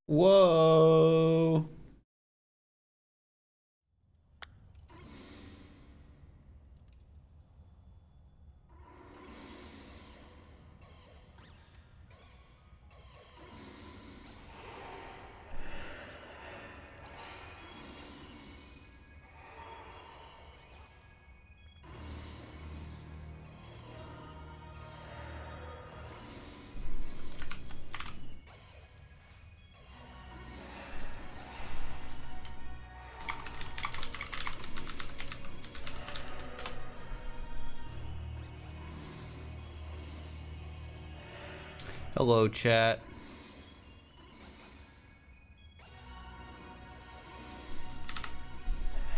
Whoa. Hello, chat.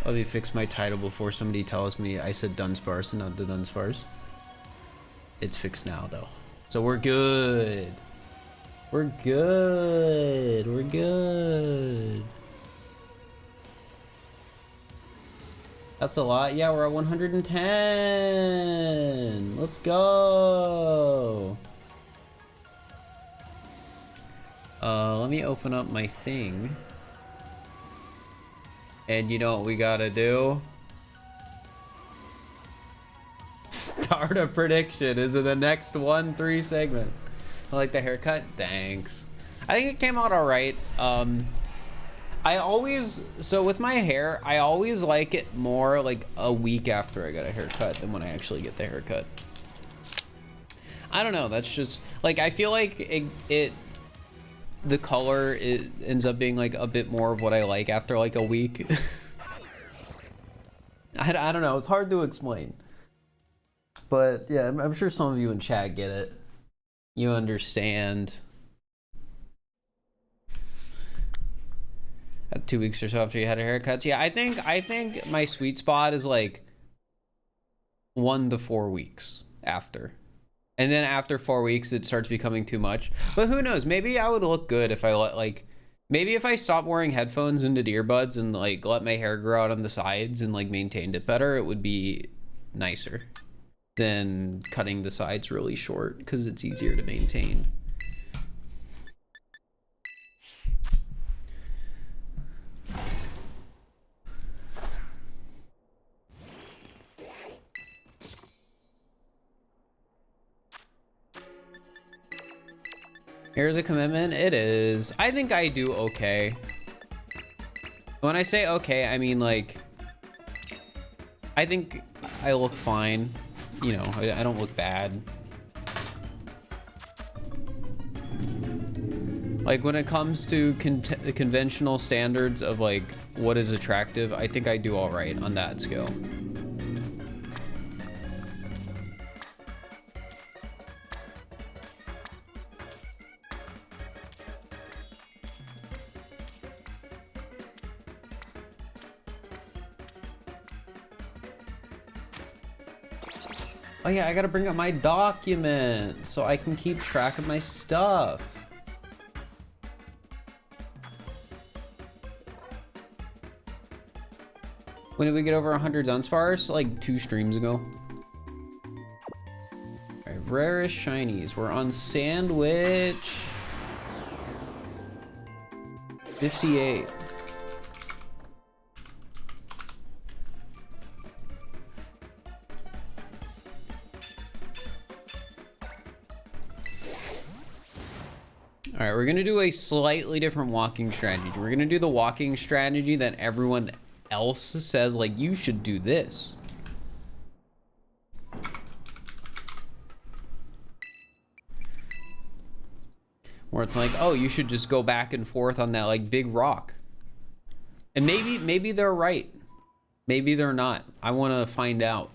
Let me fix my title before somebody tells me I said Dunsparce and not the Dunsparce. It's fixed now, though. So we're good. We're good. We're good. That's a lot. Yeah, we're at 110. Let's go. Let me open up my thing. And you know what we gotta do? Start a prediction. Is it the next 1-3 segment? I like the haircut. Thanks. I think it came out all right. So with my hair, I always like it more like a week after I get a haircut than when I actually get the haircut. I don't know. That's just like, I feel like the color, it ends up being like a bit more of what I like after like a week. I don't know. It's hard to explain. But yeah, I'm sure some of you in chat get it. You understand. At 2 weeks or so after you had a haircut. Yeah, I think my sweet spot is like 1 to 4 weeks after. And then after 4 weeks, it starts becoming too much. But who knows? Maybe I would look good if I maybe if I stopped wearing headphones and did earbuds and like let my hair grow out on the sides and like maintained it better, it would be nicer than cutting the sides really short because it's easier to maintain. Here's a commitment. It is. I think I do okay. When I say okay, I mean like, I think I look fine. You know, I don't look bad. Like when it comes to conventional standards of like what is attractive, I think I do all right on that scale. Oh yeah, I gotta bring up my document so I can keep track of my stuff. When did we get over 100 Dunsparce? Like 2 streams ago. Alright, rarest shinies. We're on Sandwich 58. All right, we're gonna do a slightly different walking strategy. We're gonna do the walking strategy that everyone else says, like, you should do this. Where it's like, oh, you should just go back and forth on that, like, big rock. And maybe they're right. Maybe they're not. I wanna find out.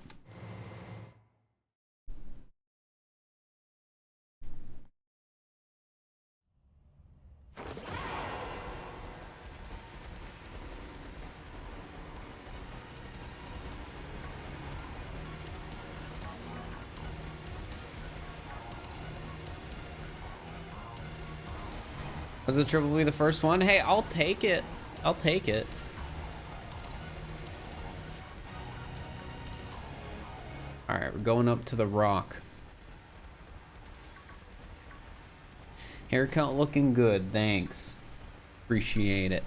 Was the triple be the first one? Hey, I'll take it. I'll take it. All right, we're going up to the rock. Haircut looking good, thanks. Appreciate it.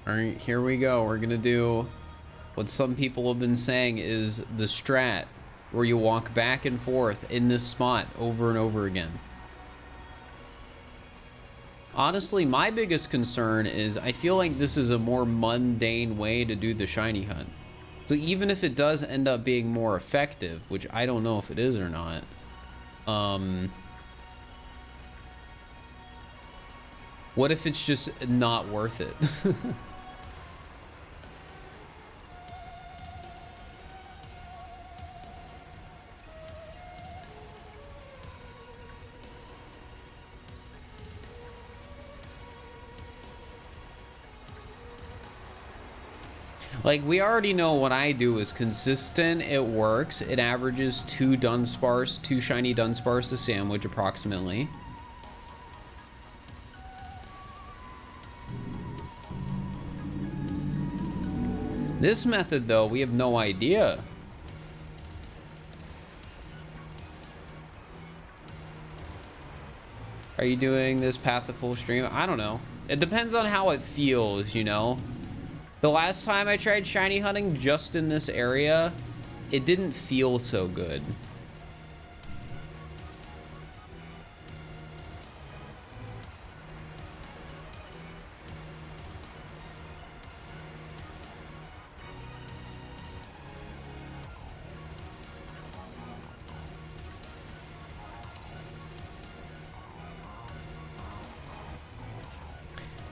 All right, here we go. We're gonna do what some people have been saying is the strat, where you walk back and forth in this spot over and over again. Honestly, my biggest concern is I feel like this is a more mundane way to do the shiny hunt. So even if it does end up being more effective, which I don't know if it is or not, what if it's just not worth it? Like, we already know what I do is consistent, it works. It averages 2 Dunsparce, 2 shiny Dunsparce a sandwich approximately. This method, though, we have no idea. Are you doing this path to full stream? I don't know. It depends on how it feels, you know? The last time I tried shiny hunting just in this area, it didn't feel so good.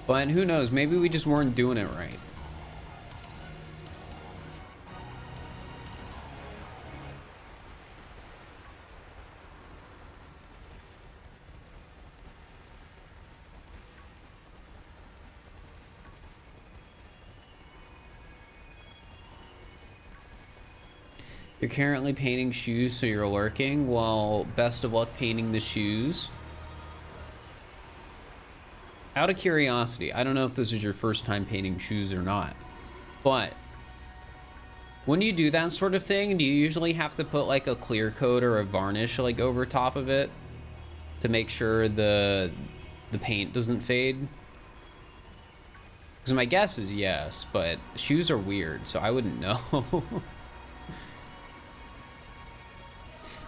But who knows, maybe we just weren't doing it right. You're currently painting shoes, so you're lurking. Well, best of luck painting the shoes. Out of curiosity, I don't know if this is your first time painting shoes or not, but when you do that sort of thing, do you usually have to put like a clear coat or a varnish like over top of it to make sure the paint doesn't fade? Because my guess is yes, but shoes are weird, so I wouldn't know.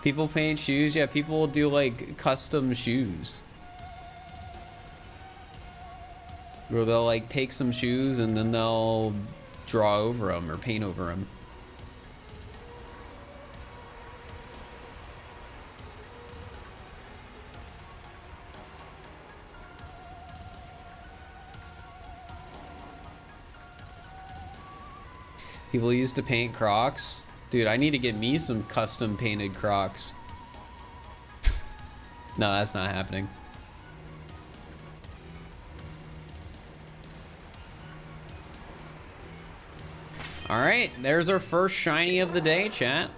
People paint shoes? Yeah, people will do like custom shoes. Where they'll like take some shoes and then they'll draw over them or paint over them. People used to paint Crocs. Dude, I need to get me some custom painted Crocs. No, that's not happening. All right, there's our first shiny of the day, chat.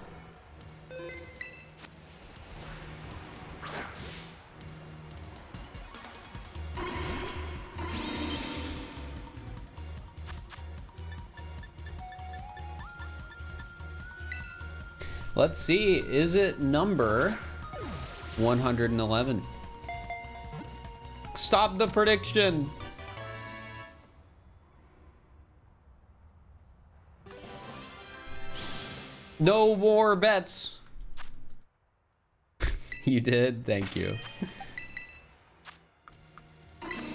Let's see, is it number 111? Stop the prediction. No more bets. You did? Thank you.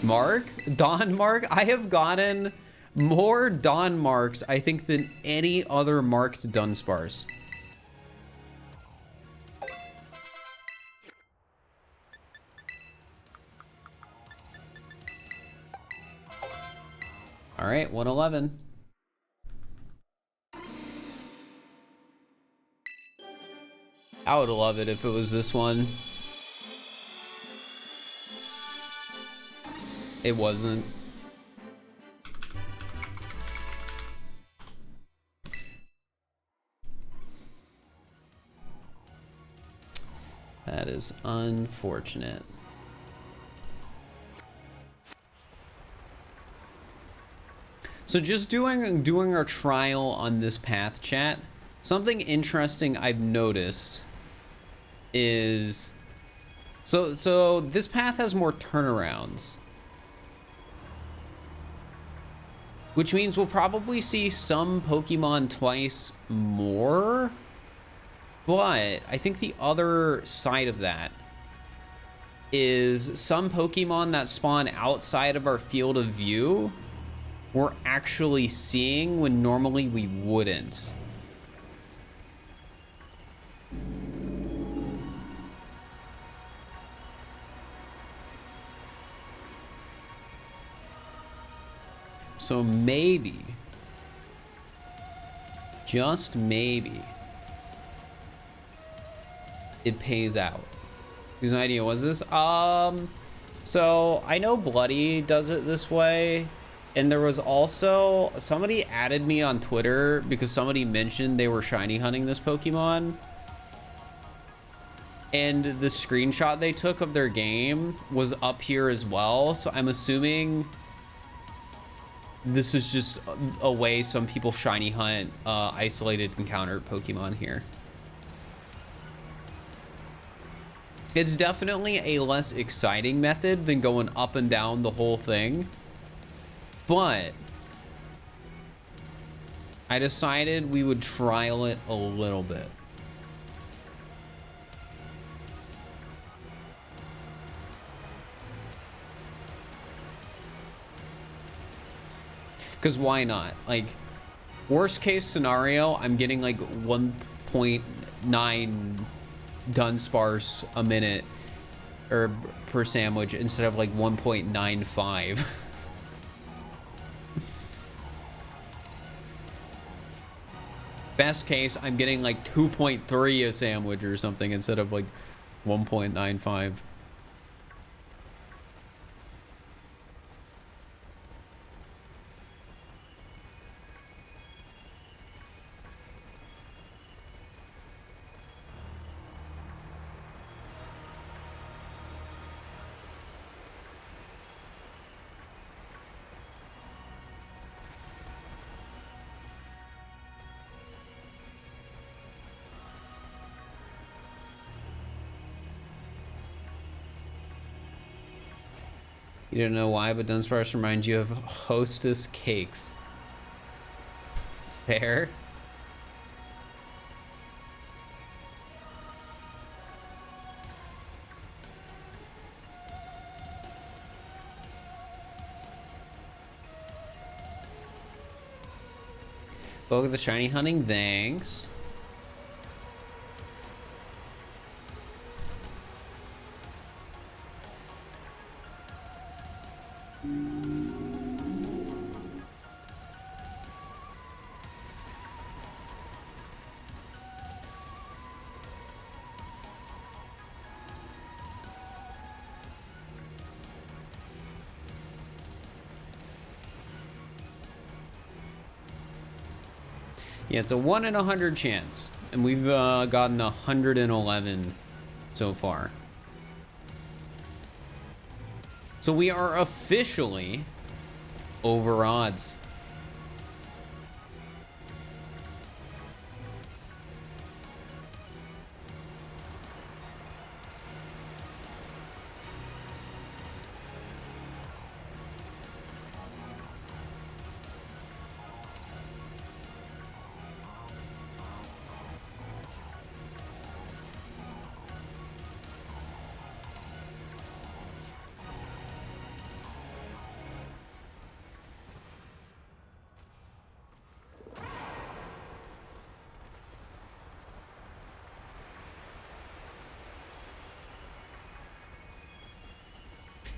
Mark? Don Mark? I have gotten more Don Marks, I think, than any other marked Dunsparce. All right, 111. I would love it if it was this one. It wasn't. That is unfortunate. So just doing our trial on this path, chat. something interesting I've noticed is so this path has more turnarounds, which means we'll probably see some Pokemon twice more. But I think the other side of that is some Pokemon that spawn outside of our field of view we're actually seeing when normally we wouldn't. So maybe, just maybe, it pays out. Whose idea was this? So I know Bloody does it this way. And there was also, somebody added me on Twitter because somebody mentioned they were shiny hunting this Pokemon. And the screenshot they took of their game was up here as well. So I'm assuming this is just a way some people shiny hunt isolated encounter Pokemon here. It's definitely a less exciting method than going up and down the whole thing. But I decided we would trial it a little bit. Because why not? Like, worst case scenario, I'm getting like 1.9 Dunsparce a minute or per sandwich instead of like 1.95. Best case, I'm getting like 2.3 a sandwich or something instead of like 1.95. You don't know why, but Dunsparce reminds you of Hostess cakes. Fair. Look at the shiny hunting, thanks. Yeah, it's a 1 in 100 chance, and we've gotten 111 so far. So we are officially over odds.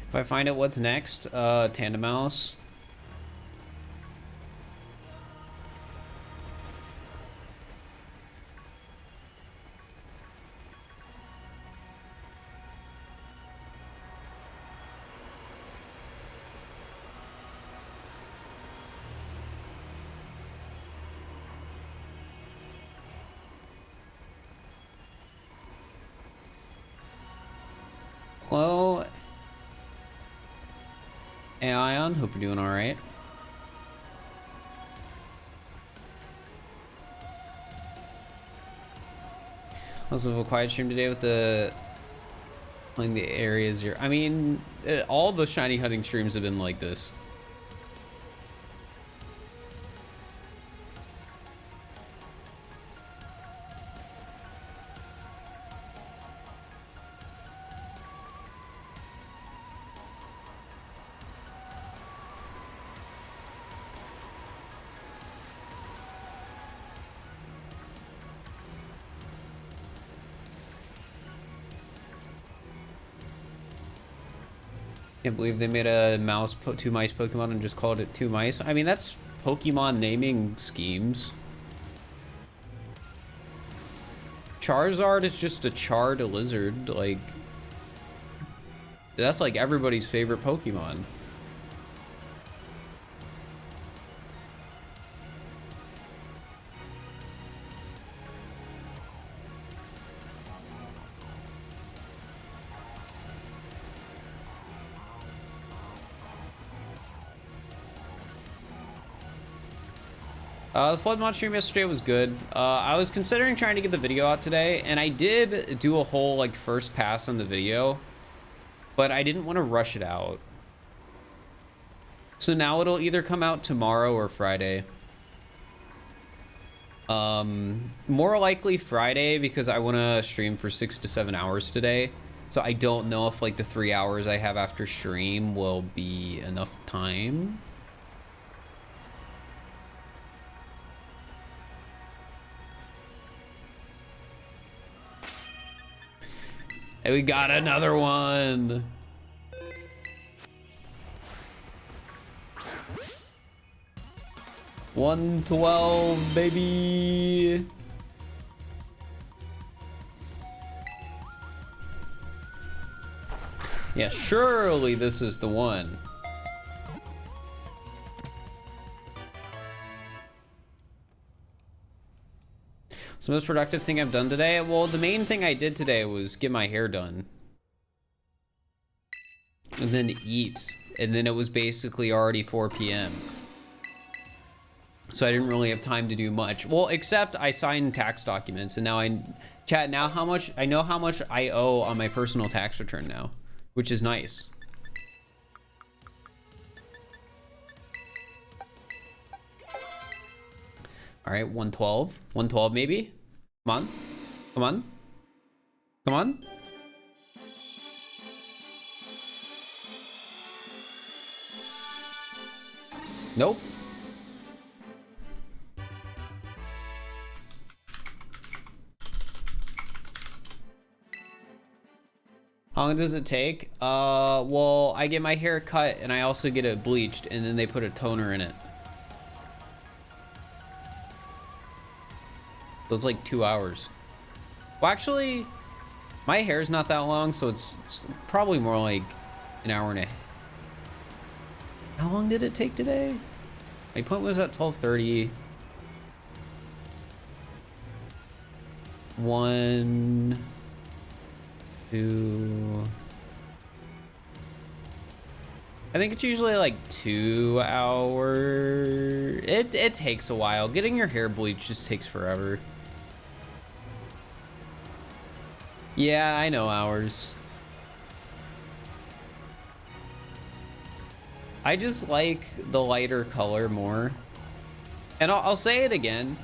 If I find out what's next, Tandem Mouse. Hello, Aion, hope you're doing all right. Also, a quiet stream today with the playing the areas here. I mean, all the shiny hunting streams have been like this. Can't believe they made a two mice Pokemon and just called it two mice. I mean, that's Pokemon naming schemes. Charizard is just a charred lizard. Like, that's like everybody's favorite Pokemon. The Flood Mod stream yesterday was good. I was considering trying to get the video out today, and I did do a whole like first pass on the video, but I didn't want to rush it out. So now it'll either come out tomorrow or Friday. More likely Friday because I want to stream for 6 to 7 hours today. So I don't know if like the 3 hours I have after stream will be enough time. Hey, we got another one. $112, baby. Yeah, surely this is the one. So most productive thing I've done today? Well, the main thing I did today was get my hair done. And then eat. And then it was basically already 4 p.m. So I didn't really have time to do much. Well, except I signed tax documents, and now I know how much I owe on my personal tax return now, which is nice. All right, 112. 112 maybe? Come on. Come on. Come on. Nope. How long does it take? Well, I get my hair cut and I also get it bleached, and then they put a toner in it. So it's like 2 hours. Well, actually, my hair's not that long, so it's probably more like an hour and a half. How long did it take today? My point was at 12:30. 1, 2. I think it's usually like 2 hours. It takes a while. Getting your hair bleached just takes forever. Yeah, I know hours. I just like the lighter color more. And I'll say it again,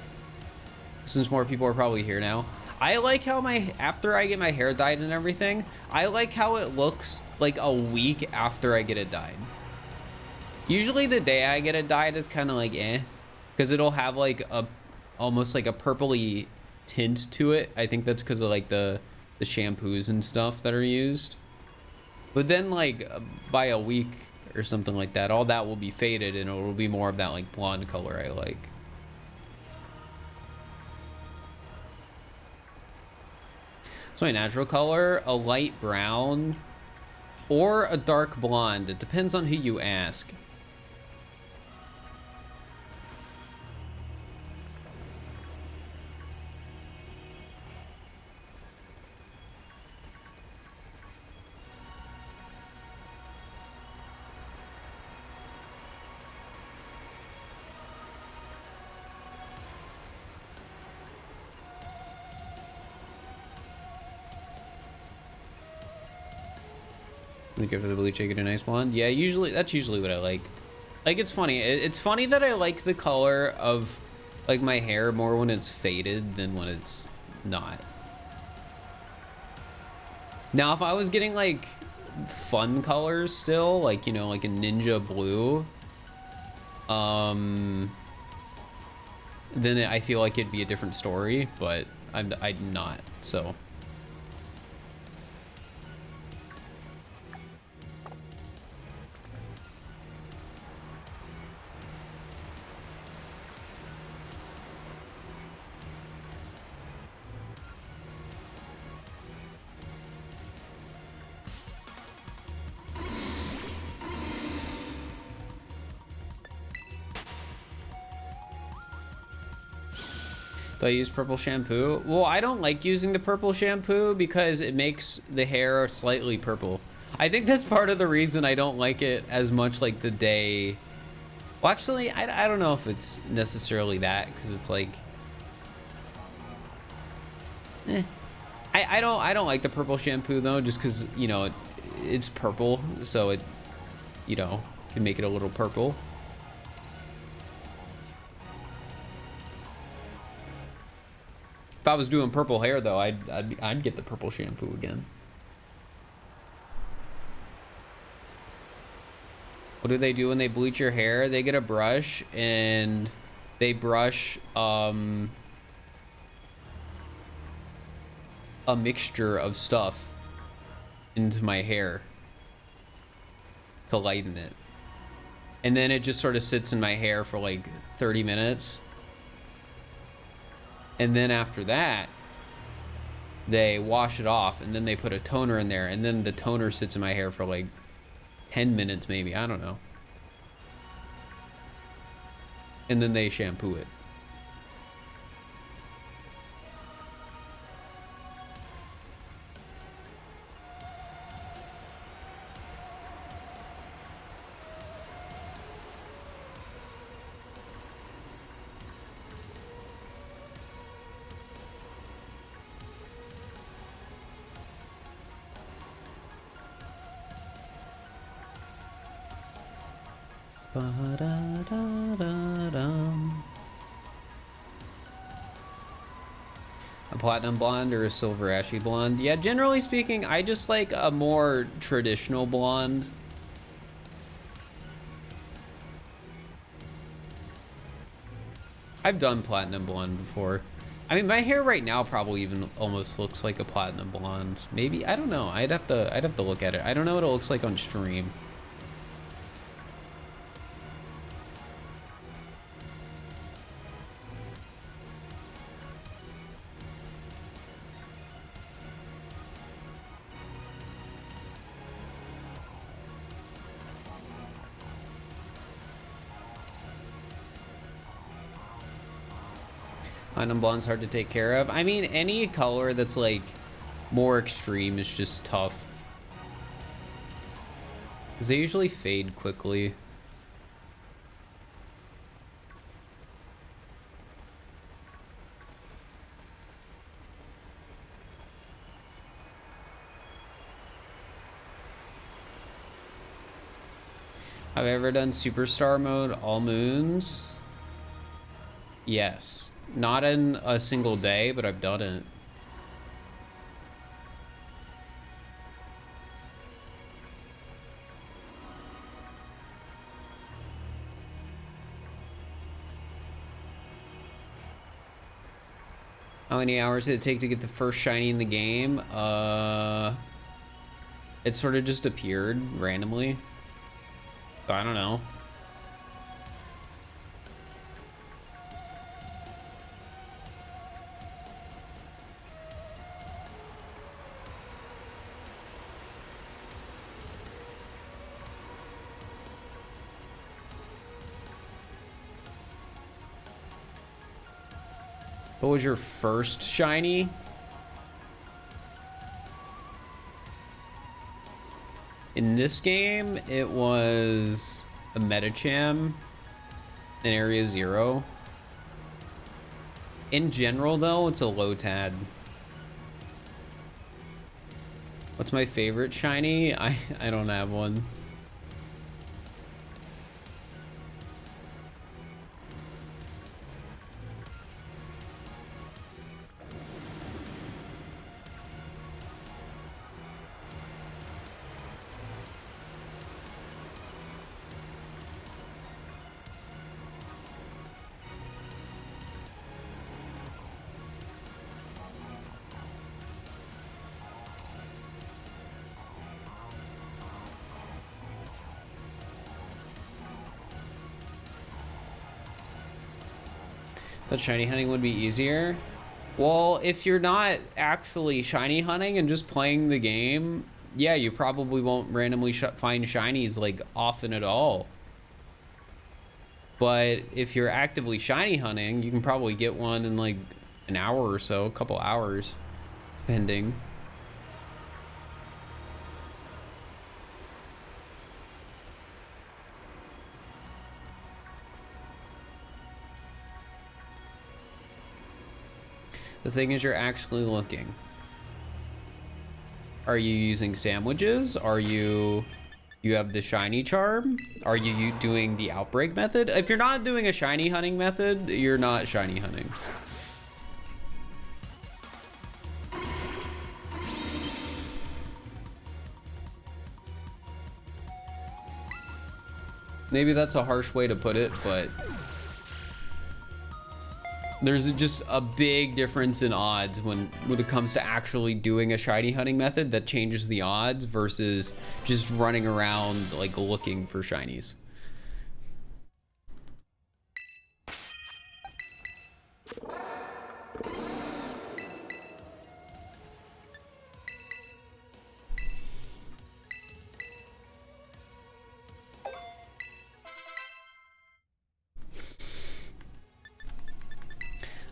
since more people are probably here now. I like how after I get my hair dyed and everything, I like how it looks like a week after I get it dyed. Usually the day I get it dyed is kind of like eh, because it'll have like almost like a purpley tint to it. I think that's because of like the shampoos and stuff that are used. But then like by a week or something like that, all that will be faded and it'll be more of that like blonde color I like. So my natural color, a light brown or a dark blonde. It depends on who you ask. When you go for the bleach, I get a nice blonde. Yeah, usually that's usually what I like. Like, it's funny. It's funny that I like the color of like my hair more when it's faded than when it's not. Now, if I was getting like fun colors still, like, you know, like a ninja blue, then I feel like it'd be a different story, but I'm not, so. Do I use purple shampoo? Well, I don't like using the purple shampoo because it makes the hair slightly purple. I think that's part of the reason I don't like it as much, like the day. Well, actually, I don't know if it's necessarily that, because it's like, I don't like the purple shampoo though, just because, you know, it's purple, so it, you know, can make it a little purple. If I was doing purple hair though, I'd get the purple shampoo again. What do they do when they bleach your hair? They get a brush and they brush a mixture of stuff into my hair to lighten it. And then it just sort of sits in my hair for like 30 minutes. And then after that, they wash it off, and then they put a toner in there, and then the toner sits in my hair for like 10 minutes maybe, I don't know. And then they shampoo it. A platinum blonde or a silver ashy blonde? Yeah, generally speaking, I just like a more traditional blonde. I've done platinum blonde before. I mean, my hair right now probably even almost looks like a platinum blonde. Maybe, I don't know. I'd have to look at it. I don't know what it looks like on stream. Platinum blonde's hard to take care of. I mean, any color that's like more extreme is just tough, because they usually fade quickly. Have I ever done superstar mode all moons? Yes. Not in a single day, but I've done it. How many hours did it take to get the first shiny in the game? It sort of just appeared randomly. So I don't know. What was your first shiny? In this game, it was a Metacham in Area 0. In general, though, it's a Lotad. What's my favorite shiny? I don't have one. That shiny hunting would be easier. Well, if you're not actually shiny hunting and just playing the game, yeah, you probably won't randomly find shinies like often at all. But if you're actively shiny hunting, you can probably get one in like an hour or so, a couple hours, depending. The thing is, you're actually looking. Are you using sandwiches? Are you have the shiny charm? Are you doing the outbreak method? If you're not doing a shiny hunting method, you're not shiny hunting. Maybe that's a harsh way to put it, but there's just a big difference in odds when it comes to actually doing a shiny hunting method that changes the odds versus just running around like looking for shinies.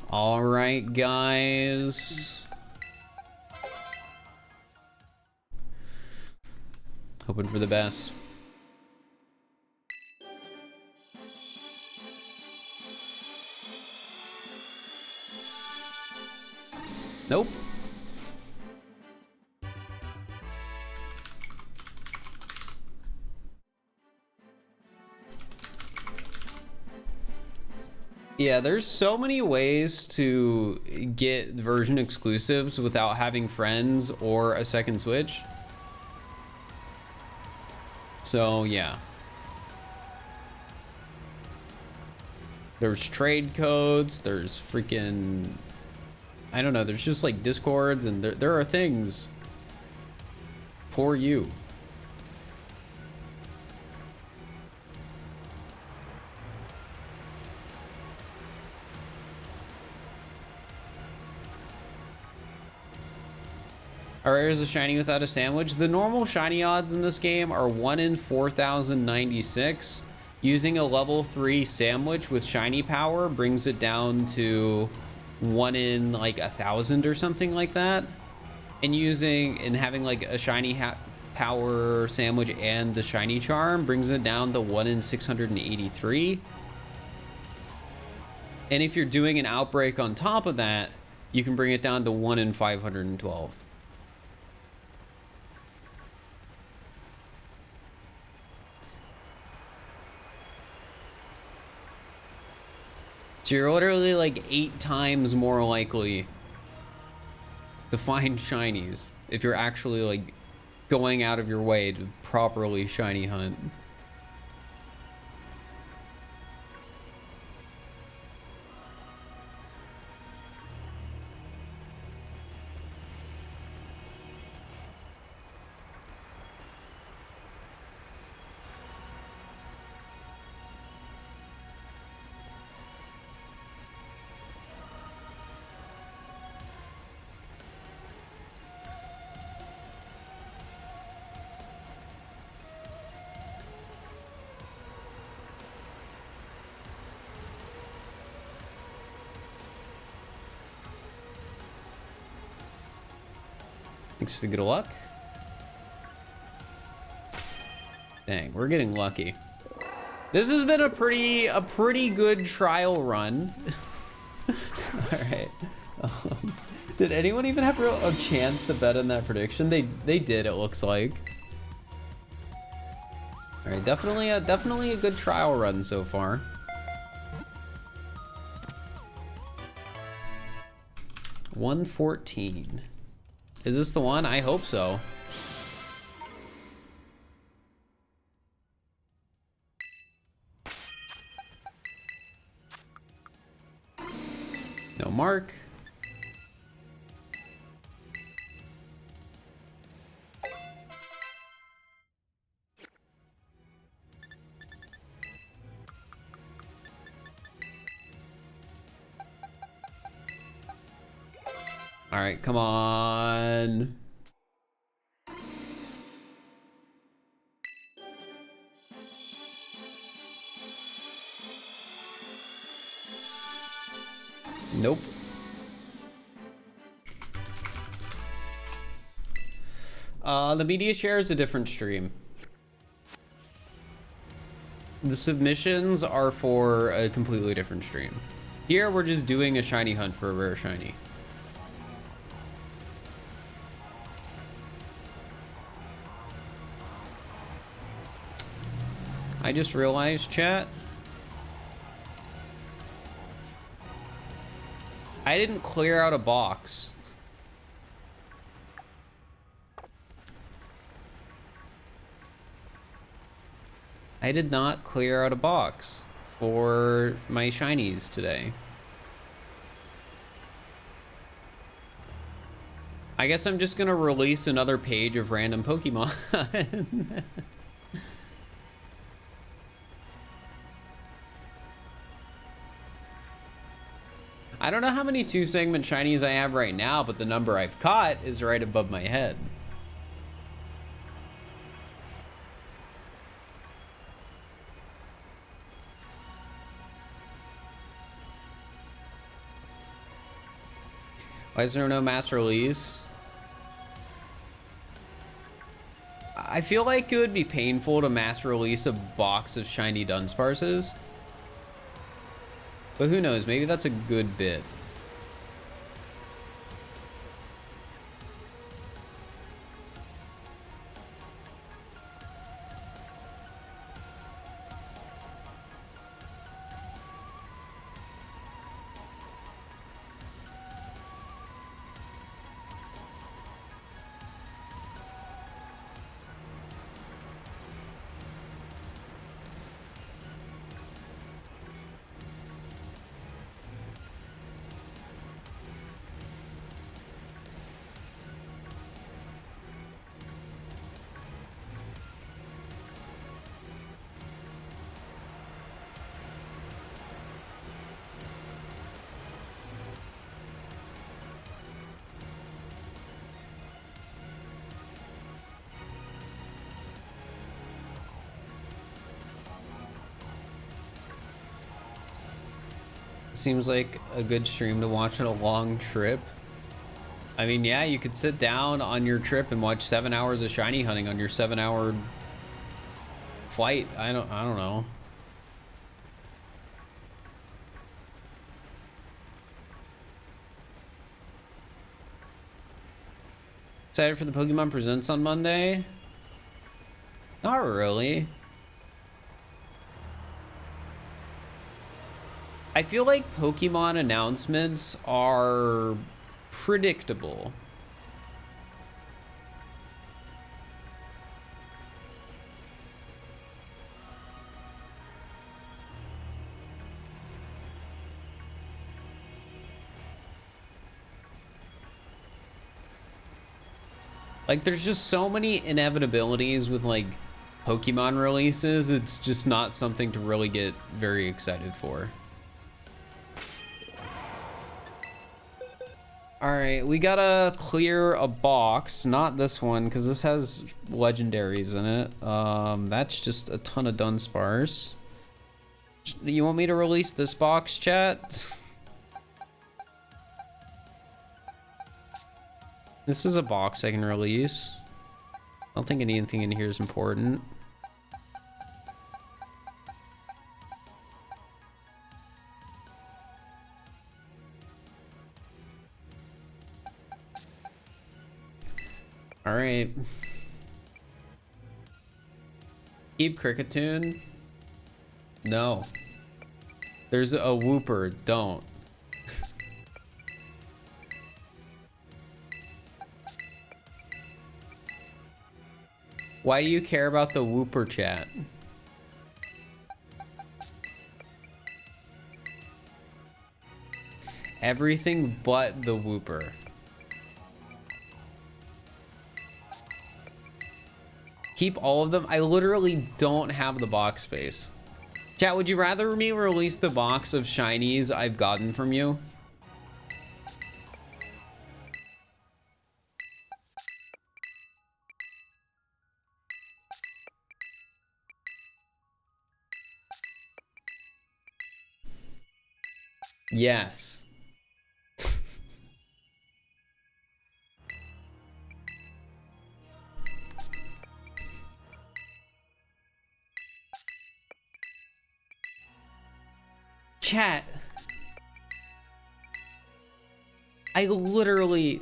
All right, guys. Hoping for the best. Nope. Yeah, there's so many ways to get version exclusives without having friends or a second Switch. So, yeah. There's trade codes, there's freaking... I don't know, there's just like Discords, and there are things for you. Alright, here's a shiny without a sandwich. The normal shiny odds in this game are 1 in 4,096. Using a level 3 sandwich with shiny power brings it down to 1 in like 1,000 or something like that. And having like a shiny power sandwich and the shiny charm brings it down to 1 in 683. And if you're doing an outbreak on top of that, you can bring it down to 1 in 512. So you're literally like 8 times more likely to find shinies if you're actually like going out of your way to properly shiny hunt. Thanks for the good luck. Dang, we're getting lucky. This has been a pretty good trial run. All right. Did anyone even have a chance to bet on that prediction? They did, it looks like. All right, definitely a good trial run so far. $114. Is this the one? I hope so. No mark. All right, come on. Nope. The media share is a different stream. The submissions are for a completely different stream. Here, we're just doing a shiny hunt for a rare shiny. I just realized, chat, I didn't clear out a box. I did not clear out a box for my shinies today. I guess I'm just gonna release another page of random Pokemon. I don't know how many 2-segment shinies I have right now, but the number I've caught is right above my head. Why is there no mass release? I feel like it would be painful to mass release a box of shiny Dunsparces. But who knows, maybe that's a good bit. Seems like a good stream to watch on a long trip. I mean, yeah, you could sit down on your trip and watch 7 hours of shiny hunting on your 7-hour flight. I don't know. Excited for the Pokemon Presents on Monday? Not really. I feel like Pokemon announcements are predictable. Like, there's just so many inevitabilities with, like, Pokemon releases. It's just not something to really get very excited for. All right, we gotta clear a box. Not this one, because this has legendaries in it. That's just a ton of Dunsparce. You want me to release this box, chat? This is a box I can release. I don't think anything in here is important. All right. Keep Cricketune. No. There's a Whooper. Don't. Why do you care about the Whooper chat? Everything but the Whooper. Keep all of them. I literally don't have the box space. Chat, would you rather me release the box of shinies I've gotten from you? Yes. Chat. I literally...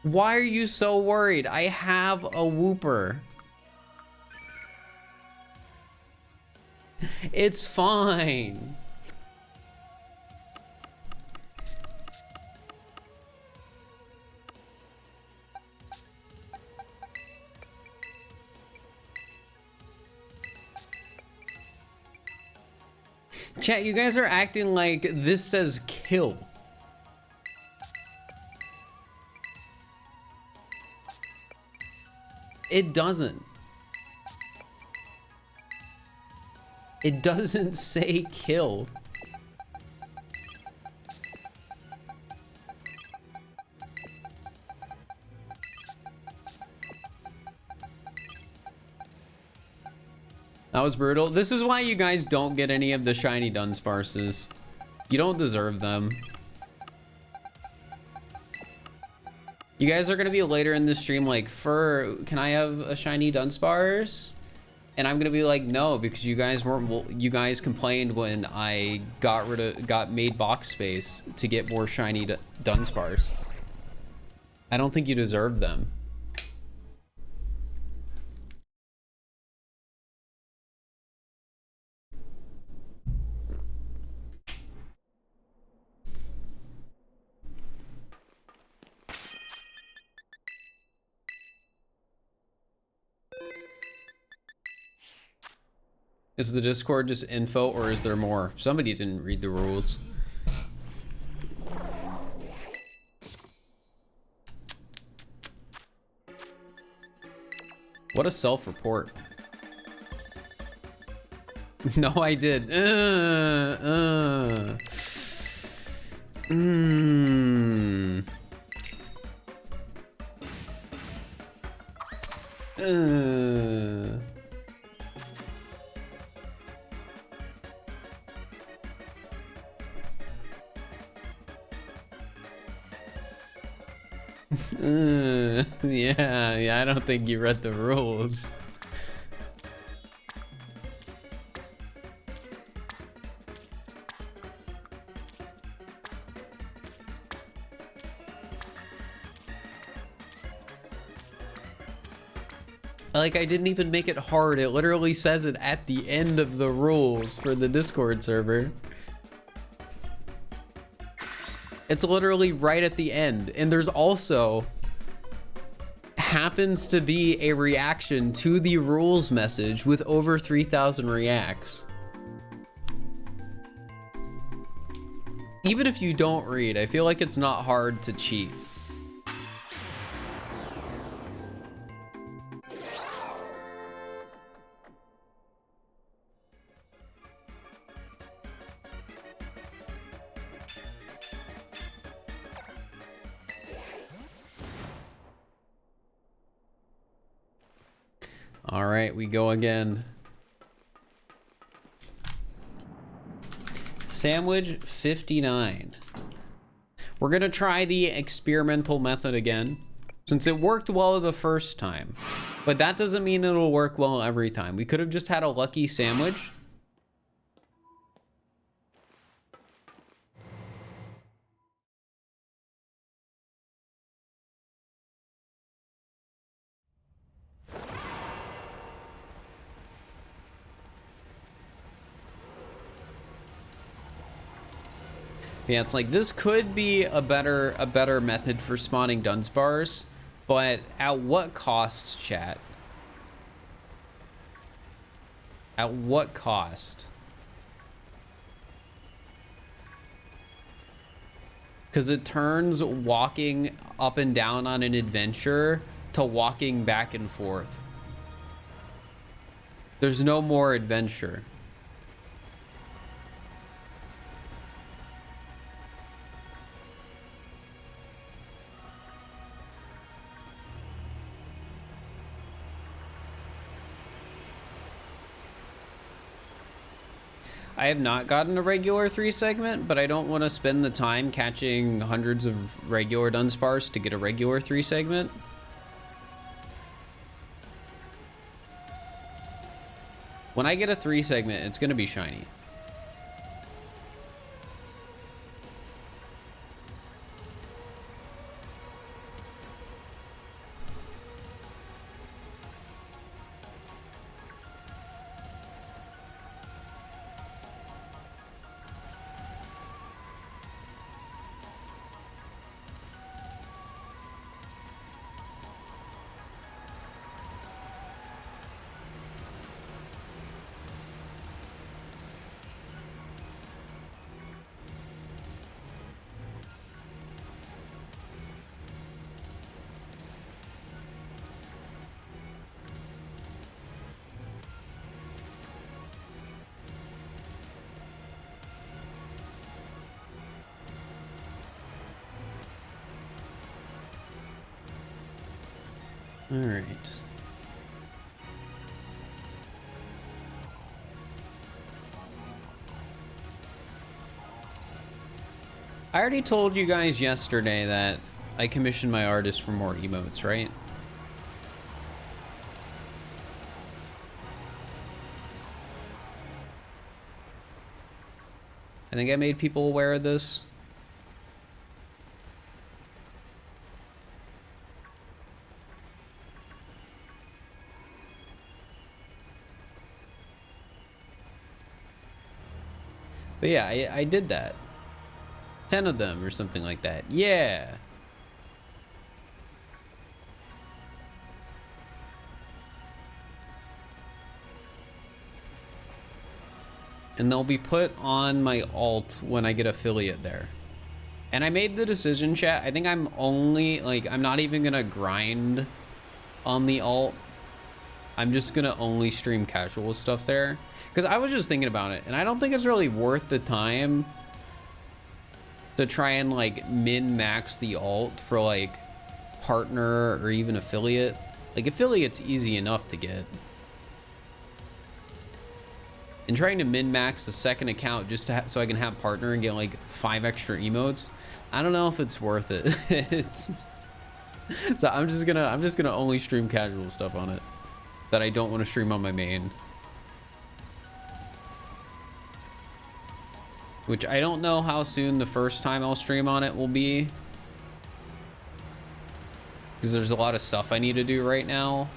Why are you so worried? I have a Whooper. It's fine. Chat, you guys are acting like this says kill. It doesn't. It doesn't say kill. That was brutal. This is why you guys don't get any of the shiny Dunsparces. You don't deserve them. You guys are gonna be later in the stream like, Fir, can I have a shiny Dunsparce? And I'm gonna be like, no, because you guys weren't. Well, you guys complained when I got made box space to get more shiny Dunsparce. I don't think you deserve them. Is the Discord just info or is there more? Somebody didn't read the rules. What a self-report. No, I did. Yeah, I don't think you read the rules. Like, I didn't even make it hard. It literally says it at the end of the rules for the Discord server. It's literally right at the end. And there's also happens to be a reaction to the rules message with over 3,000 reacts. Even if you don't read, I feel like it's not hard to cheat. All right, we go again. Sandwich 59. We're gonna try the experimental method again. Since it worked well the first time. But that doesn't mean it'll work well every time. We could have just had a lucky sandwich. Yeah, it's like this could be a better method for spawning Dunsparce, but at what cost, chat? At what cost? Because it turns walking up and down on an adventure to walking back and forth. There's no more adventure. I have not gotten a regular 3 segment, but I don't want to spend the time catching hundreds of regular Dunsparce to get a regular 3 segment. When I get a 3 segment, it's going to be shiny. All right. I already told you guys yesterday that I commissioned my artist for more emotes, right? I think I made people aware of this. But yeah, I did that. 10 of them or something like that. Yeah. And they'll be put on my alt when I get affiliate there. And I made the decision, chat. I think I'm only, like, I'm not even gonna grind on the alt. I'm just gonna only stream casual stuff there. Because I was just thinking about it, and I don't think it's really worth the time to try and, like, min-max the alt for, like, partner or even affiliate. Like, affiliate's easy enough to get. And trying to min-max a second account just to so I can have partner and get like 5 extra emotes, I don't know if it's worth it. So I'm just gonna only stream casual stuff on it that I don't want to stream on my main. Which I don't know how soon the first time I'll stream on it will be, because there's a lot of stuff I need to do right now.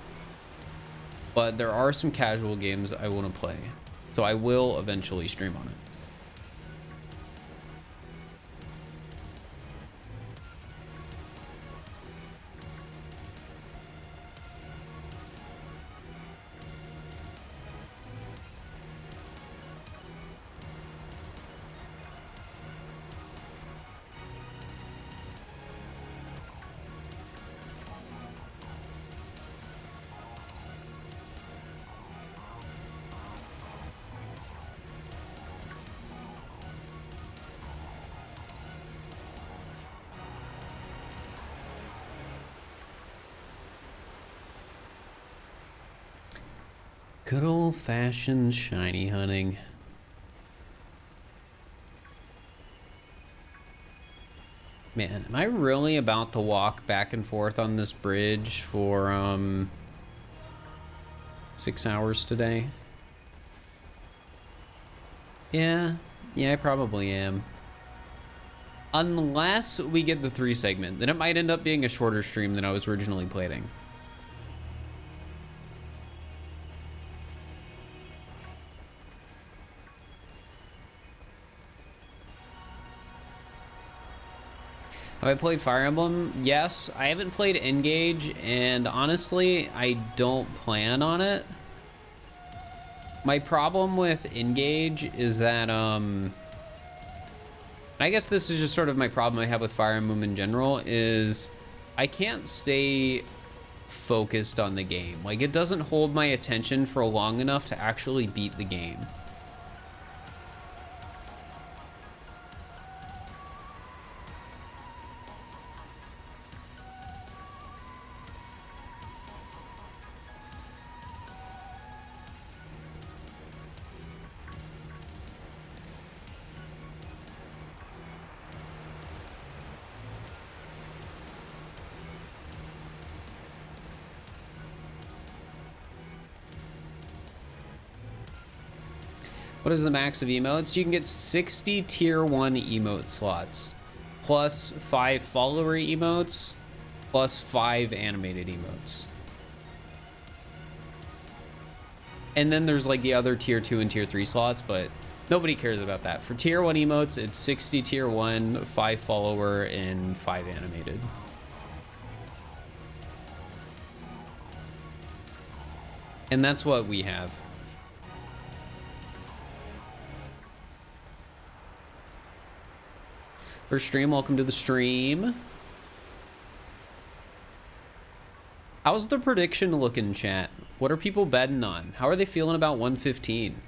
But there are some casual games I want to play. So I will eventually stream on it. Good old-fashioned shiny hunting. Man, am I really about to walk back and forth on this bridge for 6 hours today? Yeah, I probably am. Unless we get the 3 segment, then it might end up being a shorter stream than I was originally planning. Have I played Fire Emblem? Yes. I haven't played Engage, and honestly, I don't plan on it. My problem with Engage is that, I guess this is just sort of my problem I have with Fire Emblem in general, is I can't stay focused on the game. Like, it doesn't hold my attention for long enough to actually beat the game. What is the max of emotes? You can get 60 tier 1 emote slots, plus 5 follower emotes, plus 5 animated emotes. And then there's like the other tier 2 and tier 3 slots, but nobody cares about that. For tier 1 emotes, it's 60 tier 1, 5 follower, and 5 animated. And that's what we have. First stream, welcome to the stream. How's the prediction looking, chat? What are people betting on? How are they feeling about 115?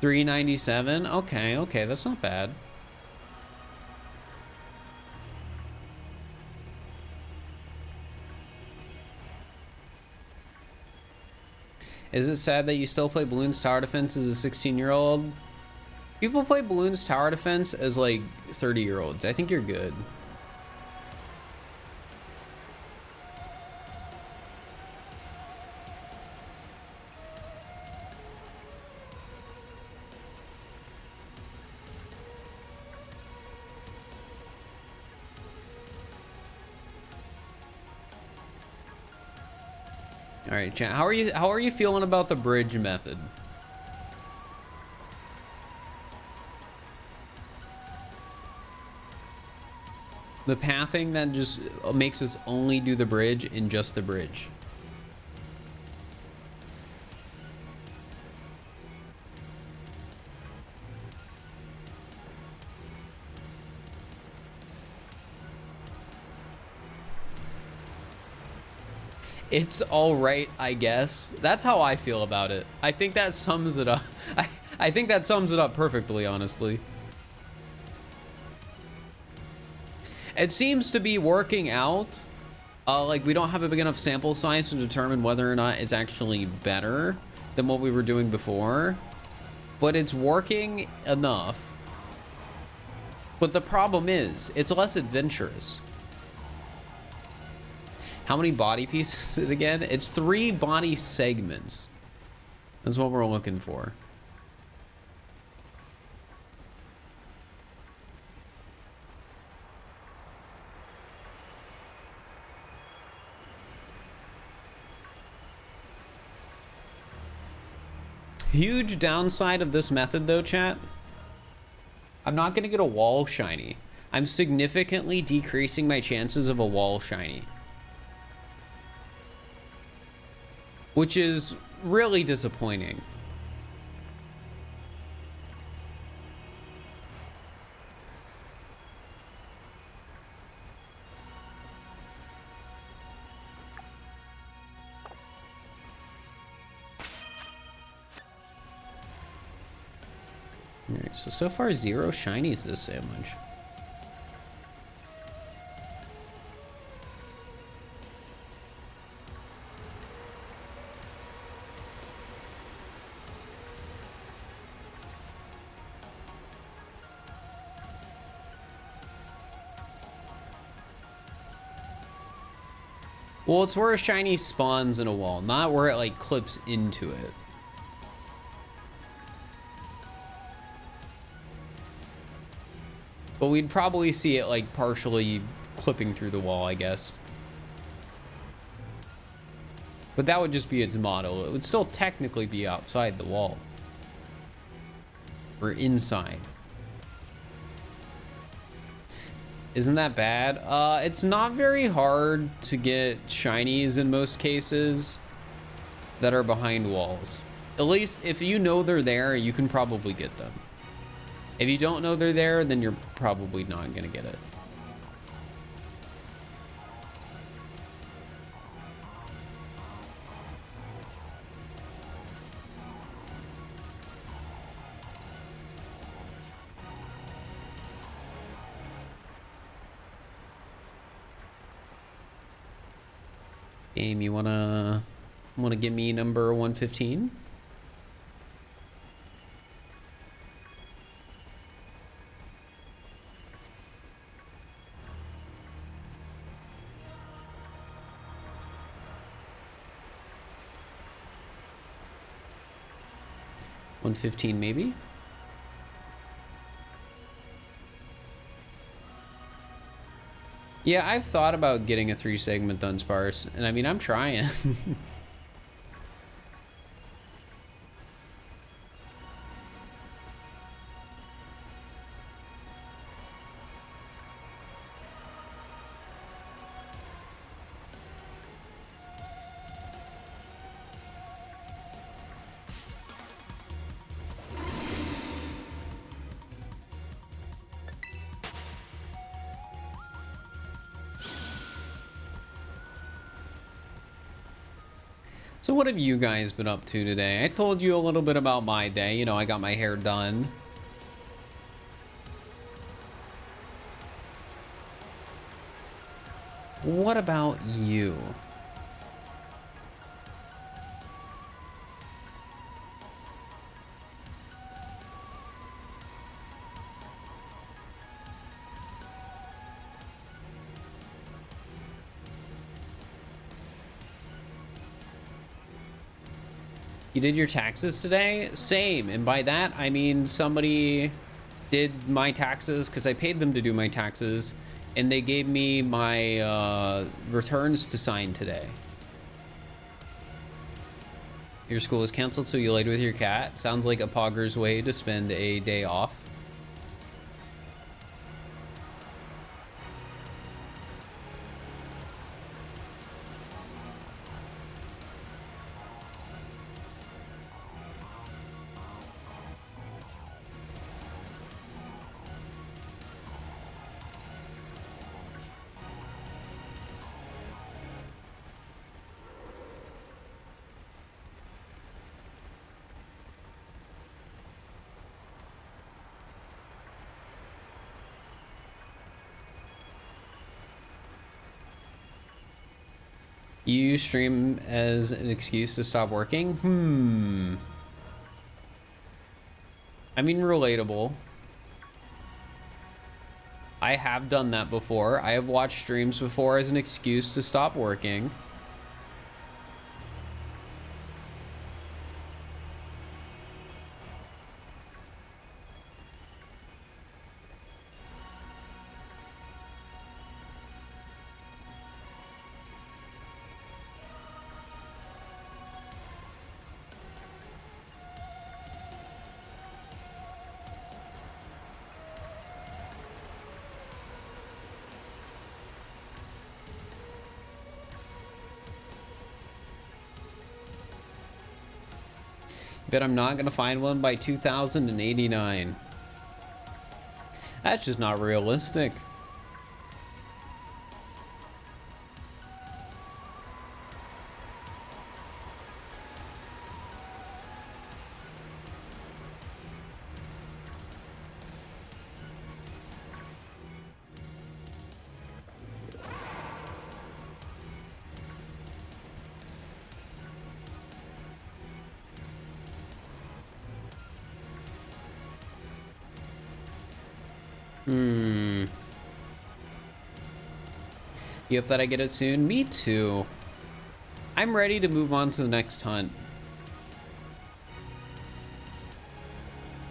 $397. Okay, that's not bad. Is it sad that you still play Balloons Tower Defense as a 16-year-old? People play Balloons Tower Defense as like 30-year-olds. I think you're good. All right, chat. How are you feeling about the bridge method? The pathing that just makes us only do the bridge and just the bridge. It's all right, I guess. That's how I feel about it. I think that sums it up. I think that sums it up perfectly, honestly. It seems to be working out. Like, we don't have a big enough sample size to determine whether or not it's actually better than what we were doing before. But it's working enough. But the problem is, it's less adventurous. How many body pieces is it again? It's 3 body segments. That's what we're looking for. Huge downside of this method though, chat. I'm not going to get a wall shiny. I'm significantly decreasing my chances of a wall shiny. Which is really disappointing. Alright, so far 0 shinies this sandwich. Well, it's where a shiny spawns in a wall, not where it like clips into it. But we'd probably see it like partially clipping through the wall, I guess. But that would just be its model. It would still technically be outside the wall. Or inside. Isn't that bad? It's not very hard to get shinies in most cases that are behind walls. At least if you know they're there, you can probably get them. If you don't know they're there, then you're probably not gonna get it. Game, you wanna give me number 115? $115 maybe? Yeah, I've thought about getting a 3-segment Dunsparce, and I mean, I'm trying. So what have you guys been up to today? I told you a little bit about my day. You know, I got my hair done. What about you? You did your taxes today? Same. And by that, I mean somebody did my taxes because I paid them to do my taxes. And they gave me my returns to sign today. Your school is canceled, so you laid with your cat. Sounds like a pogger's way to spend a day off. You use stream as an excuse to stop working? I mean, relatable. I have done that before. I have watched streams before as an excuse to stop working. Bet I'm not gonna find one by 2089. That's just not realistic. You hope that I get it soon? Me too. I'm ready to move on to the next hunt.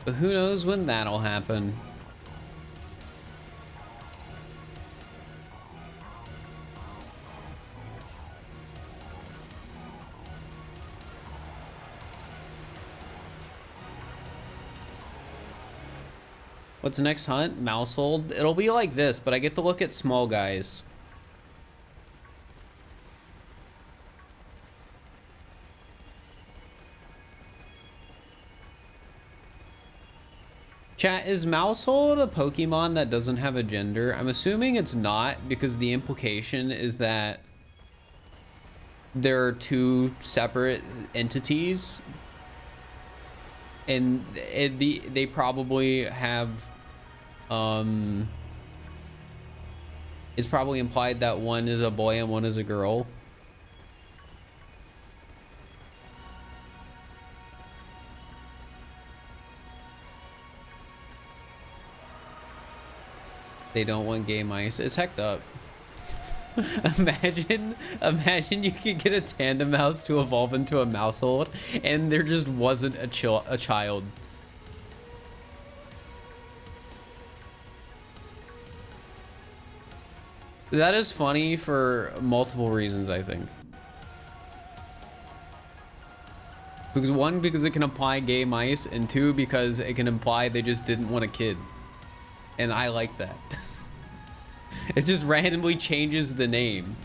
But who knows when that'll happen. What's the next hunt? Mousehold? It'll be like this, but I get to look at small guys. Chat, is Mousehold a Pokemon that doesn't have a gender? I'm assuming it's not, because the implication is that there are two separate entities. And they probably have... it's probably implied that one is a boy and one is a girl. They don't want gay mice. It's hecked up. Imagine you could get a tandem mouse to evolve into a mousehold and there just wasn't a child. That is funny for multiple reasons, I think. Because one, because it can imply gay mice, and two, because it can imply they just didn't want a kid. And I like that. It just randomly changes the name.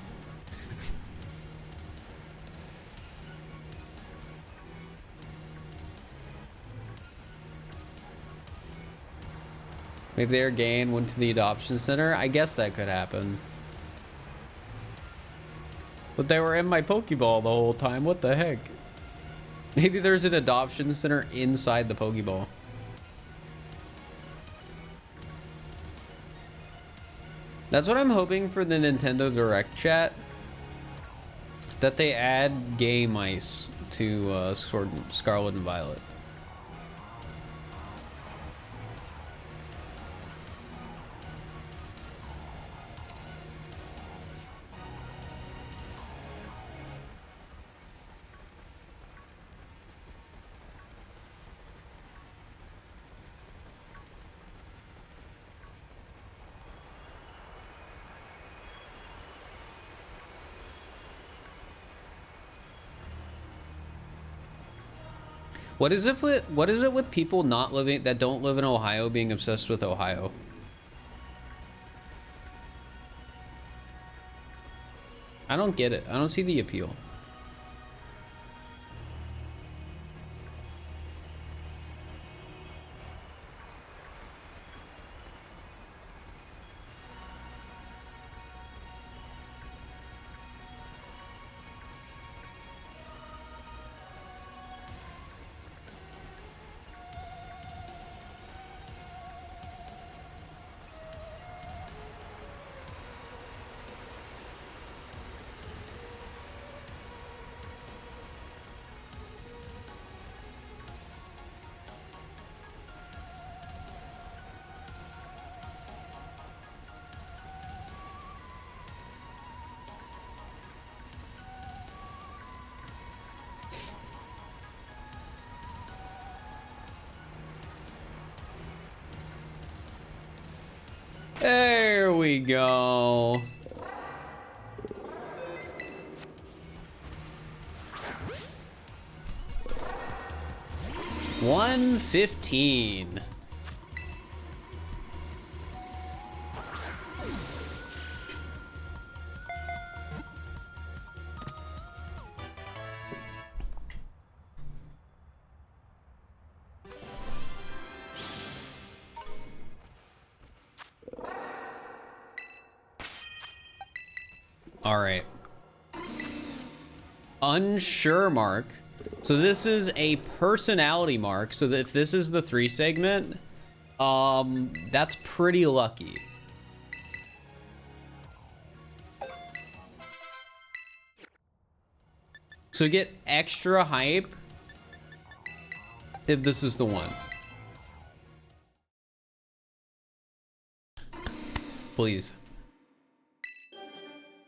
Maybe they're gay and went to the adoption center. I guess that could happen. But they were in my Pokeball the whole time. What the heck? Maybe there's an adoption center inside the Pokeball. That's what I'm hoping for the Nintendo Direct, chat. That they add gay mice to Scarlet and Violet. What is it with people not living that don't live in Ohio being obsessed with Ohio? I don't get it. I don't see the appeal. There we go. $115. All right. Unsure mark. So this is a personality mark. So that if this is the 3 segment, that's pretty lucky. So get extra hype if this is the one. Please.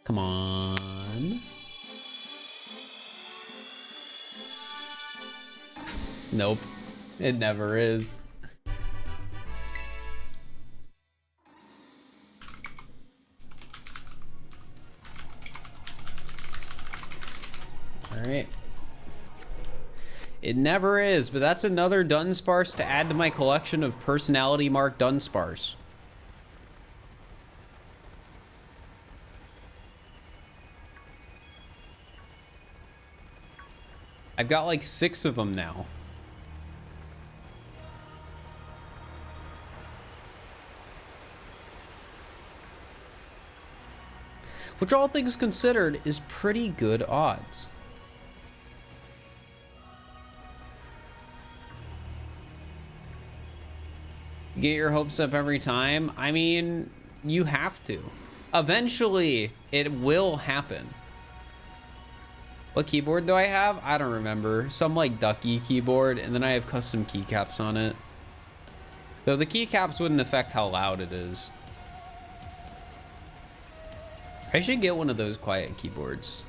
Come on. Nope. It never is. All right. It never is, but that's another Dunsparce to add to my collection of personality mark Dunsparce. I've got like 6 of them now. Which, all things considered, is pretty good odds. Get your hopes up every time? I mean, you have to. Eventually, it will happen. What keyboard do I have? I don't remember. Some like ducky keyboard, and then I have custom keycaps on it. Though the keycaps wouldn't affect how loud it is. I should get one of those quiet keyboards.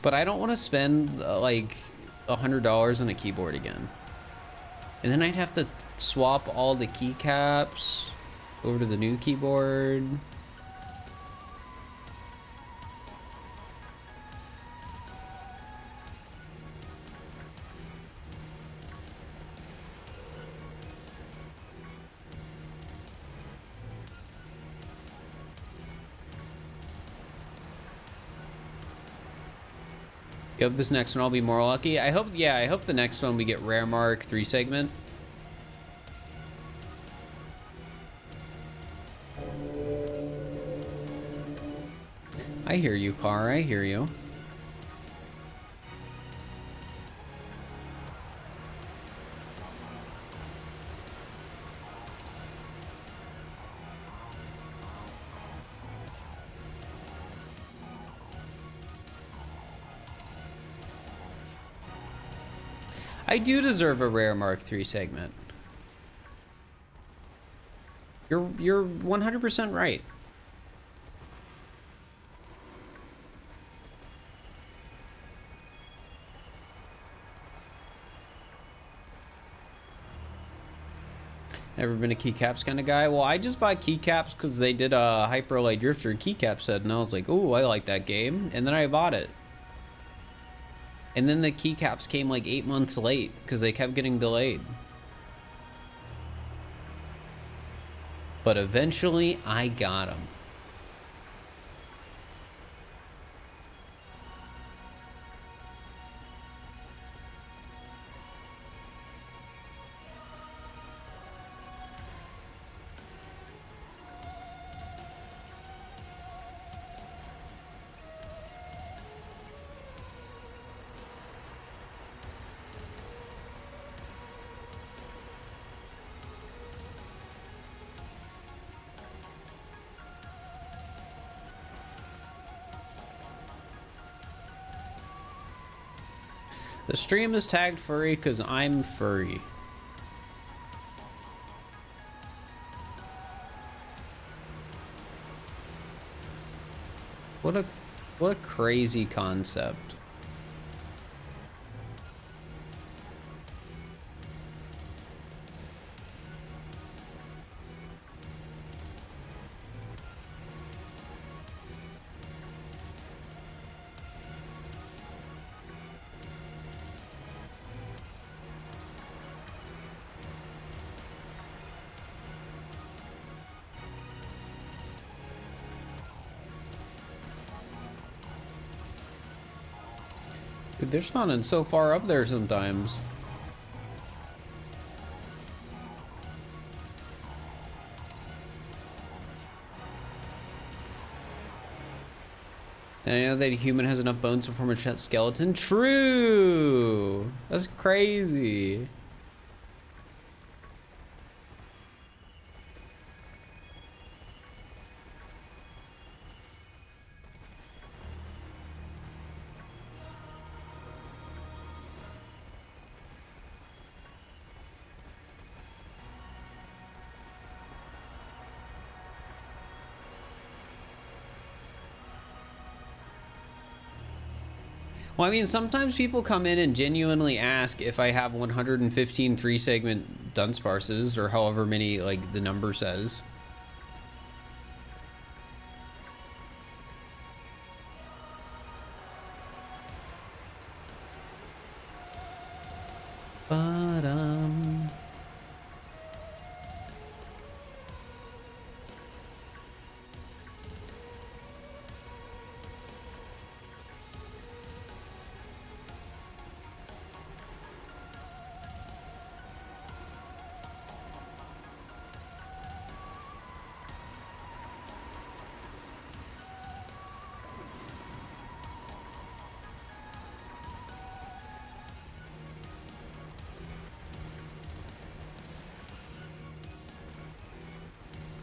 But I don't want to spend like $100 on a keyboard again. And then I'd have to swap all the keycaps over to the new keyboard. You hope this next one I'll be more lucky. I hope, yeah, I hope the next one we get rare mark 3 segment. I hear you, Car. I hear you. I do deserve a rare Mark III segment. You're 100% right. Never been a keycaps kind of guy. Well, I just bought keycaps because they did a Hyper Light Drifter keycap set, and I was like, "Ooh, I like that game," and then I bought it. And then the keycaps came like 8 months late because they kept getting delayed. But eventually, I got them. The stream is tagged furry because I'm furry. What a crazy concept. Dude, they're spawning so far up there sometimes. And I know that a human has enough bones to form a skeleton. True! That's crazy. Well, I mean, sometimes people come in and genuinely ask if I have 115 3-segment Dunsparces, or however many, like, the number says. But,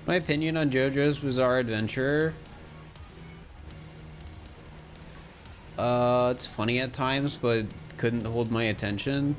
my opinion on JoJo's Bizarre Adventure. It's funny at times, but couldn't hold my attention.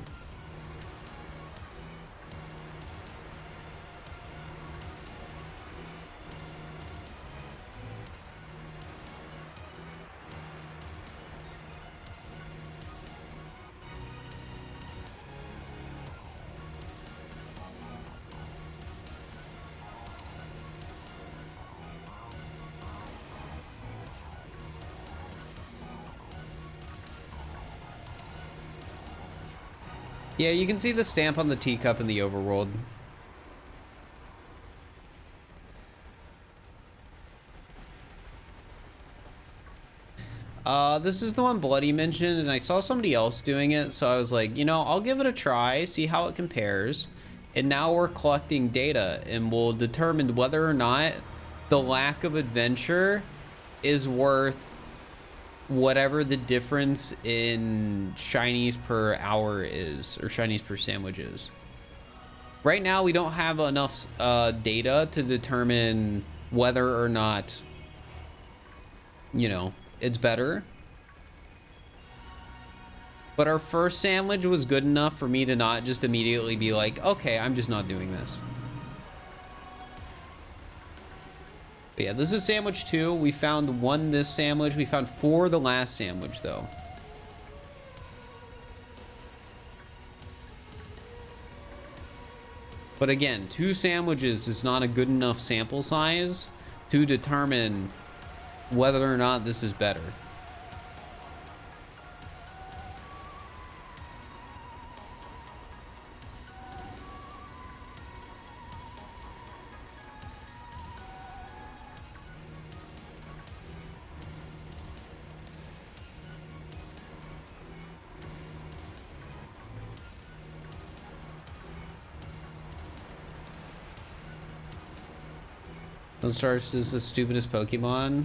Yeah, you can see the stamp on the teacup in the overworld. This is the one Bloody mentioned, and I saw somebody else doing it, so I was like, you know, I'll give it a try, see how it compares. And now we're collecting data, and we'll determine whether or not the lack of adventure is worth whatever the difference in shinies per hour is, or shinies per sandwich is. Right now, we don't have enough data to determine whether or not, you know, it's better. But our first sandwich was good enough for me to not just immediately be like, okay, I'm just not doing this. But yeah, this is sandwich 2. We found 1 this sandwich. We found 4 the last sandwich, though. But again, 2 sandwiches is not a good enough sample size to determine whether or not this is better. Dunsparce is the stupidest Pokemon.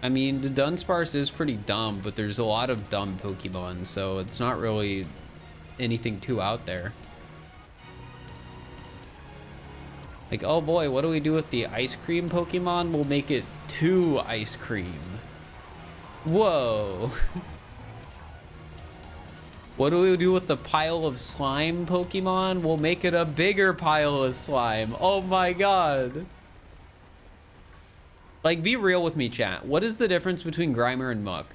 I mean, the Dunsparce is pretty dumb, but there's a lot of dumb Pokemon, so it's not really anything too out there. Like, oh boy, what do we do with the ice cream Pokemon? We'll make it 2 ice cream. Whoa. What do we do with the pile of slime Pokemon? We'll make it a bigger pile of slime. Oh my god. Like, be real with me, chat. What is the difference between Grimer and Muck?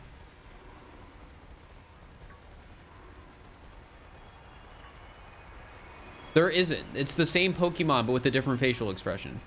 There isn't. It's the same Pokemon, but with a different facial expression.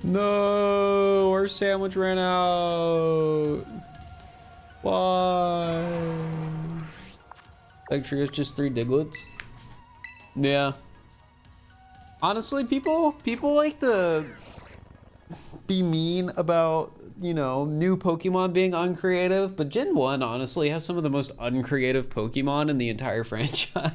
No, our sandwich ran out. Why? Actually, it's just 3 Diglets. Yeah. Honestly, people like to be mean about, you know, new Pokemon being uncreative, but Gen 1 honestly has some of the most uncreative Pokemon in the entire franchise.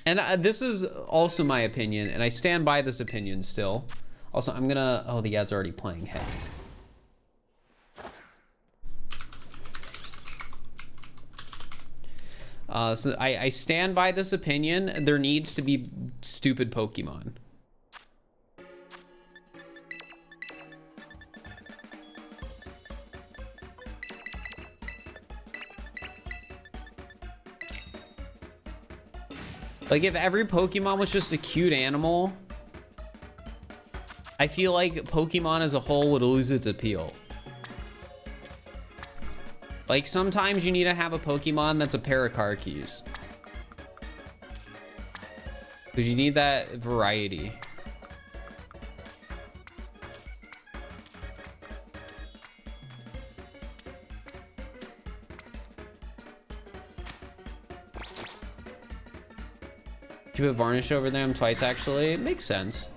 And this is also my opinion, and I stand by this opinion still. Also, I'm gonna... Oh, the ad's already playing. Heck. So I stand by this opinion. There needs to be stupid Pokemon. Like, if every Pokemon was just a cute animal, I feel like Pokemon as a whole would lose its appeal. Like, sometimes you need to have a Pokemon that's a pair of car keys. Because you need that variety. You put varnish over them twice, actually. It makes sense.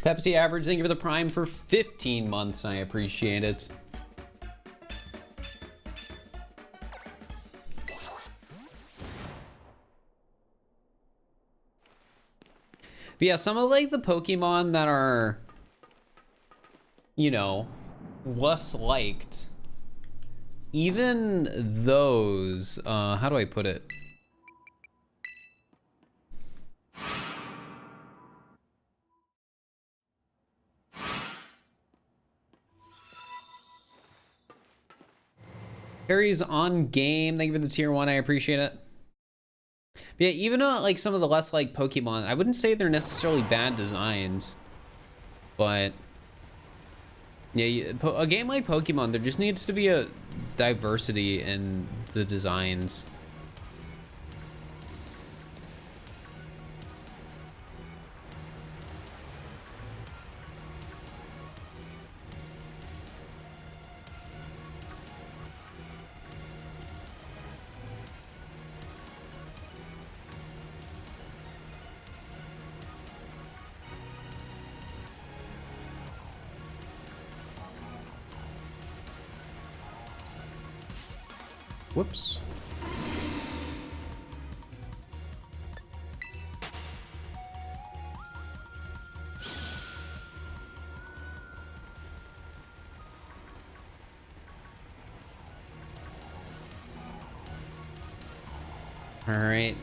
Pepsi Average, thank you for the Prime for 15 months. I appreciate it. But yeah, some of like the Pokemon that are, you know, less liked, even those, how do I put it? Harry's on game. Thank you for the tier 1. I appreciate it. But yeah, even like some of the less like Pokemon, I wouldn't say they're necessarily bad designs, but yeah, a game like Pokemon, there just needs to be a diversity in the designs. Whoops. All right.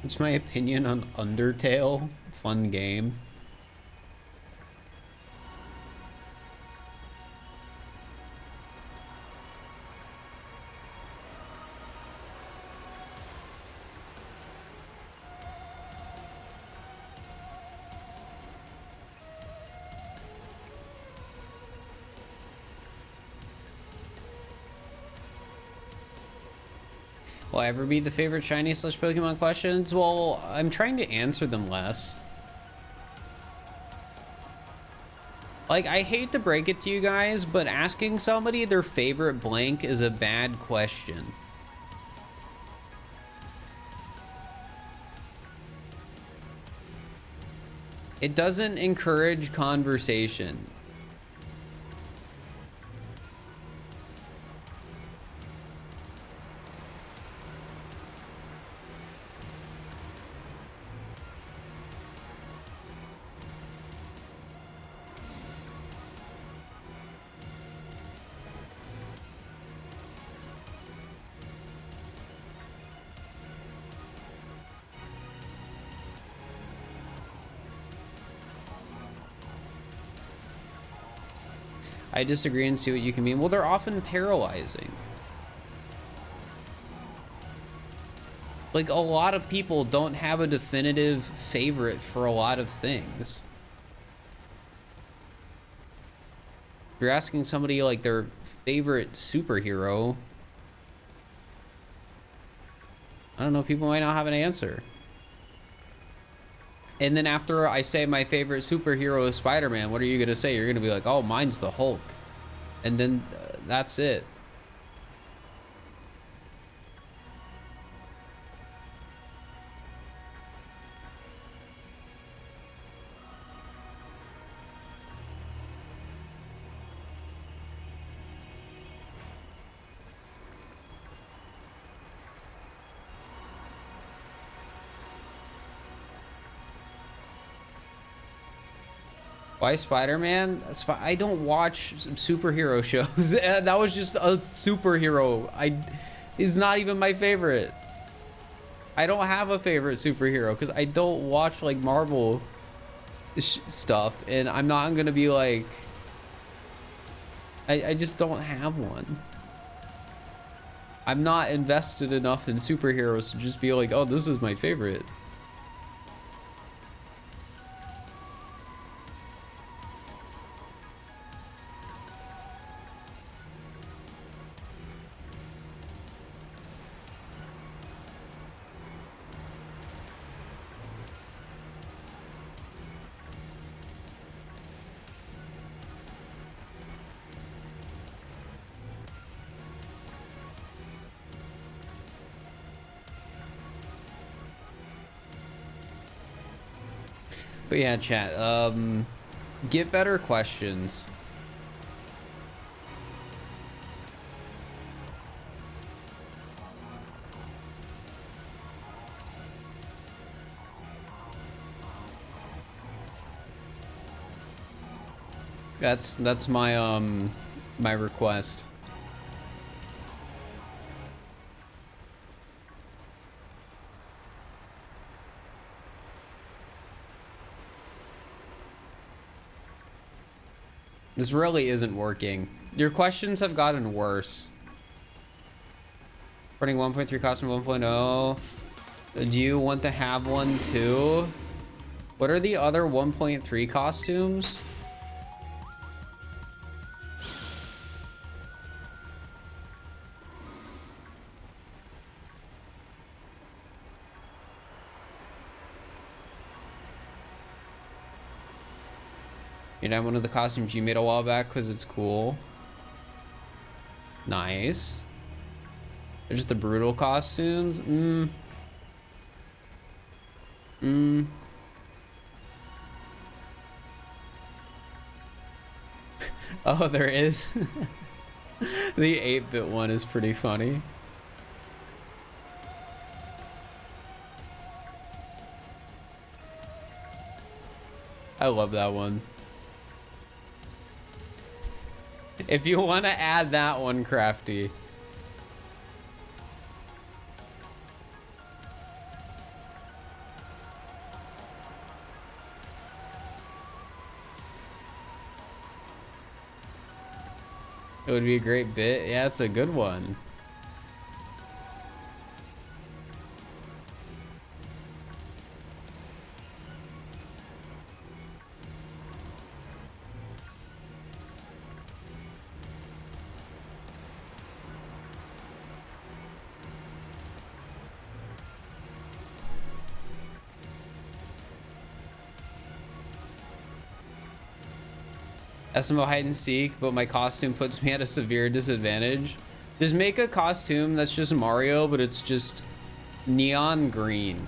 What's my opinion on Undertale? Fun game. Will I ever be the favorite shiny / Pokemon questions? Well, I'm trying to answer them less. Like, I hate to break it to you guys, but asking somebody their favorite blank is a bad question. It doesn't encourage conversation. I disagree and see what you can mean. Well, they're often paralyzing. Like, a lot of people don't have a definitive favorite for a lot of things. If you're asking somebody like their favorite superhero, I don't know, people might not have an answer. And then after I say my favorite superhero is Spider-Man, what are you gonna say? You're gonna be like, oh, mine's the Hulk. And then that's it. Why Spider-Man? I don't watch superhero shows. That was just a superhero. He's not even my favorite. I don't have a favorite superhero because I don't watch like Marvel stuff, and I'm not gonna be like, I just don't have one. I'm not invested enough in superheroes to just be like, oh, this is my favorite. But yeah, chat, get better questions. That's my my request. This really isn't working. Your questions have gotten worse. Running 1.3 costume 1.0. Do you want to have one too? What are the other 1.3 costumes? You know, one of the costumes you made a while back because it's cool. Nice. They're just the brutal costumes. Oh, there is. The 8-bit one is pretty funny. I love that one. If you want to add that one, Crafty. It would be a great bit. Yeah, it's a good one. SMO hide and seek, but my costume puts me at a severe disadvantage. Just make a costume that's just Mario, but it's just neon green.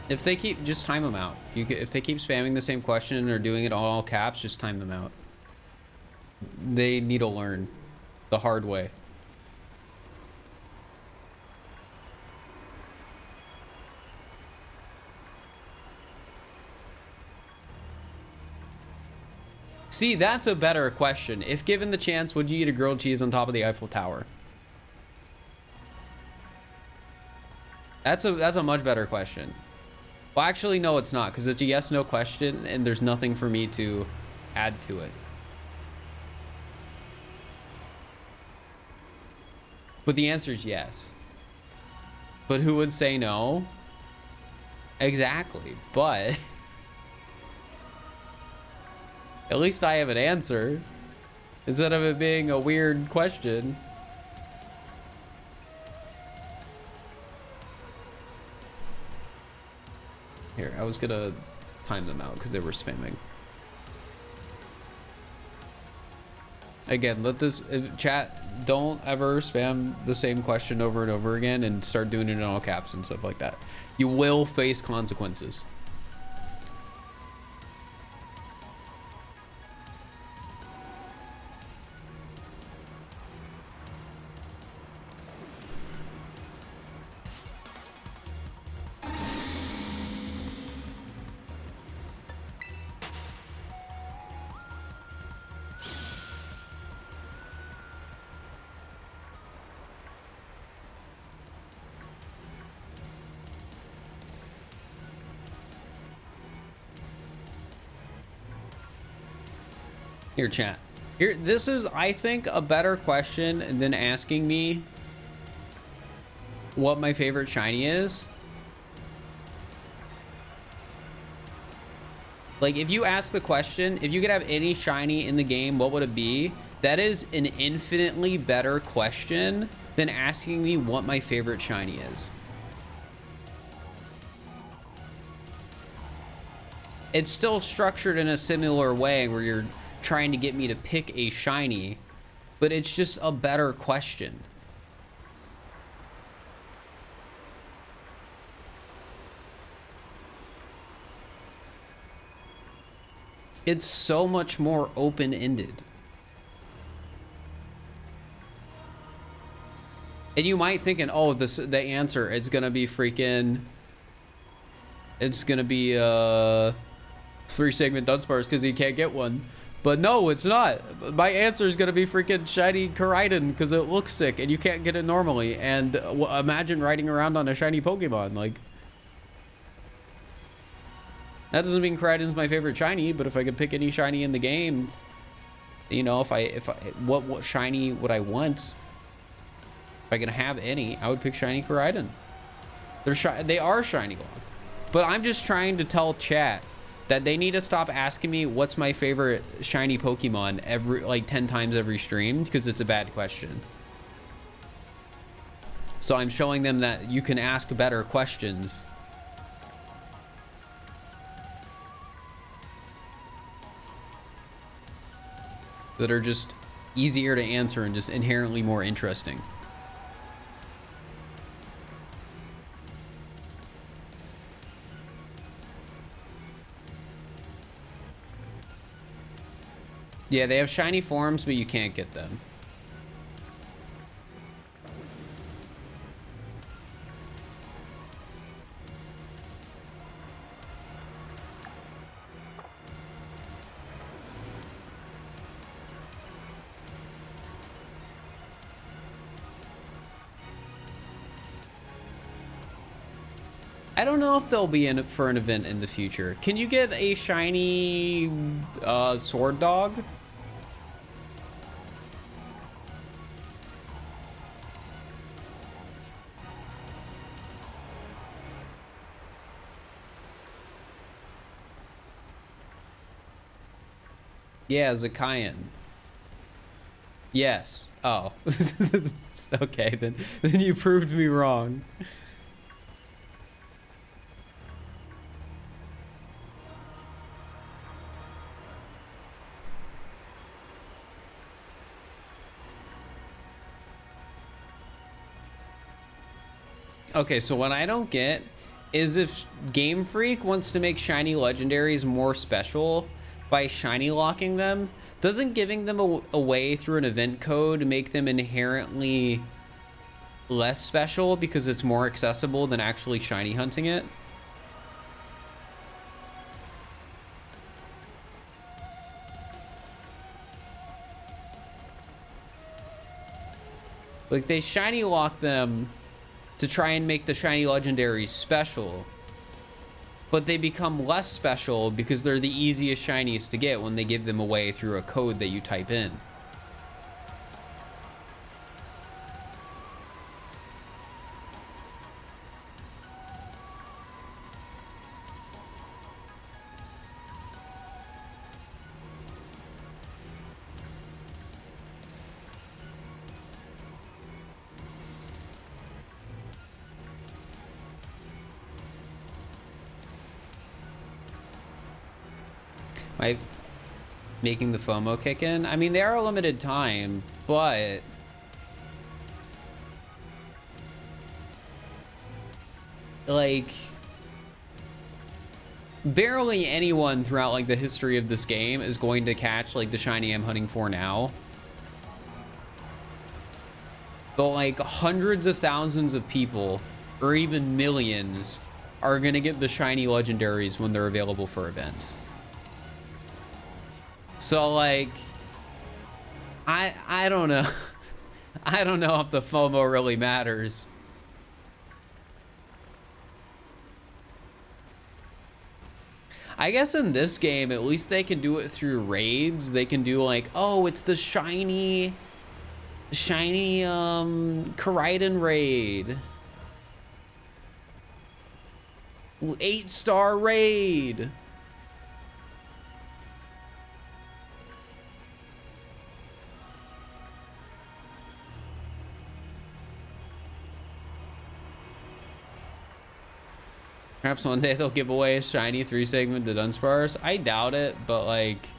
If they keep, just time them out. If they keep spamming the same question or doing it all caps, just time them out. They need to learn the hard way. See, that's a better question. If given the chance, would you eat a grilled cheese on top of the Eiffel Tower? That's a much better question. Well, actually, no, it's not, because it's a yes/no question, and there's nothing for me to add to it. But the answer is yes. But who would say no? Exactly, but at least I have an answer instead of it being a weird question. Here, I was gonna time them out because they were spamming. Again, let this chat, don't ever spam the same question over and over again and start doing it in all caps and stuff like that. You will face consequences. Here, chat. Here, this is, I think, a better question than asking me what my favorite shiny is. Like, if you ask the question, if you could have any shiny in the game, what would it be? That is an infinitely better question than asking me what my favorite shiny is. It's still structured in a similar way where you're trying to get me to pick a shiny, but it's just a better question. It's so much more open-ended. And you might thinking, oh, the answer, it's gonna be freaking, it's gonna be 3-segment Dunsparce because he can't get one. But no, it's not. My answer is going to be freaking shiny Koraidon because it looks sick and you can't get it normally. And imagine riding around on a shiny Pokemon. Like, that doesn't mean Koraidon's my favorite shiny, but if I could pick any shiny in the game, you know, what shiny would I want? If I could have any, I would pick shiny Koraidon. They are shiny Glock. But I'm just trying to tell chat that they need to stop asking me what's my favorite shiny Pokemon every, like, 10 times every stream, because it's a bad question. So I'm showing them that you can ask better questions. That are just easier to answer and just inherently more interesting. Yeah, they have shiny forms, but you can't get them. I don't know if they'll be in it for an event in the future. Can you get a shiny sword dog? Yeah, Zakayan. Yes. Oh. Okay, then you proved me wrong. Okay, so what I don't get is if Game Freak wants to make shiny legendaries more special by shiny locking them, doesn't giving them away through an event code make them inherently less special because it's more accessible than actually shiny hunting it? Like, they shiny lock them to try and make the shiny legendaries special, but they become less special because they're the easiest shinies to get when they give them away through a code that you type in. Am I making the FOMO kick in? I mean, they are a limited time, but like barely anyone throughout like the history of this game is going to catch like the shiny I'm hunting for now. But like hundreds of thousands of people, or even millions, are gonna get the shiny legendaries when they're available for events. So like, I don't know. I don't know if the FOMO really matters. I guess in this game, at least they can do it through raids. They can do like, oh, it's the shiny Koraidon raid. 8-star raid. Perhaps one day they'll give away a shiny 3-segment to Dunsparce. I doubt it, but like,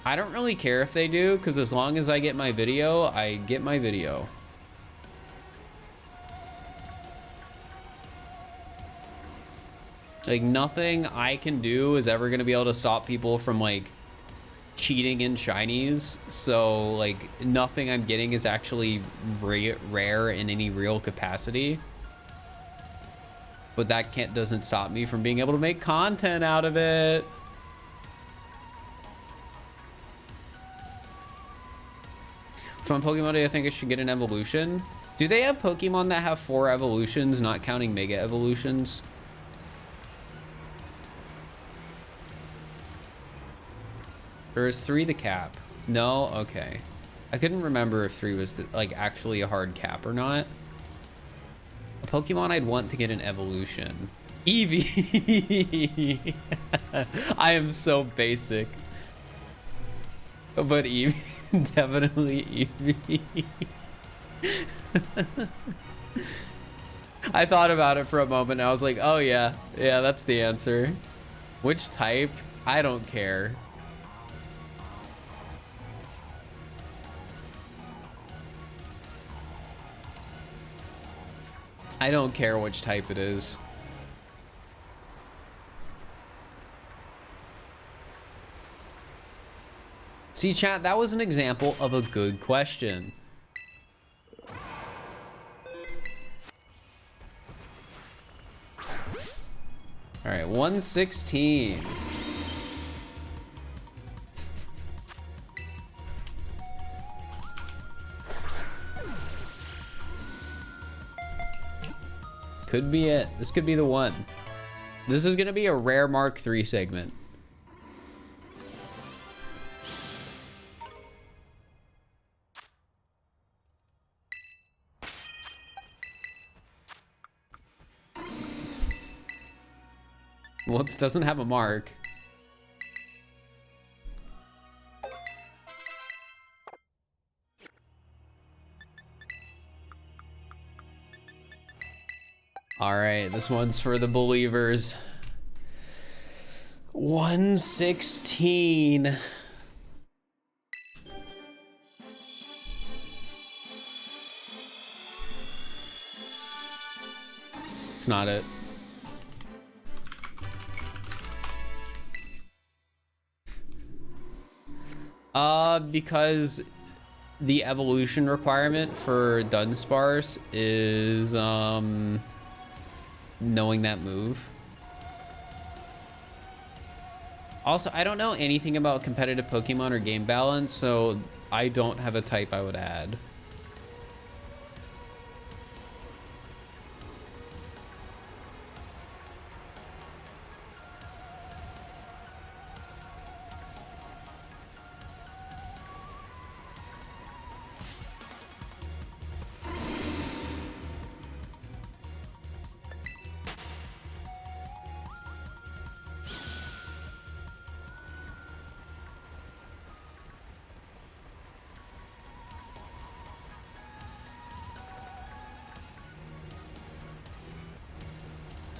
I don't really care if they do, because as long as I get my video, I get my video. Like, nothing I can do is ever going to be able to stop people from like cheating in shinies. So like, nothing I'm getting is actually rare in any real capacity. But that doesn't stop me from being able to make content out of it. From Pokemon, do I think I should get an evolution? Do they have Pokemon that have 4 evolutions, not counting Mega Evolutions? Or is 3 the cap? No? Okay. I couldn't remember if 3 was like actually a hard cap or not. A Pokemon I'd want to get an evolution. Eevee! I am so basic. But Eevee, definitely Eevee. I thought about it for a moment and I was like, oh yeah, that's the answer. Which type? I don't care. I don't care which type it is. See, chat, that was an example of a good question. All right, 116. Could be it. This could be the one. This is gonna be a rare Mark III segment. Well, it doesn't have a mark. All right, this one's for the believers. 116. It's not it. Because the evolution requirement for Dunsparce is knowing that move. Also, I don't know anything about competitive Pokemon or game balance, so I don't have a type I would add.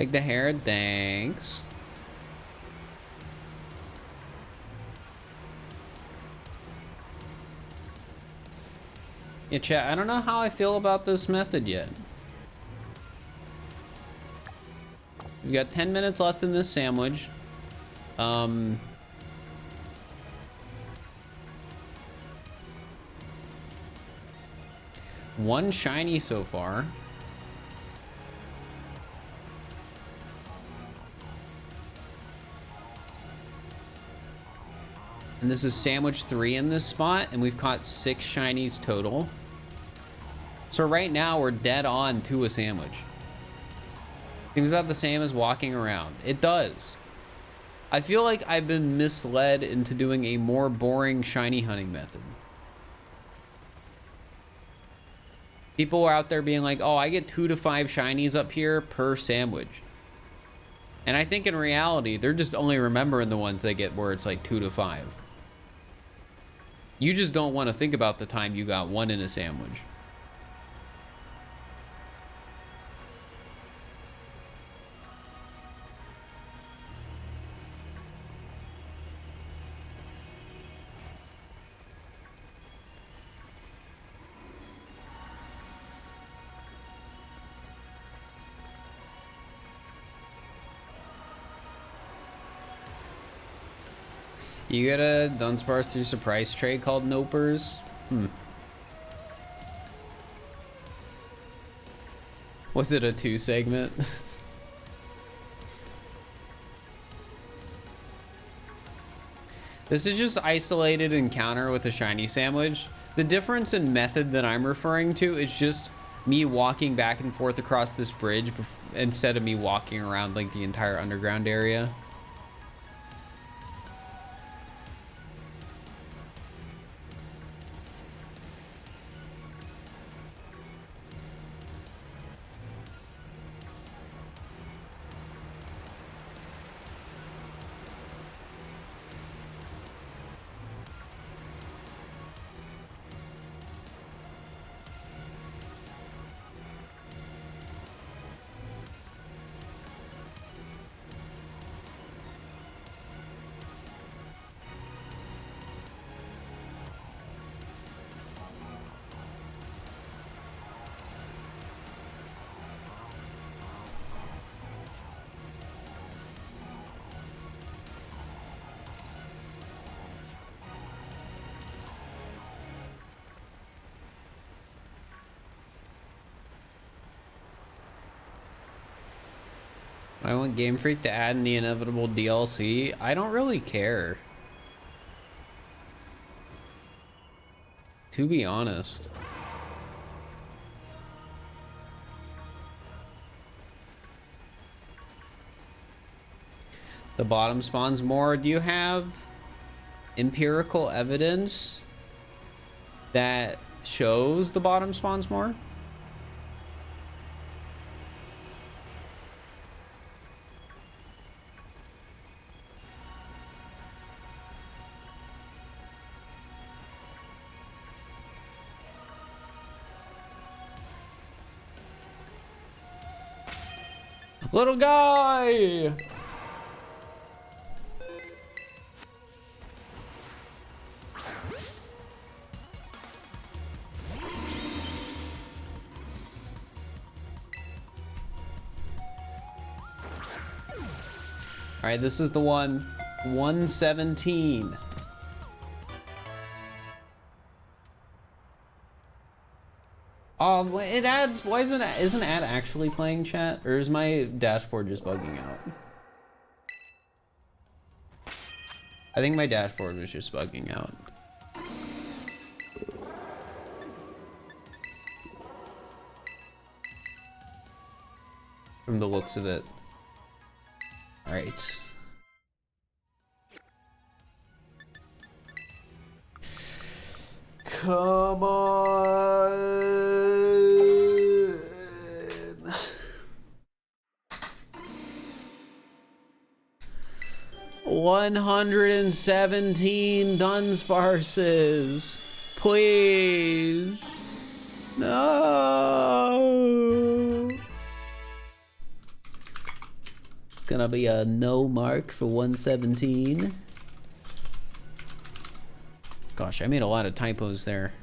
Like the hair, thanks. Yeah, chat, I don't know how I feel about this method yet. We've got 10 minutes left in this sandwich. One shiny so far. And this is sandwich 3 in this spot, and we've caught 6 shinies total. So right now we're dead on to a sandwich. Seems about the same as walking around. It does. I feel like I've been misled into doing a more boring shiny hunting method. People are out there being like, oh, I get 2 to 5 shinies up here per sandwich. And I think in reality, they're just only remembering the ones they get where it's like 2 to 5. You just don't want to think about the time you got 1 in a sandwich. You got a Dunsparce through surprise trade called Nopers? Was it a 2 segment? This is just isolated encounter with a shiny sandwich. The difference in method that I'm referring to is just me walking back and forth across this bridge instead of me walking around like the entire underground area. I want Game Freak to add in the inevitable DLC. I don't really care, to be honest. The bottom spawns more. Do you have empirical evidence that shows the bottom spawns more? Little guy! All right, this is the one. 117. Oh, it adds. Why isn't ad actually playing, chat? Or is my dashboard just bugging out? I think my dashboard was just bugging out. From the looks of it. All right. Come on. 117 Dunsparces. Please. No. gonna be a no mark for 117. Gosh, I made a lot of typos there.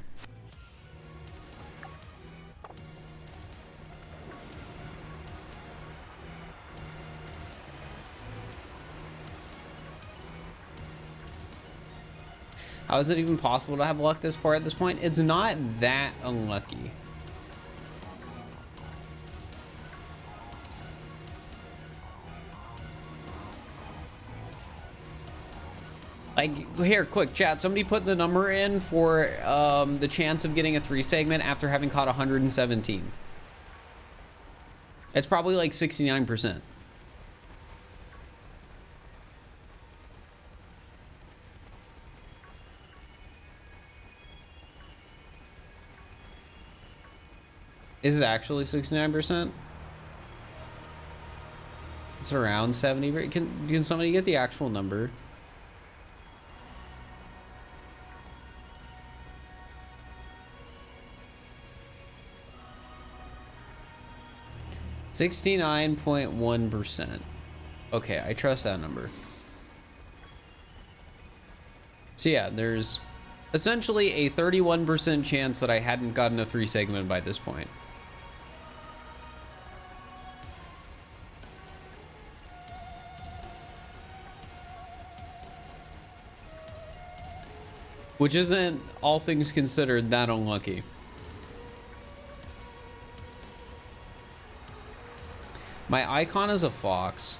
How is it even possible to have luck this far at this point? It's not that unlucky. Like, here, quick chat. Somebody put the number in for the chance of getting a 3 segment after having caught 117. It's probably like 69%. Is it actually 69%? It's around 70. Can somebody get the actual number? %69.1%. Okay, I trust that number. So yeah, there's essentially a 31% chance that I hadn't gotten a 3 segment by this point. Which isn't, all things considered, that unlucky. My icon is a fox.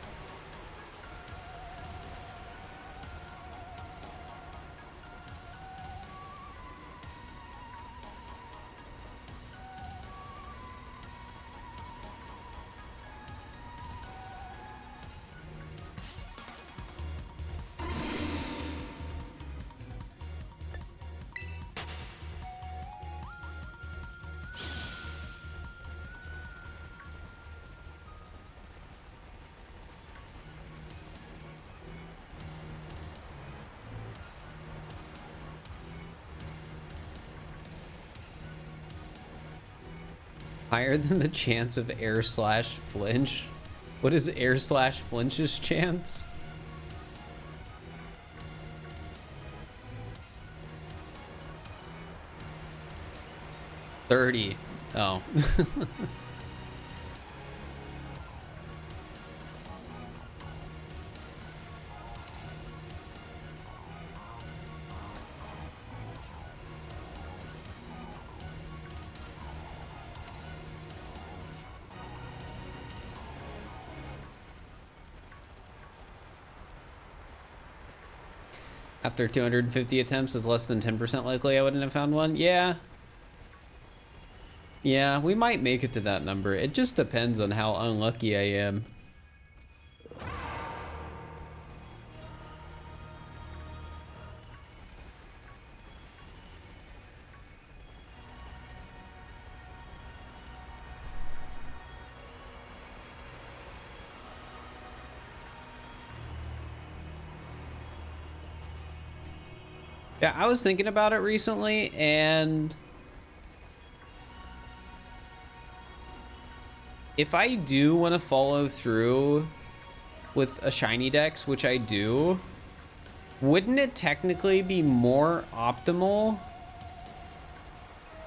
Higher than the chance of air/flinch. What is air/flinch's chance? $30. Oh. After 250 attempts is less than 10% likely I wouldn't have found one. Yeah. Yeah, we might make it to that number. It just depends on how unlucky I am. Yeah, I was thinking about it recently, and if I do want to follow through with a shiny dex, which I do, wouldn't it technically be more optimal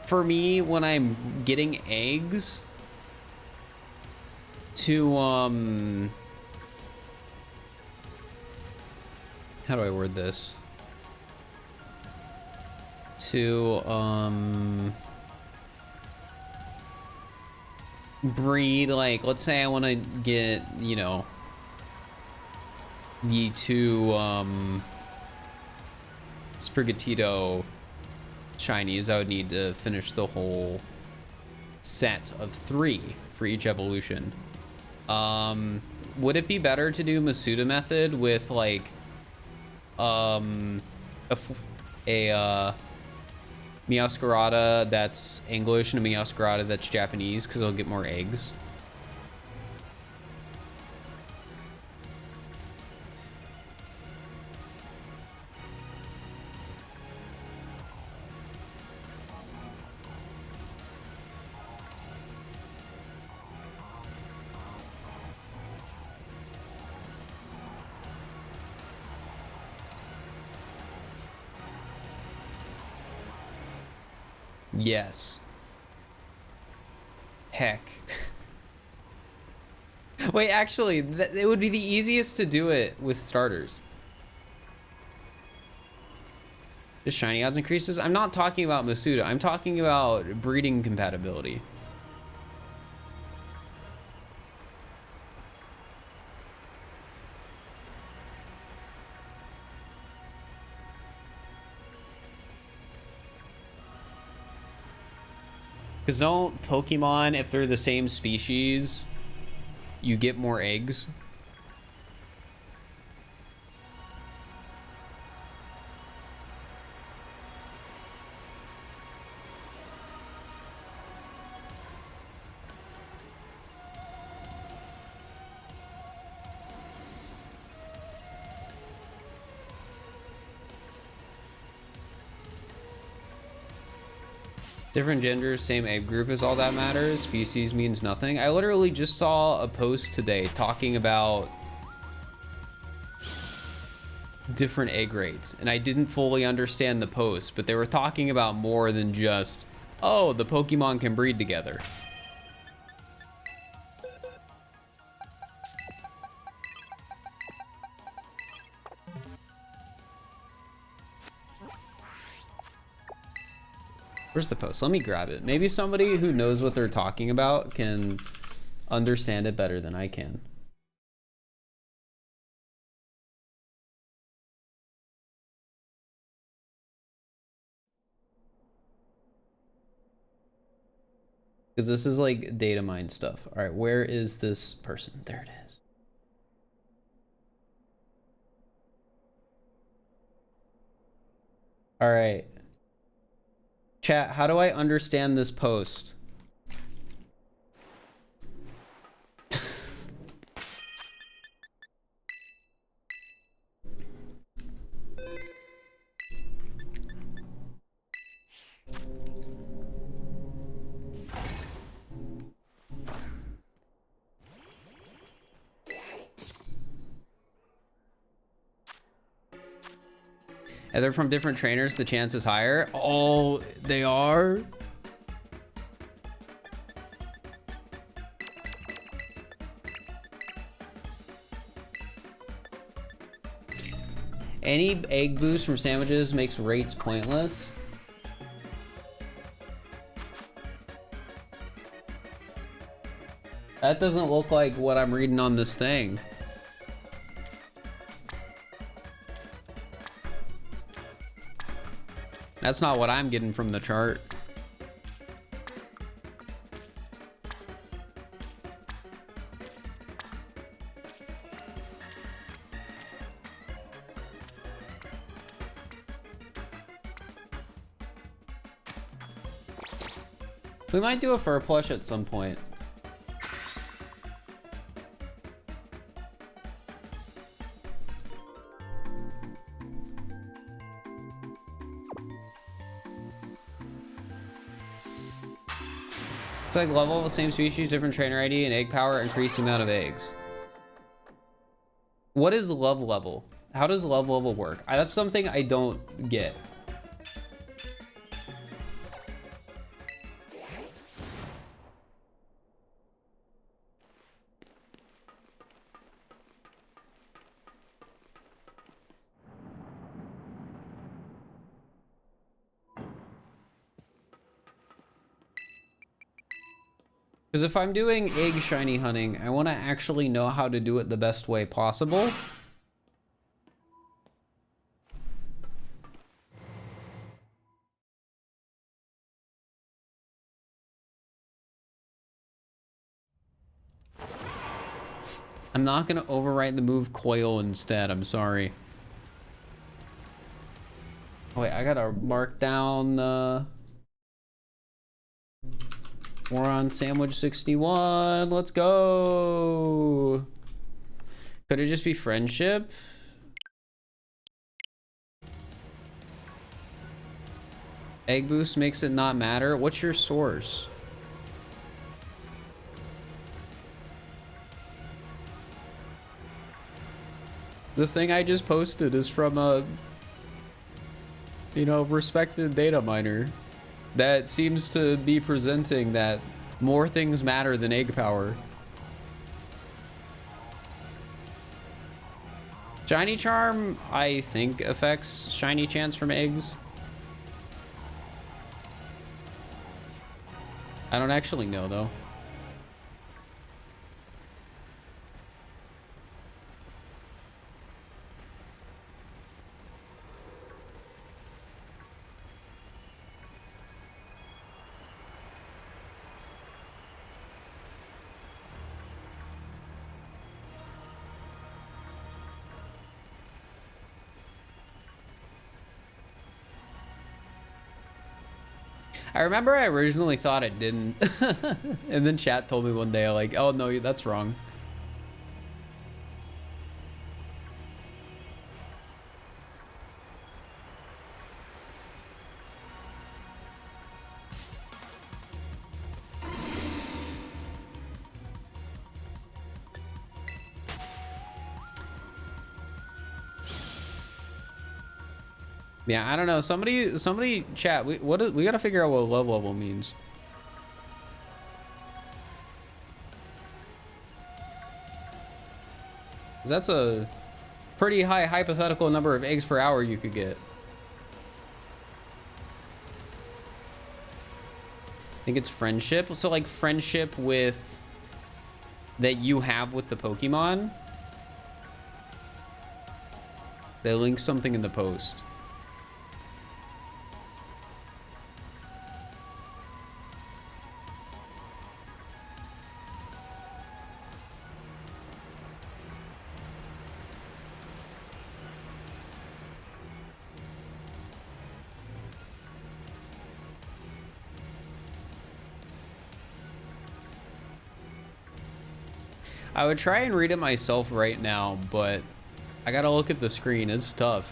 for me when I'm getting eggs to, how do I word this? To breed, like, let's say I want to get, you know, the 2 Sprigatito shinies. I would need to finish the whole set of 3 for each evolution. Would it be better to do Masuda method with like a Meowscarada that's English and a Meowscarada that's Japanese, because I'll get more eggs? Yes. Heck. Wait, actually, it would be the easiest to do it with starters. Just shiny odds increases? I'm not talking about Masuda. I'm talking about breeding compatibility. Because don't Pokemon, if they're the same species, you get more eggs? Different genders, same egg group is all that matters. Species means nothing. I literally just saw a post today talking about different egg rates, and I didn't fully understand the post, but they were talking about more than just, oh, the Pokemon can breed together. Where's the post? Let me grab it. Maybe somebody who knows what they're talking about can understand it better than I can. Because this is like data mine stuff. All right, where is this person? There it is. All right. Chat, how do I understand this post? If they're from different trainers, the chance is higher. Oh, they are? Any egg boost from sandwiches makes rates pointless. That doesn't look like what I'm reading on this thing. That's not what I'm getting from the chart. We might do a fur plush at some point. It's like level of the same species, different trainer ID, and egg power, increased amount of eggs. What is love level? How does love level work? That's something I don't get. Because if I'm doing egg shiny hunting, I want to actually know how to do it the best way possible. I'm not going to overwrite the move Coil instead. I'm sorry. Oh, wait, I got to mark down... We're on sandwich 61. Let's go. Could it just be friendship? Egg boost makes it not matter. What's your source? The thing I just posted is from a, you know, respected data miner. that seems to be presenting that more things matter than egg power. Shiny Charm, I think, affects shiny chance from eggs. I don't actually know, though. I remember I originally thought it didn't. And then chat told me one day, like, oh no, that's wrong. Yeah, I don't know. Somebody chat. We gotta figure out what love level means. That's a pretty high hypothetical number of eggs per hour you could get. I think it's friendship. So like friendship with that you have with the Pokemon. They link something in the post. I would try and read it myself right now, but I gotta look at the screen. It's tough.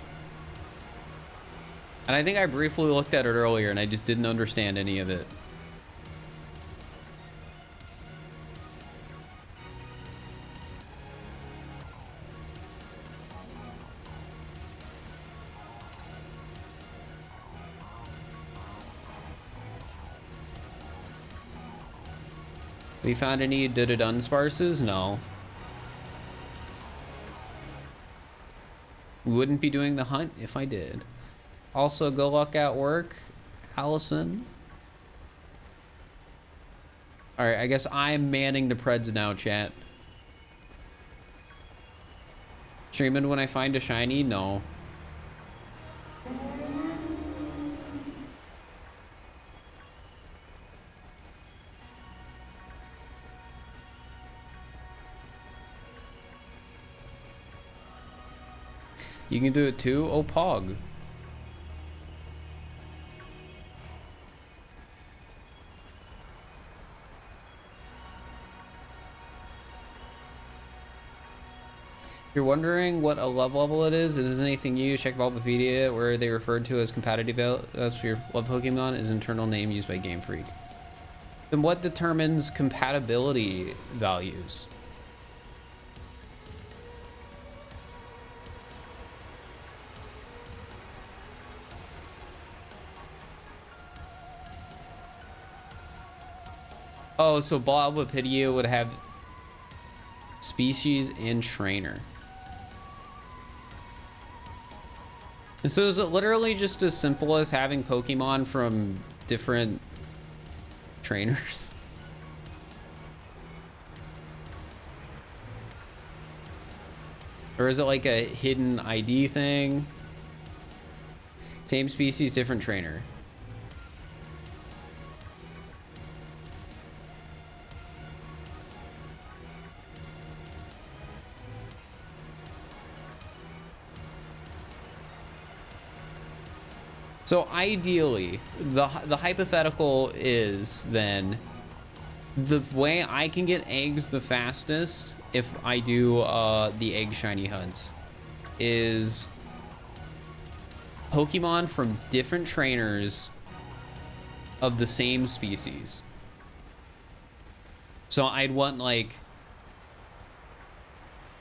And I think I briefly looked at it earlier and I just didn't understand any of it. We found any Dunsparces? No. We wouldn't be doing the hunt if I did. Also, good luck at work, Allison. Alright, I guess I'm manning the Preds now, chat. Streaming when I find a shiny? No. You can do it too? Oh, Pog. If you're wondering what a love level it is anything new. Check Bulbapedia, where they referred to as competitive as for your love Pokemon is internal name used by Game Freak. Then what determines compatibility values? Oh, so Bulbapedia would have species and trainer. So is it literally just as simple as having Pokemon from different trainers? Or is it like a hidden ID thing? Same species, different trainer. So ideally, the hypothetical is then the way I can get eggs the fastest if I do the egg shiny hunts is Pokemon from different trainers of the same species. So I'd want like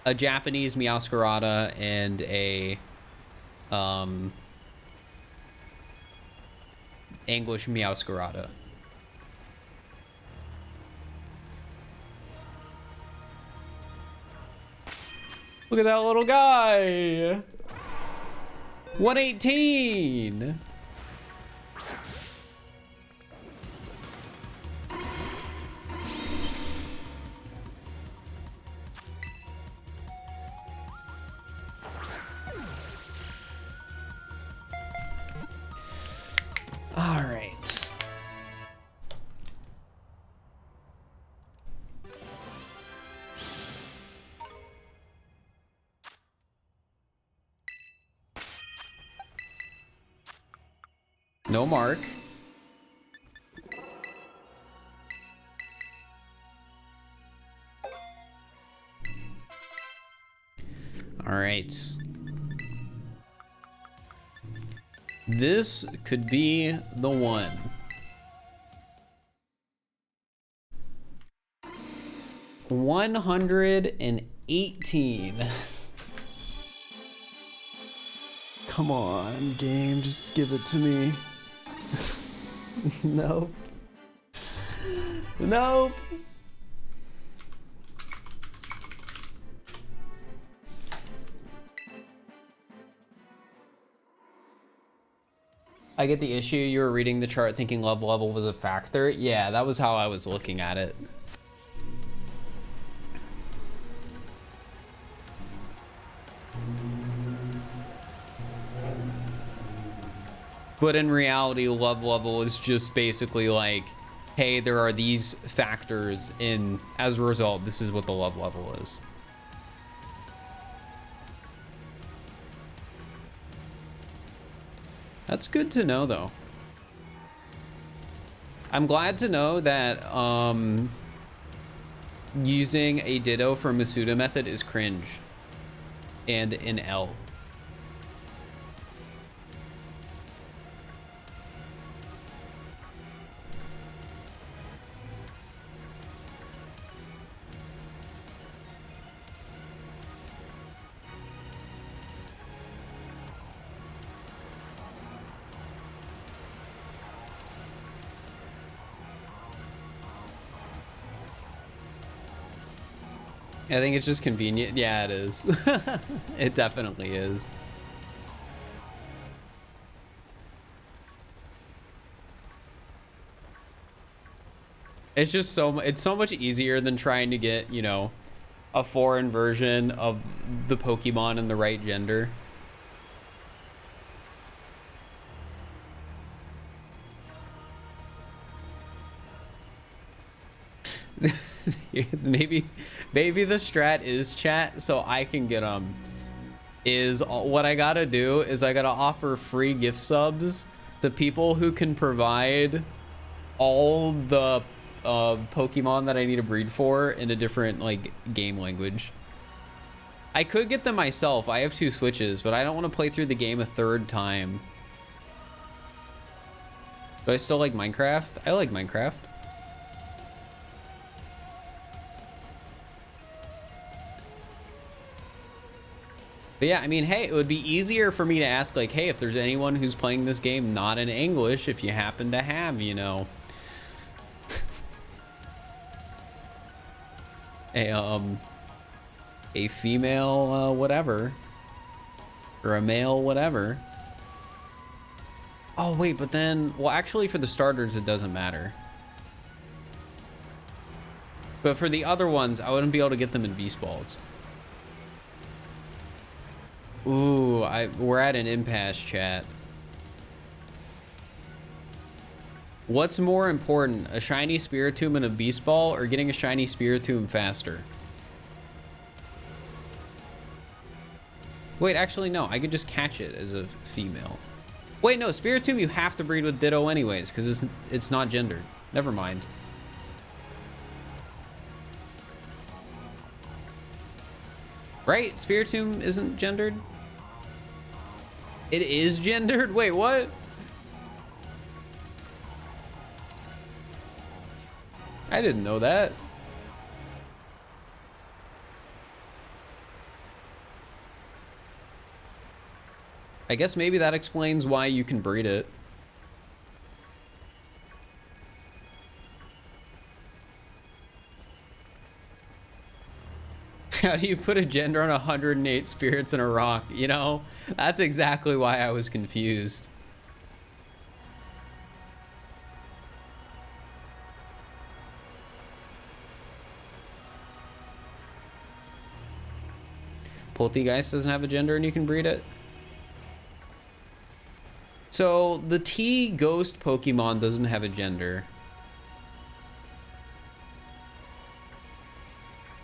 a Japanese Meowscarada and a English Meowscarada. Look at that little guy. 118. All right. No mark. All right. This could be the one. $118. Come on, game, just give it to me. Nope. Nope. I get the issue. You were reading the chart thinking love level was a factor. Yeah, that was how I was looking at it. But in reality, love level is just basically like, hey, there are these factors in, as a result, this is what the love level is. That's good to know, though. I'm glad to know that using a ditto for Masuda method is cringe and an L. I think it's just convenient. Yeah, it is. It definitely is. It's just it's so much easier than trying to get, you know, a foreign version of the Pokemon in the right gender. maybe the strat is chat so I can get them. Is what I gotta do is I gotta offer free gift subs to people who can provide all the Pokemon that I need to breed for in a different like game language. I could get them myself. I have 2 Switches, but I don't want to play through the game a 3rd time. Do I still like Minecraft? I like Minecraft. But yeah, I mean, hey, it would be easier for me to ask, like, hey, if there's anyone who's playing this game not in English, if you happen to have, you know, a female whatever, or a male whatever. Oh, wait, but then, well, actually, for the starters, it doesn't matter. But for the other ones, I wouldn't be able to get them in Beast Balls. Ooh, we're at an impasse, chat. What's more important, a shiny Spiritomb and a Beast Ball, or getting a shiny Spiritomb faster? Wait, actually, no. I could just catch it as a female. Wait, no. Spiritomb you have to breed with Ditto anyways, because it's not gendered. Never mind. Right? Spiritomb isn't gendered? It is gendered? Wait, what? I didn't know that. I guess maybe that explains why you can breed it. How do you put a gender on 108 spirits in a rock? You know, that's exactly why I was confused. Poltergeist doesn't have a gender and you can breed it. So the T ghost Pokemon doesn't have a gender.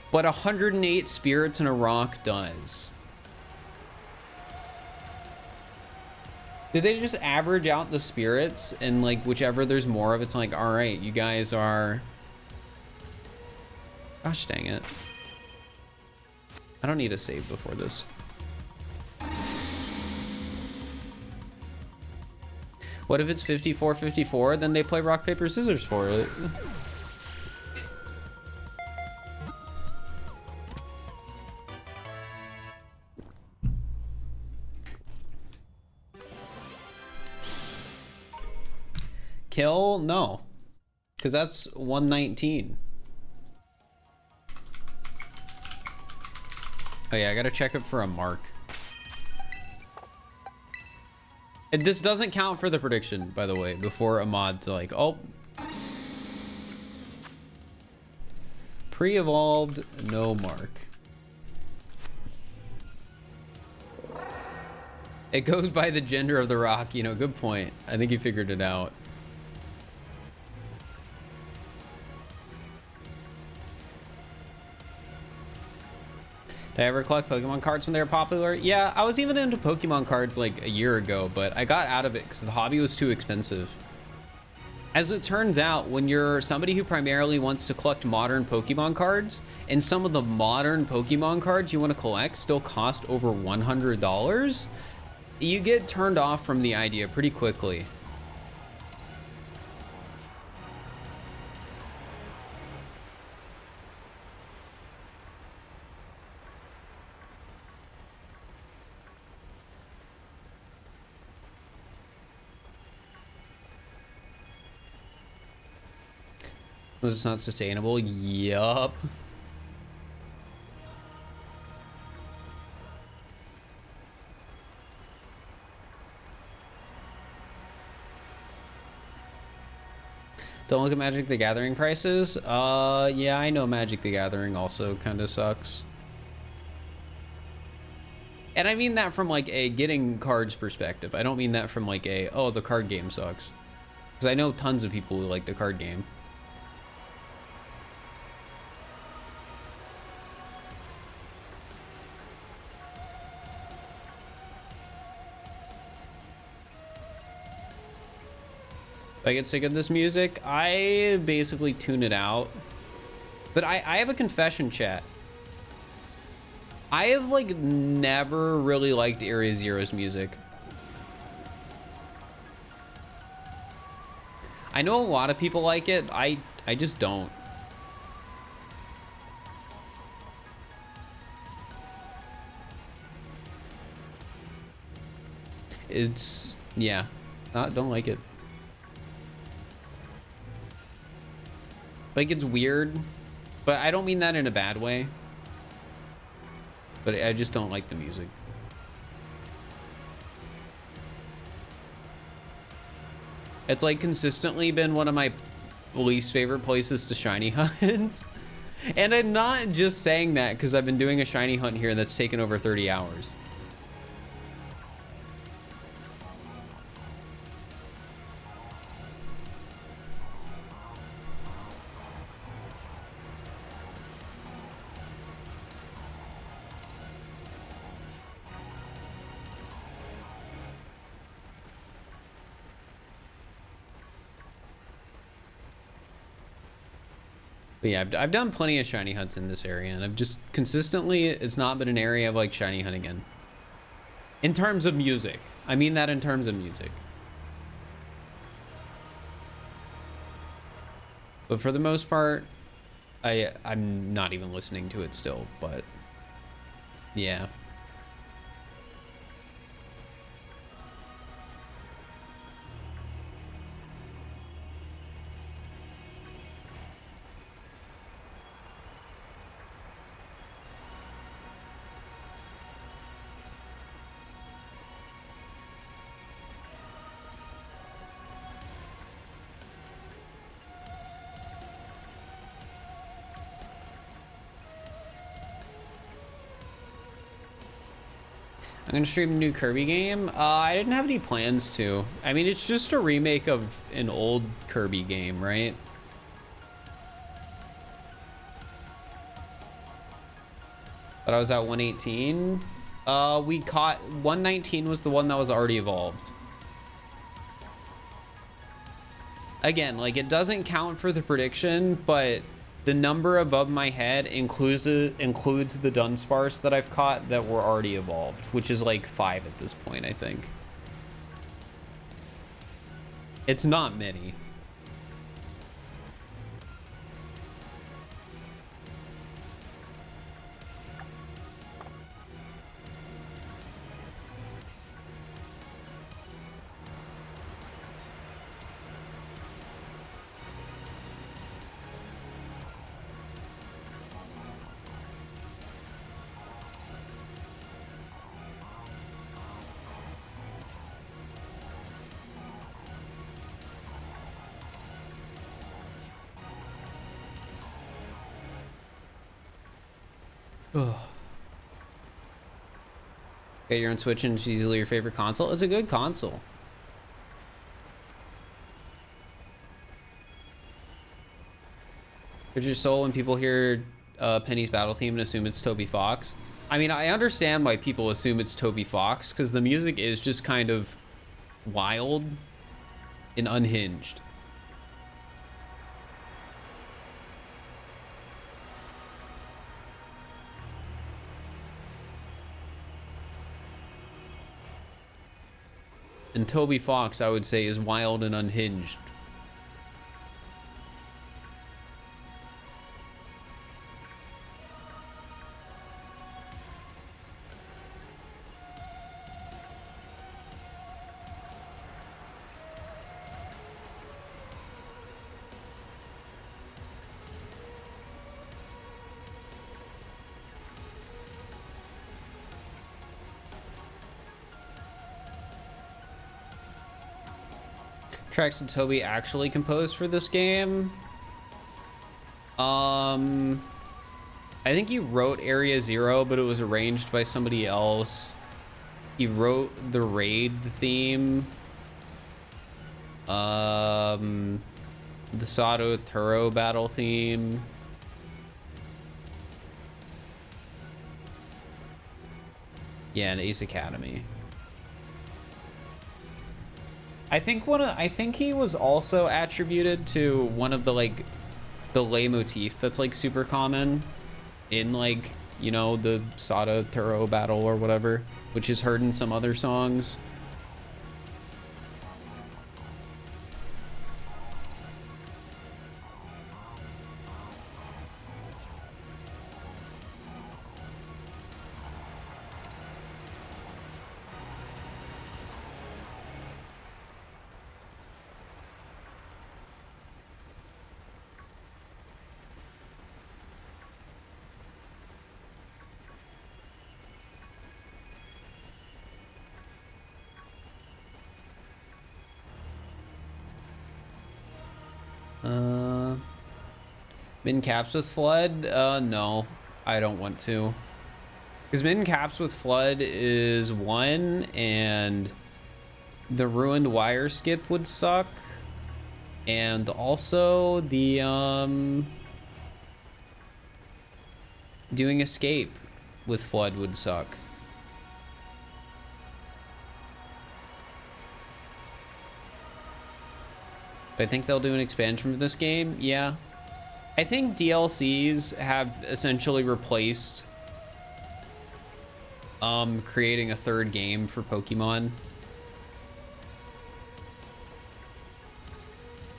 But 108 spirits in a rock does. Did they just average out the spirits and like whichever there's more of, it's like, all right, you guys are... Gosh dang it. I don't need a save before this. What if it's 54-54? Then they play rock, paper, scissors for it. Kill? No. Because that's 119. Oh yeah, I gotta check it for a mark. And this doesn't count for the prediction, by the way, before a mod's like, oh. Pre-evolved, no mark. It goes by the gender of the rock, you know, good point. I think you figured it out. Did I ever collect Pokemon cards when they were popular? Yeah, I was even into Pokemon cards like a year ago, but I got out of it because the hobby was too expensive. As it turns out, when you're somebody who primarily wants to collect modern Pokemon cards, and some of the modern Pokemon cards you want to collect still cost over $100, you get turned off from the idea pretty quickly. It's not sustainable. Yup. Don't look at Magic the Gathering prices. Yeah, I know Magic the Gathering also kind of sucks. And I mean that from like a getting cards perspective. I don't mean that from like a, oh, the card game sucks. Because I know tons of people who like the card game. If I get sick of this music, I basically tune it out. But I have a confession, chat. I have like never really liked Area Zero's music. I know a lot of people like it. I just don't. It's, yeah, don't like it. Like, it's weird, but I don't mean that in a bad way. But I just don't like the music. It's like consistently been one of my least favorite places to shiny hunt. And I'm not just saying that because I've been doing a shiny hunt here that's taken over 30 hours. But yeah, I've done plenty of shiny hunts in this area, and I've just consistently, it's not been an area of like shiny hunting in. In terms of music. I mean that in terms of music. But for the most part, I'm not even listening to it still, but yeah. I'm gonna stream a new Kirby game. I didn't have any plans to. I mean, it's just a remake of an old Kirby game, right? But I was at 118. We caught 119 was the one that was already evolved. Again, like, it doesn't count for the prediction, but the number above my head includes the Dunsparce that I've caught that were already evolved, which is like 5 at this point, I think. It's not many. Okay, you're on Switch and it's easily your favorite console. It's a good console. There's your soul when people hear Penny's battle theme and assume it's Toby Fox. I mean, I understand why people assume it's Toby Fox, because the music is just kind of wild and unhinged. And Toby Fox, I would say, is wild and unhinged. Tracks that Toby actually composed for this game. I think he wrote Area Zero, but it was arranged by somebody else. He wrote the raid theme. The Sato Turo battle theme. Yeah, and Ace Academy. I think he was also attributed to one of the, like, the leitmotif that's like super common in, like, you know, the Sato Turo battle or whatever, which is heard in some other songs. Min caps with flood? No, I don't want to. Because min caps with flood is 1, and the ruined wire skip would suck. And also the doing escape with flood would suck. I think they'll do an expansion for this game. Yeah. I think DLCs have essentially replaced creating a third game for Pokemon.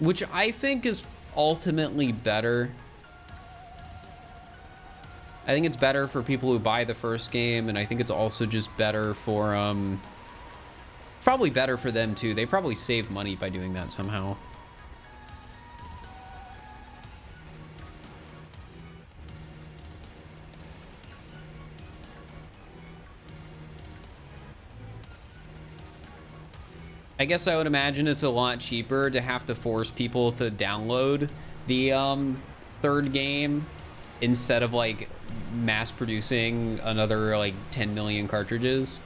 Which I think is ultimately better. I think it's better for people who buy the first game, and I think it's also just better for probably better for them too. They probably save money by doing that somehow. I guess I would imagine it's a lot cheaper to have to force people to download the third game instead of, like, mass producing another, like, 10 million cartridges.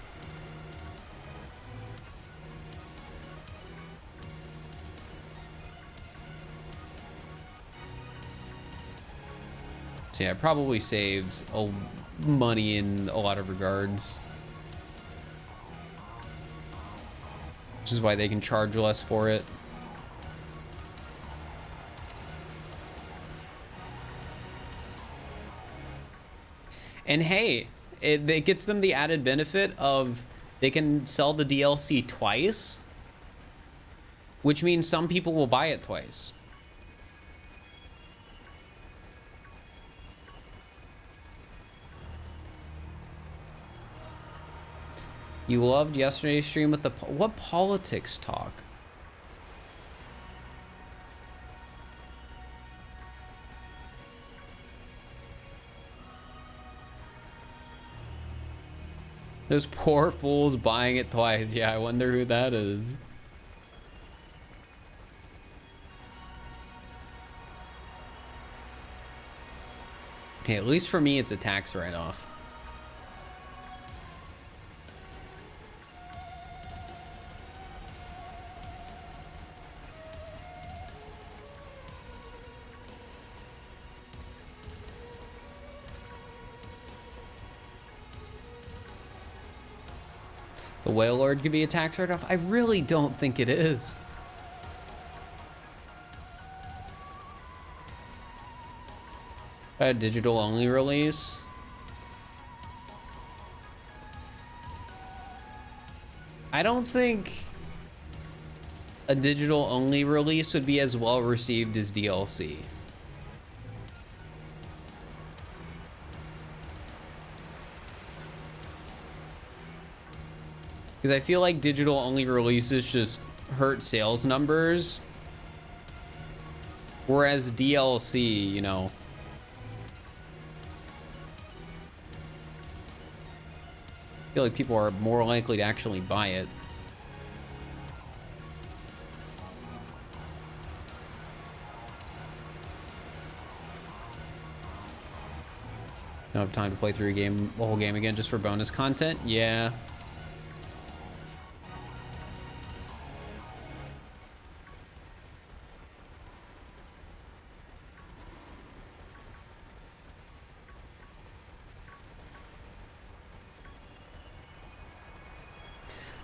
So yeah, it probably saves money in a lot of regards. Which is why they can charge less for it. And hey, it gets them the added benefit of they can sell the DLC twice, which means some people will buy it twice. You loved yesterday's stream with the... What politics talk? Those poor fools buying it twice. Yeah, I wonder who that is. Hey, at least for me, it's a tax write-off. The Whale Lord could be a tax write-off? I really don't think it is. A digital-only release? I don't think a digital-only release would be as well received as DLC. Because I feel like digital-only releases just hurt sales numbers. Whereas DLC, you know... I feel like people are more likely to actually buy it. Don't have time to play through the whole game again just for bonus content? Yeah.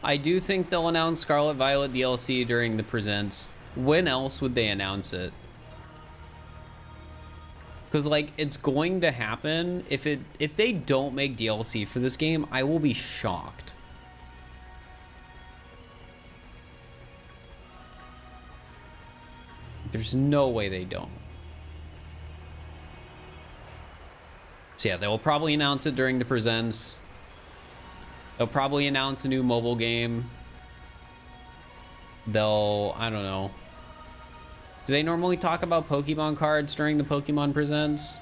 I do think they'll announce Scarlet Violet DLC during the presents. When else would they announce it? Because, like, it's going to happen. If they don't make DLC for this game, I will be shocked. There's no way they don't. So yeah, they will probably announce it during the presents. They'll probably announce a new mobile game. They'll, I don't know. Do they normally talk about Pokemon cards during the Pokemon Presents?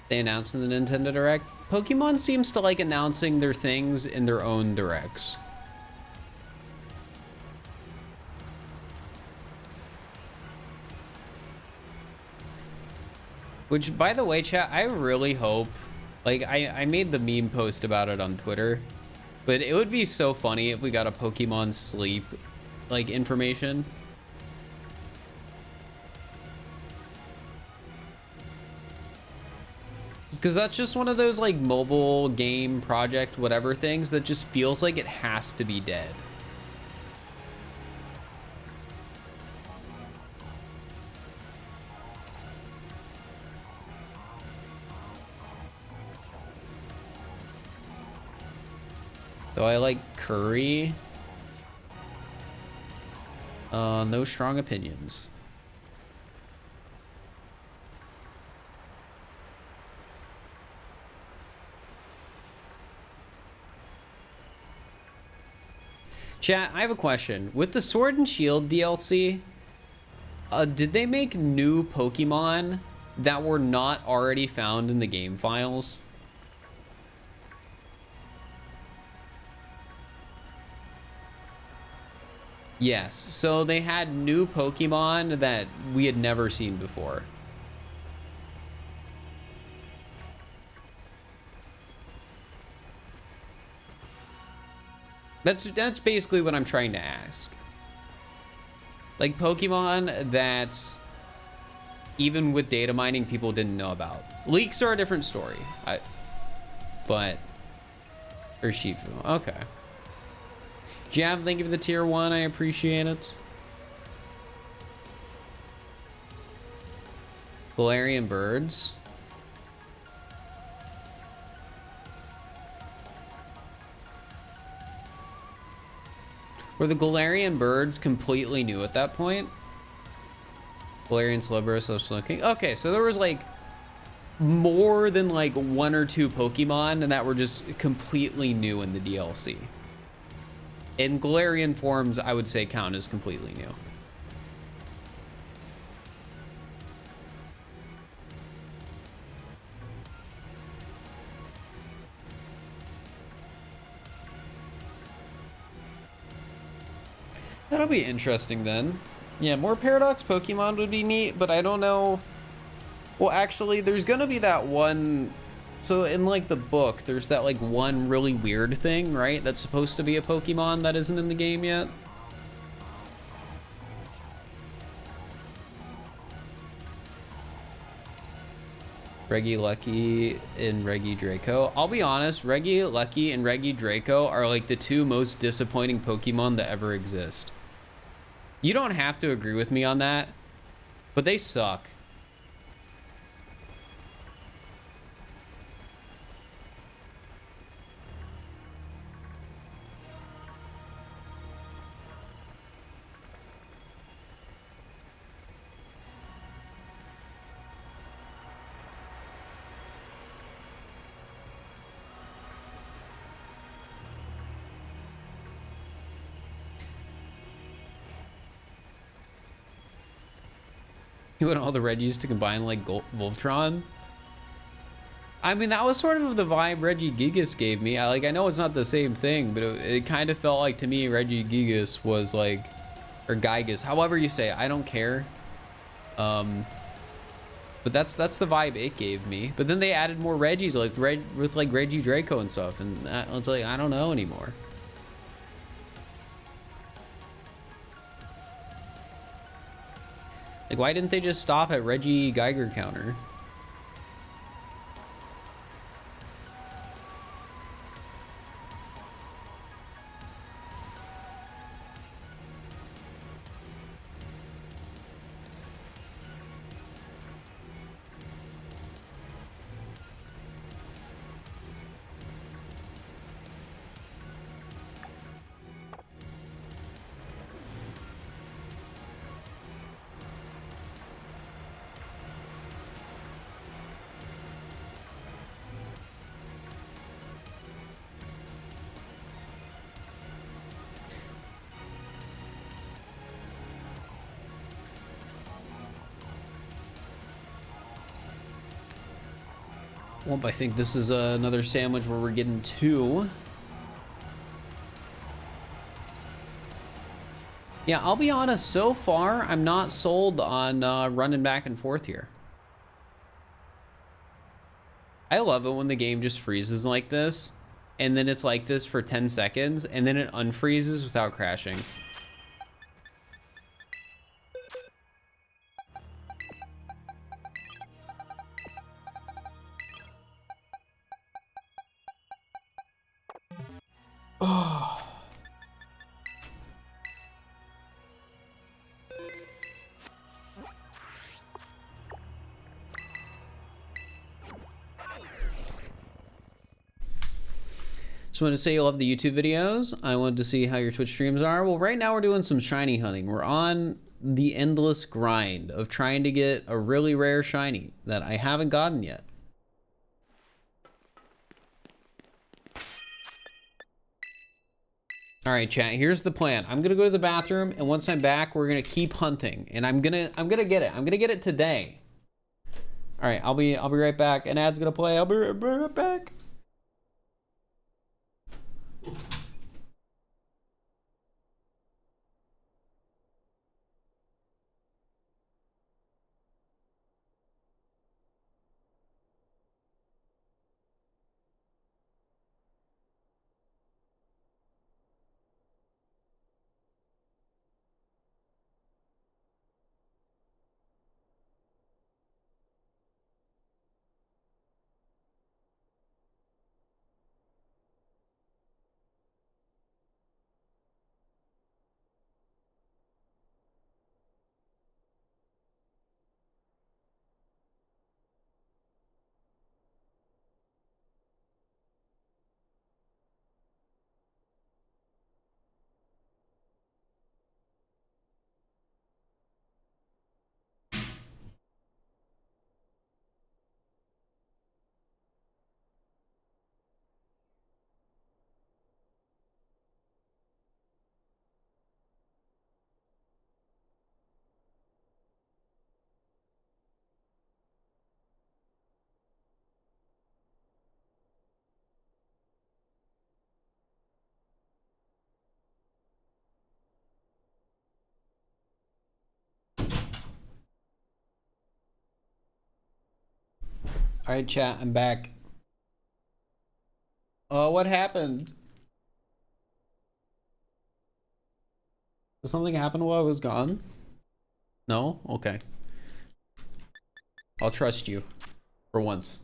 They announced in the Nintendo Direct. Pokemon seems to like announcing their things in their own directs. Which, by the way, chat, I really hope... Like, I made the meme post about it on Twitter. But it would be so funny if we got a Pokemon Sleep, like, information. Because that's just one of those, like, mobile game project whatever things that just feels like it has to be dead. Do I like curry? No strong opinions. Chat, I have a question. With the Sword and Shield DLC, did they make new Pokemon that were not already found in the game files? Yes, so they had new Pokemon that we had never seen before. That's basically what I'm trying to ask. Like Pokemon that even with data mining people didn't know about. Leaks are a different story. But Urshifu, okay. Jav, thank you for the tier 1. I appreciate it. Galarian birds. Were the Galarian birds completely new at that point? Galarian Slowbro, Slowking. Okay, so there was like more than like 1 or 2 Pokemon and that were just completely new in the DLC. In Galarian forms, I would say count as completely new. That'll be interesting then. Yeah, more Paradox Pokemon would be neat, but I don't know. Well, actually, there's gonna be that one. So in like the book, there's that like one really weird thing, right? That's supposed to be a Pokemon that isn't in the game yet. Regilucky and Regidraco. I'll be honest, Regilucky and Regidraco are like the 2 most disappointing Pokemon that ever exist. You don't have to agree with me on that, but they suck. You want all the Regis to combine like Voltron? I mean, that was sort of the vibe Regigigas gave me. I know it's not the same thing, but it kind of felt like to me Regigigas was like, or Gigas, however you say it, I don't care. But that's the vibe it gave me. But then they added more Regis like with like Regidraco and stuff, and it's like I don't know anymore. Like, why didn't they just stop at Reggie Geiger counter? Well, I think this is another sandwich where we're getting 2. Yeah, I'll be honest, so far, I'm not sold on running back and forth here. I love it when the game just freezes like this, and then it's like this for 10 seconds, and then it unfreezes without crashing. Oh. Just wanted to say you love the YouTube videos. I wanted to see how your Twitch streams are. Well, right now we're doing some shiny hunting. We're on the endless grind of trying to get a really rare shiny that I haven't gotten yet. All right, chat, here's the plan. I'm gonna go to the bathroom, and once I'm back, we're gonna keep hunting, and I'm gonna get it. I'm gonna get it today. All right, I'll be right back. An ad's gonna play. I'll be right back. All right, chat, I'm back. What happened? Did something happen while I was gone? No? Okay. I'll trust you. For once.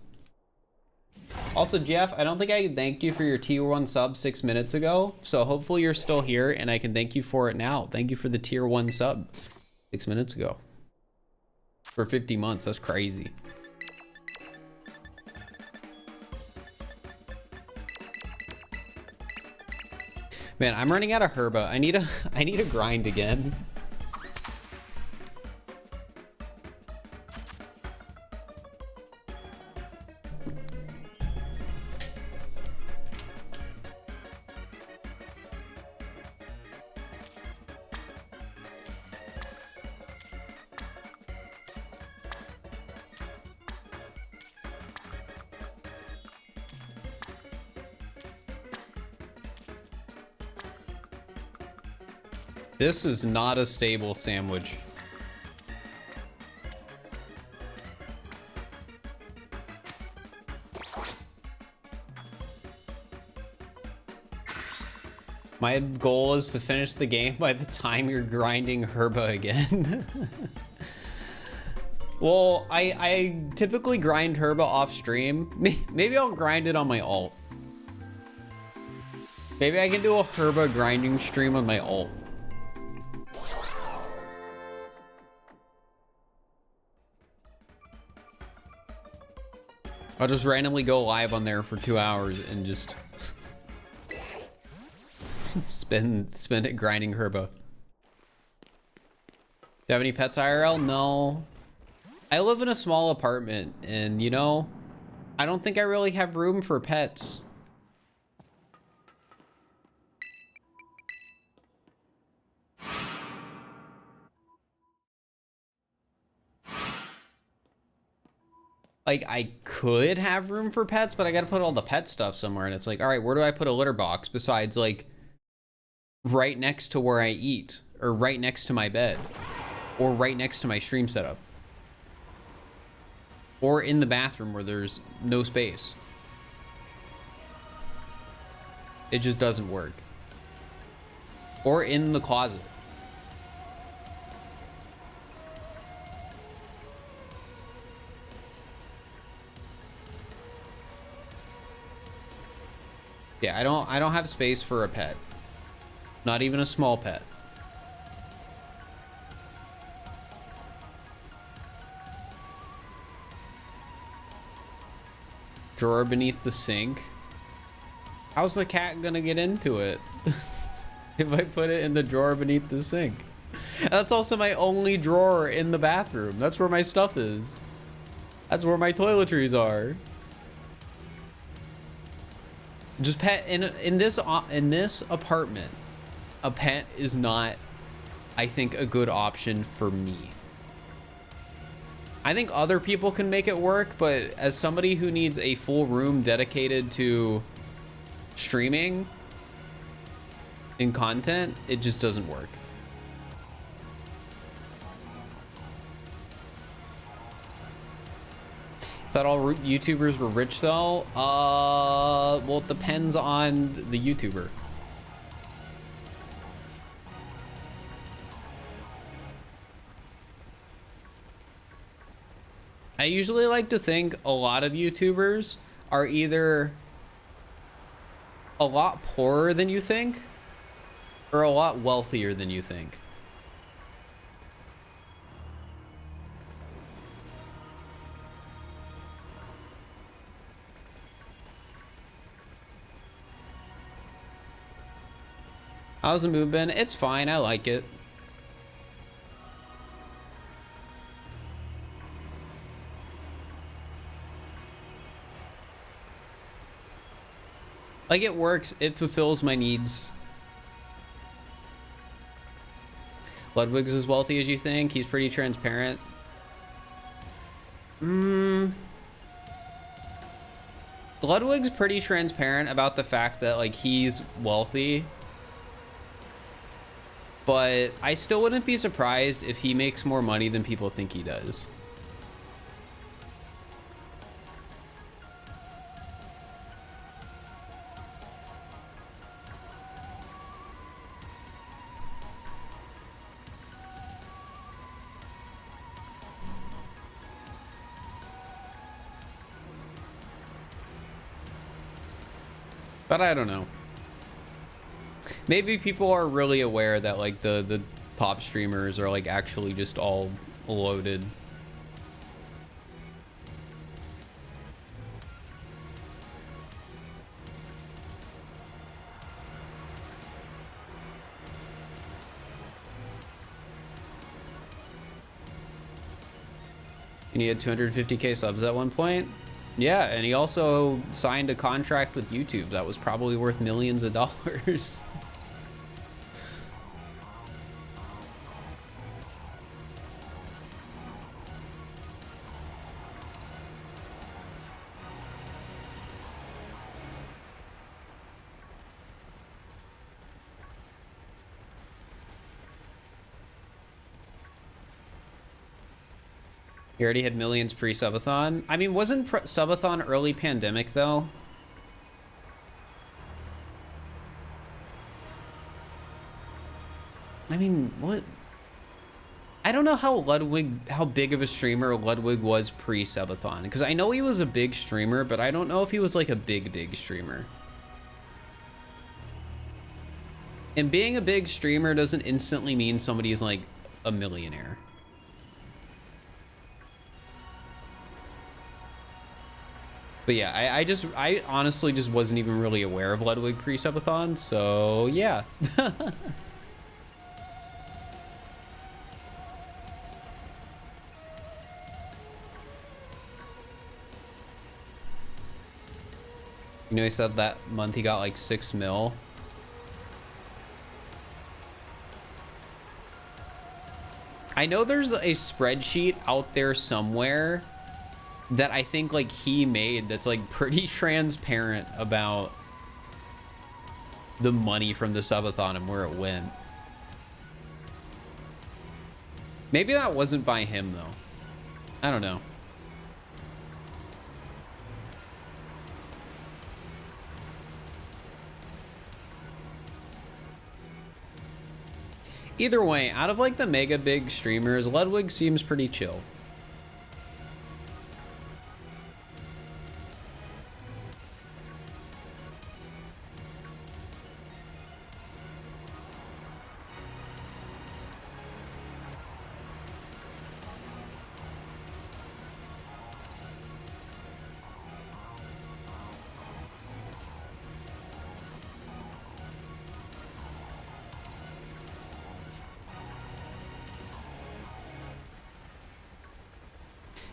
Also, Jeff, I don't think I thanked you for your tier 1 sub 6 minutes ago. So hopefully you're still here and I can thank you for it now. Thank you for the tier 1 sub 6 minutes ago. For 50 months. That's crazy. Man, I'm running out of herba. I need a grind again. This is not a stable sandwich. My goal is to finish the game by the time you're grinding herba again. Well, I typically grind herba off stream. Maybe I'll grind it on my alt. Maybe I can do a herba grinding stream on my alt. I'll just randomly go live on there for 2 hours and just spend it grinding herba. Do you have any pets IRL? No. I live in a small apartment and, you know, I don't think I really have room for pets. Like, I could have room for pets, but I gotta put all the pet stuff somewhere. And it's like, all right, where do I put a litter box besides, like, right next to where I eat? Or right next to my bed? Or right next to my stream setup? Or in the bathroom where there's no space? It just doesn't work. Or in the closet. Yeah, I don't have space for a pet. Not even a small pet. Drawer beneath the sink. How's the cat gonna get into it if I put it in the drawer beneath the sink? That's also my only drawer in the bathroom. That's where my stuff is. That's where my toiletries are. Just pet in this apartment, a pet is not, I think, a good option for me. I think other people can make it work, but as somebody who needs a full room dedicated to streaming and content, it just doesn't work. Thought all YouTubers were rich though. Well, it depends on the YouTuber. I usually like to think a lot of YouTubers are either a lot poorer than you think or a lot wealthier than you think. How's the mood been? It's fine. I like it. Like, it works. It fulfills my needs. Ludwig's as wealthy as you think. He's pretty transparent. Ludwig's pretty transparent about the fact that, like, he's wealthy. But I still wouldn't be surprised if he makes more money than people think he does. But I don't know. Maybe people are really aware that like the top streamers are like actually just all loaded. And he had 250k subs at one point. Yeah, and he also signed a contract with YouTube that was probably worth millions of dollars. He already had millions pre-subathon. I mean, wasn't subathon early pandemic though? I mean, what? I don't know how big of a streamer Ludwig was pre-subathon, because I know he was a big streamer, but I don't know if he was like a big streamer. And being a big streamer doesn't instantly mean somebody is like a millionaire. But yeah, I honestly just wasn't even really aware of Ludwig pre-subathon, so yeah. You know, he said that month he got like 6 mil. I know there's a spreadsheet out there somewhere that I think like he made that's like pretty transparent about the money from the subathon and where it went. Maybe that wasn't by him though. I don't know. Either way, out of like the mega big streamers, Ludwig seems pretty chill.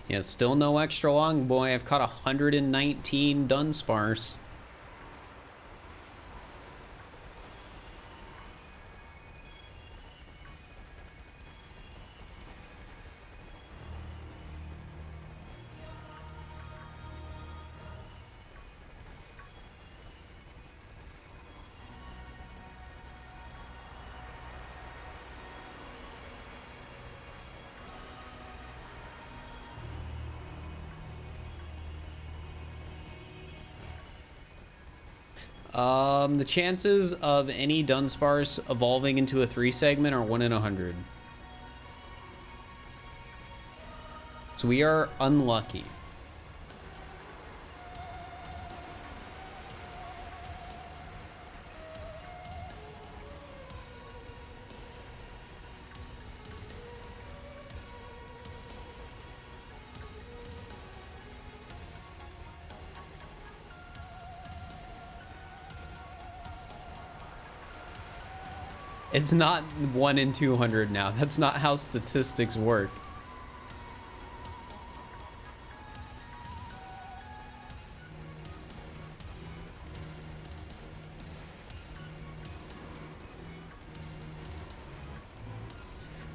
Yeah, still no extra long, boy. I've caught 119 Dunsparce. The chances of any Dunsparce evolving into a 3 segment are 1 in 100. So we are unlucky. It's not 1 in 200 now. That's not how statistics work.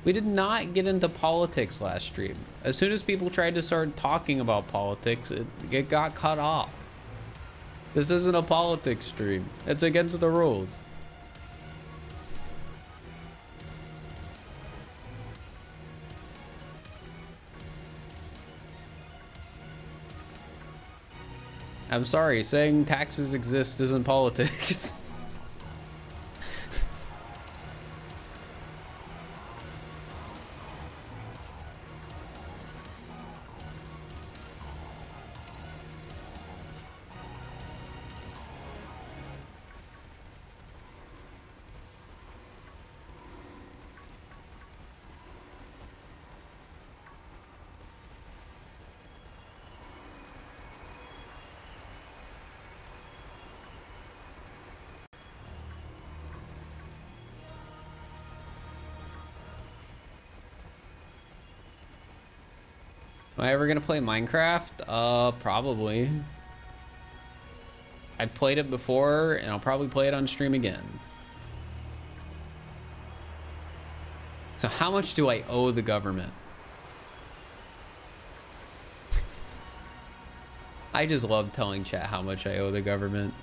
We did not get into politics last stream. As soon as people tried to start talking about politics, it got cut off. This isn't a politics stream. It's against the rules. I'm sorry, saying taxes exist isn't politics. Am I ever gonna play Minecraft? Probably. I've played it before, and I'll probably play it on stream again. So how much do I owe the government? I just love telling chat how much I owe the government.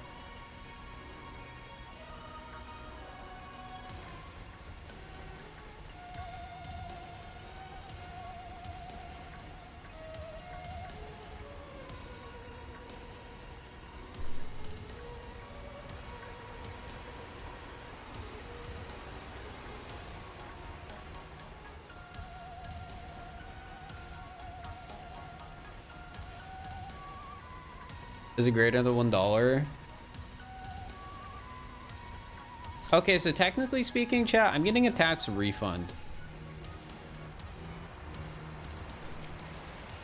Is it greater than $1? Okay, so technically speaking, chat, I'm getting a tax refund.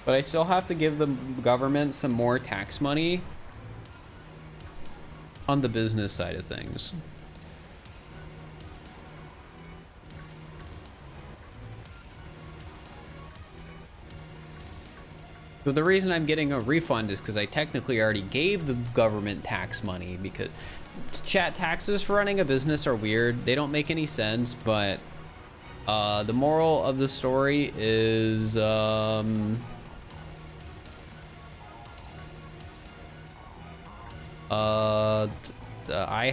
But I still have to give the government some more tax money on the business side of things. But the reason I'm getting a refund is because I technically already gave the government tax money, because chat, taxes for running a business are weird. They don't make any sense, but the moral of the story is I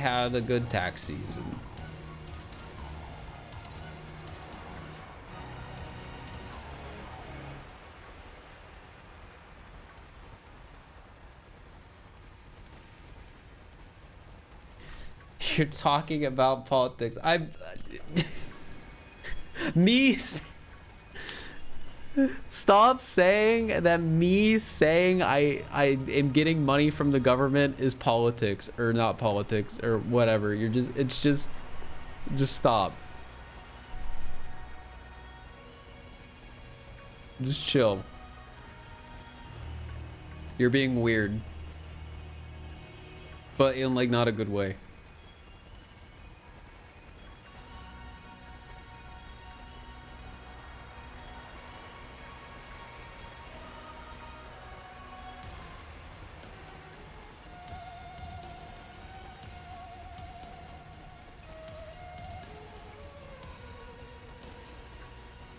had a good tax season. You're talking about politics. Stop saying that me saying I am getting money from the government is politics, or not politics, or whatever. It's just stop. Just chill. You're being weird, but in like not a good way.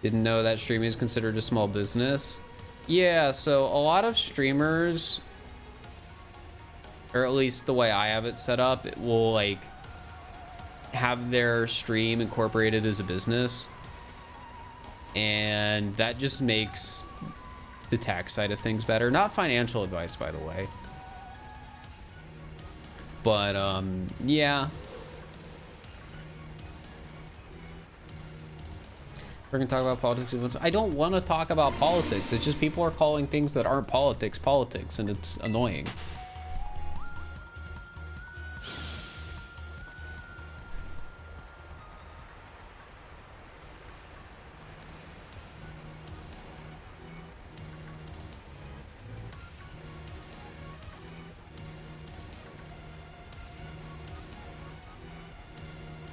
Didn't know that streaming is considered a small business. Yeah, so a lot of streamers, or at least the way I have it set up, it will like have their stream incorporated as a business, and that just makes the tax side of things better. Not financial advice, by the way, but yeah. We're gonna talk about politics. I don't want to talk about politics. It's just people are calling things that aren't politics politics, and it's annoying.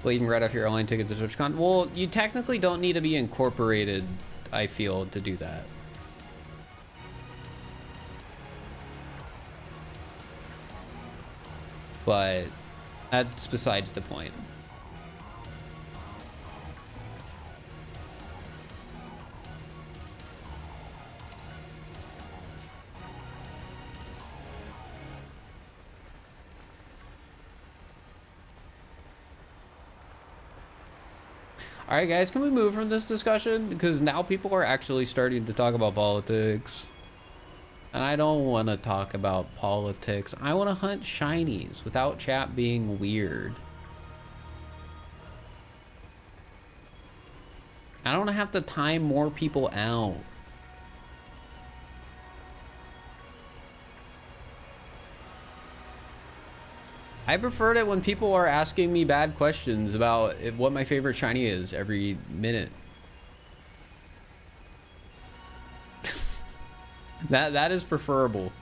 Well, you can write off your airline ticket to TwitchCon. Well, you technically don't need to be incorporated, I feel, to do that. But that's besides the point. All right, guys, can we move from this discussion? Because now people are actually starting to talk about politics. And I don't want to talk about politics. I want to hunt shinies without chat being weird. I don't have to time more people out. I preferred it when people are asking me bad questions about what my favorite shiny is every minute. That is preferable.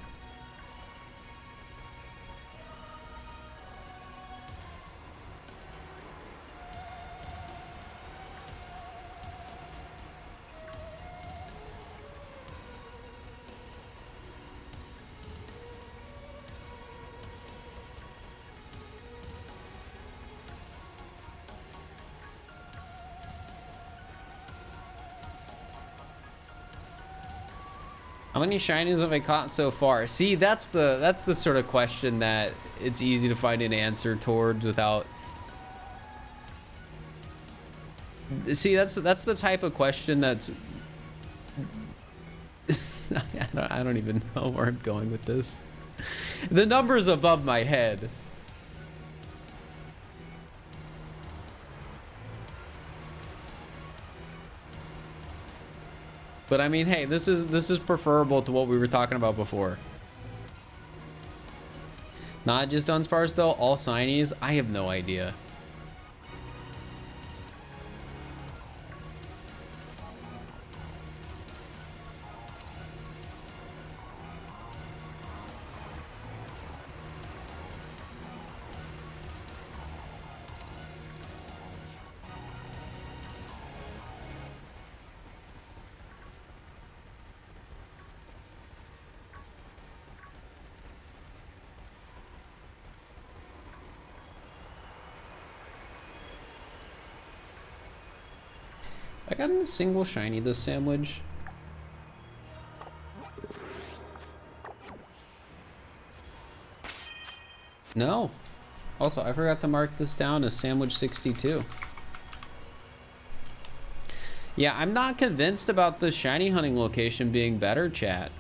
How many shinies have I caught so far? See, that's the sort of question that it's easy to find an answer towards without. See, that's the type of question that's. I don't even know where I'm going with this. The number's above my head. But I mean, hey, this is preferable to what we were talking about before. Not just Dunsparce though, all signees. I have no idea. I got a single shiny this sandwich. No. Also, I forgot to mark this down as sandwich 62. Yeah, I'm not convinced about the shiny hunting location being better, chat.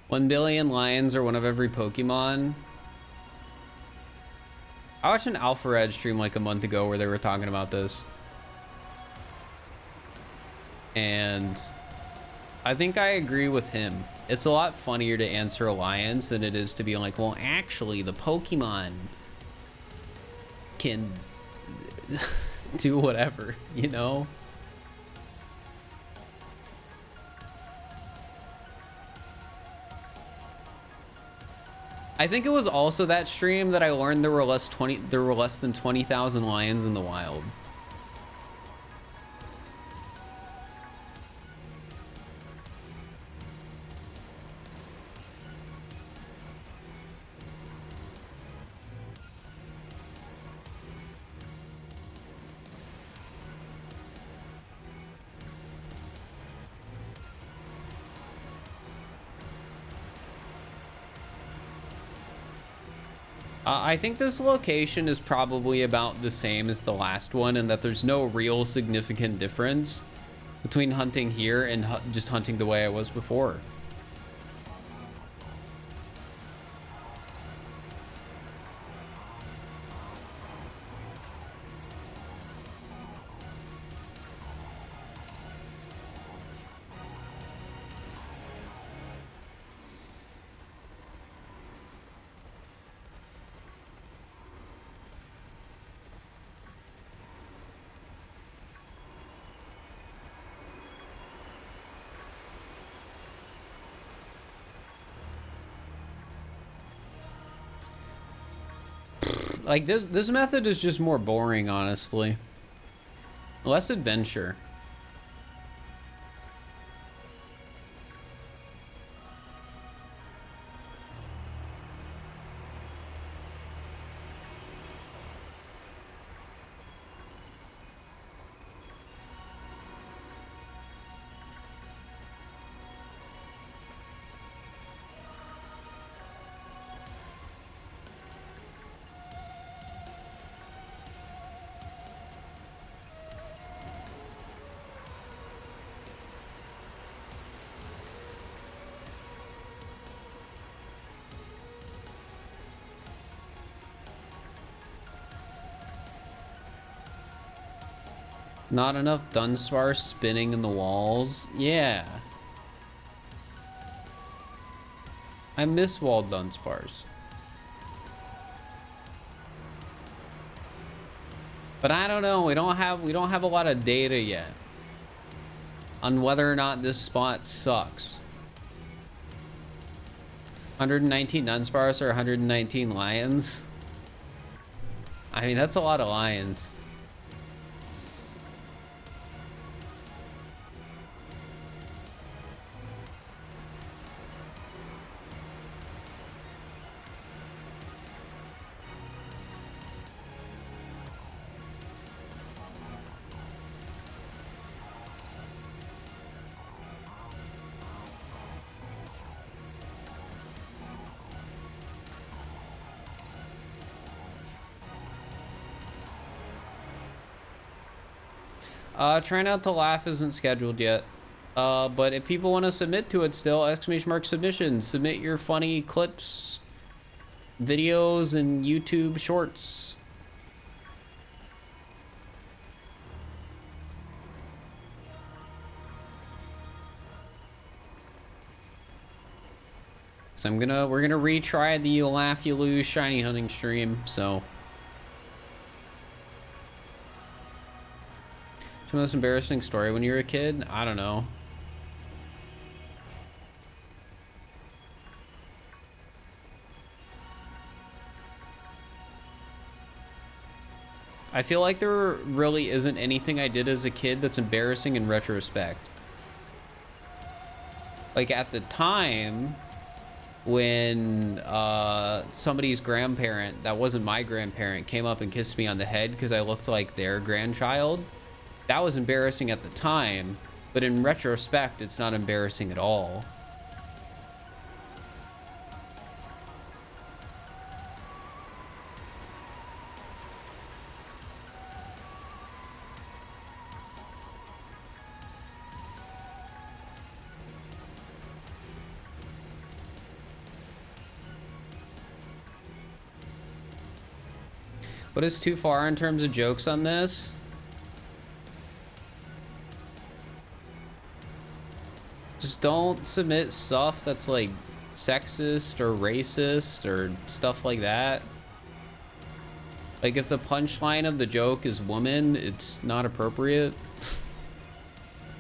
1 billion lions are one of every Pokemon. I watched an Alpha Red stream like a month ago where they were talking about this. And I think I agree with him. It's a lot funnier to answer Alliance than it is to be like, well, actually, the Pokemon can do whatever, you know? I think it was also that stream that I learned there were less than 20,000 lions in the wild. I think this location is probably about the same as the last one, and that there's no real significant difference between hunting here and just hunting the way I was before. Like this method is just more boring, honestly. Less adventure. Not enough Dunsparce spinning in the walls. Yeah. I miss walled Dunsparce. But I don't know, we don't have a lot of data yet on whether or not this spot sucks. 119 Dunsparce or 119 lions? I mean, that's a lot of lions. Try not to laugh isn't scheduled yet. But if people want to submit to it still, !! Submissions. Submit your funny clips, videos, and YouTube shorts. So we're gonna retry the you laugh you lose shiny hunting stream. So the most embarrassing story when you were a kid? I don't know. I feel like there really isn't anything I did as a kid that's embarrassing in retrospect. Like at the time when somebody's grandparent that wasn't my grandparent came up and kissed me on the head because I looked like their grandchild, that was embarrassing at the time, but in retrospect it's not embarrassing at all. What is too far in terms of jokes on this? Just don't submit stuff that's like sexist or racist or stuff like that. Like if the punchline of the joke is woman, it's not appropriate.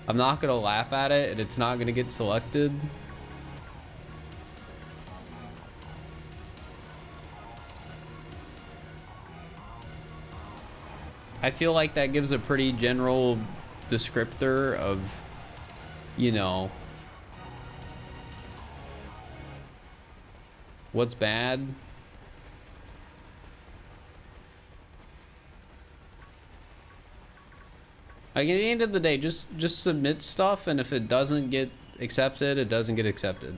I'm not gonna laugh at it and it's not gonna get selected. I feel like that gives a pretty general descriptor of, you know, what's bad. Like at the end of the day, just submit stuff, and if it doesn't get accepted, it doesn't get accepted.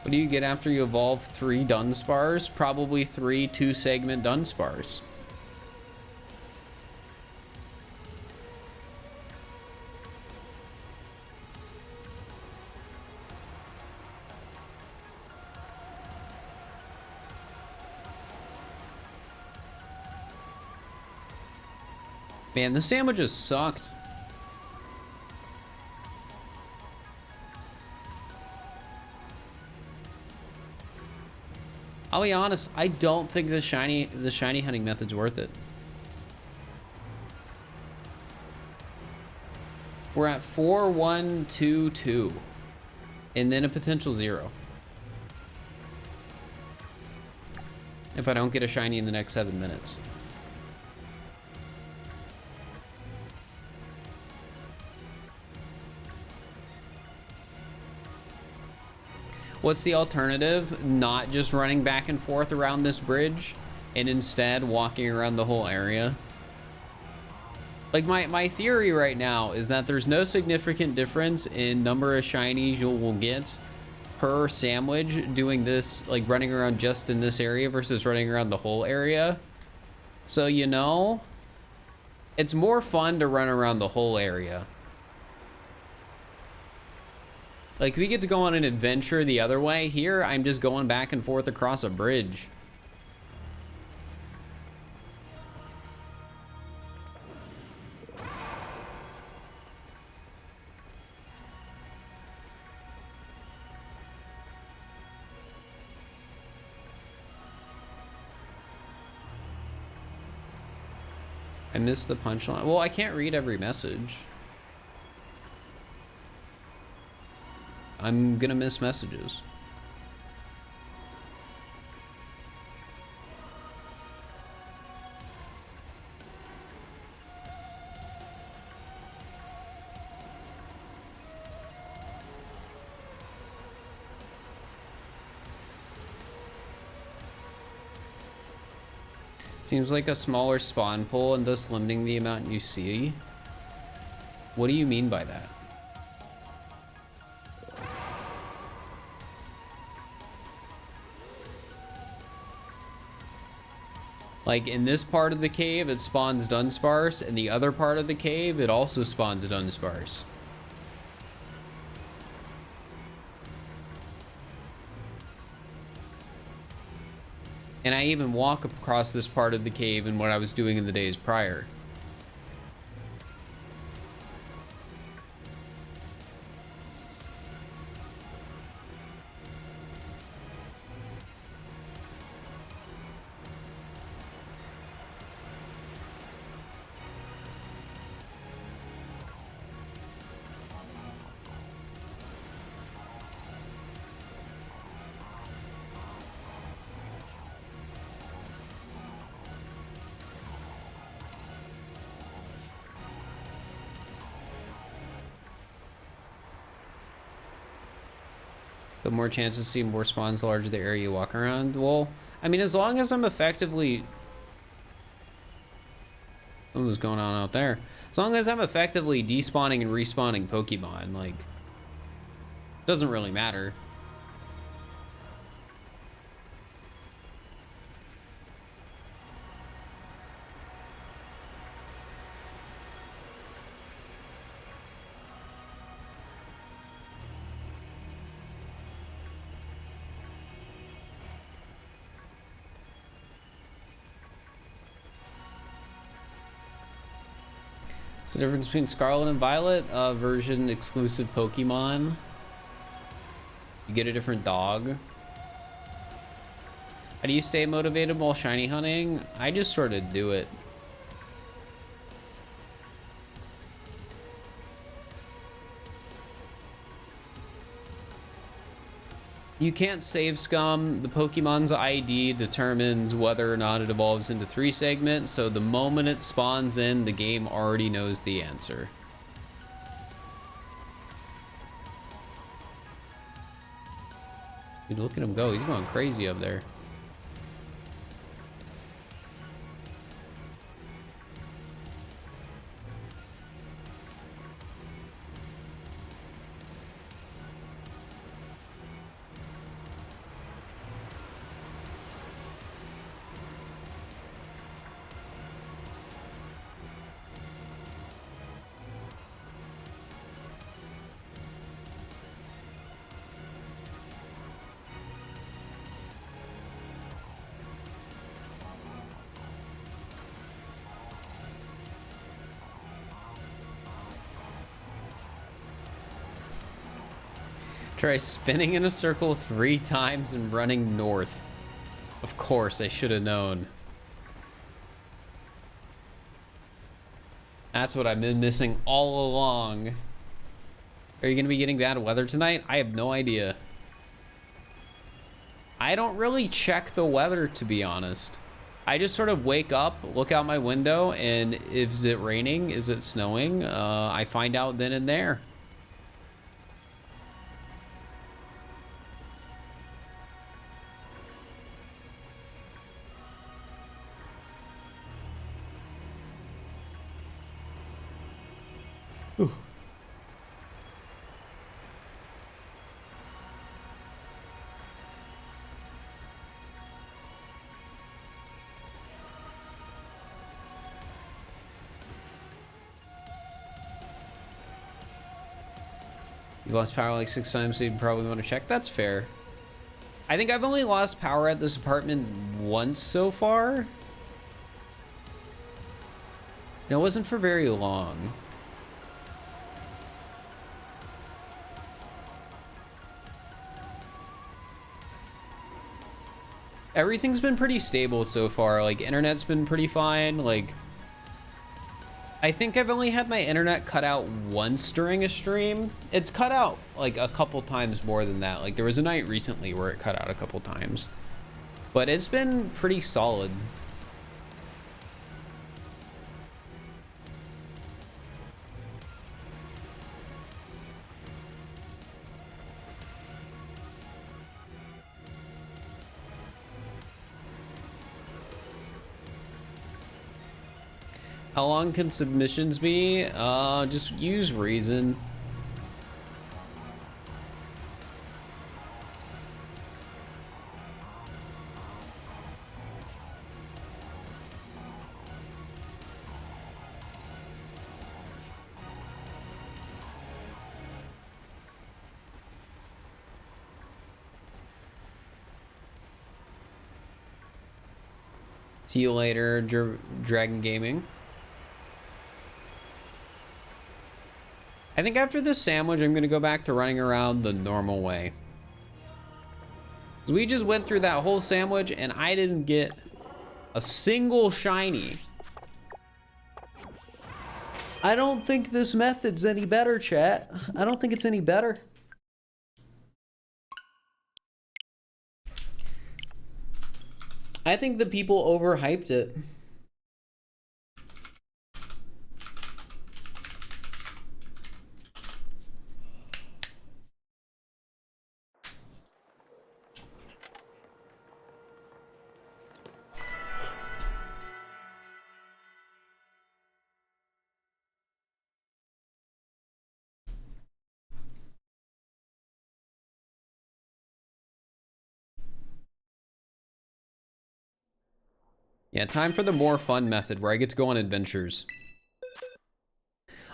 What do you get after you evolve 3 Dunsparce? Probably 3 2-segment Dunsparce. Man, the sandwiches sucked. I'll be honest, I don't think the shiny hunting method's worth it. We're at 4122 and then a potential 0 if I don't get a shiny in the next 7 minutes. What's the alternative? Not just running back and forth around this bridge and instead walking around the whole area? Like my theory right now is that there's no significant difference in number of shinies you will get per sandwich doing this, like running around just in this area versus running around the whole area. So, you know, it's more fun to run around the whole area. Like, we get to go on an adventure the other way. Here, I'm just going back and forth across a bridge. I missed the punchline. Well, I can't read every message. I'm gonna miss messages. Seems like a smaller spawn pool and thus limiting the amount you see. What do you mean by that? Like in this part of the cave, it spawns Dunsparce, and the other part of the cave, it also spawns Dunsparce. And I even walk across this part of the cave in what I was doing in the days prior. But more chances to see more spawns the larger the area you walk around. Well, I mean, as long as I'm effectively... What was going on out there? As long as I'm effectively despawning and respawning Pokemon, like... Doesn't really matter. What's the difference between Scarlet and Violet? Version exclusive Pokemon. You get a different dog. How do you stay motivated while shiny hunting? I just sort of do it. You can't save scum. The Pokemon's ID determines whether or not it evolves into 3 segments, so the moment it spawns in, the game already knows the answer. Dude, look at him go. He's going crazy up there. Try spinning in a circle 3 times and running north. Of course, I should have known. That's what I've been missing all along. Are you going to be getting bad weather tonight? I have no idea. I don't really check the weather, to be honest. I just sort of wake up, look out my window, and is it raining? Is it snowing? I find out then and there. Ooh. You lost power like 6 times, so you probably want to check. That's fair. I think I've only lost power at this apartment once so far. And it wasn't for very long. Everything's been pretty stable so far. Like, internet's been pretty fine. Like, I think I've only had my internet cut out once during a stream. It's cut out like a couple times more than that. Like, there was a night recently where it cut out a couple times, but it's been pretty solid. How long can submissions be? Just use reason. See you later, Dragon Gaming. I think after this sandwich, I'm gonna go back to running around the normal way. We just went through that whole sandwich and I didn't get a single shiny. I don't think this method's any better, chat. I don't think it's any better. I think the people overhyped it. Yeah, time for the more fun method where I get to go on adventures.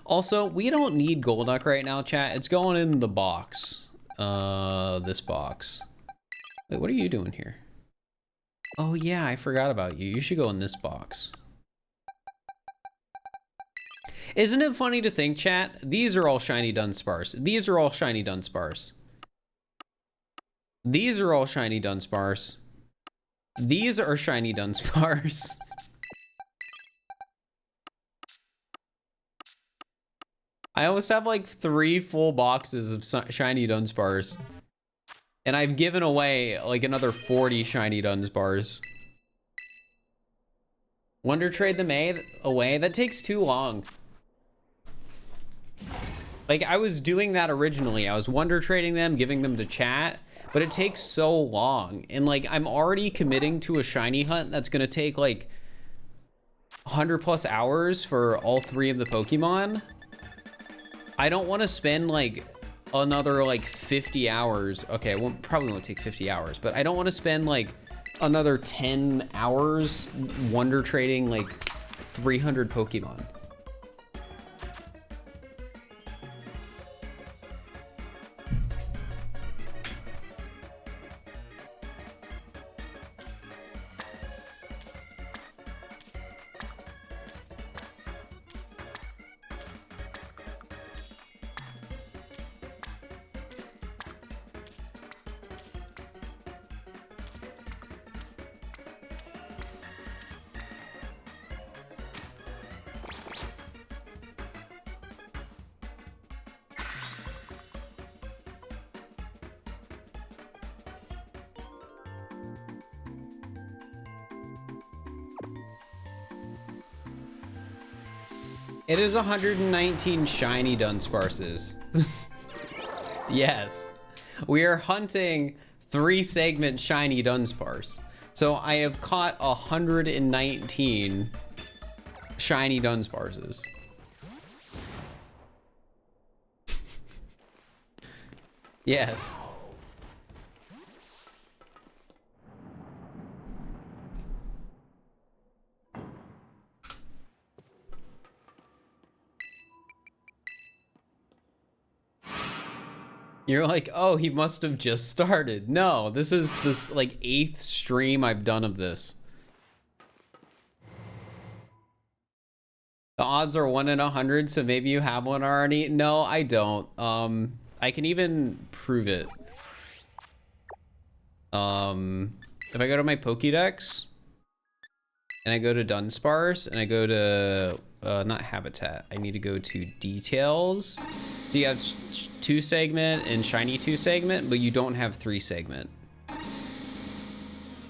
Also, we don't need Golduck right now, chat. It's going in the box. This box. Wait, what are you doing here? Oh yeah, I forgot about you. You should go in this box. Isn't it funny to think, chat? These are all shiny Dunsparce. These are all shiny Dunsparce. These are all shiny Dunsparce. These are shiny Dunsparce. I almost have like 3 full boxes of shiny Dunsparce. And I've given away like another 40 shiny Dunsparce. Wonder trade them away? That takes too long. Like I was doing that originally. I was wonder trading them, giving them to chat. But it takes so long. And like, I'm already committing to a shiny hunt that's gonna take like 100+ hours for all 3 of the Pokemon. I don't want to spend like another like 50 hours. Okay, it probably won't take 50 hours, but I don't want to spend like another 10 hours wonder trading like 300 Pokemon. It is 119 shiny Dunsparces. Yes. We are hunting 3-segment shiny Dunsparce. So I have caught 119 shiny Dunsparces. Yes. You're like, oh, he must have just started. No, this is this like 8th stream I've done of this. The odds are 1 in 100, so maybe you have one already. No, I don't. I can even prove it. If I go to my Pokédex and I go to Dunsparce and I go to not habitat, I need to go to details. So you have 2-segment and shiny 2-segment, but you don't have 3-segment.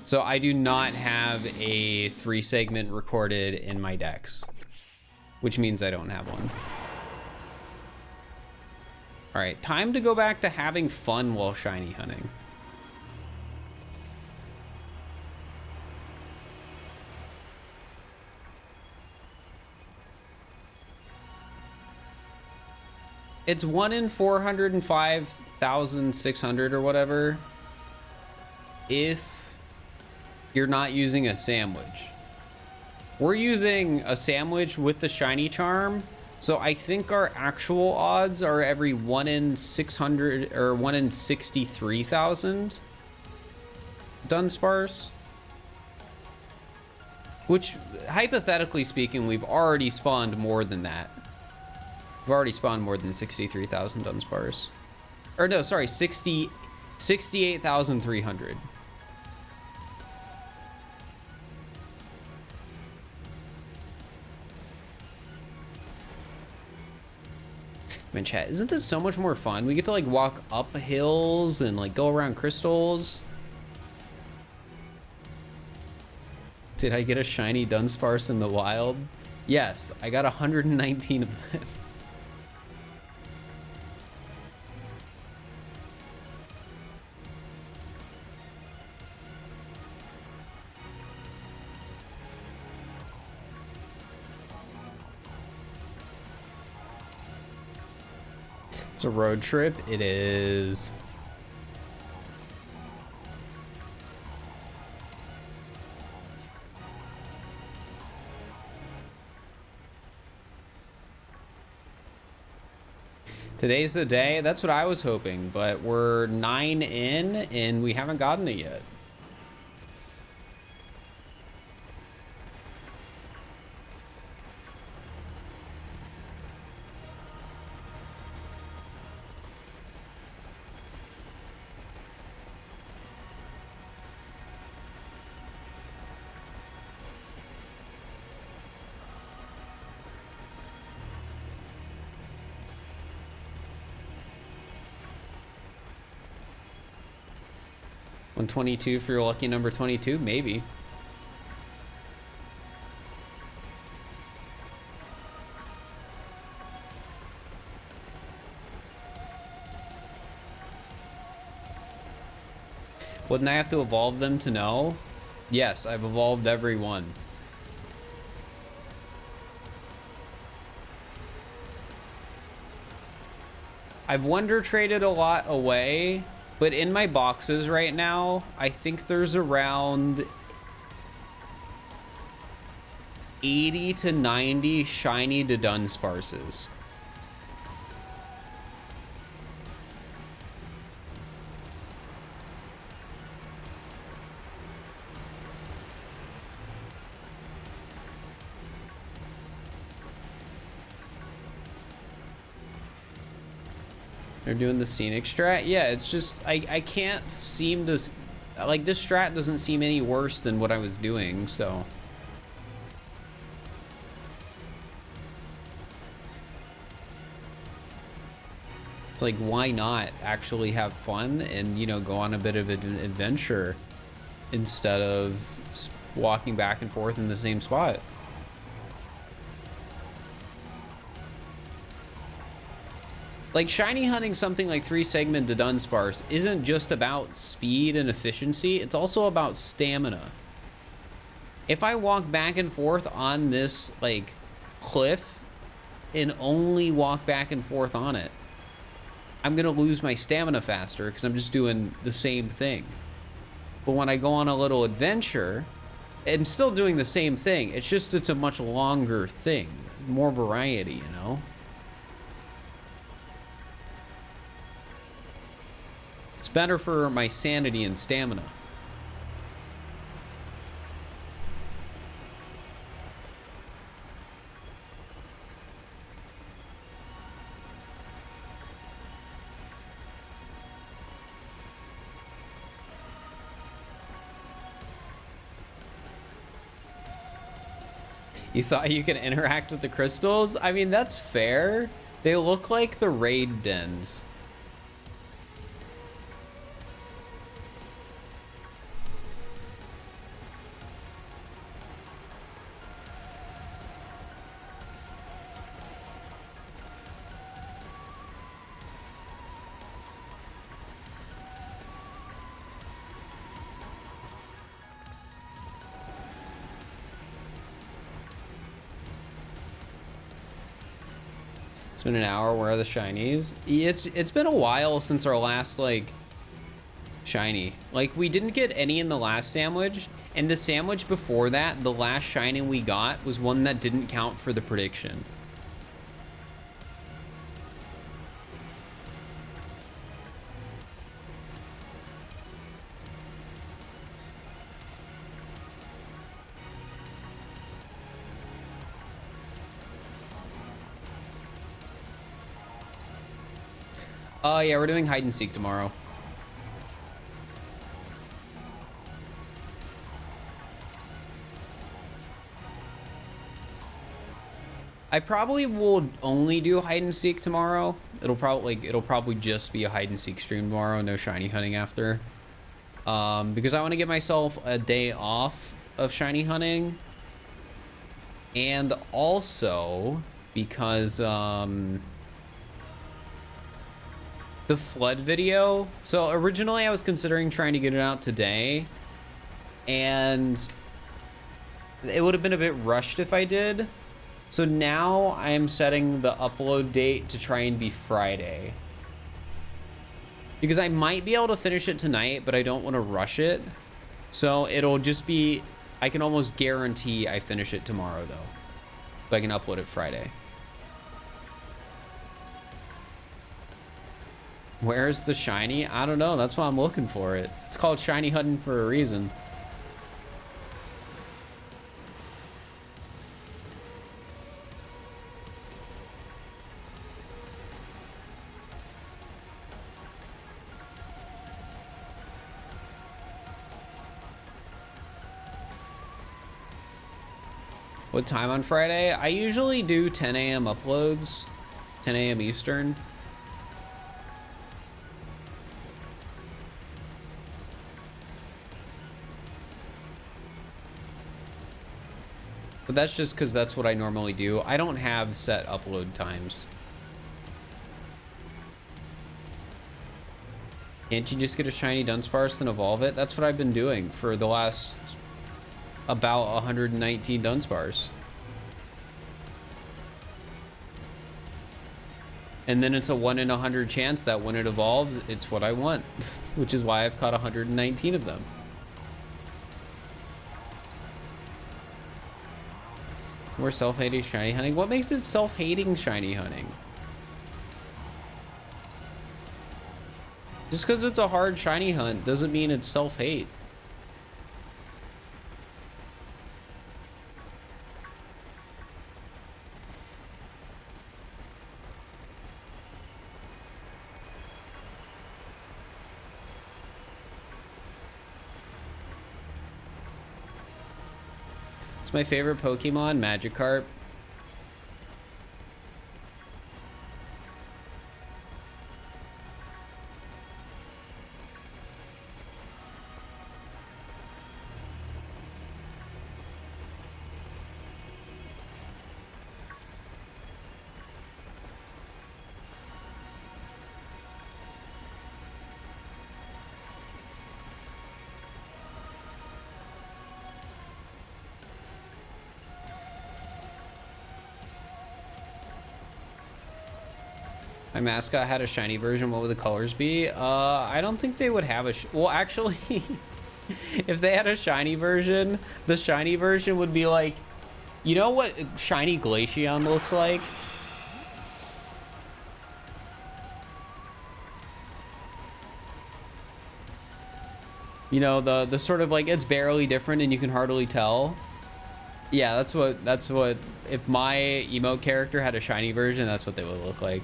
So I do not have a 3-segment recorded in my decks, which means I don't have one. All right, time to go back to having fun while shiny hunting. It's 1 in 405,600 or whatever if you're not using a sandwich. We're using a sandwich with the shiny charm, so I think our actual odds are every 1 in 600 or 1 in 63,000 Dunsparce. Which, hypothetically speaking, we've already spawned more than that. We've already spawned more than 63,000 Dunsparce. Or no, sorry, 68,300. Man, chat, isn't this so much more fun? We get to like walk up hills and like go around crystals. Did I get a shiny Dunsparce in the wild? Yes, I got 119 of them. It's a road trip. It is. Today's the day. That's what I was hoping, but we're 9 in and we haven't gotten it yet. $122 for your lucky number 22, maybe. Wouldn't I have to evolve them to know? Yes, I've evolved every one. I've wonder traded a lot away. But in my boxes right now, I think there's around 80 to 90 shiny to Dunsparces. They're doing the scenic strat. Yeah, it's just I can't seem to, like, this strat doesn't seem any worse than what I was doing, so it's like, why not actually have fun and, you know, go on a bit of an adventure instead of walking back and forth in the same spot. Like, shiny hunting something like 3 segment to Dunsparce isn't just about speed and efficiency, it's also about stamina. If I walk back and forth on this, like, cliff and only walk back and forth on it, I'm gonna lose my stamina faster because I'm just doing the same thing. But when I go on a little adventure, I'm still doing the same thing. It's just, it's a much longer thing, more variety, you know? It's better for my sanity and stamina. You thought you could interact with the crystals? I mean, that's fair. They look like the raid dens. It's been an hour. Where are the shinies? It's been a while since our last like shiny. Like we didn't get any in the last sandwich, and the sandwich before that, the last shiny we got was one that didn't count for the prediction. Yeah, we're doing hide and seek tomorrow. I probably will only do hide and seek tomorrow. It'll probably just be a hide and seek stream tomorrow. No shiny hunting after. Because I want to give myself a day off of shiny hunting, and also because the flood video. So originally I was considering trying to get it out today, and it would have been a bit rushed if I did. So now I'm setting the upload date to try and be Friday, because I might be able to finish it tonight, but I don't want to rush it. So it'll just be, I can almost guarantee I finish it tomorrow though, so I can upload it Friday. Where's the shiny? I don't know. That's why I'm looking for it. It's called shiny hunting for a reason. What time on Friday? I usually do 10 a.m. uploads, 10 a.m. Eastern. But that's just because that's what I normally do. I don't have set upload times. Can't you just get a shiny Dunsparce and evolve it? That's what I've been doing for the last about 119 Dunsparce. And then it's a 1 in 100 chance that when it evolves, it's what I want, which is why I've caught 119 of them. We're self-hating shiny hunting. What makes it self-hating shiny hunting? Just because it's a hard shiny hunt doesn't mean it's self-hate. It's my favorite Pokemon, Magikarp. My mascot had a shiny version. What would the colors be? I don't think they would have a well, actually, if they had a shiny version, the shiny version would be like, you know what shiny Glaceon looks like? You know, the sort of like, it's barely different and you can hardly tell. Yeah, that's what, if my emote character had a shiny version, that's what they would look like.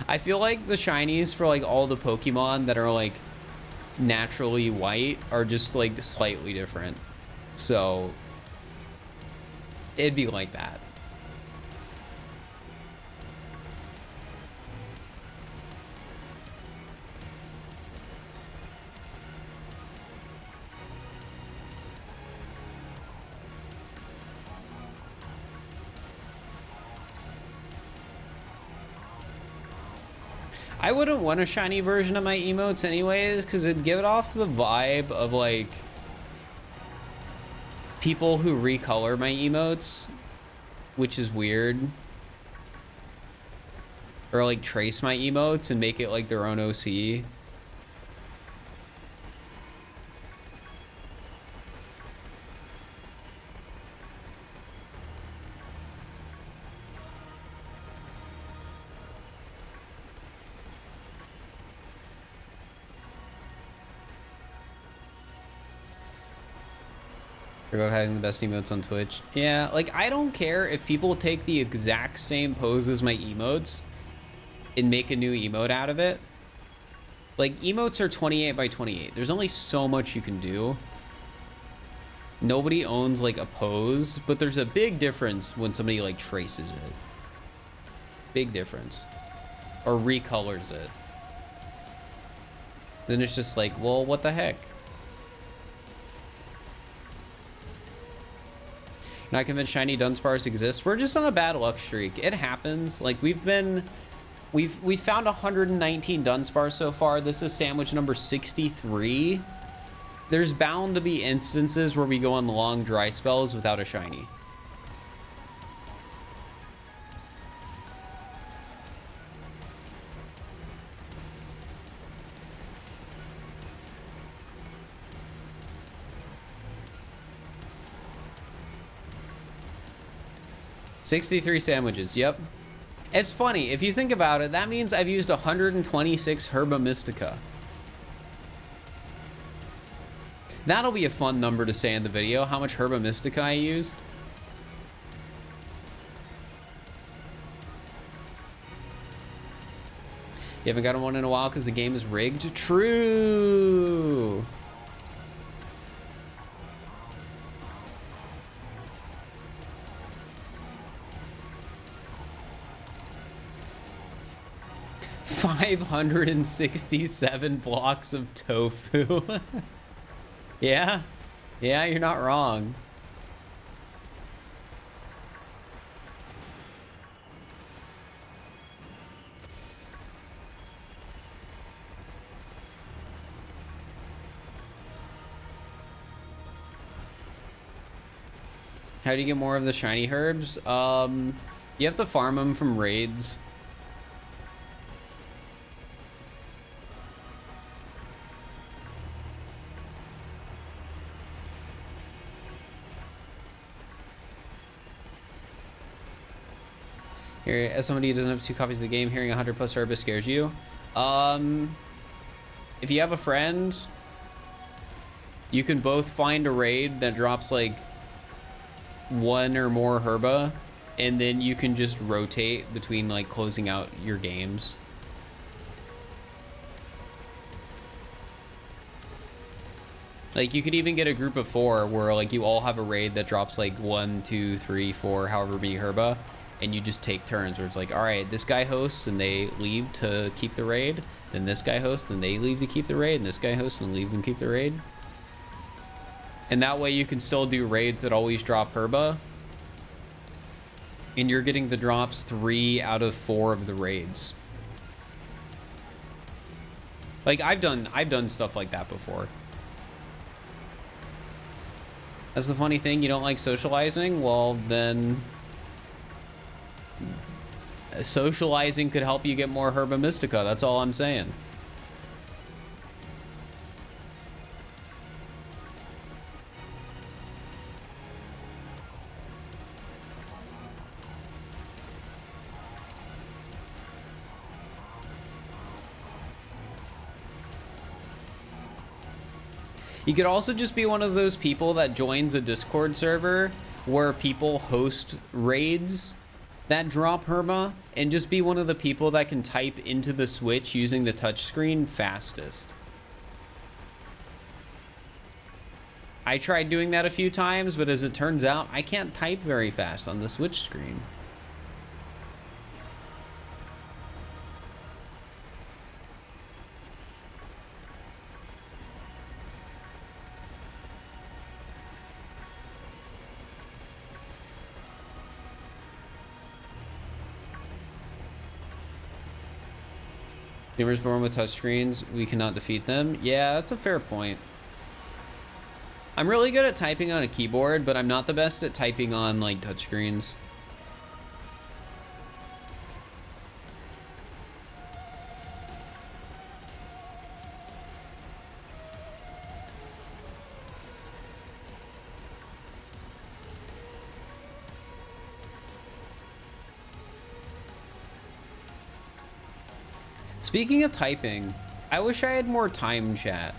I feel like the shinies for like all the Pokemon that are like naturally white are just like slightly different. So it'd be like that. I wouldn't want a shiny version of my emotes anyways, because it'd give it off the vibe of like people who recolor my emotes. which is weird. Or like trace my emotes and make it like their own OC. About having the best emotes on Twitch. Yeah, like I don't care if people take the exact same pose as my emotes and make a new emote out of it. Like emotes are 28 by 28. There's only so much you can do. Nobody owns like a pose, but there's a big difference when somebody like traces it. Big difference. Or recolors it. Then it's just like, well, what the heck? Not convinced shiny Dunsparce exists. We're just on a bad luck streak. It happens. Like we've found 119 Dunsparce so far. This is sandwich number 63. There's bound to be instances where we go on long dry spells without a shiny. $63 sandwiches. Yep. It's funny. If you think about it, that means I've used 126 Herba Mystica. That'll be a fun number to say in the video, how much Herba Mystica I used. You haven't gotten one in a while because the game is rigged? True. $567 blocks of tofu. Yeah, you're not wrong. How do you get more of the shiny herbs? You have to farm them from raids. Here, as somebody who doesn't have 2 copies of the game, hearing 100+ Herba scares you. If you have a friend, you can both find a raid that drops like 1 or more Herba, and then you can just rotate between like closing out your games. Like you could even get a group of 4 where like you all have a raid that drops like 1, 2, 3, 4, however many Herba. And you just take turns where it's like, all right, this guy hosts and they leave to keep the raid. Then this guy hosts and they leave to keep the raid. And this guy hosts and leave and keep the raid. And that way you can still do raids that always drop Herba. And you're getting the drops 3 out of 4 of the raids. Like I've done stuff like that before. That's the funny thing. You don't like socializing? Well, then socializing could help you get more Herba Mystica. That's all I'm saying. You could also just be one of those people that joins a Discord server where people host raids that drop Herba, and just be one of the people that can type into the Switch using the touchscreen fastest. I tried doing that a few times, but as it turns out, I can't type very fast on the Switch screen. Gamers born with touchscreens, we cannot defeat them. Yeah, that's a fair point. I'm really good at typing on a keyboard, but I'm not the best at typing on like touchscreens. Speaking of typing, I wish I had more time, chat.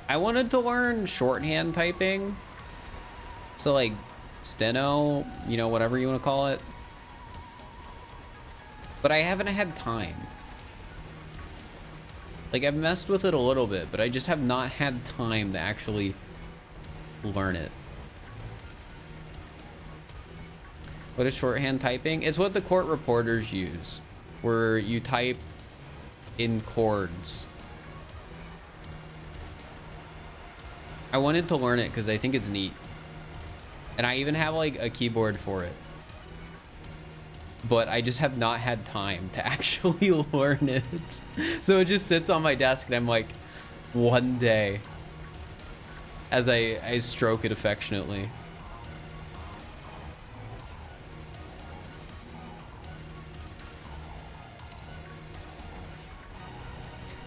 I wanted to learn shorthand typing. So like steno, you know, whatever you want to call it. But I haven't had time. Like, I've messed with it a little bit, but I just have not had time to actually learn it. What is shorthand typing? It's what the court reporters use, where you type in chords. I wanted to learn it because I think it's neat. And I even have like a keyboard for it. But I just have not had time to actually learn it. So it just sits on my desk and I'm like, one day, as I stroke it affectionately.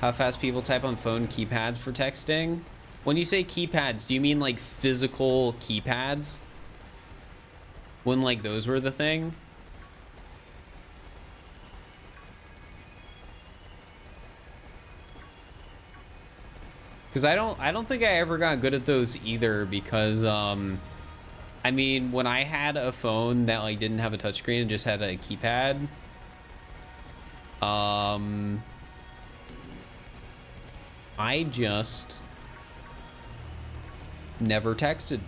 How fast people type on phone keypads for texting? When you say keypads, do you mean like physical keypads? When like those were the thing? Because I don't think I ever got good at those either, because I mean, when I had a phone that like didn't have a touchscreen and just had a keypad, I just never texted.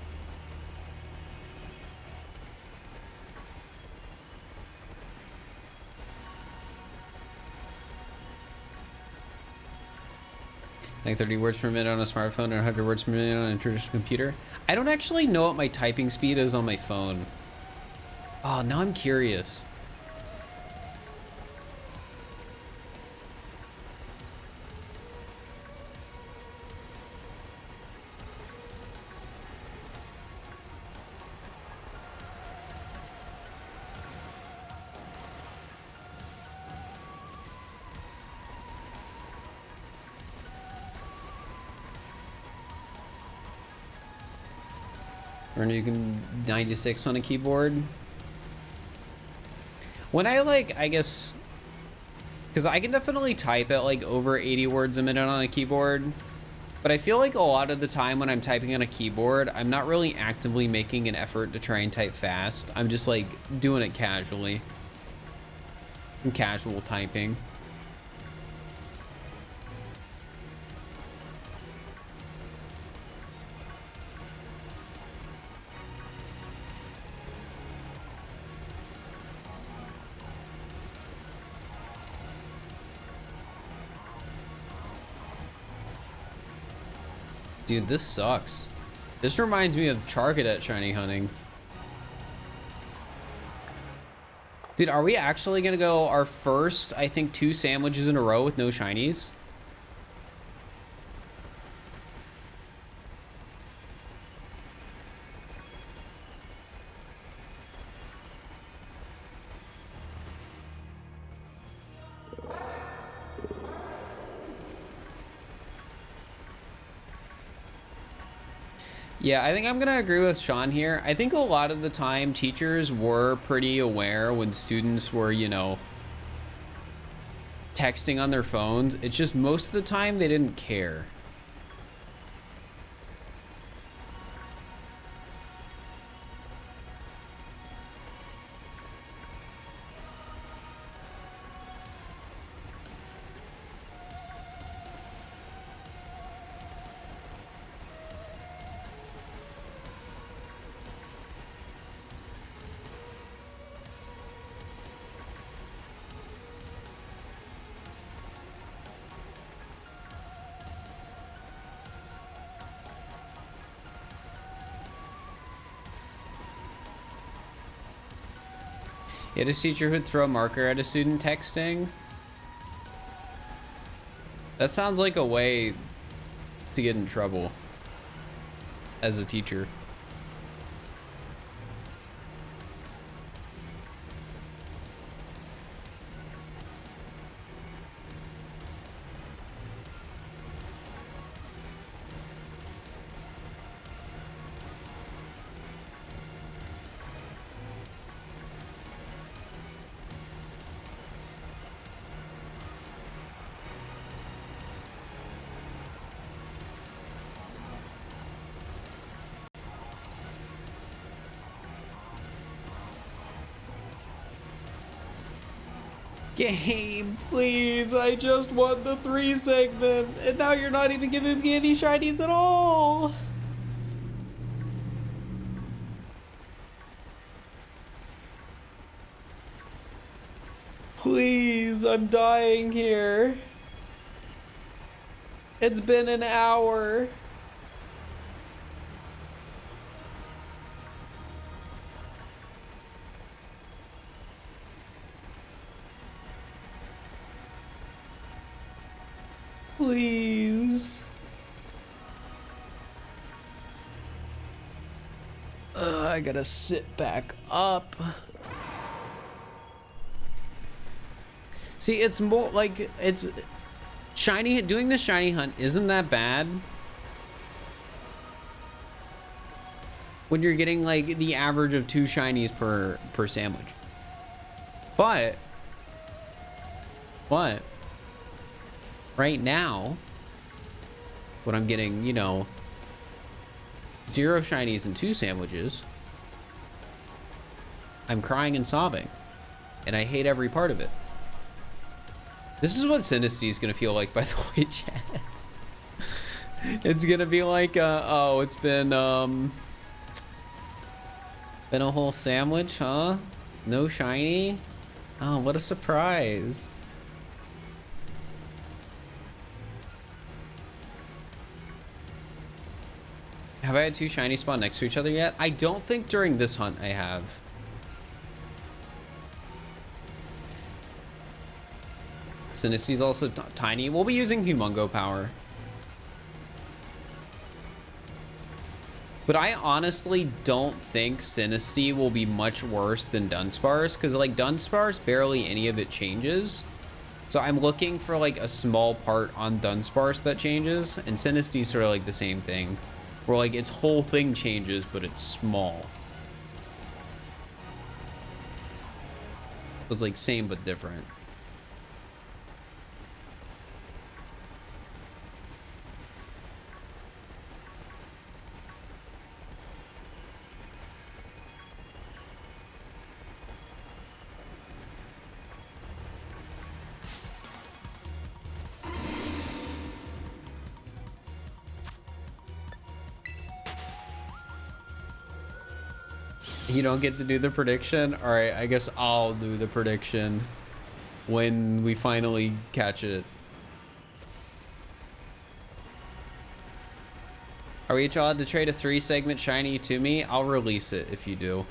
Like 30 words per minute on a smartphone and 100 words per minute on a traditional computer. I don't actually know what my typing speed is on my phone. Oh, now I'm curious. Or you can 96 on a keyboard. When I like, I guess, because I can definitely type at like over 80 words a minute on a keyboard, but I feel like a lot of the time when I'm typing on a keyboard, I'm not really actively making an effort to try and type fast. I'm just like doing it casually. I'm casual typing. Dude, this sucks. This reminds me of Charcadet shiny hunting. Dude, are we actually gonna go our first, I think, 2 sandwiches in a row with no shinies? Yeah, I think I'm gonna agree with Sean here. I think a lot of the time teachers were pretty aware when students were, you know, texting on their phones. It's just most of the time they didn't care. You had a teacher who'd throw a marker at a student texting. That sounds like a way to get in trouble as a teacher. Game, please. I just won the 3 segment, and now you're not even giving me any shinies at all. Please, I'm dying here. It's been an hour. Please. I gotta sit back up. See, it's more like it's shiny. Doing the shiny hunt isn't that bad when you're getting like the average of 2 shinies per sandwich. But right now, when I'm getting, you know, 0 shinies and 2 sandwiches, I'm crying and sobbing, and I hate every part of it. This is what Synesty is gonna feel like, by the way, chat. It's gonna be like, oh, it's been a whole sandwich, huh? No shiny? Oh, what a surprise. Have I had 2 shiny spawn next to each other yet? I don't think during this hunt I have. Synesty's also tiny. We'll be using Humongo power. But I honestly don't think Synesty will be much worse than Dunsparce, because like Dunsparce, barely any of it changes. So I'm looking for like a small part on Dunsparce that changes, and Synesty's sort of like the same thing, where like its whole thing changes, but it's small. So it's like same but different. You don't get to do the prediction? All right, I guess I'll do the prediction when we finally catch it. Are we each allowed to trade a 3 segment shiny to me? I'll release it if you do.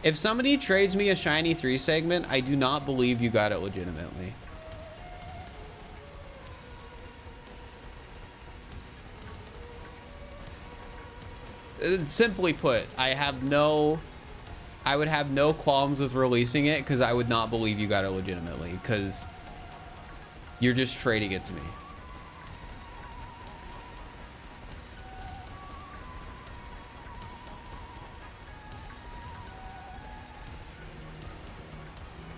If somebody trades me a shiny 3 segment, I do not believe you got it legitimately. Simply put, I would have no qualms with releasing it, because I would not believe you got it legitimately, because you're just trading it to me.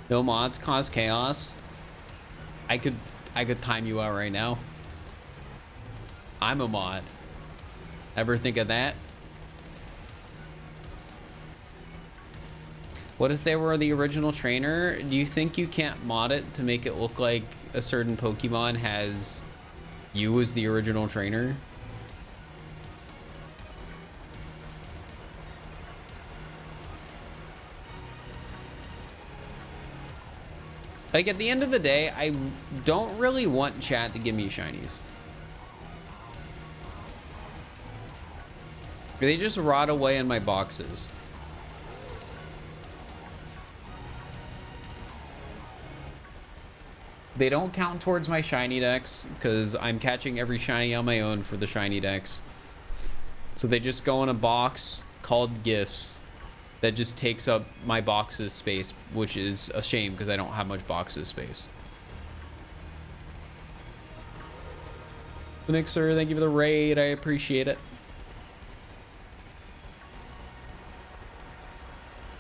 No mods cause chaos. I could time you out right now. I'm a mod. Ever think of that? What if they were the original trainer? Do you think you can't mod it to make it look like a certain Pokemon has you as the original trainer? Like, at the end of the day, I don't really want chat to give me shinies. They just rot away in my boxes. They don't count towards my shiny decks, because I'm catching every shiny on my own for the shiny decks. So they just go in a box called gifts that just takes up my box's space, which is a shame because I don't have much box's space. Nixer, thank you for the raid. I appreciate it.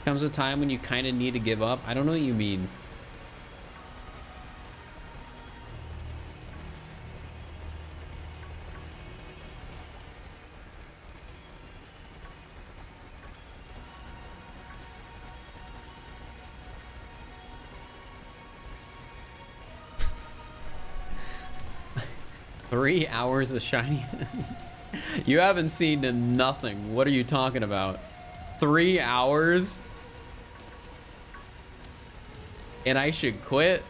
Comes a time when you kind of need to give up. I don't know what you mean. Three hours of shiny. You haven't seen nothing. What are you talking about? 3 hours? And I should quit?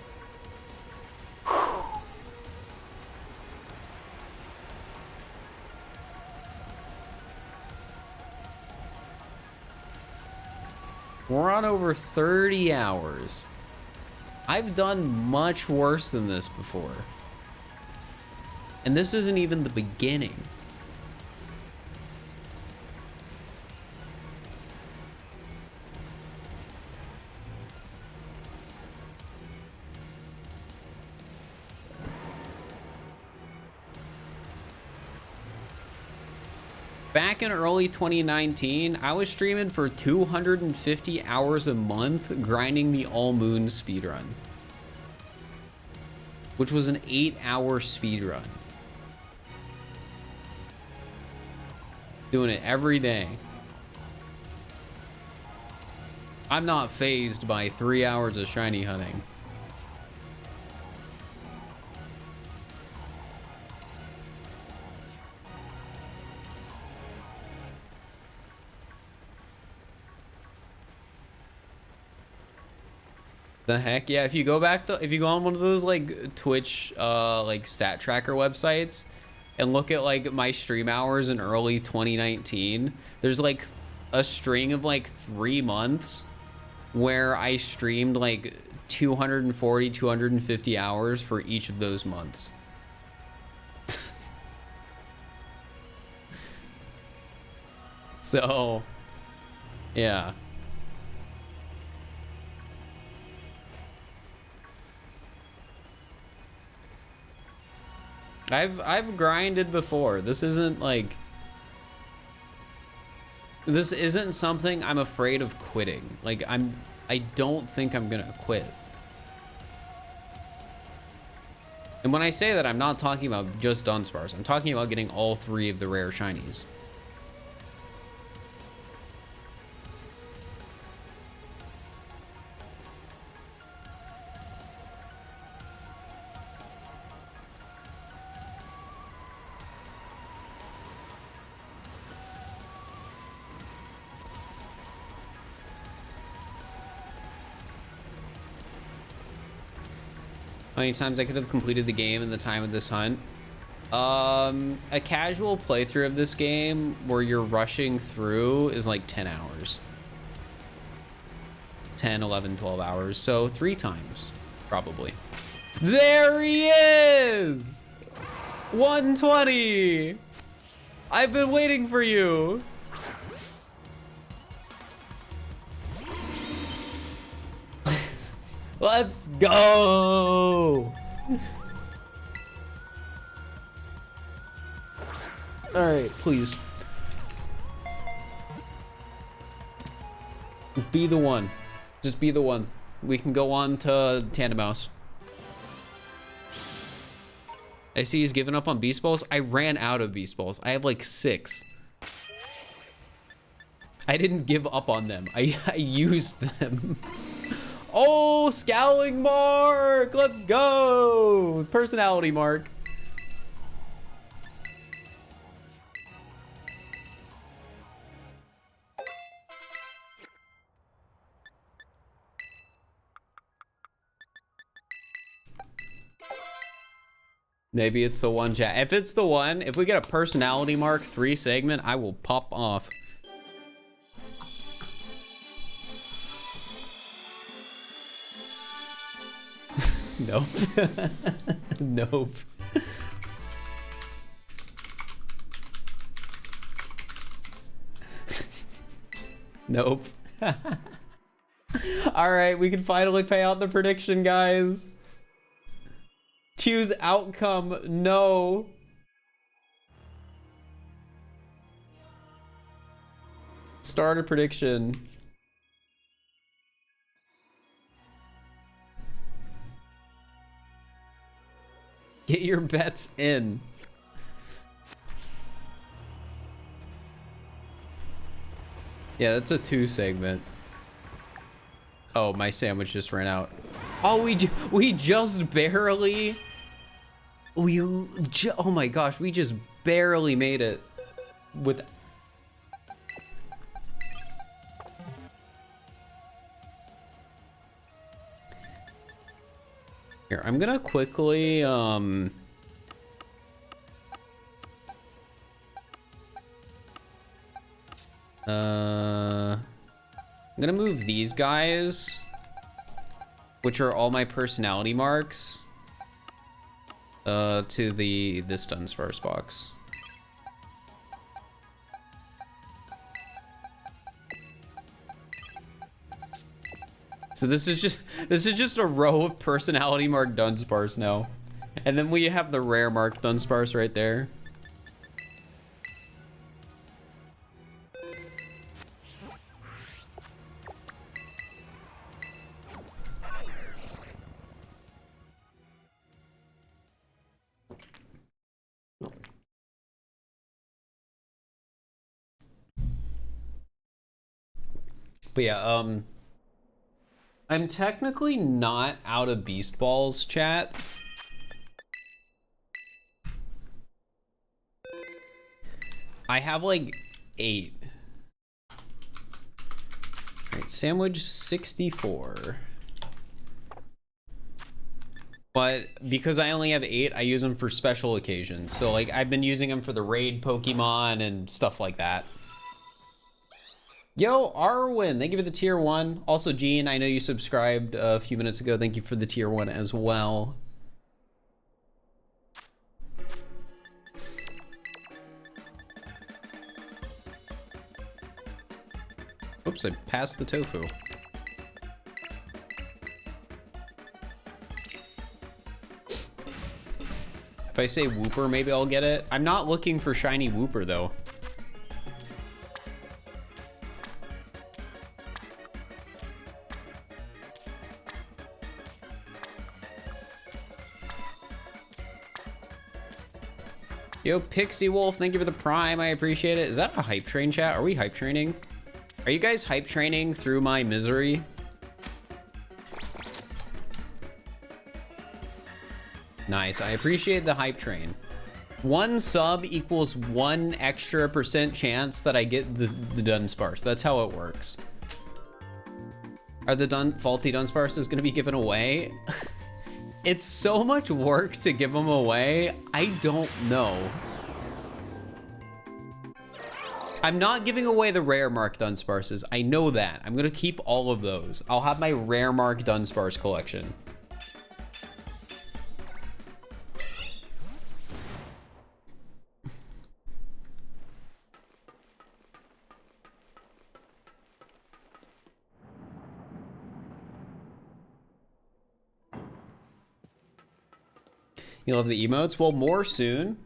We're on over 30 hours. I've done much worse than this before. And this isn't even the beginning. Back in early 2019, I was streaming for 250 hours a month, grinding the All Moon speedrun, which was an 8-hour speedrun. Doing it every day. I'm not fazed by 3 hours of shiny hunting. The heck? Yeah, if you go back to, if you go on one of those like Twitch like stat tracker websites and look at like my stream hours in early 2019, there's like a string of like 3 months where I streamed like 240, 250 hours for each of those months. So, yeah. I've grinded before. This isn't like, this isn't something I'm afraid of quitting. Like I don't think I'm gonna quit. And when I say that, I'm not talking about just Dunsparce. I'm talking about getting all 3 of the rare shinies. How many times I could have completed the game in the time of this hunt? A casual playthrough of this game where you're rushing through is like 10 hours. 10, 11, 12 hours. So 3 times, probably. There he is! 120! I've been waiting for you! Let's go! Alright, please. Be the one. Just be the one. We can go on to Tandem Mouse. I see he's given up on Beast Balls. I ran out of Beast Balls. I have like 6. I didn't give up on them. I used them. Oh, Scowling Mark! Let's go! Personality Mark. Maybe it's the one, chat. If it's the one, if we get a Personality Mark 3 segment, I will pop off. Nope. Nope. Nope. All right, we can finally pay out the prediction, guys. Choose outcome, no. Starter prediction. Get your bets in. Yeah, that's a 2 segment. Oh, my sandwich just ran out. Oh, we just barely... Oh my gosh, we just barely made it with... Here, I'm gonna quickly, I'm gonna move these guys, which are all my personality marks, to this Dunsparce box. So this is just a row of personality mark Dunsparce now. And then we have the rare mark Dunsparce right there. But yeah, I'm technically not out of beast balls, chat. I have like 8. All right, sandwich 64. But because I only have 8, I use them for special occasions. So like I've been using them for the raid Pokemon and stuff like that. Yo, Arwen, thank you for the tier 1. Also, Gene, I know you subscribed a few minutes ago. Thank you for the tier 1 as well. Oops, I passed the tofu. If I say Wooper, maybe I'll get it. I'm not looking for shiny Wooper, though. Yo, Pixie Wolf, thank you for the prime. I appreciate it. Is that a hype train, chat? Are we hype training? Are you guys hype training through my misery? Nice. I appreciate the hype train. 1 sub equals 1 extra % chance that I get the Dunsparce. That's how it works. Are the faulty Dunsparces going to be given away? It's so much work to give them away. I don't know. I'm not giving away the rare mark Dunsparces. I know that. I'm going to keep all of those. I'll have my rare mark Dunsparce collection. You love the emotes? Well, more soon.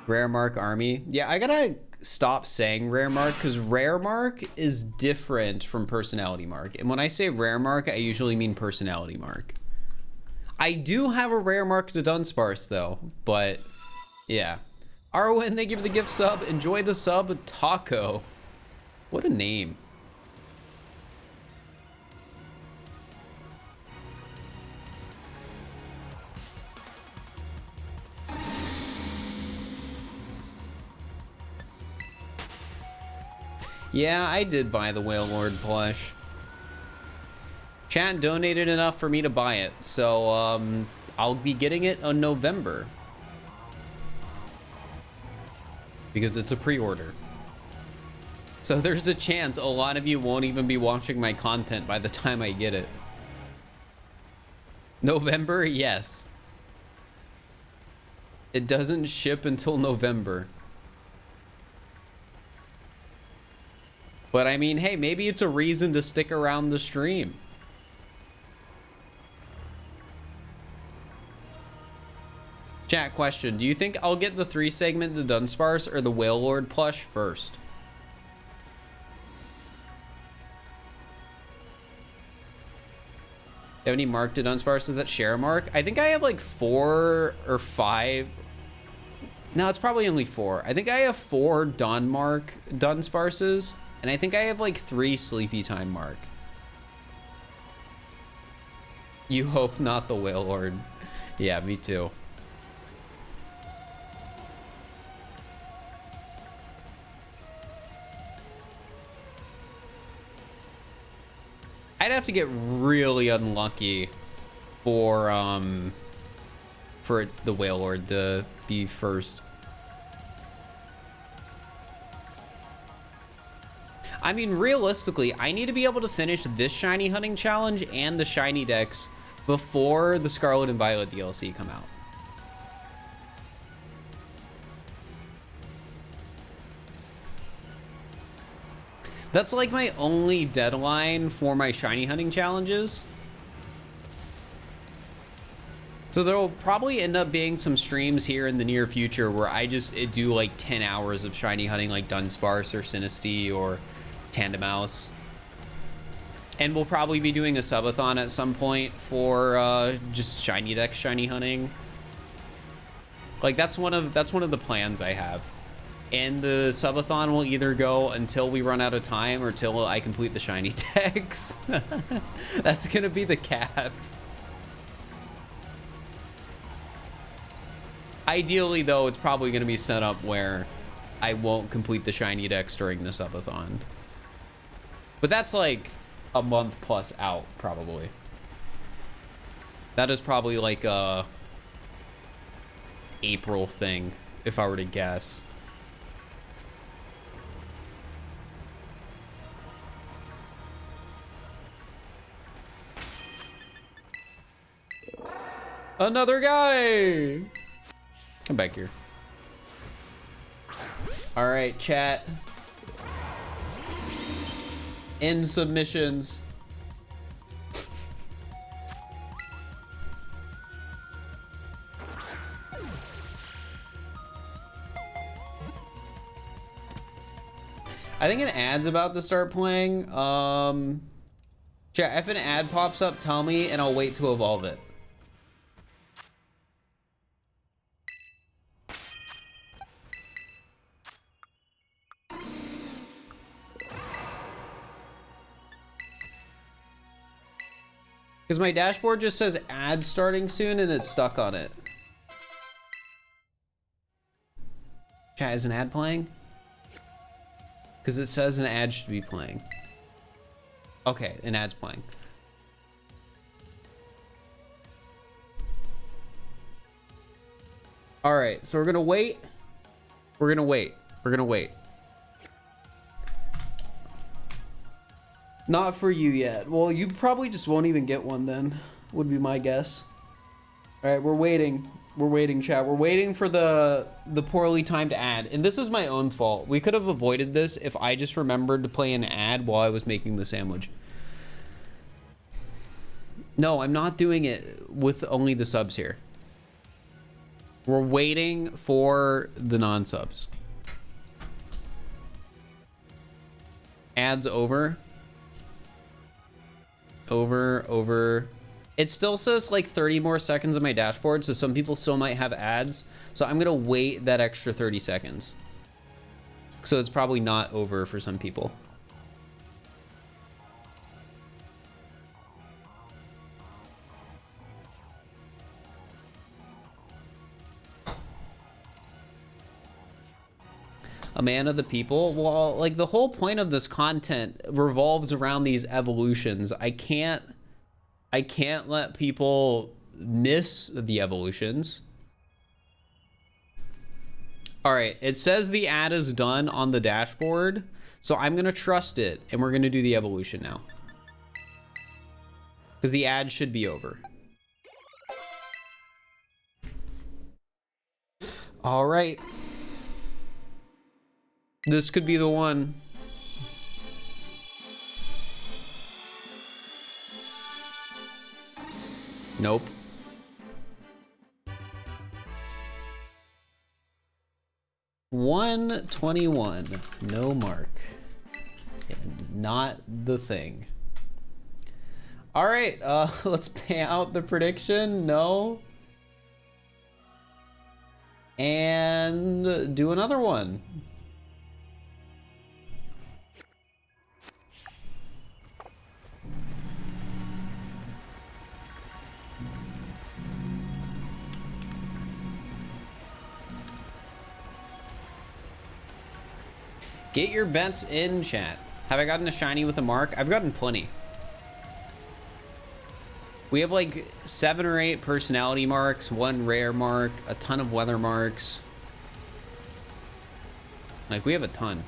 Rare mark army. Yeah, I gotta stop saying rare mark because rare mark is different from personality mark. And when I say rare mark, I usually mean personality mark. I do have a rare mark to Dunsparce though, but yeah. Arwen, thank you for the gift sub. Enjoy the sub, Taco. What a name. Yeah, I did buy the Whale Lord plush. Chat donated enough for me to buy it, so I'll be getting it in November. Because it's a pre-order. So there's a chance a lot of you won't even be watching my content by the time I get it. November? Yes. It doesn't ship until November. But I mean, hey, maybe it's a reason to stick around the stream. Chat question, do you think I'll get the 3 segment to Dunsparce or the Whale Lord plush first? have any marked Dunsparces that share a mark? I think I have like 4 or 5. No, it's probably only 4. I think I have 4 Dunsparces, and I think I have like 3 Sleepy Time mark. You hope not the Whale Lord. Yeah, me too. I'd have to get really unlucky for the Whale Lord to be first. I mean, realistically, I need to be able to finish this shiny hunting challenge and the shiny decks before the Scarlet and Violet DLC come out. That's like my only deadline for my shiny hunting challenges. So there'll probably end up being some streams here in the near future where I just do like 10 hours of shiny hunting, like Dunsparce or Sinistea or Tandemaus. And we'll probably be doing a subathon at some point for just shiny deck shiny hunting. Like that's one of the plans I have. And the subathon will either go until we run out of time or till I complete the shiny decks. That's gonna be the cap. Ideally, though, it's probably gonna be set up where I won't complete the shiny decks during the subathon. But that's like a month plus out, probably. That is probably like a April thing, if I were to guess. Another guy! Come back here. All right, chat. End submissions. I think an ad's about to start playing. Chat, if an ad pops up, tell me and I'll wait to evolve it. Because my dashboard just says ad starting soon and it's stuck on it. Chat, is an ad playing? Because it says an ad should be playing. Okay, an ad's playing. All right, so we're gonna wait. We're gonna wait. We're gonna wait. Not for you yet. Well, you probably just won't even get one then, would be my guess. All right, we're waiting. We're waiting, chat. We're waiting for the poorly timed ad. And this is my own fault. We could have avoided this if I just remembered to play an ad while I was making the sandwich. No, I'm not doing it with only the subs here. We're waiting for the non-subs. Ads over. Over. It still says like 30 more seconds on my dashboard, so some people still might have ads. So I'm gonna wait that extra 30 seconds. So it's probably not over for some people. A man of the people? Well, like the whole point of this content revolves around these evolutions. I can't let people miss the evolutions. All right, it says the ad is done on the dashboard, so I'm gonna trust it, and we're gonna do the evolution now. Because the ad should be over. All right. This could be the one. Nope. $121. No mark. And not the thing. All right, let's pay out the prediction. No. And do another one. Get your bets in, chat. Have I gotten a shiny with a mark? I've gotten plenty. We have like 7 or 8 personality marks, 1 rare mark, a ton of weather marks. Like, we have a ton.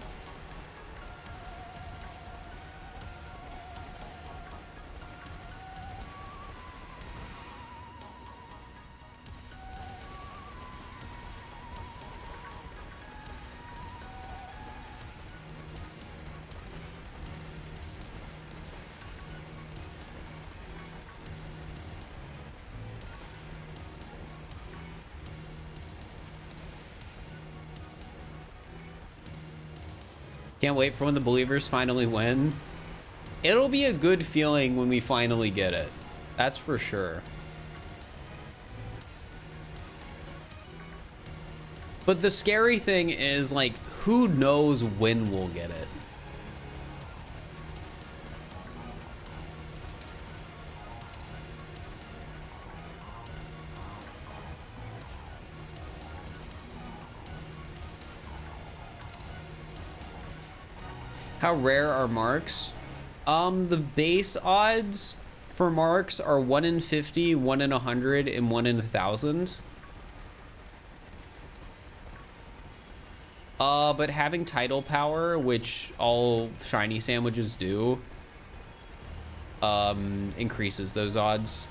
Can't wait for when the believers finally win. It'll be a good feeling when we finally get it. That's for sure. But the scary thing is, like, who knows when we'll get it? How rare are marks? The base odds for marks are 1 in 50, 1 in 100, and 1 in 1,000. But having title power, which all shiny sandwiches do, increases those odds.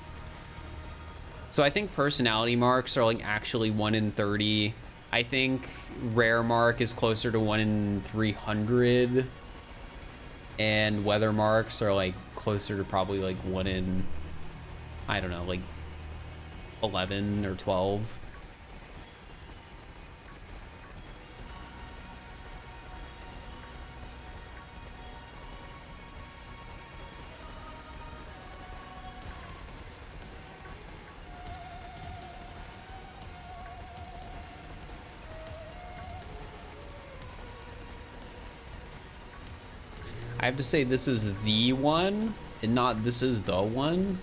So I think personality marks are like actually 1 in 30. I think rare mark is closer to 1 in 300. And weather marks are like closer to probably like 1 in, I don't know, like 11 or 12. I have to say this is the one and not this is the one.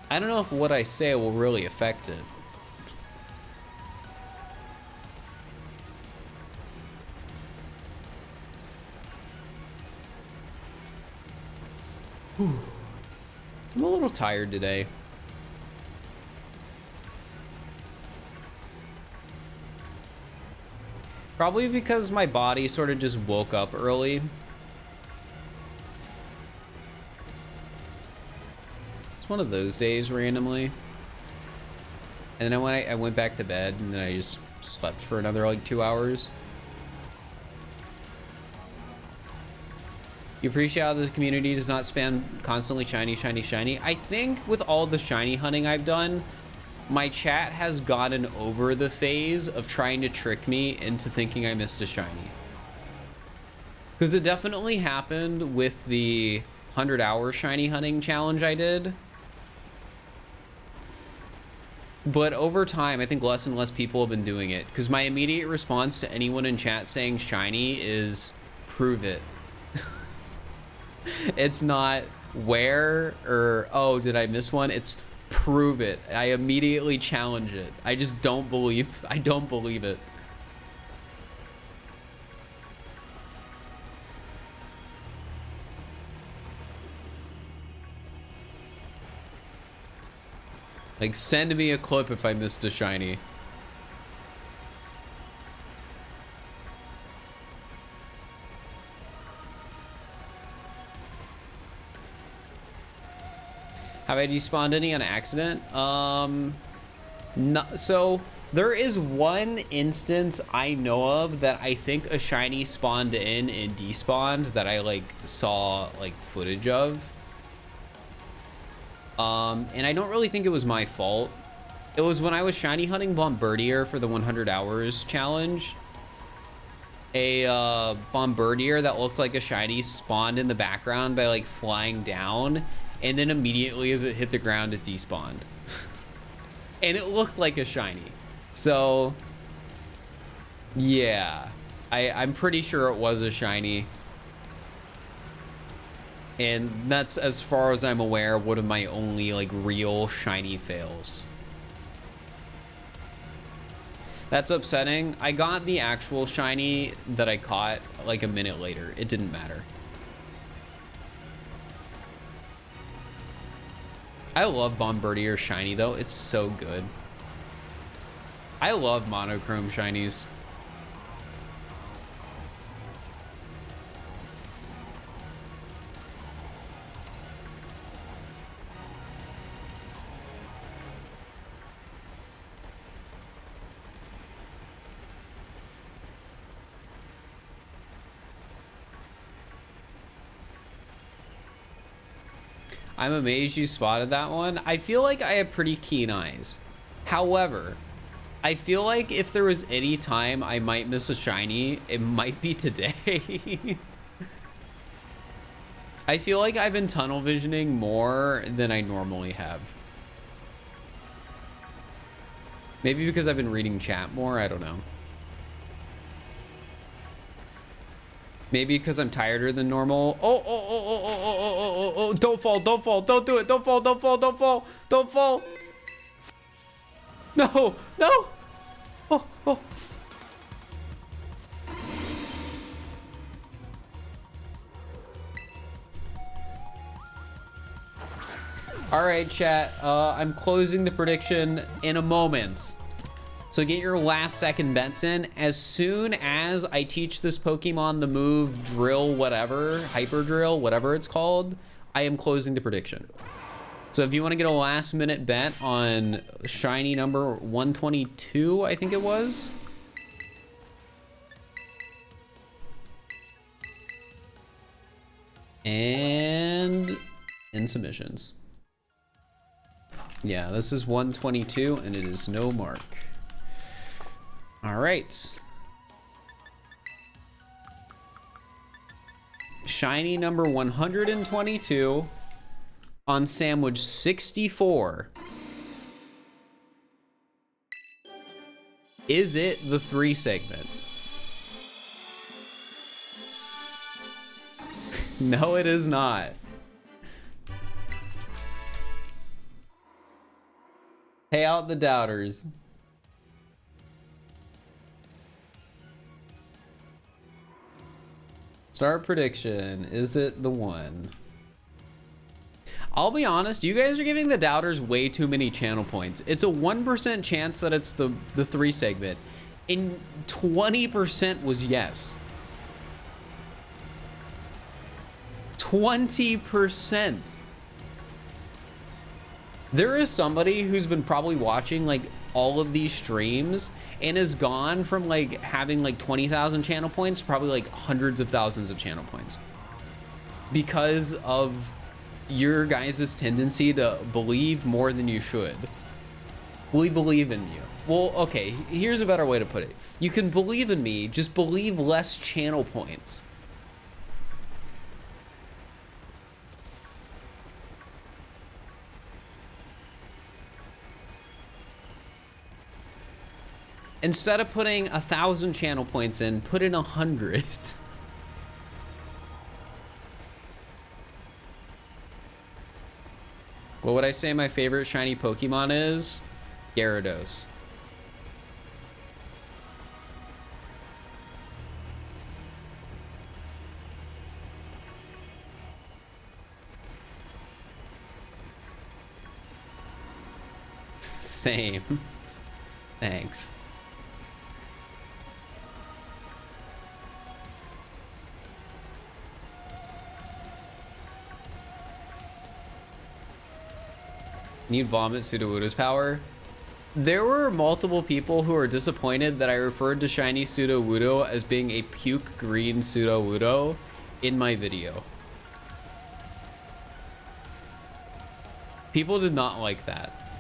I don't know if what I say will really affect it. Whew. I'm a little tired today. Probably because my body sort of just woke up early. It's one of those days randomly. And then I went back to bed and then I just slept for another like 2 hours. You appreciate how the community does not spam constantly shiny, shiny, shiny. I think with all the shiny hunting I've done, my chat has gotten over the phase of trying to trick me into thinking I missed a shiny. Because it definitely happened with the 100-hour shiny hunting challenge I did. But over time, I think less and less people have been doing it. Because my immediate response to anyone in chat saying shiny is, prove it. It's not where or, oh, did I miss one? It's prove it. I immediately challenge it. I just don't believe it. Like, send me a clip if I missed a shiny. Have I despawned any on accident? No, so there is one instance I know of that I think a shiny spawned in and despawned that I like saw like footage of. And I don't really think it was my fault. It was when I was shiny hunting Bombardier for the 100 hours challenge. A Bombardier that looked like a shiny spawned in the background by like flying down, and then immediately as it hit the ground it despawned. And it looked like a shiny. So yeah, I'm pretty sure it was a shiny. And that's, as far as I'm aware, one of my only like real shiny fails. That's upsetting. I got the actual shiny that I caught like a minute later. It didn't matter. I love Bombardier shiny though. It's so good. I love monochrome shinies. I'm amazed you spotted that one. I feel like I have pretty keen eyes. However, I feel like if there was any time I might miss a shiny, it might be today. I feel like I've been tunnel visioning more than I normally have. Maybe because I've been reading chat more, I don't know. Maybe because I'm tireder than normal. Oh, don't fall, don't fall, don't do it, don't fall, don't fall, don't fall, don't fall. No, no. Oh. All right, chat, I'm closing the prediction in a moment. So get your last second bets in. As soon as I teach this Pokemon the move drill, whatever, hyper drill, whatever it's called, I am closing the prediction. So if you want to get a last minute bet on shiny number 122, I think it was. And in submissions. Yeah, this is 122 and it is no mark. All right. Shiny number 122 on sandwich 64. Is it the 3 segment? No, it is not. Pay out the doubters. Start prediction. Is it the 1? I'll be honest, you guys are giving the doubters way too many channel points. It's a 1% chance that it's the 3 segment. And 20% was yes. 20%. There is somebody who's been probably watching like all of these streams and has gone from like having like 20,000 channel points to probably like hundreds of thousands of channel points because of your guys' tendency to believe more than you should. We believe in you. Well, okay, here's a better way to put it. You can believe in me, just believe less channel points. Instead of putting 1,000 channel points in, put in 100. What would I say my favorite shiny Pokemon is? Gyarados. Same. Thanks. Need vomit Sudowoodo's power. There were multiple people who were disappointed that I referred to shiny Sudowoodo as being a puke green Sudowoodo in my video. People did not like that.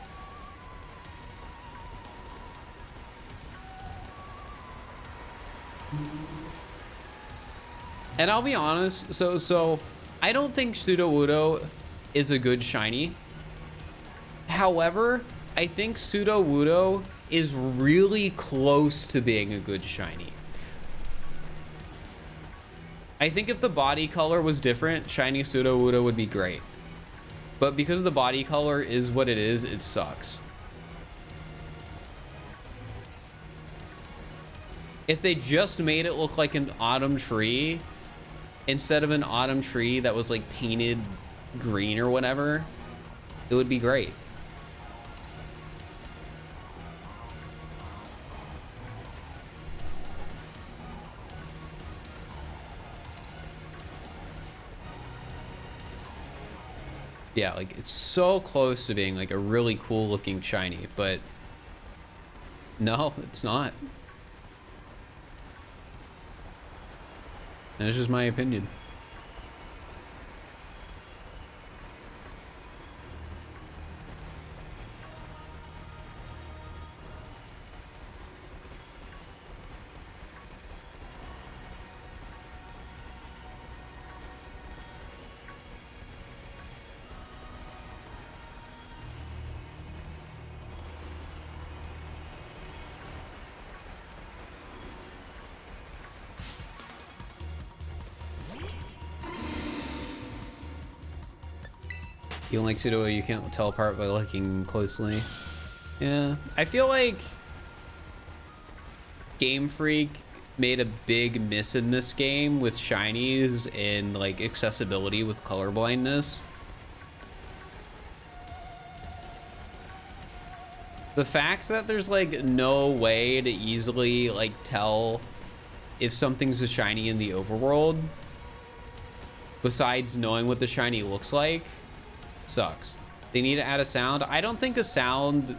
And I'll be honest, so I don't think Sudowoodo is a good shiny. However, I think Sudowoodo is really close to being a good shiny. I think if the body color was different, shiny Sudowoodo would be great. But because the body color is what it is, it sucks. If they just made it look like an autumn tree, instead of an autumn tree that was like painted green or whatever, it would be great. Yeah, like it's so close to being like a really cool looking shiny, but no, it's not. That's just my opinion. You don't like Pseudo, you can't tell apart by looking closely. Yeah, I feel like Game Freak made a big miss in this game with shinies and like accessibility with color blindness. The fact that there's like no way to easily like tell if something's a shiny in the overworld besides knowing what the shiny looks like sucks. They need to add a sound. I don't think a sound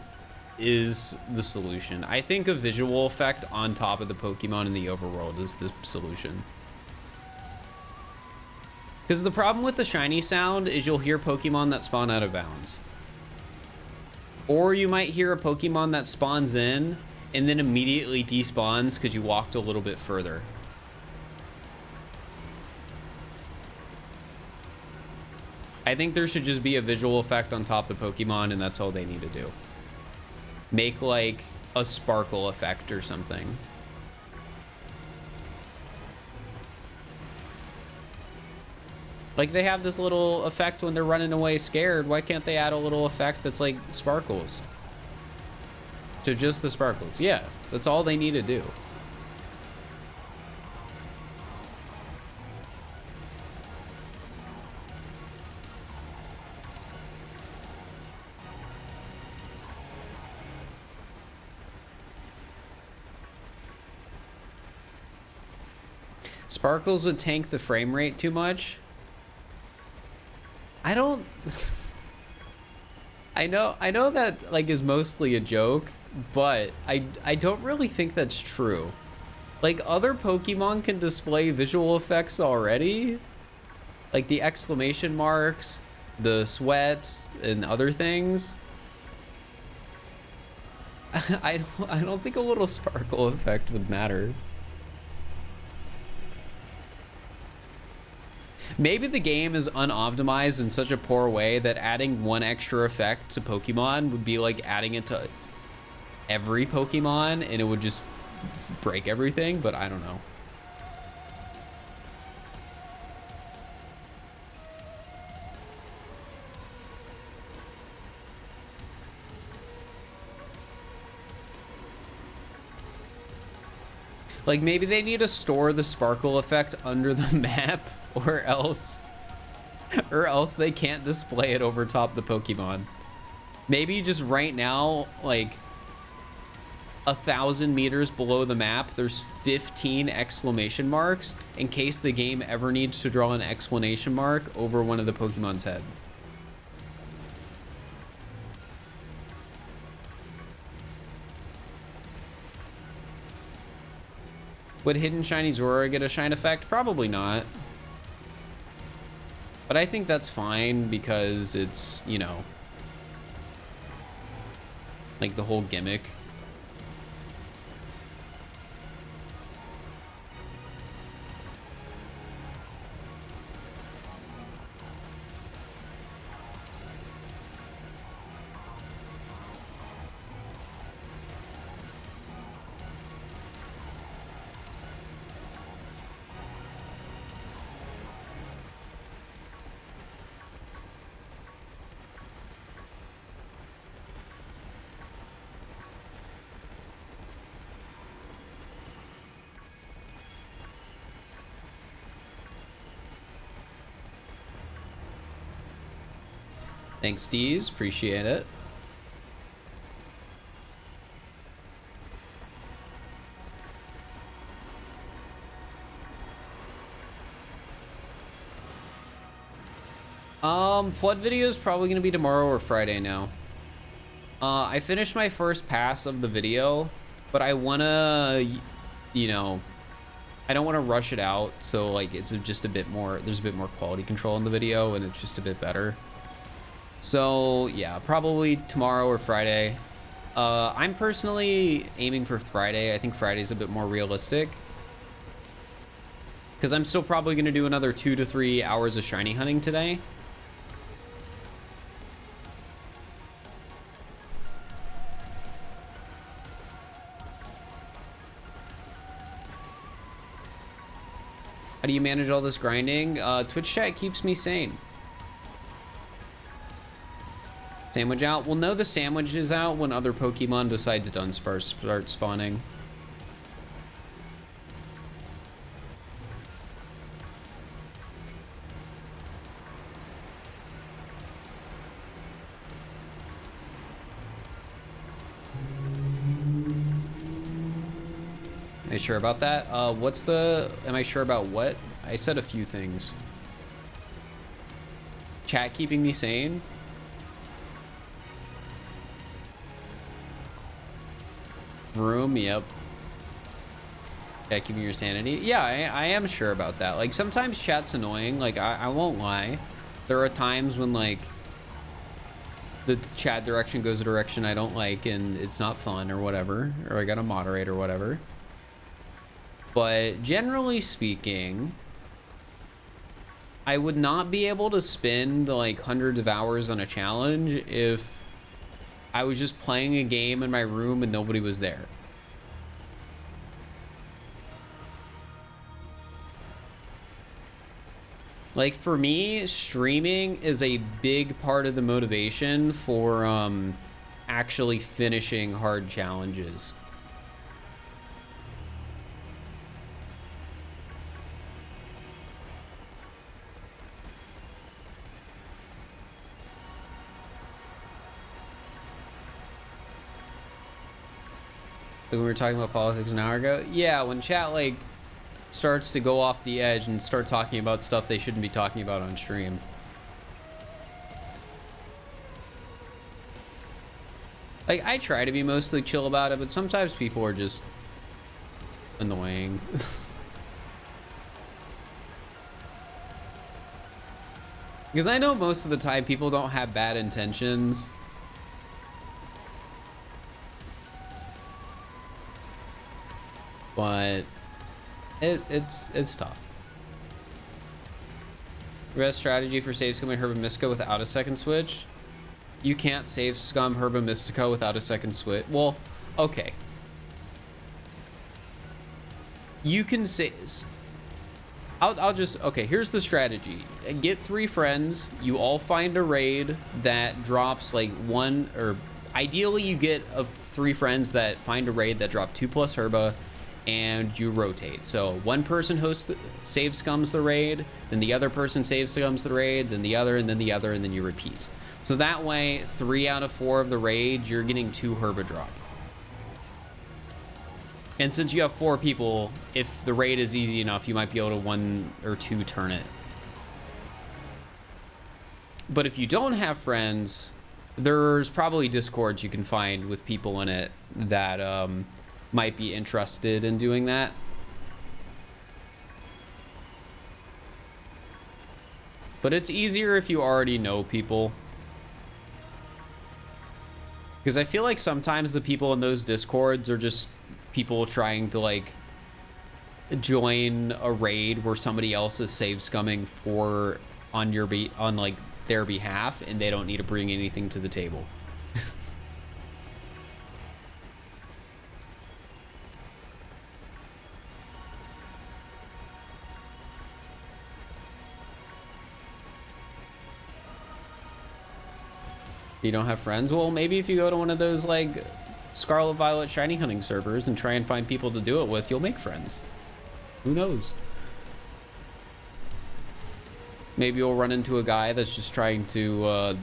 is the solution. I think a visual effect on top of the Pokemon in the overworld is the solution. Because the problem with the shiny sound is you'll hear Pokemon that spawn out of bounds. Or you might hear a Pokemon that spawns in and then immediately despawns because you walked a little bit further. I think there should just be a visual effect on top of the Pokemon, and that's all they need to do. Make like a sparkle effect or something. Like they have this little effect when they're running away scared. Why can't they add a little effect that's like sparkles? To just the sparkles. Yeah, that's all they need to do. Sparkles would tank the frame rate too much. I don't I know that like is mostly a joke, but I don't really think that's true. Like other Pokemon can display visual effects already. Like the exclamation marks, the sweats, and other things. I don't think a little sparkle effect would matter. Maybe the game is unoptimized in such a poor way that adding one extra effect to Pokemon would be like adding it to every Pokemon and it would just break everything, but I don't know. Like maybe they need to store the sparkle effect under the map or else they can't display it over top the Pokemon. Maybe just right now, like 1,000 meters below the map, there's 15 exclamation marks in case the game ever needs to draw an exclamation mark over one of the Pokemon's head. Would Hidden Shiny Zora get a shine effect? Probably not. But I think that's fine because it's, you know, like the whole gimmick. Thanks, Deez. Appreciate it. Flood video is probably gonna be tomorrow or Friday now. I finished my first pass of the video, but I wanna, you know, I don't want to rush it out, so like it's just a bit more, there's a bit more quality control in the video and it's just a bit better. So yeah, probably tomorrow or Friday. I'm personally aiming for Friday. I think Friday's a bit more realistic, because I'm still probably going to do another 2 to 3 hours of shiny hunting today. How do you manage all this grinding? Twitch chat keeps me sane. Sandwich out? We'll know the sandwich is out when other Pokemon besides Dunsparce start spawning. Are you sure about that? Am I sure about what? I said a few things. Chat keeping me sane? Room, yep. Yeah, keeping your sanity. Yeah, I am sure about that. Like, sometimes chat's annoying. Like, I won't lie. There are times when, like, the chat direction goes a direction I don't like and it's not fun or whatever. Or I gotta moderate or whatever. But generally speaking, I would not be able to spend like hundreds of hours on a challenge if I was just playing a game in my room and nobody was there. Like, for me, streaming is a big part of the motivation for actually finishing hard challenges. When we were talking about politics an hour ago, yeah, when chat like starts to go off the edge and start talking about stuff they shouldn't be talking about on stream. Like, I try to be mostly chill about it, but sometimes people are just annoying. Because I know most of the time people don't have bad intentions. But it's tough. Best strategy for save scumming Herba Mystica without a second switch? You can't save scum Herba Mystica without a second switch. Well, okay. You can say, I'll just, okay, here's the strategy. Get 3 friends, you all find a raid that drops like 1, or ideally you get 3 friends that find a raid that drop 2+ Herba, and you rotate. So one person save scums the raid, then the other person save scums the raid, then the other, and then the other, and then you repeat. So that way, 3 out of 4 of the raids, you're getting 2 Herba drop. And since you have 4 people, if the raid is easy enough, you might be able to 1 or 2 turn it. But if you don't have friends, there's probably Discords you can find with people in it that might be interested in doing that. But it's easier if you already know people. Because I feel like sometimes the people in those Discords are just people trying to like join a raid where somebody else is save scumming on like their behalf, and they don't need to bring anything to the table. You don't have friends? Well, maybe if you go to one of those like Scarlet Violet shiny hunting servers and try and find people to do it with, you'll make friends. Who knows? Maybe you'll run into a guy that's just trying to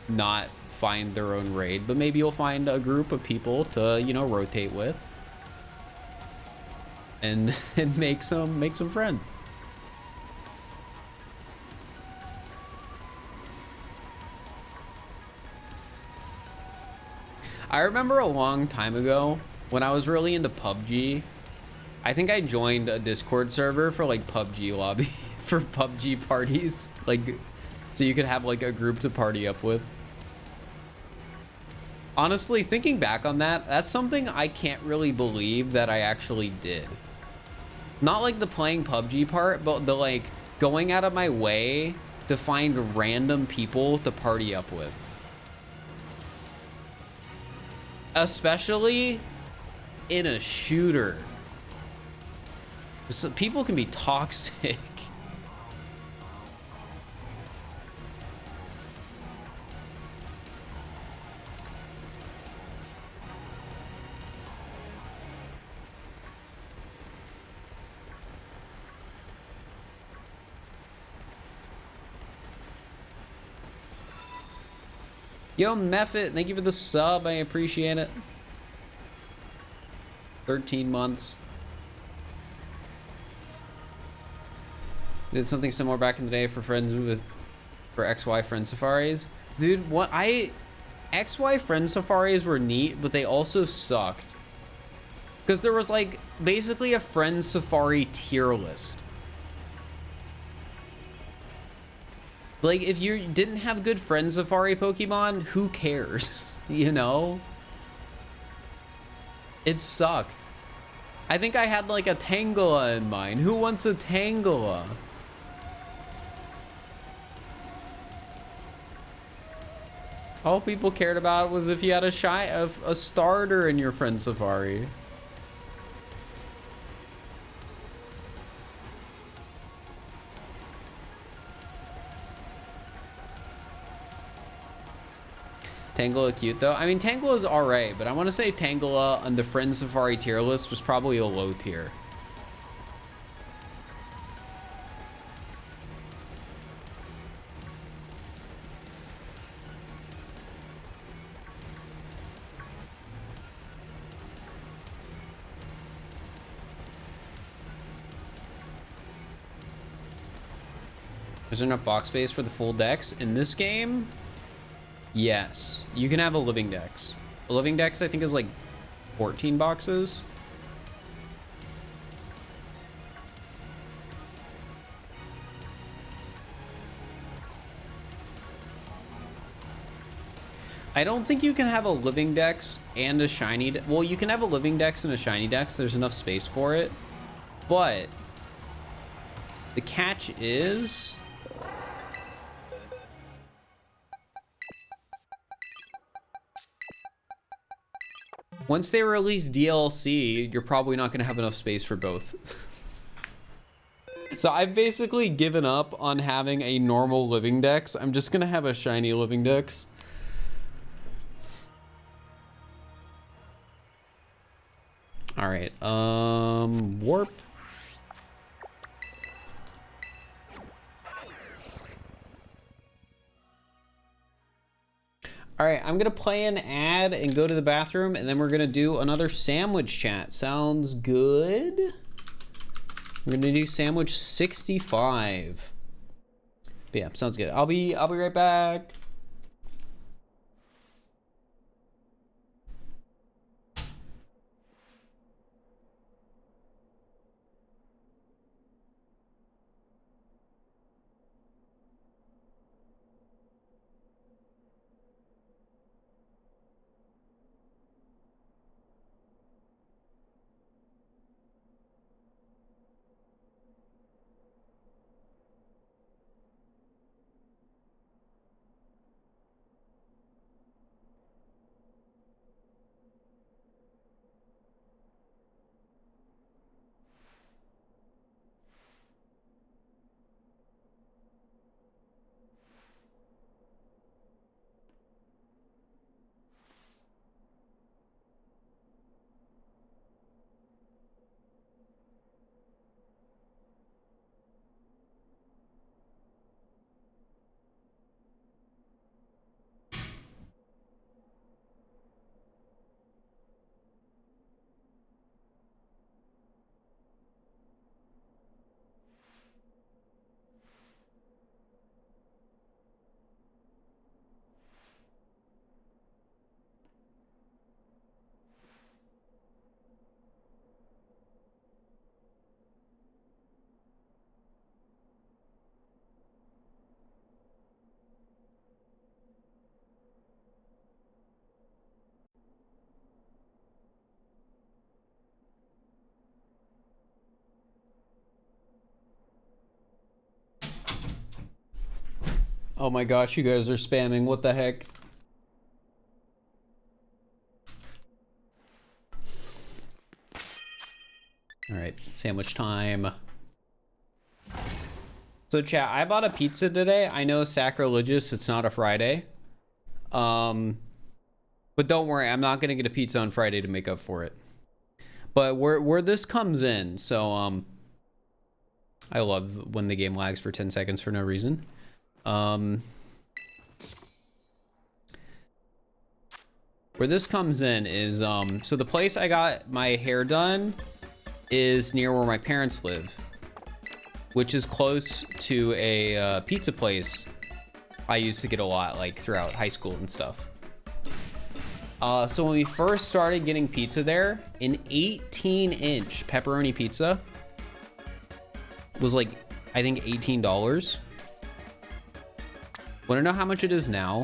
not find their own raid, but maybe you'll find a group of people to, you know, rotate with and make some friends. I remember a long time ago when I was really into PUBG, I think I joined a Discord server for like PUBG lobby for PUBG parties, like so you could have like a group to party up with. Honestly, thinking back on that, that's something I can't really believe that I actually did. Not like the playing PUBG part, but the like going out of my way to find random people to party up with. Especially in a shooter. So people can be toxic. Yo, Meffit, thank you for the sub. I appreciate it. 13 months. Did something similar back in the day for XY friend safaris. Dude, XY friend safaris were neat, but they also sucked. Because there was like basically a friend safari tier list. Like, if you didn't have good friend safari Pokemon, who cares? You know? It sucked. I think I had like a Tangela in mind. Who wants a Tangela? All people cared about was if you had a starter in your friend safari. Tangela cute though. I mean, Tangela is alright, but I want to say Tangela on the friend safari tier list was probably a low tier. Is there enough box space for the full decks in this game? Yes, you can have a living dex. A living dex, I think, is like 14 boxes. I don't think you can have a living dex and a shiny. Well, you can have a living dex and a shiny dex. There's enough space for it. But the catch is once they release DLC, you're probably not going to have enough space for both. So I've basically given up on having a normal living dex. I'm just going to have a shiny living dex. All right. Warp. All right, I'm gonna play an ad and go to the bathroom, and then we're gonna do another sandwich chat. Sounds good. We're gonna do sandwich 65. But yeah, sounds good. I'll be right back. Oh my gosh, you guys are spamming. What the heck? All right, sandwich time. So chat, I bought a pizza today. I know sacrilegious, it's not a Friday. But don't worry, I'm not gonna get a pizza on Friday to make up for it. But where this comes in, so I love when the game lags for 10 seconds for no reason. Where this comes in is so the place I got my hair done is near where my parents live, which is close to a pizza place I used to get a lot, like throughout high school and stuff. So when we first started getting pizza there, an 18-inch pepperoni pizza was like, I think $18. Want to know how much it is now?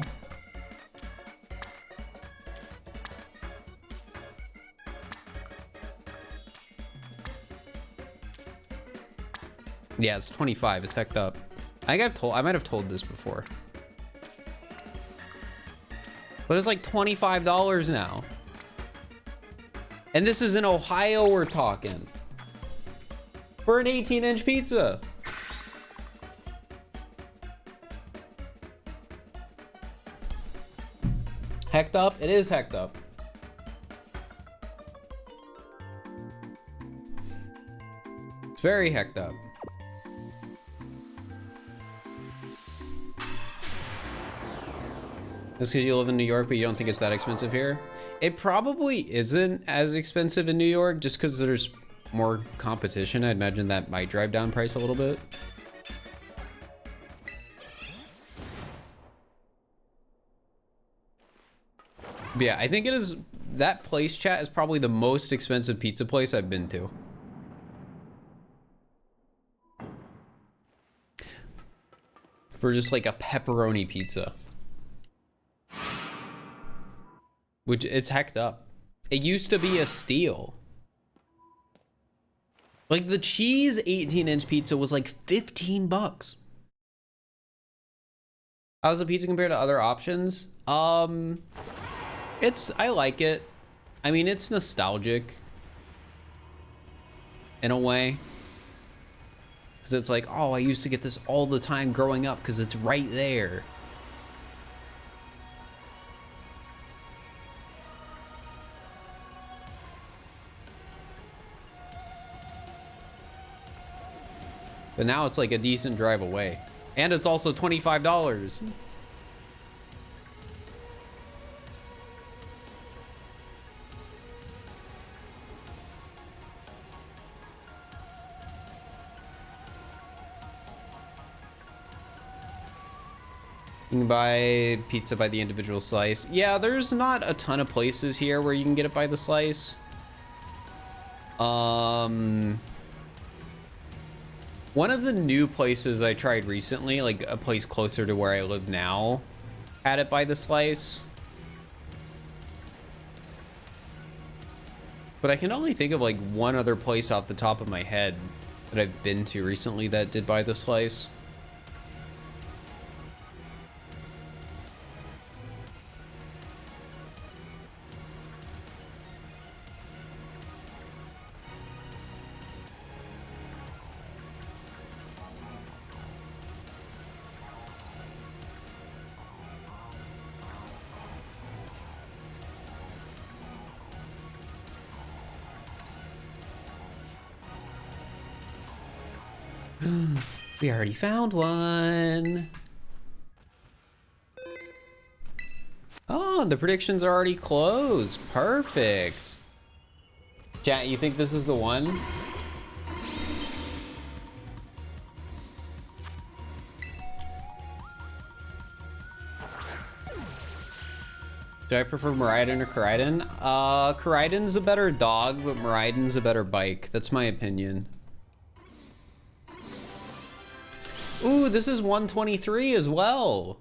Yeah, it's 25. It's hecked up. I might have told this before. But it's like $25 now. And this is in Ohio we're talking. For an 18-inch pizza. Hecked up? It is hecked up. It's very hecked up. Just because you live in New York, but you don't think it's that expensive here? It probably isn't as expensive in New York, just because there's more competition. I'd imagine that might drive down price a little bit. But yeah, I think it is, that place, chat, is probably the most expensive pizza place I've been to. For just like a pepperoni pizza. Which, it's hecked up. It used to be a steal. Like the cheese 18-inch pizza was like 15 bucks. How's the pizza compared to other options? I like it. I mean, it's nostalgic in a way. Because it's like, oh, I used to get this all the time growing up because it's right there. But now it's like a decent drive away. And it's also $25. You can buy pizza by the individual slice. Yeah, there's not a ton of places here where you can get it by the slice. One of the new places I tried recently, like a place closer to where I live now, had it by the slice. But I can only think of like one other place off the top of my head that I've been to recently that did by the slice. We already found one. Oh, the predictions are already closed. Perfect. Chat, you think this is the one? Do I prefer Miraidon or Koraidon? Koraidon's a better dog, but Miraidon's a better bike. That's my opinion. Ooh, this is 123 as well.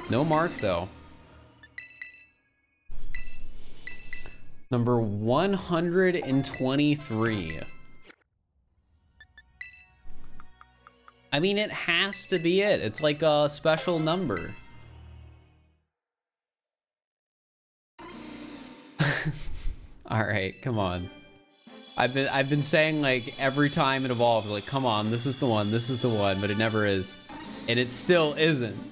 No mark, though. Number 123. I mean, it has to be it. It's like a special number. All right, come on. I've been saying like every time it evolves, like, come on, this is the one, but it never is. And it still isn't.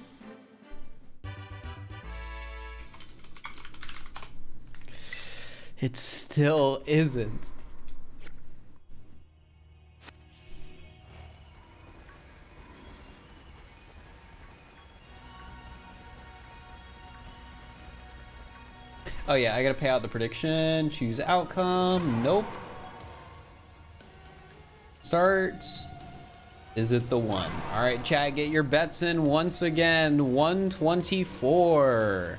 It still isn't. Oh yeah, I gotta pay out the prediction. Choose outcome. Nope. Starts. Is it the one? All right, chat, get your bets in once again. 124.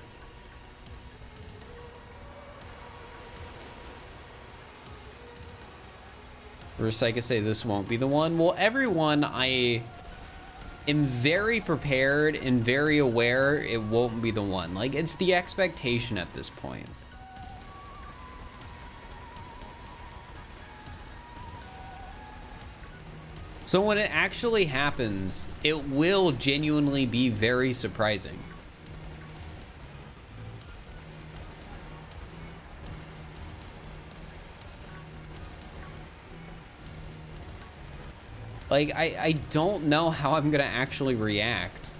Recycle say this won't be the one. Well, everyone, I am very prepared and very aware it won't be the one. Like, it's the expectation at this point. So when it actually happens, it will genuinely be very surprising. Like, I don't know how I'm gonna actually react.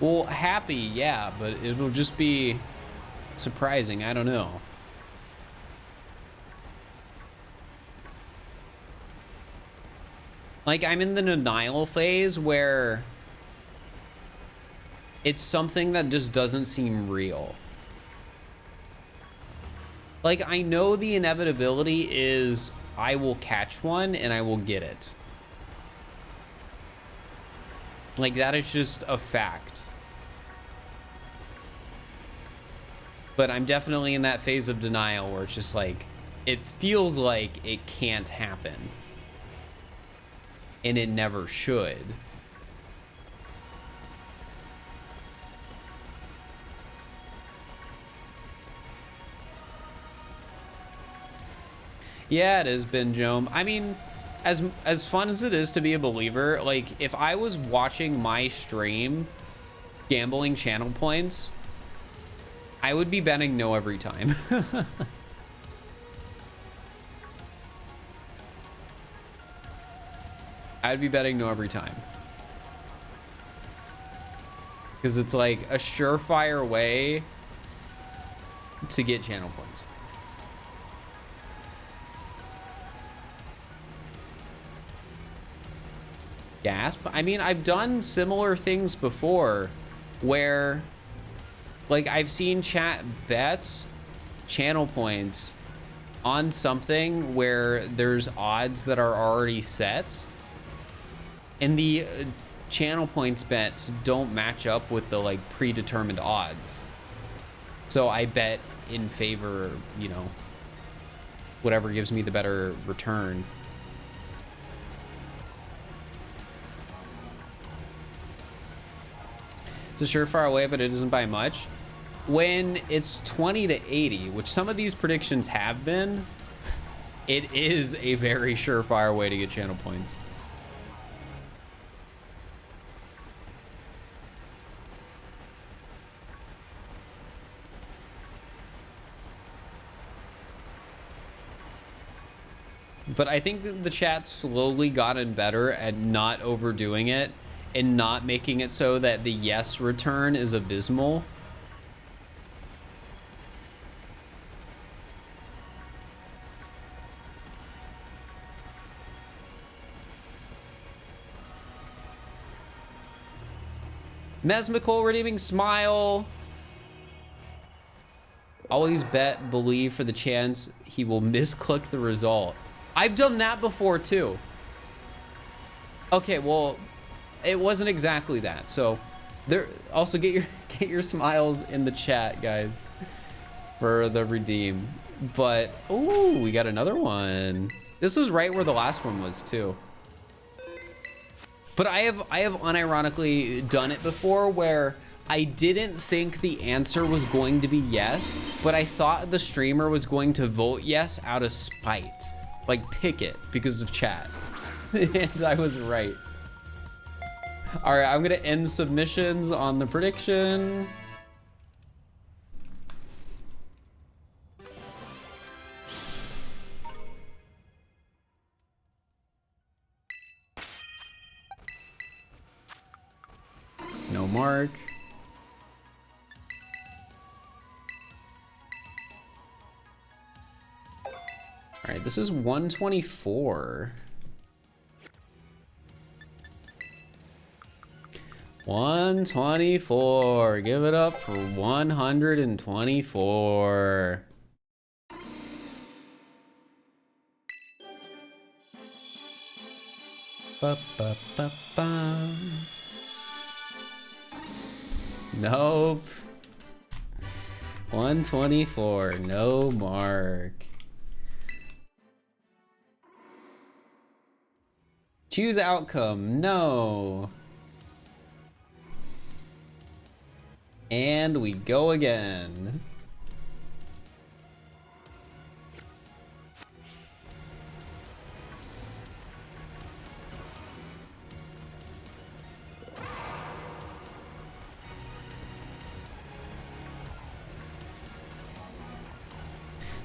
Well, happy, yeah, but it'll just be surprising. I don't know. Like, I'm in the denial phase where it's something that just doesn't seem real. Like, I know the inevitability is I will catch one and I will get it. Like, that is just a fact. But I'm definitely in that phase of denial where it's just like, it feels like it can't happen. And it never should. Yeah, it has been, Jome. I mean, as fun as it is to be a believer, like, if I was watching my stream gambling channel points, I would be betting no every time. I'd be betting no every time. Because it's like a surefire way to get channel points. Gasp. I mean, I've done similar things before where, like, I've seen chat bets channel points on something where there's odds that are already set, and the channel points bets don't match up with the, like, predetermined odds. So I bet in favor, you know, whatever gives me the better return. It's a surefire way, but it isn't by much. When it's 20 to 80, which some of these predictions have been, it is a very surefire way to get channel points. But I think that the chat's slowly gotten better at not overdoing it and not making it so that the yes return is abysmal. Mesmical redeeming smile. Always bet, believe for the chance he will misclick the result. I've done that before too. Okay, well, it wasn't exactly that. So There also get your smiles in the chat, guys, for the redeem. But oh, we got another one. This was right where the last one was too. But I have unironically done it before where I didn't think the answer was going to be yes, but I thought the streamer was going to vote yes out of spite. Like pick it because of chat. And I was right. All right, I'm gonna end submissions on the prediction. No mark. All right, this is 124. 124. Give it up for 124. Ba, ba, ba, ba. Nope. 124. No mark. Choose outcome. No. And we go again.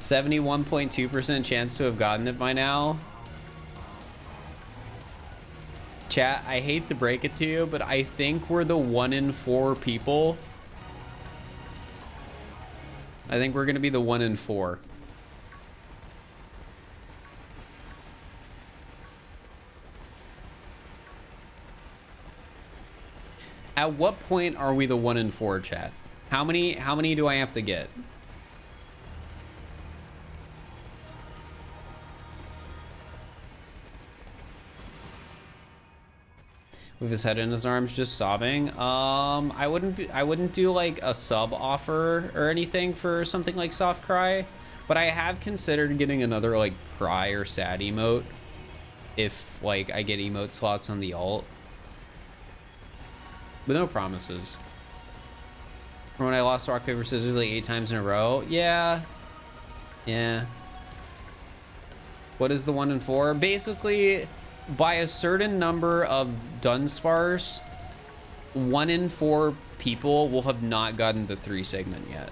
(71.2% chance to have gotten it by now. Chat, I hate to break it to you, but I think we're the 1 in 4 people. I think we're gonna be the 1 in 4. At what point are we the 1 in 4, chat? How many do I have to get? With his head in his arms, just sobbing. I wouldn't do like a sub offer or anything for something like soft cry, but I have considered getting another like cry or sad emote if like I get emote slots on the alt. But no promises. From when I lost rock paper scissors like 8 times in a row. Yeah. What is the 1 in 4? Basically, by a certain number of Dunsparce, 1 in 4 people will have not gotten the 3 segment yet.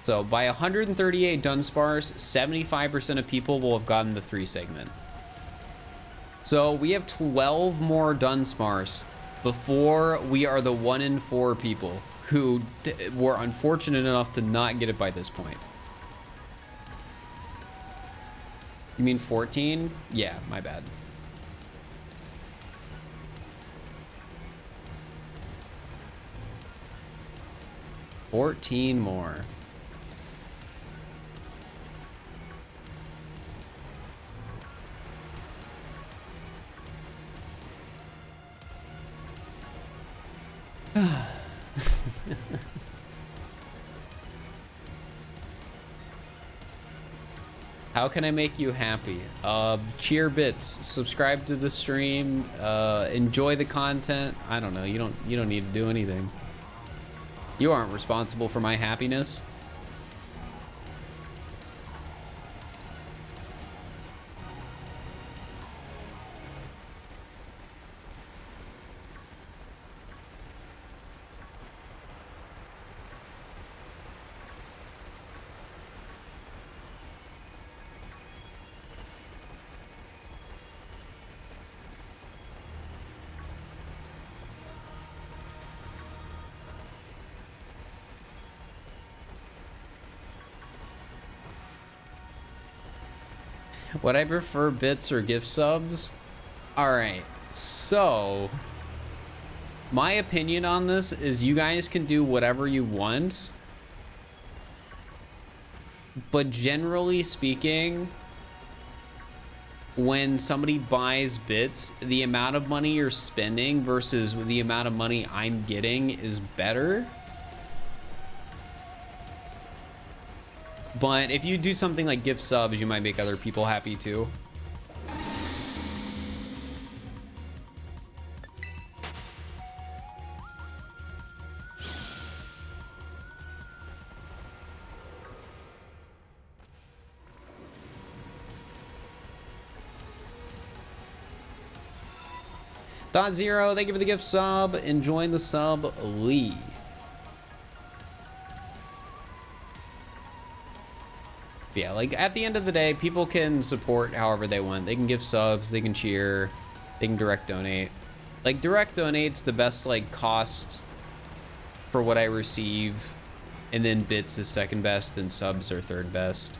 So by 138 Dunsparce, 75% of people will have gotten the 3 segment. So we have 12 more Dunsparce before we are the 1 in 4 people who were unfortunate enough to not get it by this point. You mean 14? Yeah, my bad. $14 more. How can I make you happy? Cheer bits, subscribe to the stream, enjoy the content. I don't know, you don't need to do anything. You aren't responsible for my happiness. Would I prefer bits or gift subs? Alright, so my opinion on this is you guys can do whatever you want, but generally speaking, when somebody buys bits, the amount of money you're spending versus the amount of money I'm getting is better. But if you do something like gift subs, you might make other people happy too. Dot Zero, thank you for the gift sub. Enjoying the sub, Lee. Yeah, like at the end of the day, people can support however they want. They can give subs, they can cheer, they can direct donate. Like direct donate's the best like cost for what I receive, and then bits is second best, and subs are third best.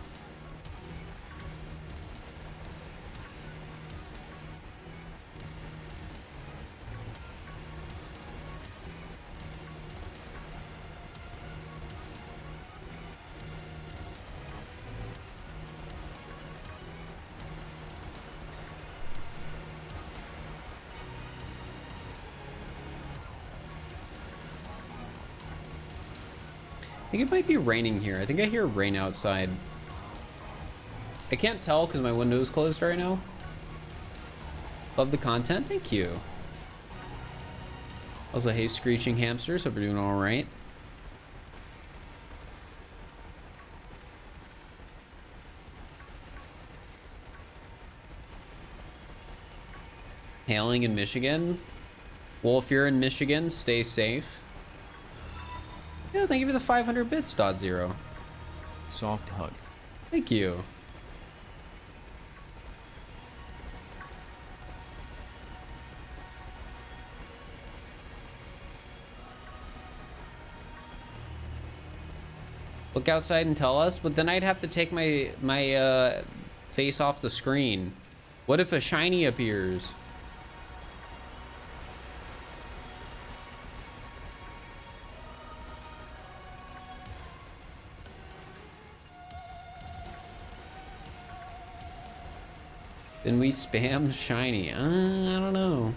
I think it might be raining here. I think I hear rain outside. I can't tell because my window is closed right now. Love the content. Thank you. Also, hey, Screeching Hamsters. Hope you're doing all right. Hailing in Michigan. Well, if you're in Michigan, stay safe. Yeah, thank you for the 500 bits, Dot Zero. Soft hug. Thank you. Look outside and tell us, but then I'd have to take my face off the screen. What if a shiny appears? Then we spam shiny. I don't know.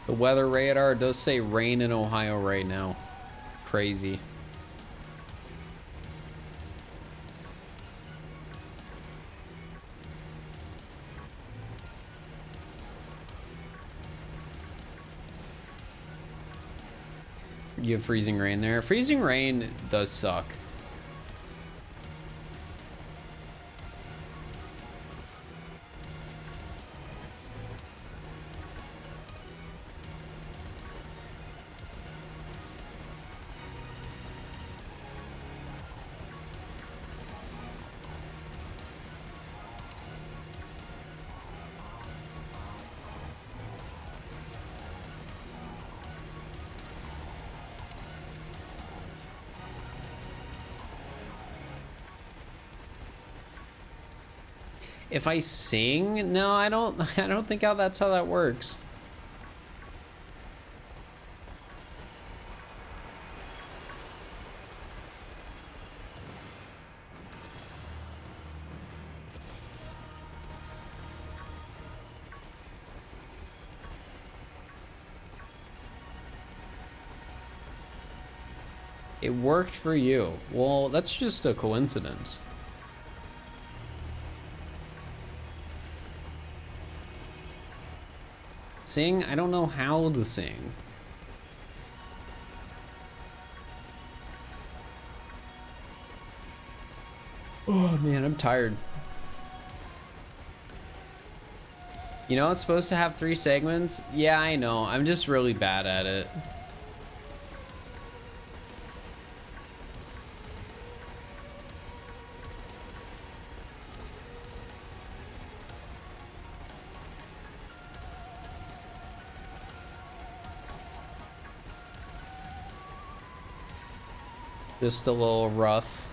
The weather radar does say rain in Ohio right now. Crazy. You have freezing rain there. Freezing rain does suck. If I sing, no, I don't think that's how that works. It worked for you. Well, that's just a coincidence. Sing? I don't know how to sing. Oh man, I'm tired. You know, it's supposed to have 3 segments. Yeah, I know. I'm just really bad at it. Just a little rough.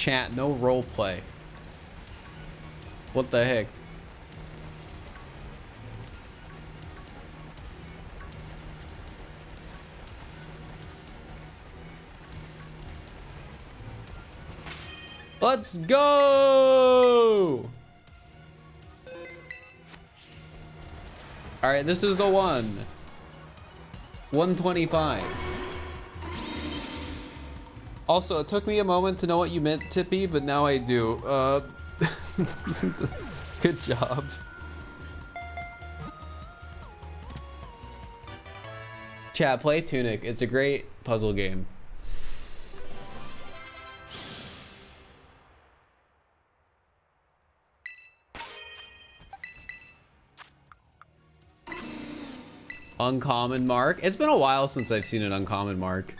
Chat, no role play. What the heck? Let's go! All right, this is the one. 125. Also, it took me a moment to know what you meant, Tippy, but now I do. Good job. Chat, play Tunic. It's a great puzzle game. Uncommon mark. It's been a while since I've seen an uncommon mark.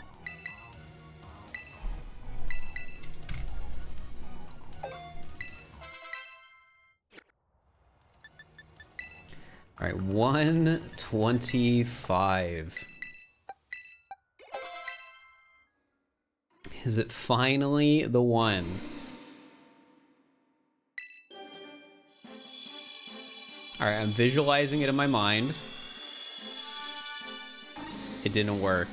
All right, 125. Is it finally the one? All right, I'm visualizing it in my mind. It didn't work.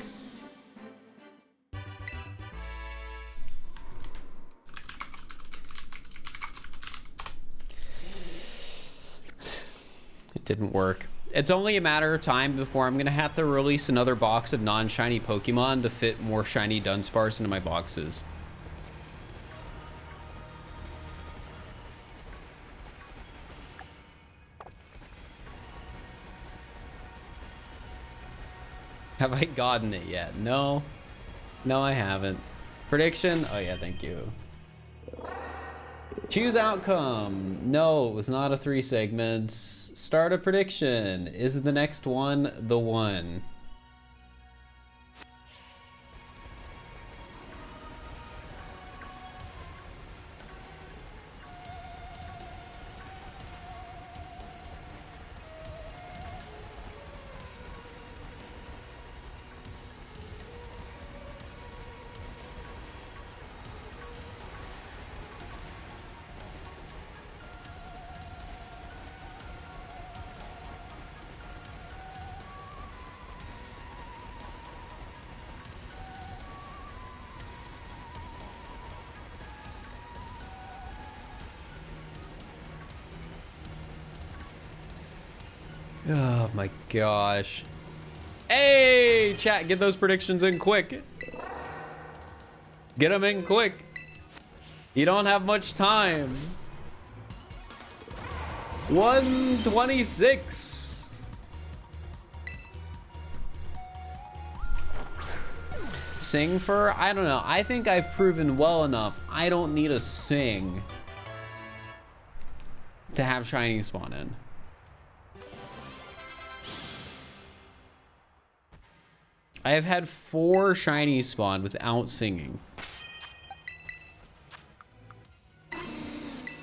It didn't work. It's only a matter of time before I'm gonna have to release another box of non-shiny Pokemon to fit more shiny Dunsparce into my boxes. Have I gotten it yet? No. No, I haven't. Prediction? Oh yeah, thank you. Choose outcome. No, it was not a 3 segments. Start a prediction. Is the next one the one? Oh my gosh. Hey, chat, get those predictions in quick. Get them in quick. You don't have much time. 126. Sing for? I don't know. I think I've proven well enough. I don't need a sing to have shiny spawn in. I have had 4 shinies spawn without singing.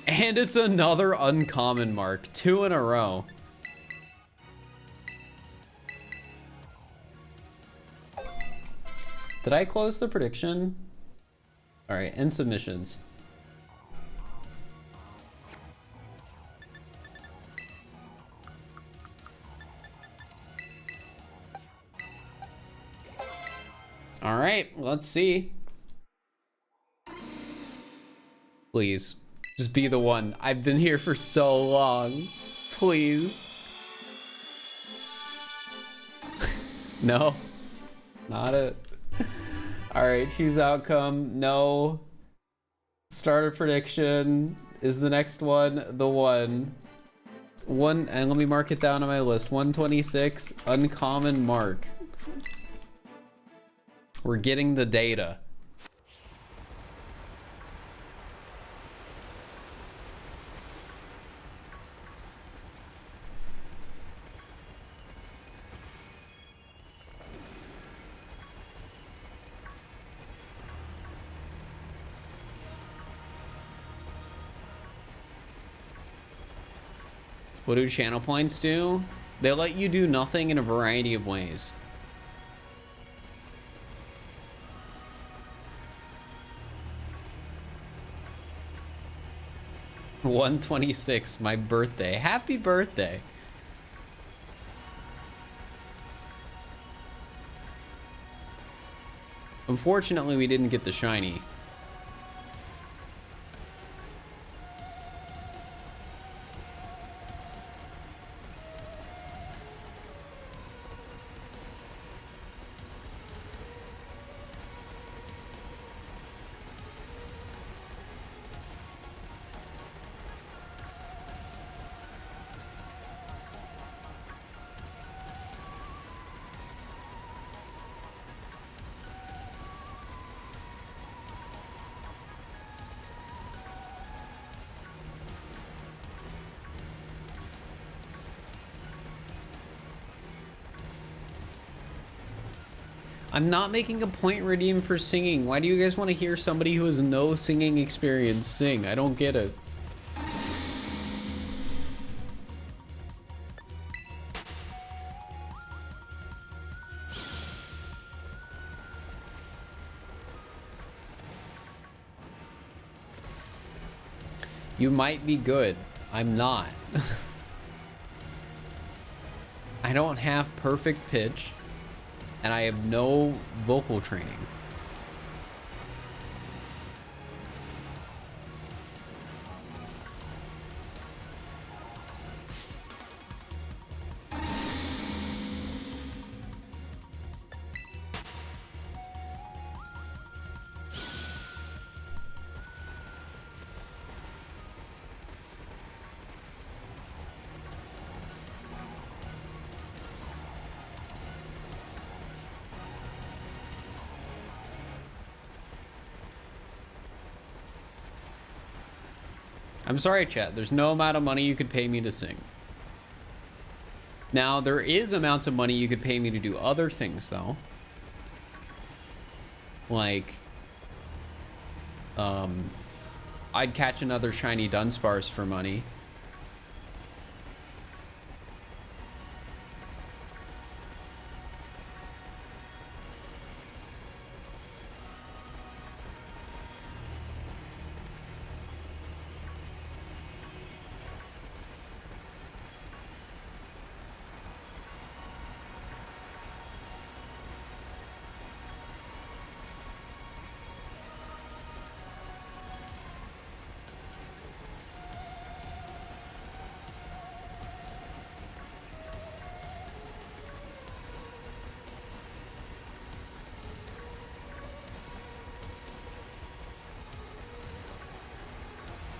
And it's another uncommon mark. 2 in a row. Did I close the prediction? All right, end submissions. All right, let's see. Please, just be the one. I've been here for so long. Please. No, not it. All right, choose outcome. No. Start a prediction. Is the next one the one? And let me mark it down on my list. 126, uncommon mark. We're getting the data. What do channel points do? They let you do nothing in a variety of ways. 126, my birthday. Happy birthday. Unfortunately, we didn't get the shiny. I'm not making a point redeem for singing. Why do you guys want to hear somebody who has no singing experience sing? I don't get it. You might be good. I'm not. I don't have perfect pitch. And I have no vocal training. I'm sorry, chat. There's no amount of money you could pay me to sing. Now, there is amounts of money you could pay me to do other things, though. Like, I'd catch another shiny Dunsparce for money.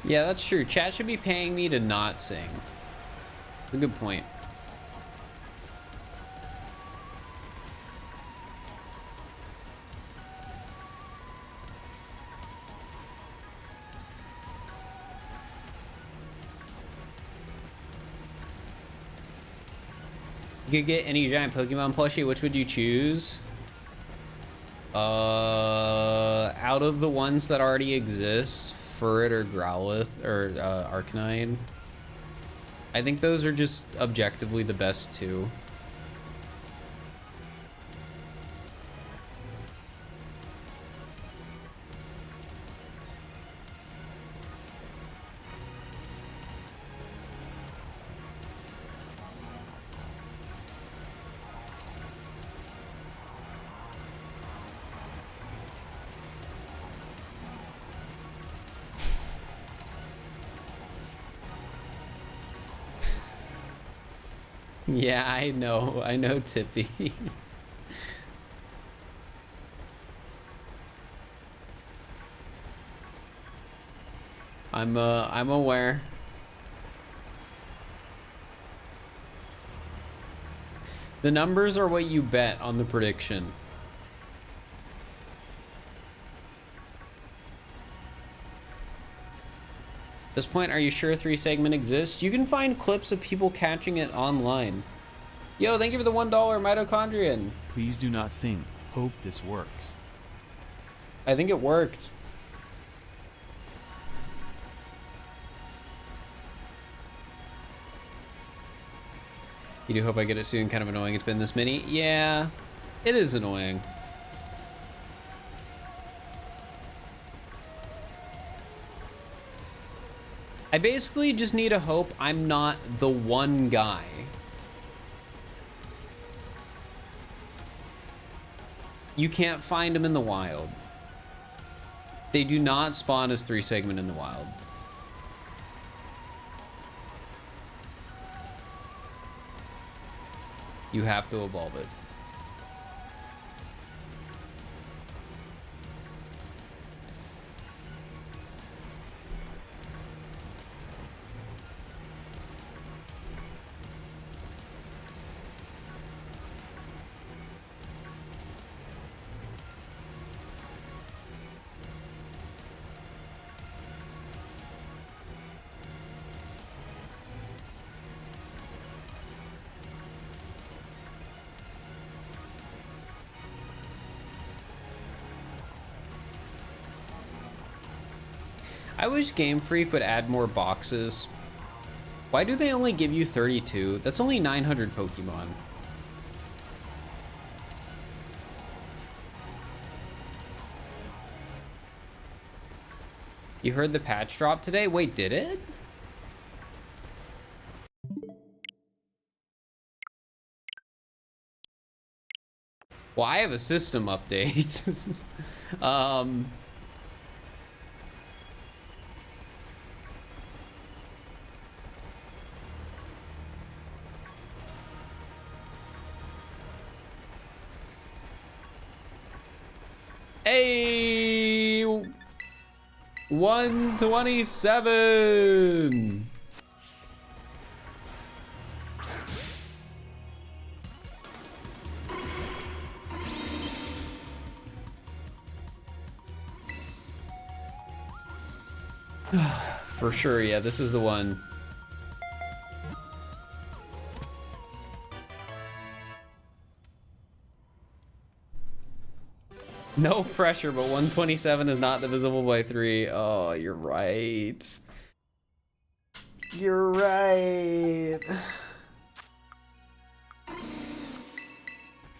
Yeah, that's true. Chat should be paying me to not sing. That's a good point. You could get any giant Pokemon plushie. Which would you choose? Out of the ones that already exist, Furret or Growlithe or Arcanine. I think those are just objectively the best two. Yeah, I know, Tippy. I'm aware. The numbers are what you bet on the prediction. At this point, are you sure 3 segment exists? You can find clips of people catching it online. Yo, thank you for the $1 mitochondrion. Please do not sing. Hope this works. I think it worked. You do hope I get it soon. Kind of annoying it's been this many. Yeah, it is annoying. I basically just need to hope I'm not the one guy. You can't find them in the wild. They do not spawn as 3 segment in the wild. You have to evolve it. I wish Game Freak would add more boxes. Why do they only give you 32? That's only 900 Pokemon. You heard the patch drop today? Wait, did it? Well, I have a system update. Hey, 127. For sure, yeah, this is the one. No pressure, but 127 is not divisible by 3. Oh, you're right. You're right.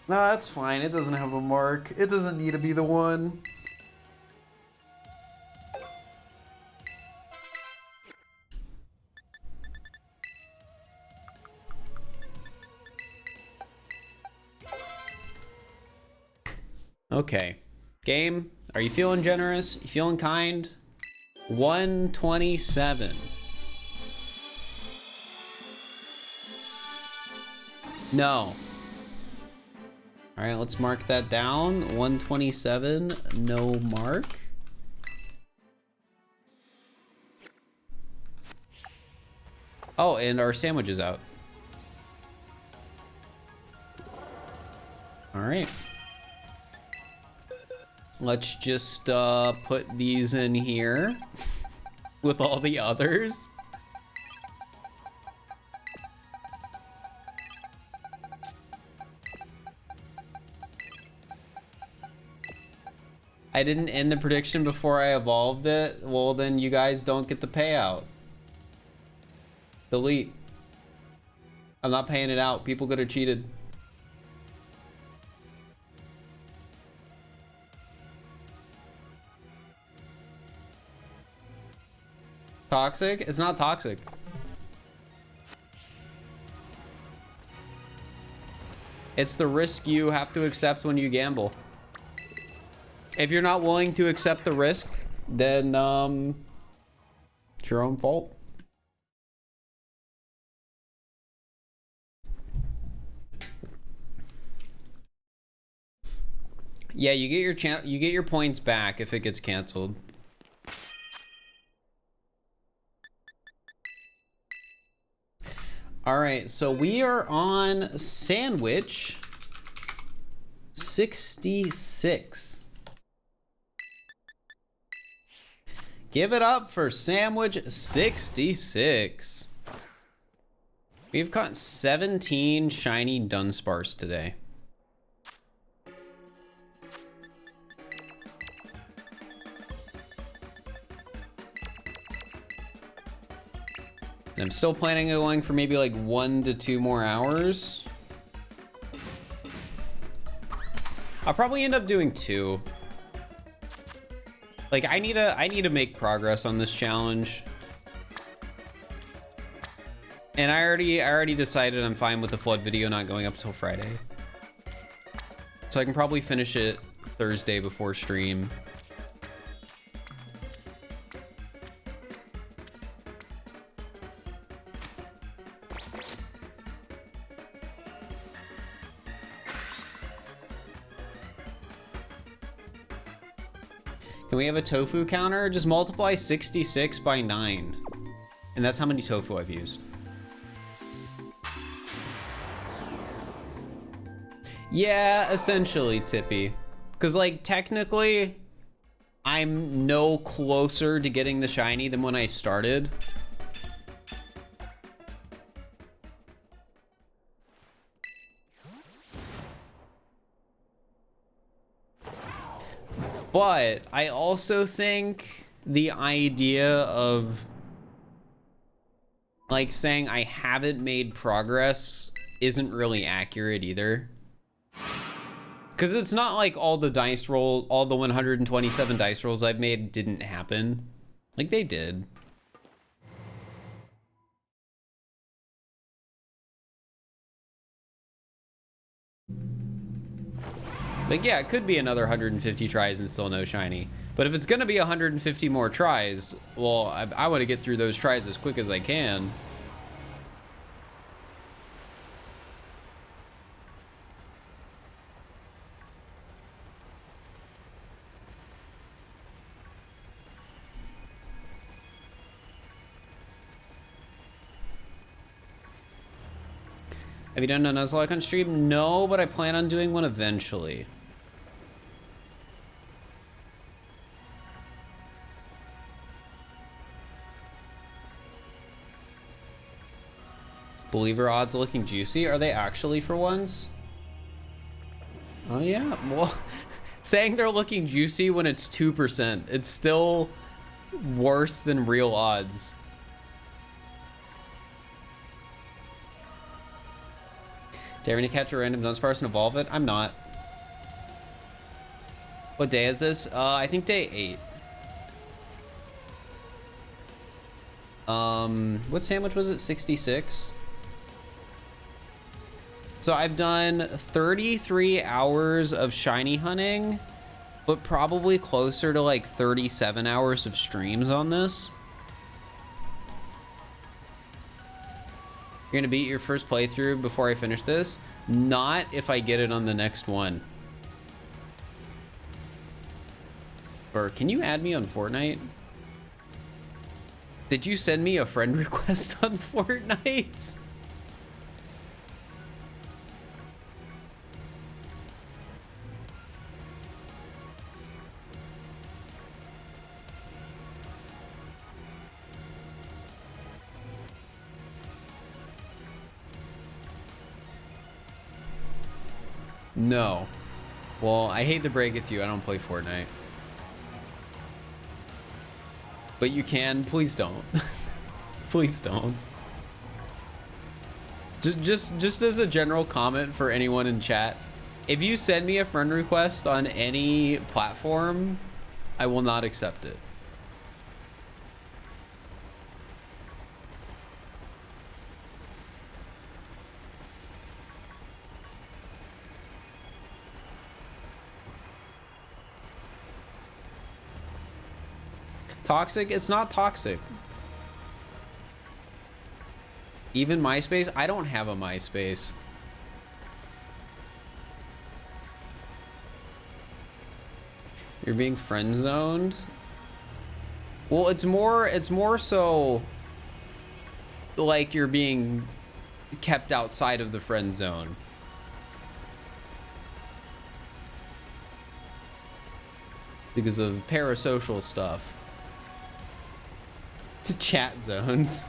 No, that's fine. It doesn't have a mark. It doesn't need to be the one. Okay. Game, are you feeling generous? You feeling kind? 127. No. All right, let's mark that down. 127, no mark. Oh, and our sandwich is out. All right. Let's just put these in here with all the others. I didn't end the prediction before I evolved it. Well, then you guys don't get the payout. Delete. I'm not paying it out. People could have cheated. Toxic? It's not toxic. It's the risk you have to accept when you gamble. If you're not willing to accept the risk, then it's your own fault. Yeah, you get your points back if it gets canceled. All right, so we are on sandwich 66. Give it up for sandwich 66. We've got 17 shiny Dunsparce today. And I'm still planning on going for maybe like 1 to 2 more hours. I'll probably end up doing 2. Like I need to make progress on this challenge. And I already decided I'm fine with the flood video not going up till Friday. So I can probably finish it Thursday before stream. Can we have a tofu counter? Just multiply 66 by 9. And that's how many tofu I've used. Yeah, essentially, Tippy. Because, like, technically, I'm no closer to getting the shiny than when I started. But I also think the idea of, like, saying I haven't made progress isn't really accurate either. Because it's not like all the 127 dice rolls I've made didn't happen. Like, they did. Like, yeah, it could be another 150 tries and still no shiny. But if it's going to be 150 more tries, well, I want to get through those tries as quick as I can. Have you done a Nuzlocke on stream? No, but I plan on doing one eventually. Believer odds looking juicy. Are they actually for once? Oh yeah, well, saying they're looking juicy when it's 2%, it's still worse than real odds. Daring to catch a random Dunsparce and evolve it? I'm not. What day is this? I think day 8. What sandwich was it? 66? So I've done 33 hours of shiny hunting, but probably closer to like 37 hours of streams on this. You're gonna beat your first playthrough before I finish this? Not if I get it on the next one. Or can you add me on Fortnite? Did you send me a friend request on Fortnite? No. Well, I hate to break it to you, I don't play Fortnite. But you can, please don't. Please don't. Just as a general comment for anyone in chat, if you send me a friend request on any platform, I will not accept it. Toxic? It's not toxic. Even MySpace? I don't have a MySpace. You're being friend zoned? Well, it's more so like you're being kept outside of the friend zone. Because of parasocial stuff. To chat zones.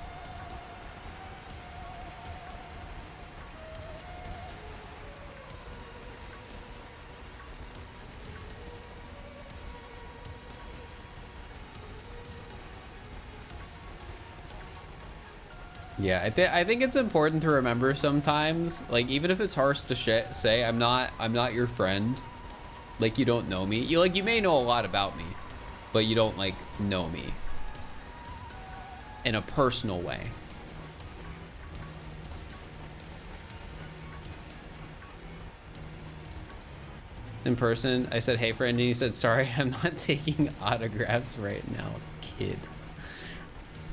Yeah, I think it's important to remember sometimes, like, even if it's harsh to say, I'm not your friend. Like, you don't know me. You may know a lot about me, but you don't like know me in a personal way. in person. I said, hey friend, and he said, sorry, I'm not taking autographs right now, kid.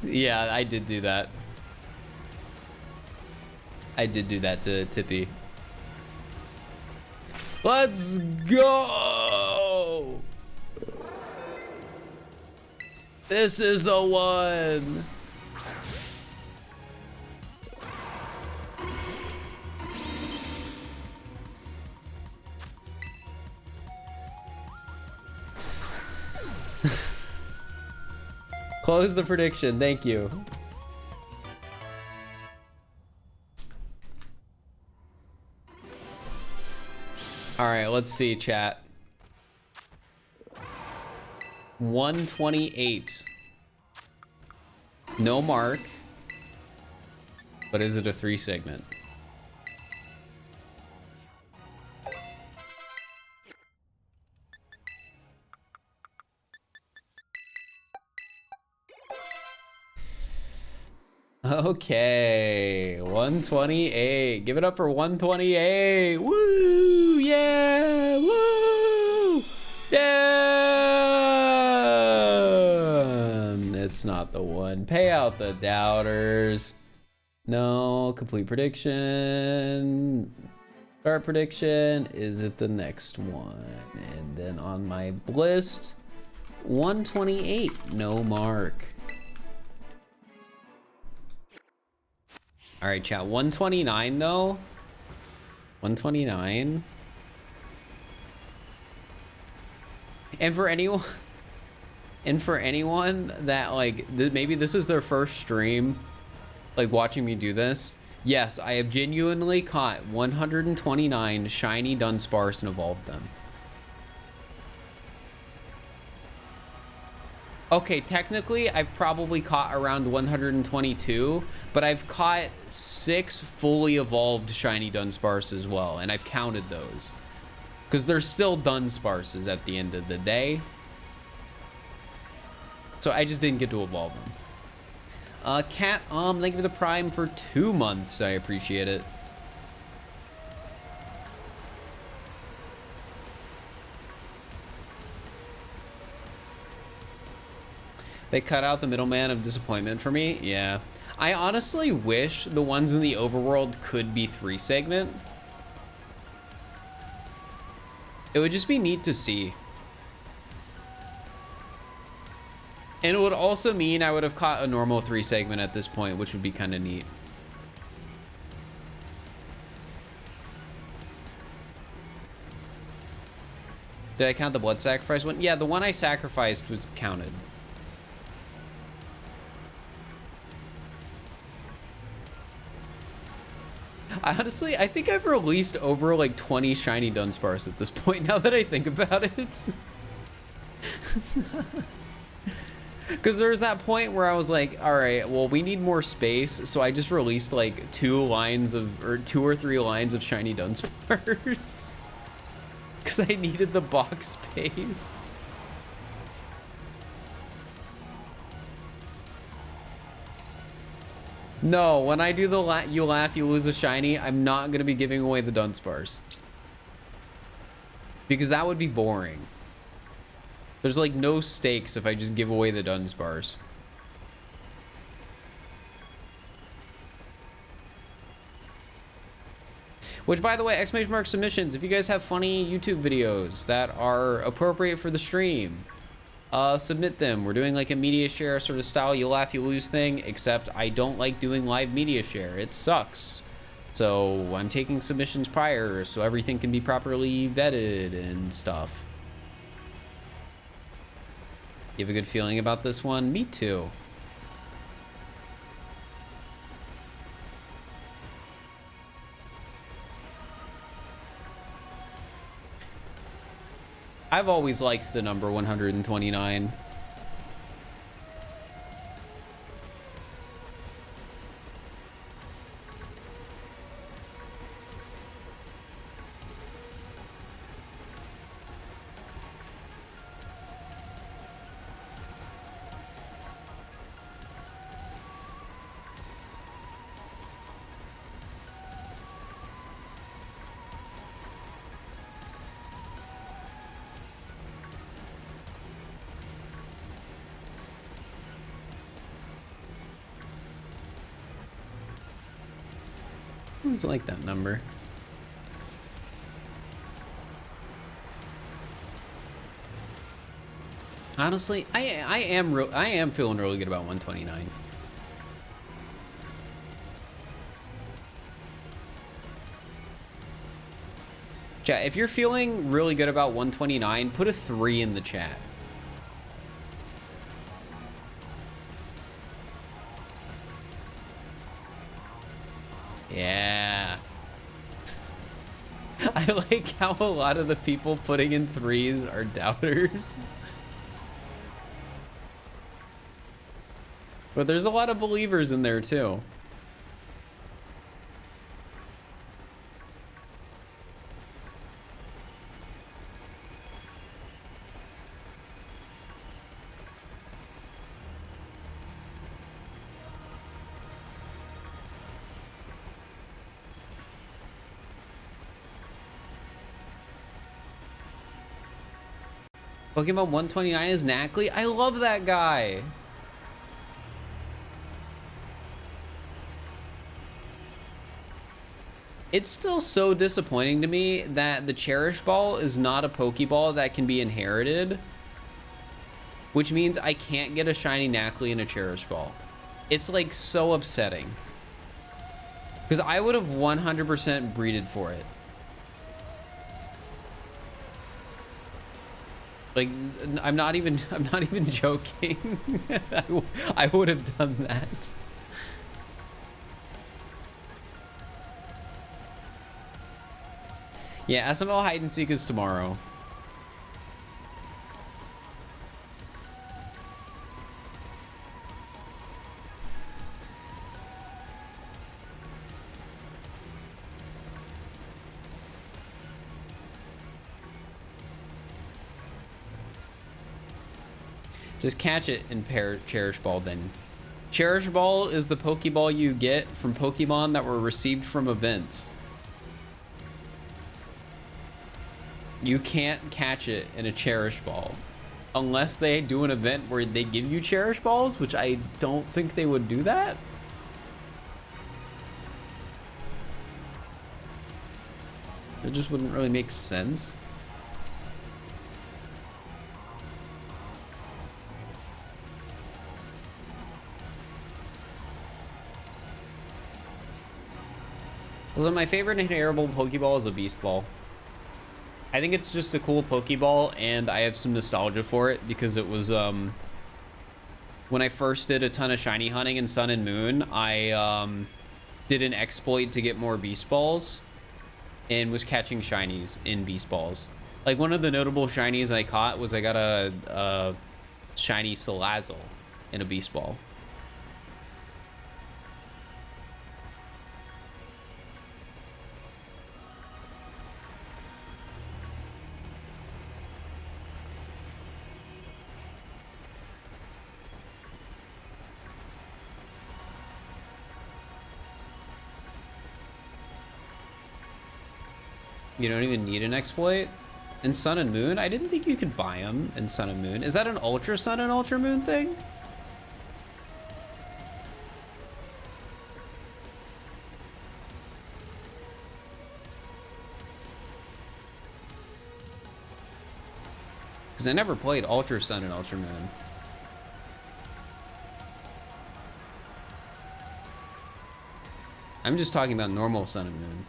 Yeah, I did do that. I did do that to Tippy. Let's go! This is the one! Close the prediction, thank you. All right, let's see, chat. 128. No mark. But is it a 3 segment? Okay, 128. Give it up for 128. Woo! Yeah! Woo! Yeah! It's not the one. Pay out the doubters. No, complete prediction. Start prediction. Is it the next one? And then on my list, 128. No mark. All right, chat. 129 though. 129. And for anyone, that like maybe this is their first stream, like watching me do this. Yes, I have genuinely caught 129 shiny Dunsparce and evolved them. Okay, technically, I've probably caught around 122, but I've caught 6 fully evolved shiny Dunsparce as well, and I've counted those. Because they're still Dunsparces at the end of the day. So I just didn't get to evolve them. Cat, thank you for the Prime for 2 months. I appreciate it. They cut out the middleman of disappointment for me. Yeah. I honestly wish the ones in the overworld could be 3 segment. It would just be neat to see. And it would also mean I would have caught a normal 3 segment at this point, which would be kind of neat. Did I count the blood sacrifice one? Yeah, the one I sacrificed was counted. I think I've released over like 20 shiny Dunsparce at this point, now that I think about it. Because there's that point where I was like, all right, well, we need more space. So I just released like 2 or 3 lines of shiny Dunsparce. Because I needed the box space. No, when I do the you laugh, you lose a shiny, I'm not going to be giving away the Dunsparce. Because that would be boring. There's like no stakes if I just give away the Dunsparce. Which, by the way, exclamation mark submissions, if you guys have funny YouTube videos that are appropriate for the stream, submit them. We're doing like a media share sort of style you laugh you lose thing, except I don't like doing live media share. It sucks. So I'm taking submissions prior so everything can be properly vetted and stuff. You have a good feeling about this one? Me too. I've always liked the number 129. I always like that number. Honestly, I am feeling really good about 129. Chat, if you're feeling really good about 129, put a 3 in the chat. Yeah. I like how a lot of the people putting in 3s are doubters. But there's a lot of believers in there too. Pokemon 129 is Knackley. I love that guy. It's still so disappointing to me that the Cherish Ball is not a Pokeball that can be inherited, which means I can't get a shiny Knackley in a Cherish Ball. It's like so upsetting because I would have 100% breeded for it. Like, I'm not even joking. I would have done that. Yeah, SML hide and seek is tomorrow. Just catch it in Cherish Ball then. Cherish Ball is the Pokeball you get from Pokemon that were received from events. You can't catch it in a Cherish Ball unless they do an event where they give you Cherish Balls, which I don't think they would do that. It just wouldn't really make sense. So my favorite inheritable Pokeball is a Beast Ball. I think it's just a cool Pokeball, and I have some nostalgia for it because it was when I first did a ton of shiny hunting in Sun and Moon, I did an exploit to get more Beast Balls and was catching shinies in Beast Balls. Like, one of the notable shinies I caught was I got a shiny Salazzle in a Beast Ball. You don't even need an exploit in Sun and Moon? I didn't think you could buy them in Sun and Moon. Is that an Ultra Sun and Ultra Moon thing? Because I never played Ultra Sun and Ultra Moon. I'm just talking about normal Sun and Moon.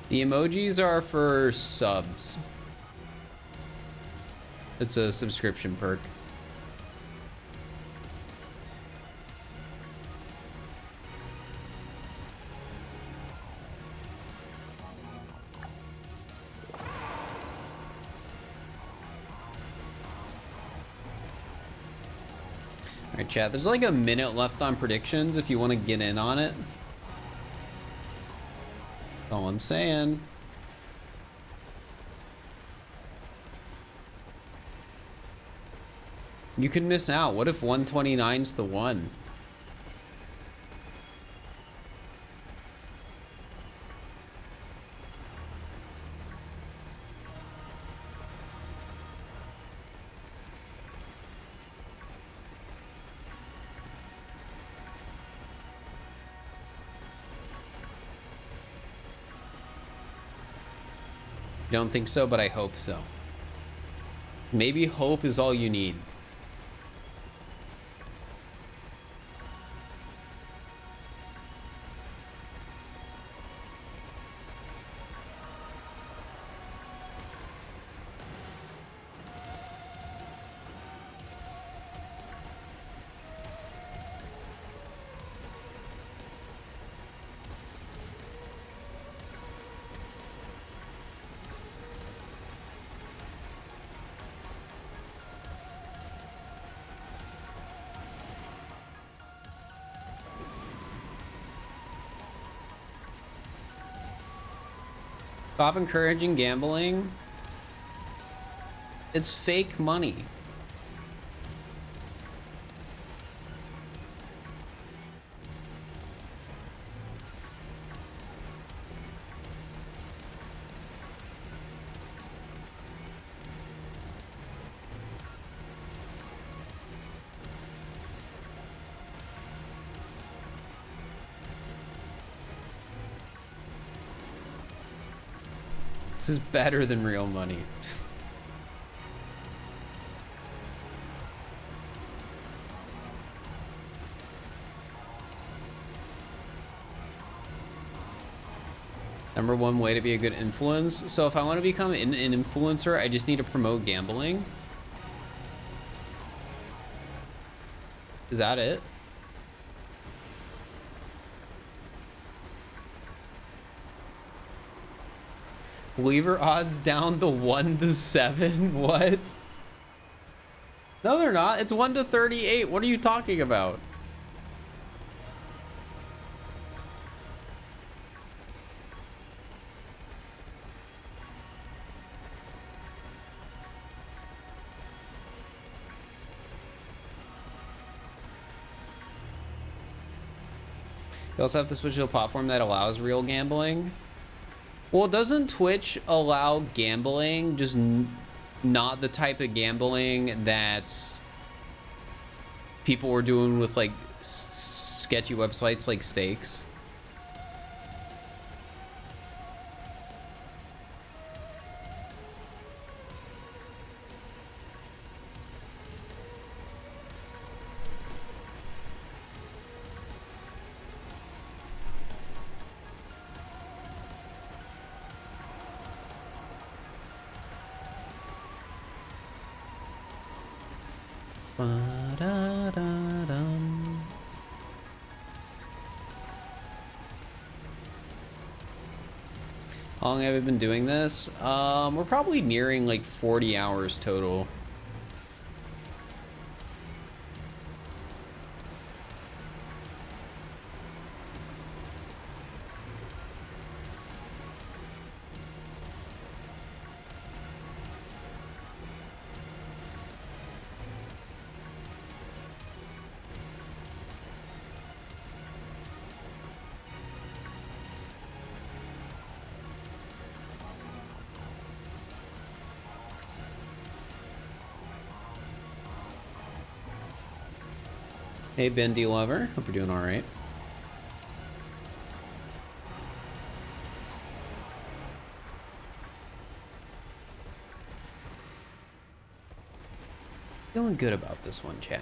The emojis are for subs. It's a subscription perk. All right, chat, there's like a minute left on predictions if you want to get in on it. That's all I'm saying. You could miss out. What if 129's the one? I don't think so, but I hope so. Maybe hope is all you need. Stop encouraging gambling. It's fake money. This is better than real money. Number one way to be a good influence. So if I want to become an influencer, I just need to promote gambling. Is that it? Believer odds down to 1 to 7. What? No, they're not. It's 1 to 38. What are you talking about? You also have to switch to a platform that allows real gambling. Well, doesn't Twitch allow gambling, just not the type of gambling that people were doing with like sketchy websites like Stakes? Ba-da-da-dum. How long have I been doing this? We're probably nearing like 40 hours total. Hey, Bendy Lover. Hope you're doing all right. Feeling good about this one, chat.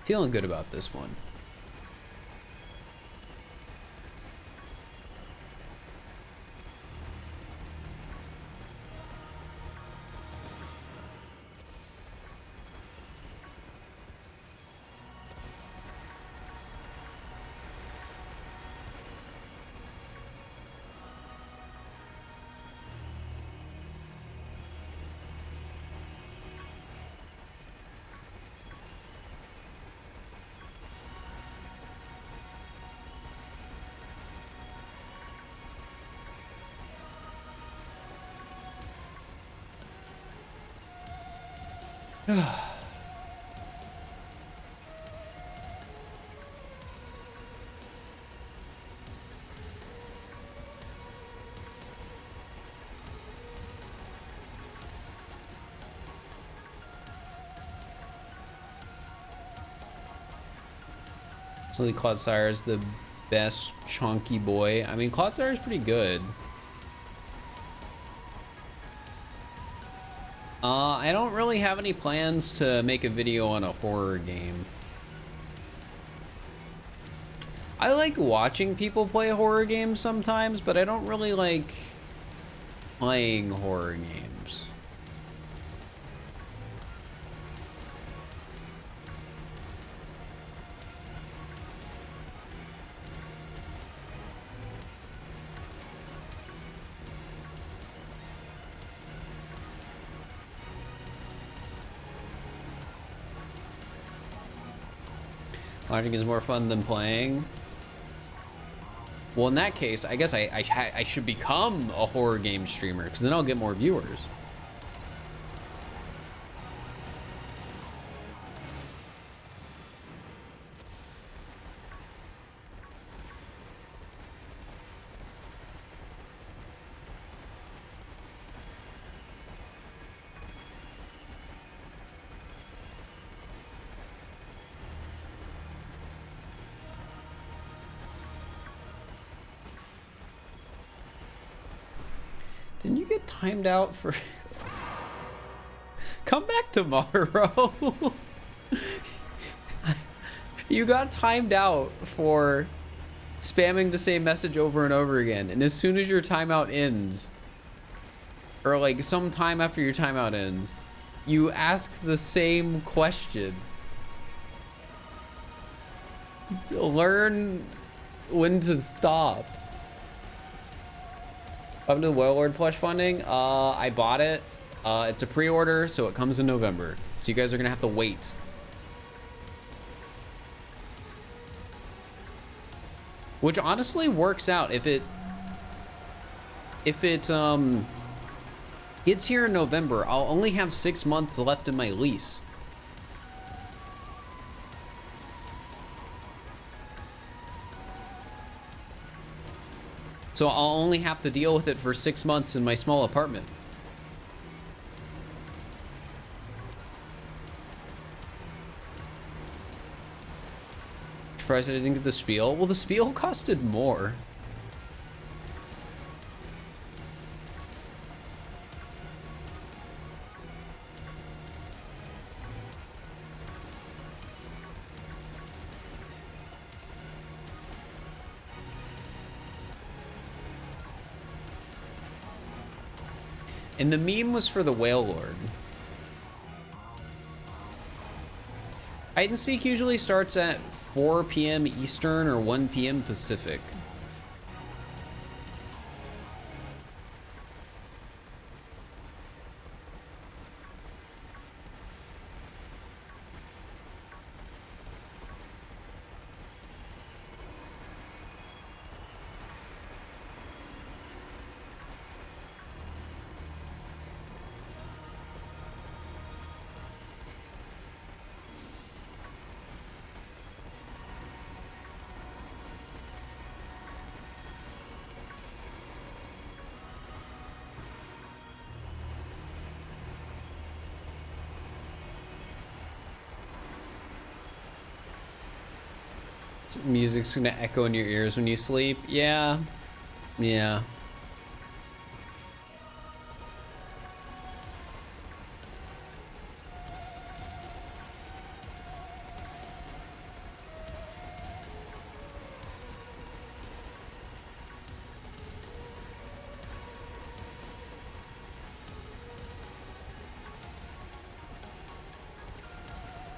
Feeling good about this one. So Clodsire is the best chunky boy. I mean, Clodsire is pretty good. I don't really have any plans to make a video on a horror game. I like watching people play horror games sometimes, but I don't really like playing horror games. Watching is more fun than playing. Well, in that case, I guess I should become a horror game streamer, because then I'll get more viewers. Didn't you get timed out for... Come back tomorrow. You got timed out for spamming the same message over and over again. And as soon as your timeout ends, or like some time after your timeout ends, you ask the same question. Learn when to stop. Welcome to the Whalelord plush funding. I bought it. It's a pre-order, so it comes in November. So you guys are gonna have to wait. Which honestly works out. If it gets here in November, I'll only have 6 months left in my lease. So I'll only have to deal with it for 6 months in my small apartment. Surprised I didn't get the spiel. Well, the spiel costed more. And the meme was for the Whalelord. Hide and Seek usually starts at 4 p.m. Eastern or 1 p.m. Pacific. Music's gonna echo in your ears when you sleep. Yeah. Yeah.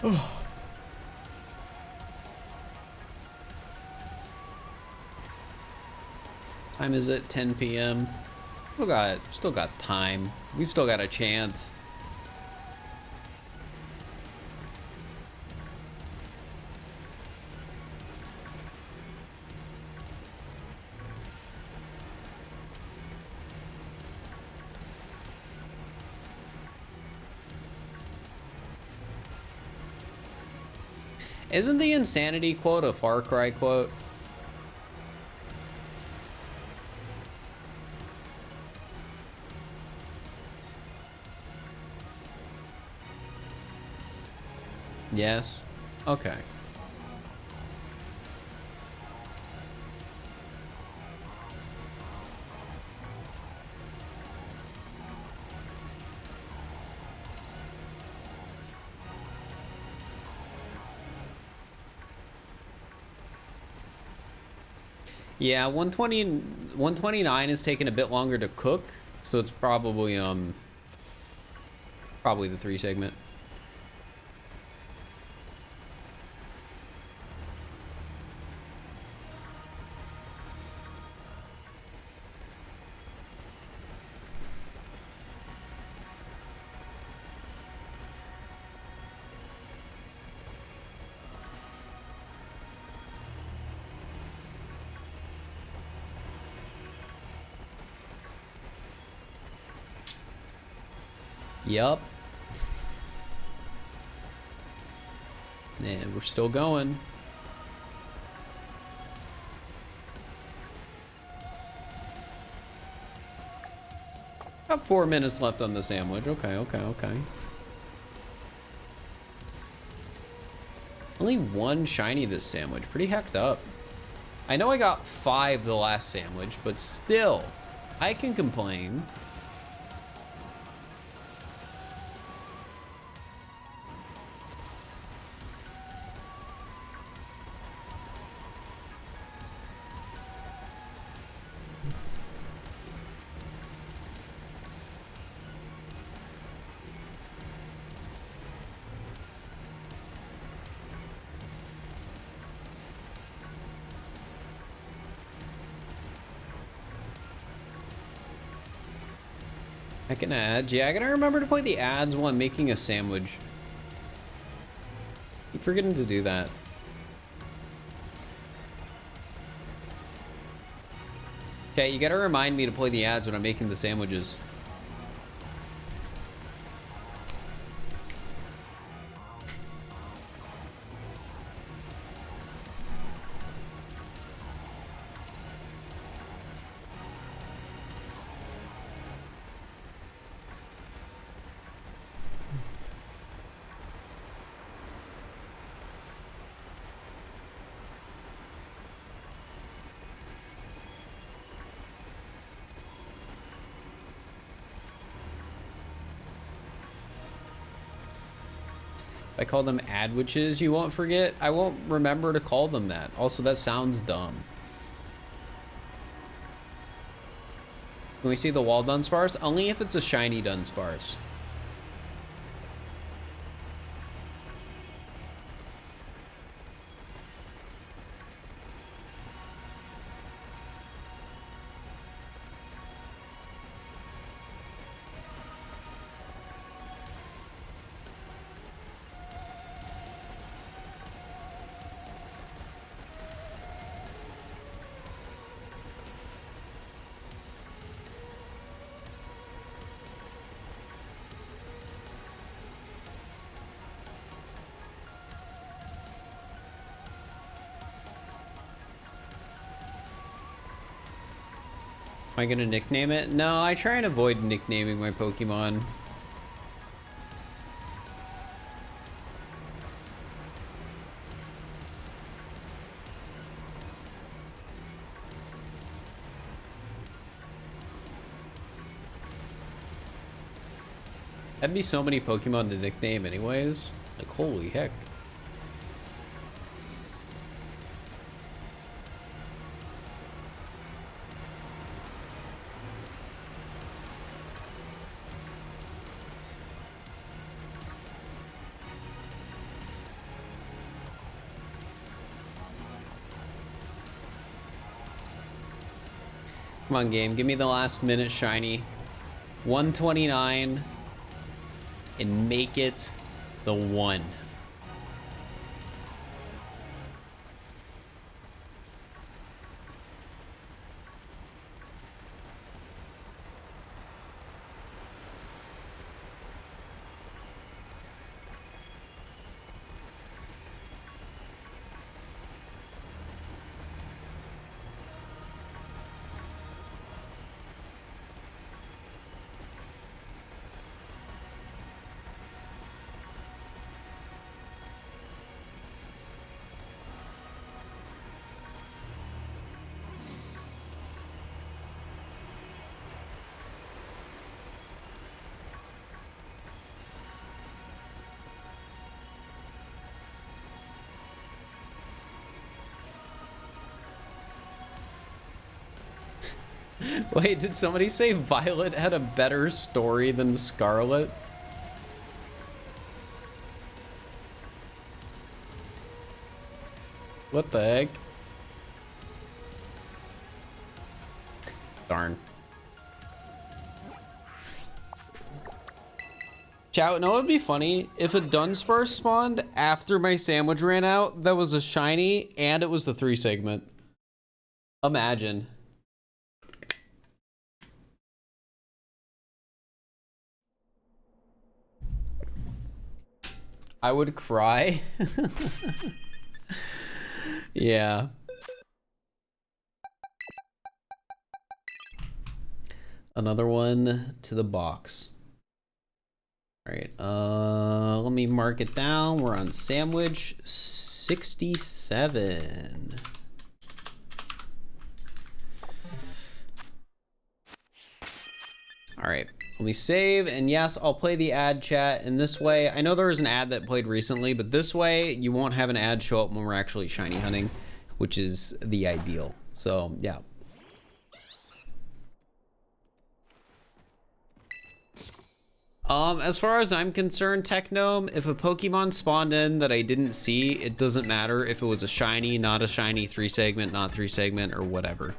Oh. Time is it? 10 p.m. Still got time. We've still got a chance. Isn't the insanity quote a Far Cry quote? Yes. Okay. Yeah, 129 is taking a bit longer to cook, so it's probably the 3 segment. Yup. And we're still going. Got 4 minutes left on the sandwich. Okay. Only 1 shiny this sandwich. Pretty hecked up. I know I got 5 the last sandwich, but still, I can complain. I can add. Yeah, I gotta remember to play the ads while I'm making a sandwich. Keep forgetting to do that. Okay, you gotta remind me to play the ads when I'm making the sandwiches. I call them adwiches, you won't forget. I won't remember to call them that. Also, that sounds dumb. Can we see the wall Dunsparce? Only if it's a shiny Dunsparce. Am I gonna nickname it? No, I try and avoid nicknaming my Pokemon. That'd be so many Pokemon to nickname anyways. Like, holy heck. Come on, game. Give me the last minute shiny. 129. And make it the 1. Wait, did somebody say Violet had a better story than Scarlet? What the heck? Darn. Chow, no, it would be funny if a Dunsparce spawned after my sandwich ran out that was a shiny and it was the 3 segment. Imagine. I would cry. Yeah. Another one to the box. All right, let me mark it down. We're on sandwich 67. All right, let me save, and yes, I'll play the ad chat. And this way, I know there was an ad that played recently, but this way you won't have an ad show up when we're actually shiny hunting, which is the ideal. So yeah. As far as I'm concerned, Technome, if a Pokemon spawned in that I didn't see, it doesn't matter if it was a shiny, not a shiny, 3 segment, not 3 segment, or whatever.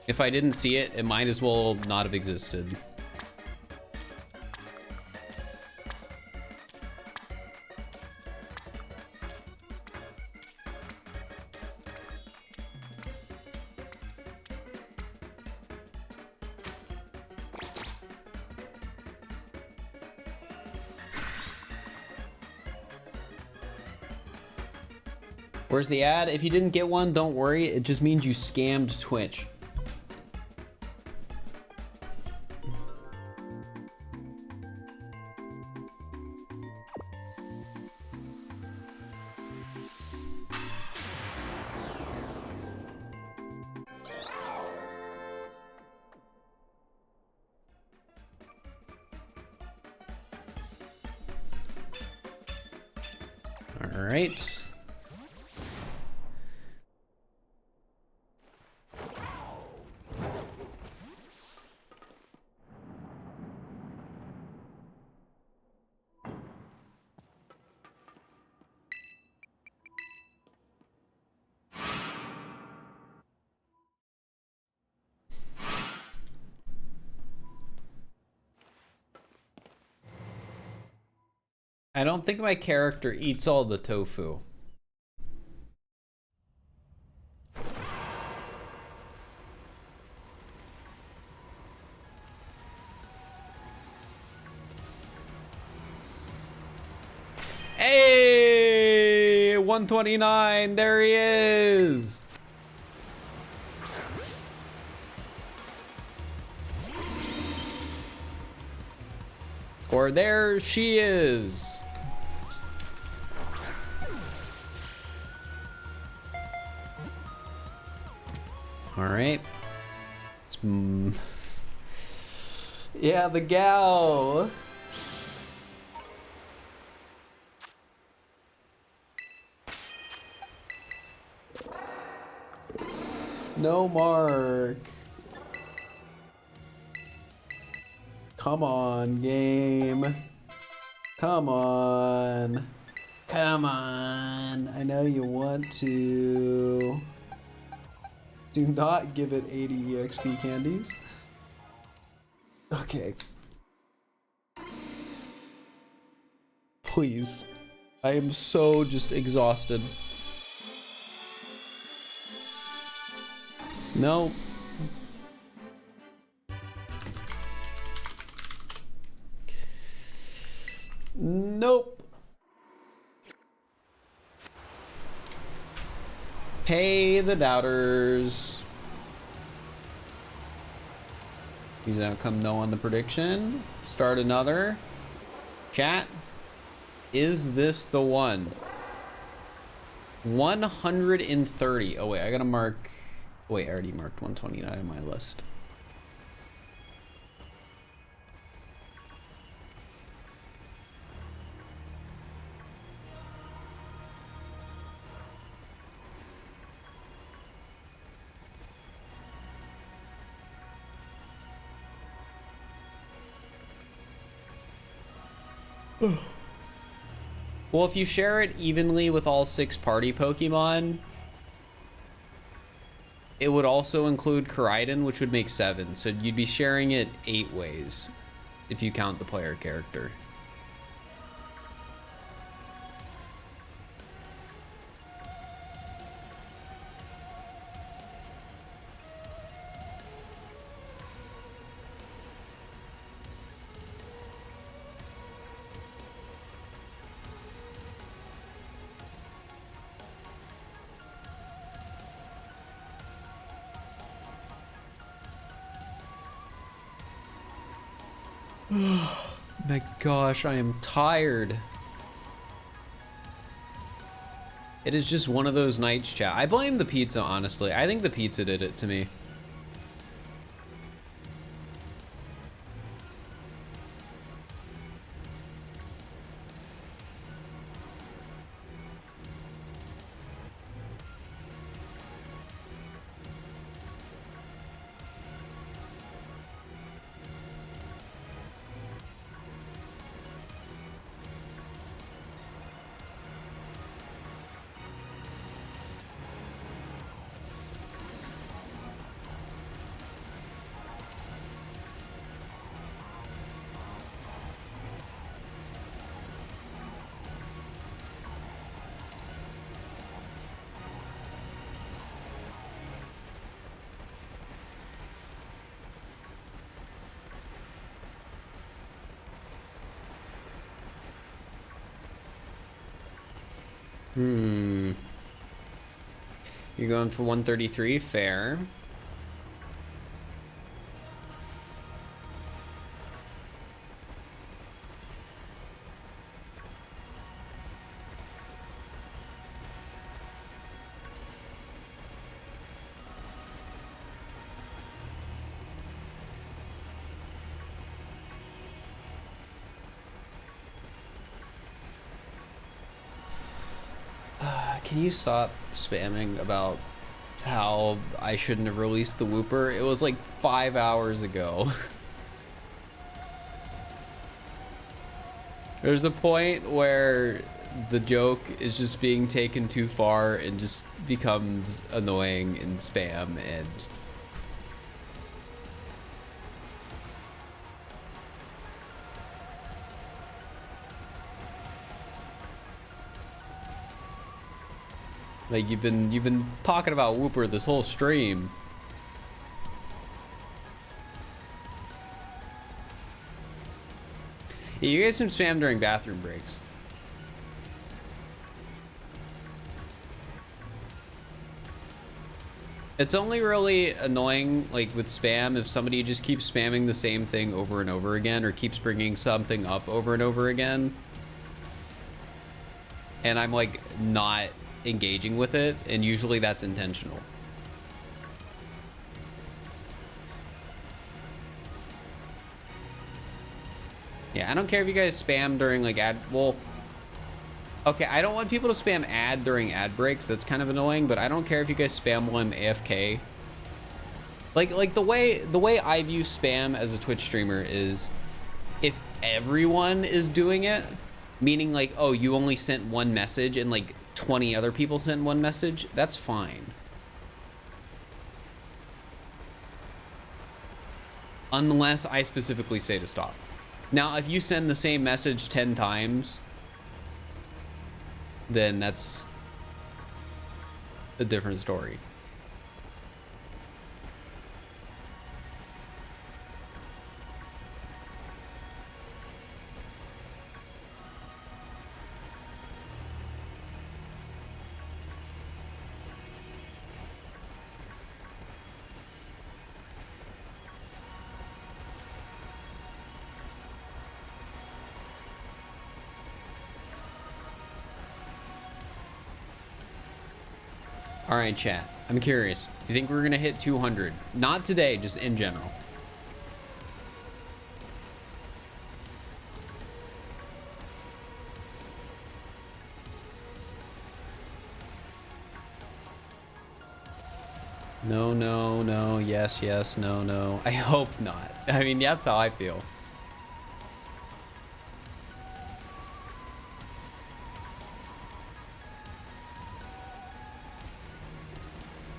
If I didn't see it, it might as well not have existed. Where's the ad? If you didn't get one, don't worry. It just means you scammed Twitch. All right. I don't think my character eats all the tofu. Hey, 129, there he is. Or there she is. All right. Yeah, the gal. No mark. Come on, game. Come on. Come on. I know you want to. Do not give it 80 EXP candies. Okay. Please. I am so just exhausted. No. Nope. Pay the doubters. Use outcome no on the prediction. Start another. Chat. Is this the one? 130. Oh wait, I gotta mark. Wait, I already marked 129 on my list. Well, if you share it evenly with all 6 party Pokemon, it would also include Koraidon, which would make 7. So you'd be sharing it 8 ways if you count the player character. My gosh, I am tired. It is just one of those nights, chat. I blame the pizza, honestly. I think the pizza did it to me. You're going for 133, fair. Can you stop spamming about how I shouldn't have released the Whooper? It was like 5 hours ago. There's a point where the joke is just being taken too far and just becomes annoying and spam and... Like you've been talking about Whooper this whole stream. Yeah, you guys can spam during bathroom breaks. It's only really annoying, like with spam, if somebody just keeps spamming the same thing over and over again, or keeps bringing something up over and over again. And I'm like not engaging with it, and usually that's intentional. Yeah, I don't care if you guys spam during like well, okay, I don't want people to spam ad during ad breaks. That's kind of annoying, but I don't care if you guys spam while I'm AFK. Like the way I view spam as a Twitch streamer is if everyone is doing it, meaning like, oh, you only sent one message and like 20 other people sent one message, that's fine. Unless I specifically say to stop. Now, if you send the same message 10 times, then that's a different story. All right, chat. I'm curious. Do you think we're gonna hit 200? Not today, just in general. No, no, no. Yes, yes. No, no. I hope not. I mean, that's how I feel.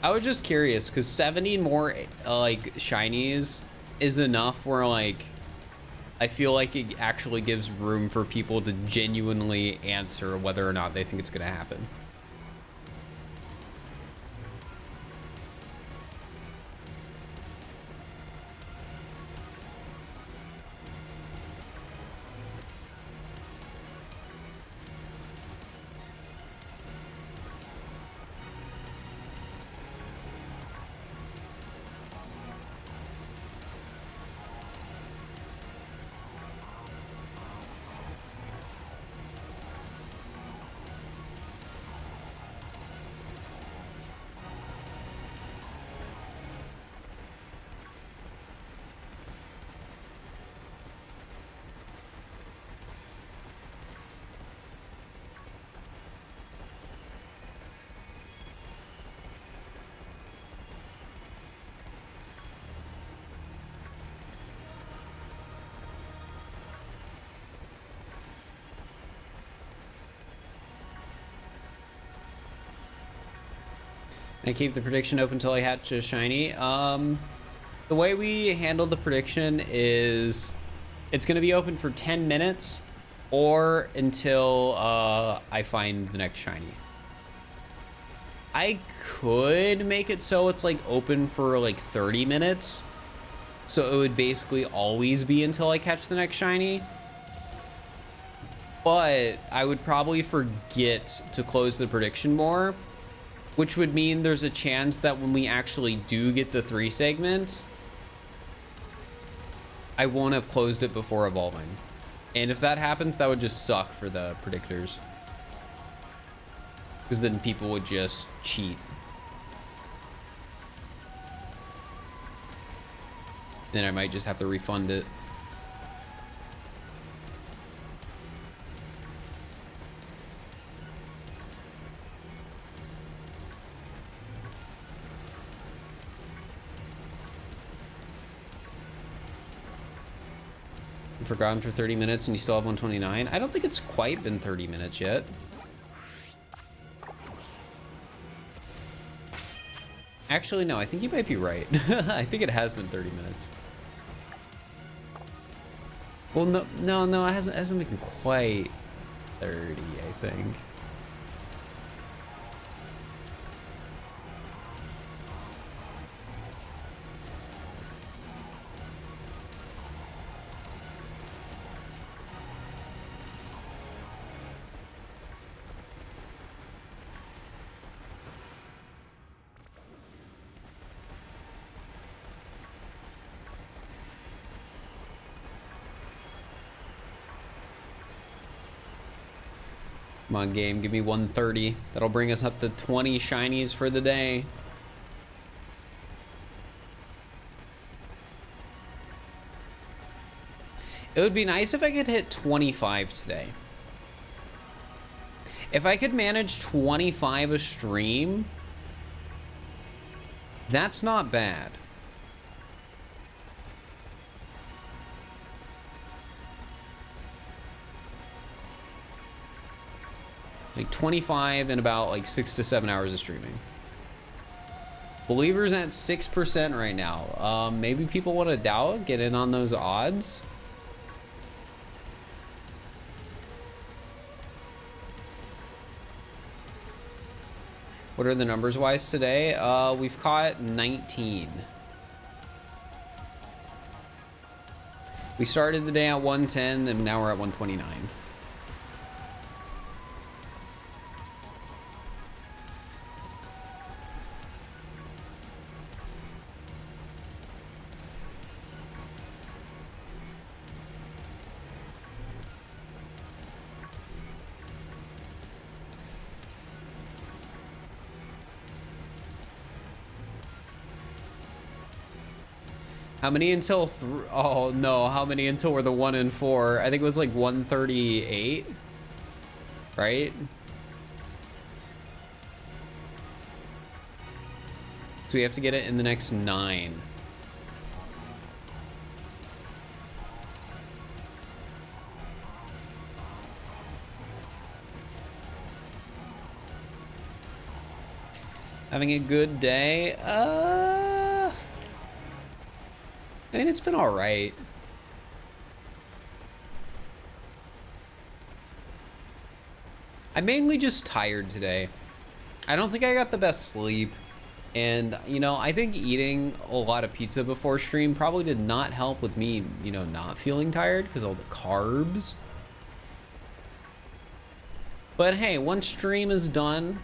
I was just curious because 70 more like shinies is enough where like I feel like it actually gives room for people to genuinely answer whether or not they think it's going to happen. I keep the prediction open until I hatch a shiny. The way we handle the prediction is it's going to be open for 10 minutes or until I find the next shiny. I could make it so it's like open for like 30 minutes. So it would basically always be until I catch the next shiny. But I would probably forget to close the prediction more, which would mean there's a chance that when we actually do get the 3 segment, I won't have closed it before evolving. And if that happens, that would just suck for the predictors. Because then people would just cheat. Then I might just have to refund it. Forgotten for 30 minutes and you still have 129. I don't think it's quite been 30 minutes yet. Actually, no, I think you might be right. I think it has been 30 minutes. Well, no, it hasn't been quite 30, I think. Come on, game, give me 130. That'll bring us up to 20 shinies for the day. It would be nice if I could hit 25 today. If I could manage 25 a stream, that's not bad. Like 25 in about like 6 to 7 hours of streaming. Believers at 6% right now. Maybe people want to doubt, get in on those odds. What are the numbers wise today? We've caught 19. We started the day at 110 and now we're at 129. How many until oh no, how many until we're the 1 and 4? I think it was like 138, right? So we have to get it in the next 9. Having a good day? I mean, it's been all right. I'm mainly just tired today. I don't think I got the best sleep. And, you know, I think eating a lot of pizza before stream probably did not help with me, you know, not feeling tired because all the carbs. But hey, once stream is done,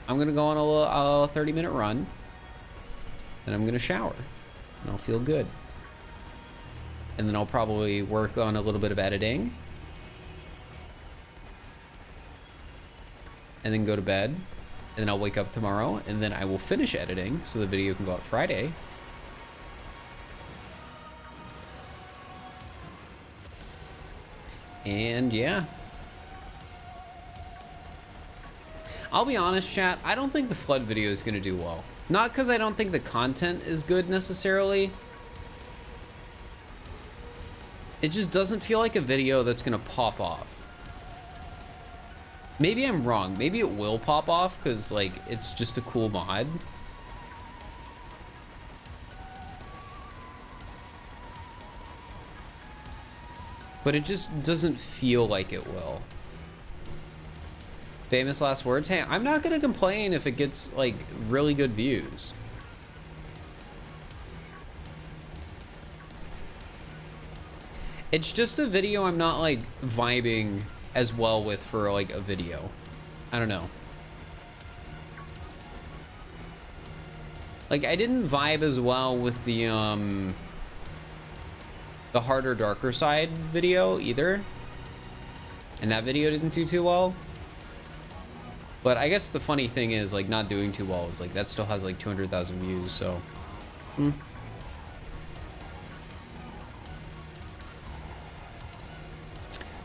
I'm going to go on a little 30-minute run. And I'm going to shower. And I'll feel good. And then I'll probably work on a little bit of editing. And then go to bed. And then I'll wake up tomorrow, and then I will finish editing so the video can go out Friday. And yeah. I'll be honest, chat, I don't think the flood video is going to do well. Not because I don't think the content is good necessarily. It just doesn't feel like a video that's going to pop off. Maybe I'm wrong. Maybe it will pop off because, like, it's just a cool mod. But it just doesn't feel like it will. Famous last words. Hey, I'm not going to complain if it gets, like, really good views. It's just a video I'm not, like, vibing as well with for like a video. I don't know. Like I didn't vibe as well with the harder darker side video either. And that video didn't do too well. But I guess the funny thing is like not doing too well is like that still has like 200,000 views, so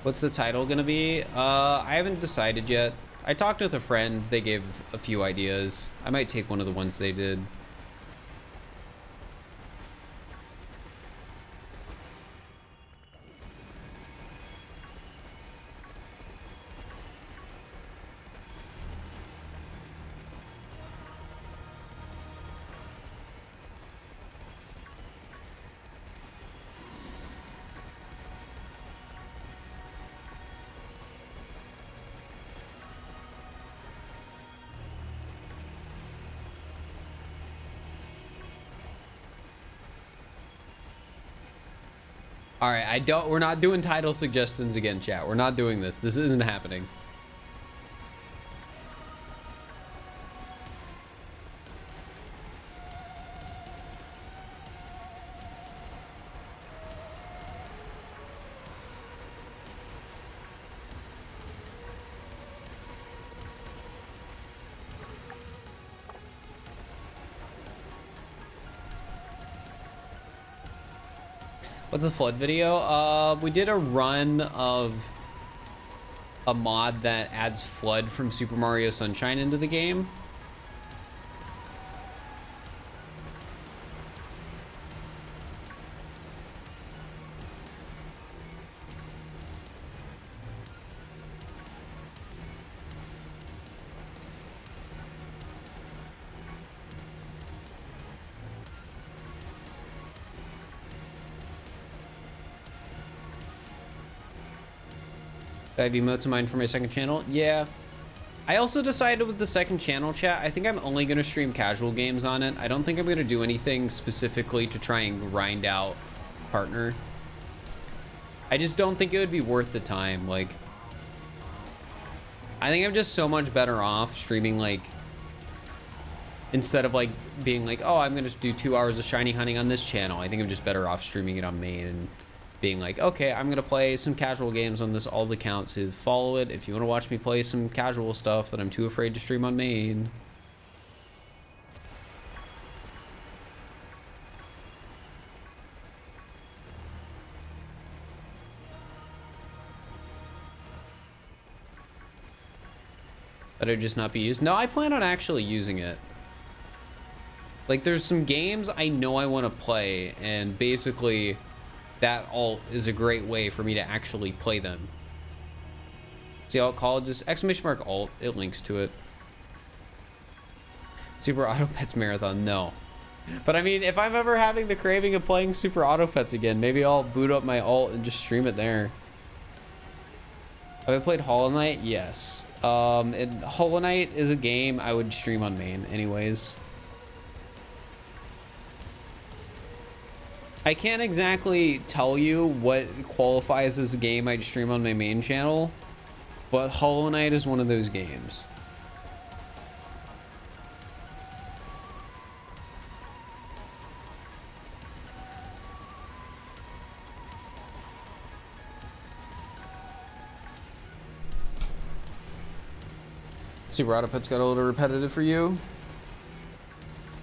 What's the title gonna be? I haven't decided yet. I talked with a friend. They gave a few ideas. I might take one of the ones they did. All right, we're not doing title suggestions again, chat. We're not doing this. This isn't happening. What's the flood video? We did a run of a mod that adds flood from Super Mario Sunshine into the game. I have emotes of mine for my second channel. Yeah. I also decided with the second channel, chat, I think I'm only going to stream casual games on it. I don't think I'm going to do anything specifically to try and grind out partner. I just don't think it would be worth the time. Like, I think I'm just so much better off streaming, like, instead of like being like, oh, I'm going to do 2 hours of shiny hunting on this channel. I think I'm just better off streaming it on main and being like, okay, I'm gonna play some casual games on this alt account, so follow it if you want to watch me play some casual stuff that I'm too afraid to stream on main. Better just not be used. No, I plan on actually using it. Like, there's some games I know I want to play, and basically that alt is a great way for me to actually play them. See alt called? Just !alt, it links to it. Super Auto Pets Marathon, no. But I mean, if I'm ever having the craving of playing Super Auto Pets again, maybe I'll boot up my alt and just stream it there. Have I played Hollow Knight? Yes. And Hollow Knight is a game I would stream on main anyways. I can't exactly tell you what qualifies as a game I'd stream on my main channel, but Hollow Knight is one of those games. Super Auto Pets got a little repetitive for you.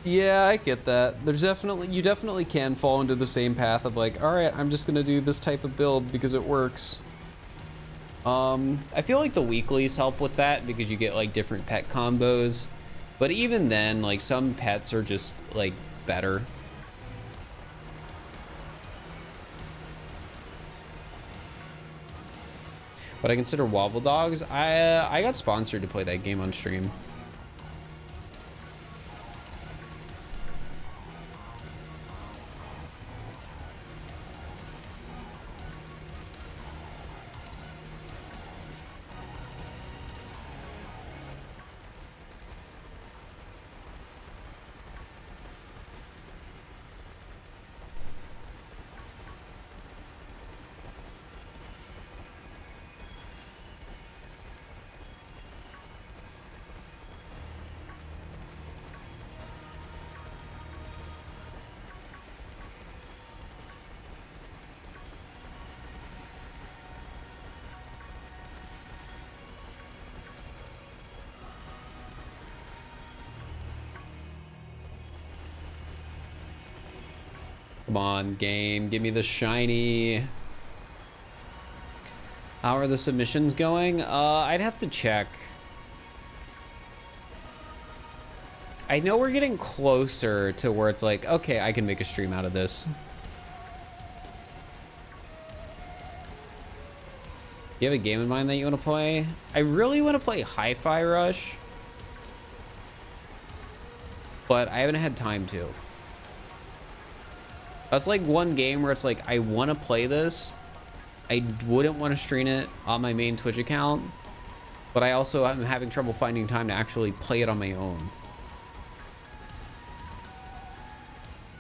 Yeah, I get that. There's you definitely can fall into the same path of like, all right, I'm just gonna do this type of build because it works. I feel like the weeklies help with that because you get like different pet combos, but even then, like some pets are just like better. But I consider Wobble Dogs. I got sponsored to play that game on stream. Come on, game. Give me the shiny. How are the submissions going? I'd have to check. I know we're getting closer to where it's like, okay, I can make a stream out of this. You have a game in mind that you want to play? I really want to play Hi-Fi Rush, but I haven't had time to. That's like one game where it's like, I want to play this. I wouldn't want to stream it on my main Twitch account, but I also am having trouble finding time to actually play it on my own.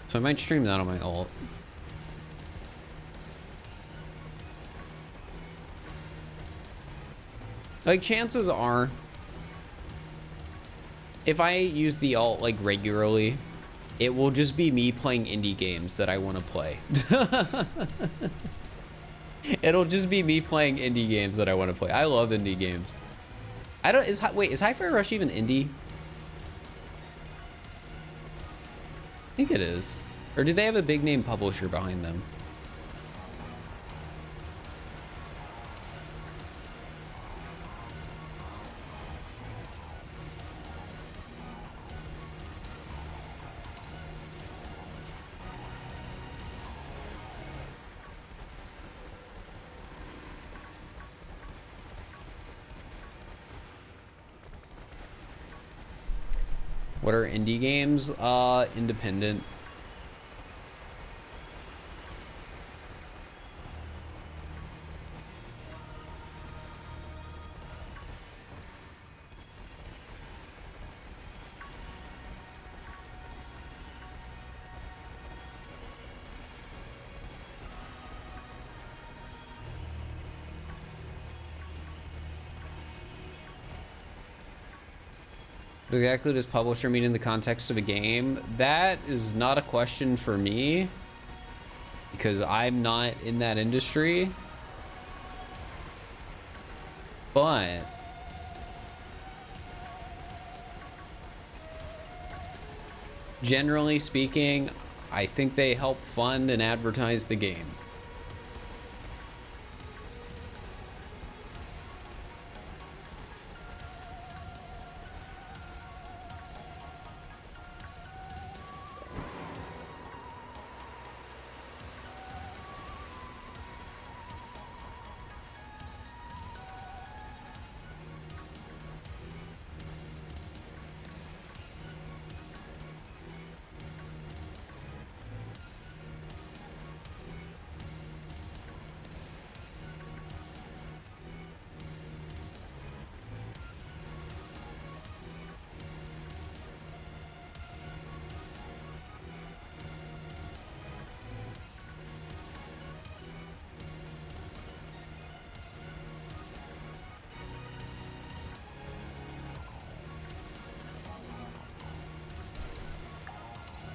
So I might stream that on my alt. Like, chances are, if I use the alt like regularly, it will just be me playing indie games that I want to play. It'll just be me playing indie games that I want to play. I love indie games. I don't, wait, is Hi-Fi Rush even indie? I think it is. Or do they have a big name publisher behind them? What are indie games? Independent. Exactly does publisher mean in the context of a game? That is not a question for me because I'm not in that industry. But generally speaking, I think they help fund and advertise the game.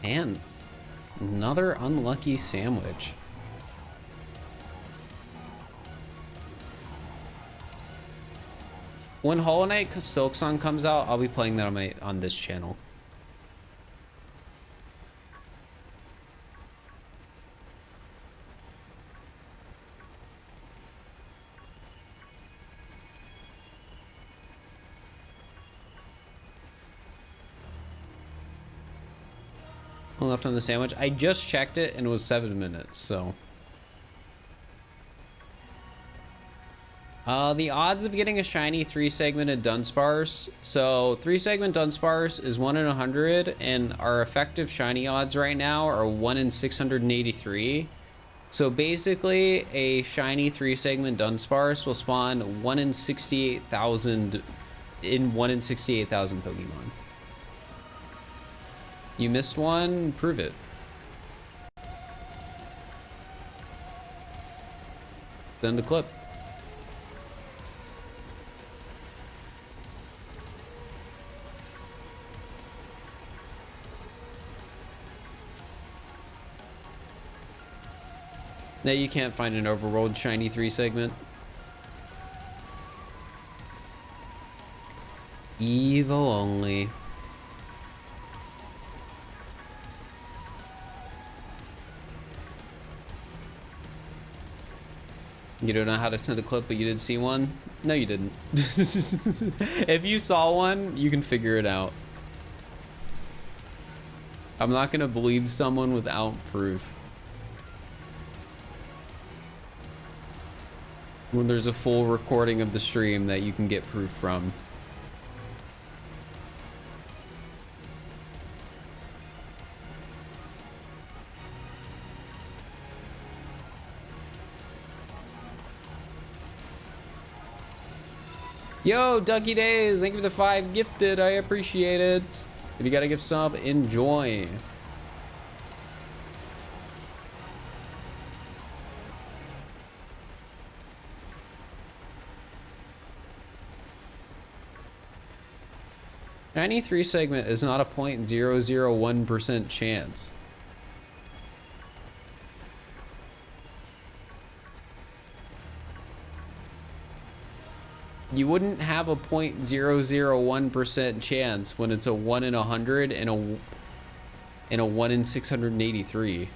And another unlucky sandwich. When Hollow Knight Silksong comes out, I'll be playing that on this channel. Left on the sandwich. I just checked it and it was 7 minutes, so. The odds of getting a shiny 3-segmented Dunsparce. So 3-segment Dunsparce is 1 in 100, and our effective shiny odds right now are 1 in 683. So basically, a shiny 3-segment Dunsparce will spawn 1 in 68,000 in 1 in 68,000 Pokemon. You missed one, prove it. Then the clip. Now you can't find an overworld shiny 3-segment. Evo only. You don't know how to send a clip, but you did see one? No, you didn't. If you saw one, you can figure it out. I'm not gonna believe someone without proof. When there's a full recording of the stream that you can get proof from. Yo, Ducky Days, thank you for the 5 gifted. I appreciate it. If you got a gift sub, enjoy. Shiny 3-segment is not a 0.001% chance. You wouldn't have a 0.001% chance when it's a 1 in 100 and a 1 in 683.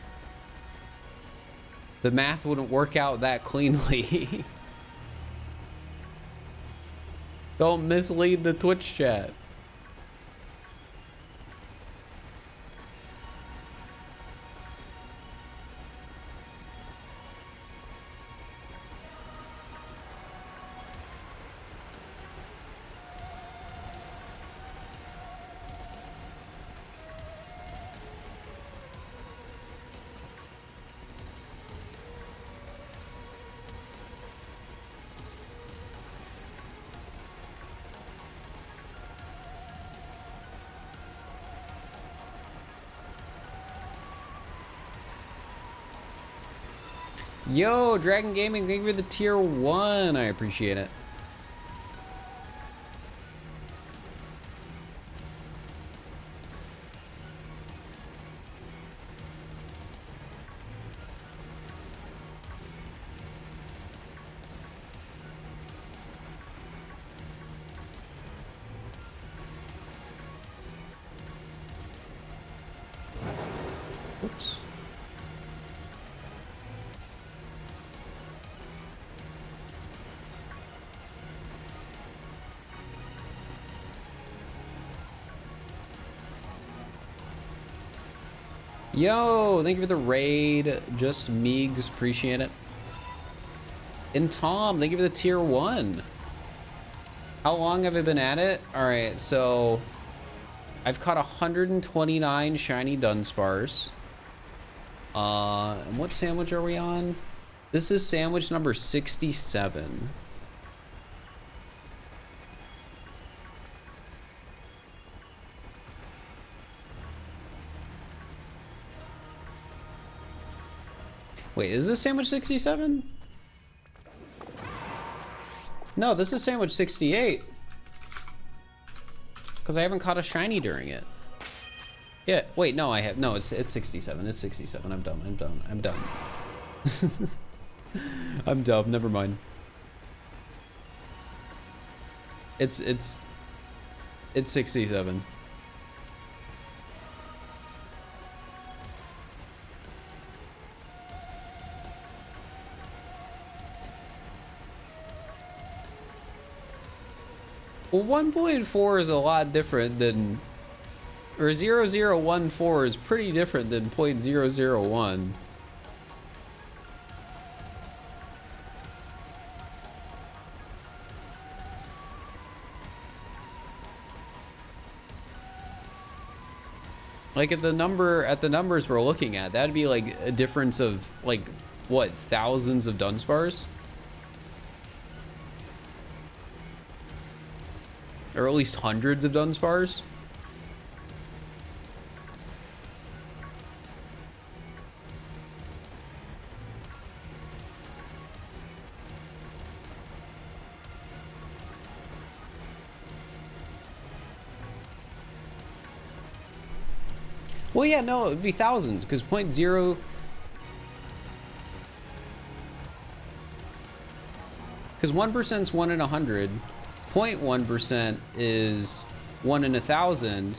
The math wouldn't work out that cleanly. Don't mislead the Twitch chat. Yo, Dragon Gaming, thank you for the tier 1. I appreciate it. Oops. Yo, thank you for the raid. Just Meegs, appreciate it. And Tom, thank you for the tier 1. How long have I been at it? All right, so I've caught 129 shiny Dunsparce. And what sandwich are we on? This is sandwich number 67. Wait, is this sandwich 67? No, this is sandwich 68. Because I haven't caught a shiny during it. Yeah, wait, no, I have, no, it's 67. It's 67. I'm dumb. I'm dumb. I'm dumb. I'm dumb. Never mind. It's 67. Well, 1.4 is a lot different than, or 0014 is pretty different than 0.001. Like at the numbers we're looking at, that'd be like a difference of like what, thousands of Dunsparce? Or at least hundreds of Dunsparce? Well, yeah, no, it would be thousands, because 0.0... Because 1% is 1 in 100. 0.1% is 1 in 1,000.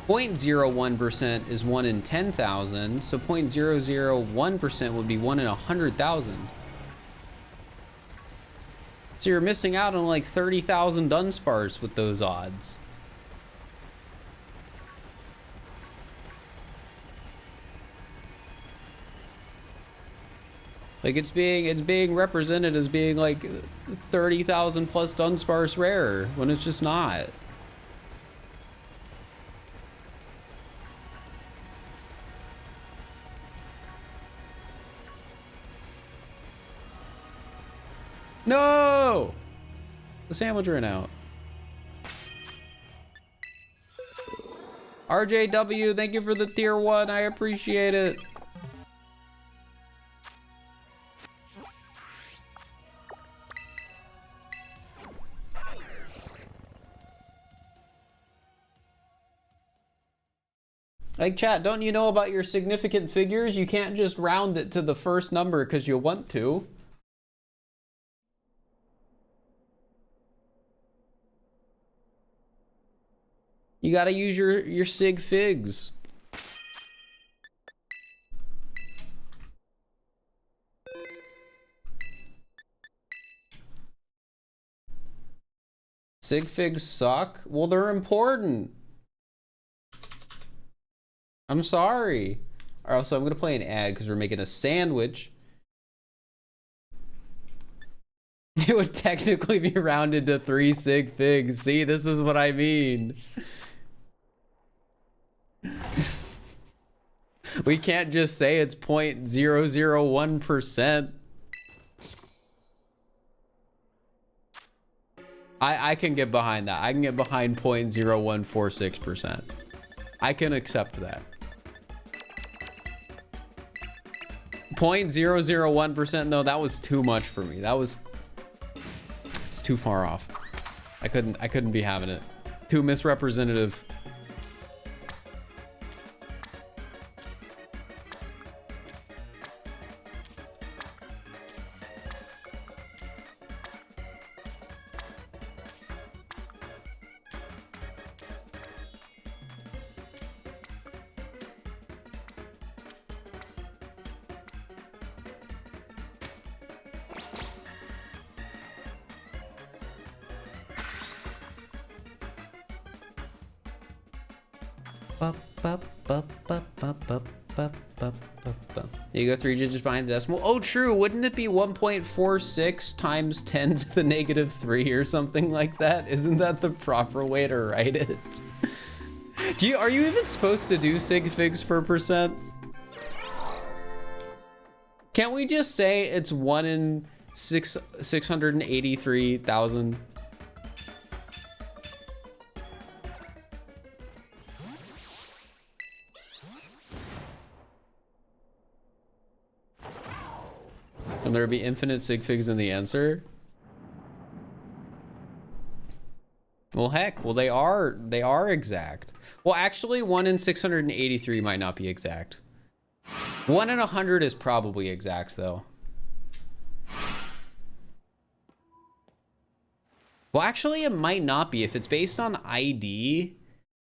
0.01% is 1 in 10,000. So 0.001% would be 1 in 100,000. So you're missing out on like 30,000 Dunsparce with those odds. Like it's being represented as being like 30,000 plus Dunsparce rare when it's just not. No! The sandwich ran out. RJW, thank you for the tier 1. I appreciate it. Like, chat, don't you know about your significant figures? You can't just round it to the first number because you want to. You gotta use your sig figs. Sig figs suck? Well, they're important. I'm sorry. Alright, so I'm gonna play an ad because we're making a sandwich. It would technically be rounded to 3 sig figs. See, this is what I mean. We can't just say it's 0.001%. I can get behind that. I can get behind 0.0146%. I can accept that. 0.001% though, that was too much for me. It's too far off. I couldn't be having it. Too misrepresentative. You go 3 digits behind the decimal. Oh, true. Wouldn't it be 1.46 times 10 to the negative 3 or something like that? Isn't that the proper way to write it? Are you even supposed to do sig figs per percent? Can't we just say it's 1 in 683,000? And there would be infinite sig figs in the answer? Well, heck, well they are exact. Well, actually, 1 in 683 might not be exact. 1 in 100 is probably exact, though. Well, actually, it might not be. If it's based on ID,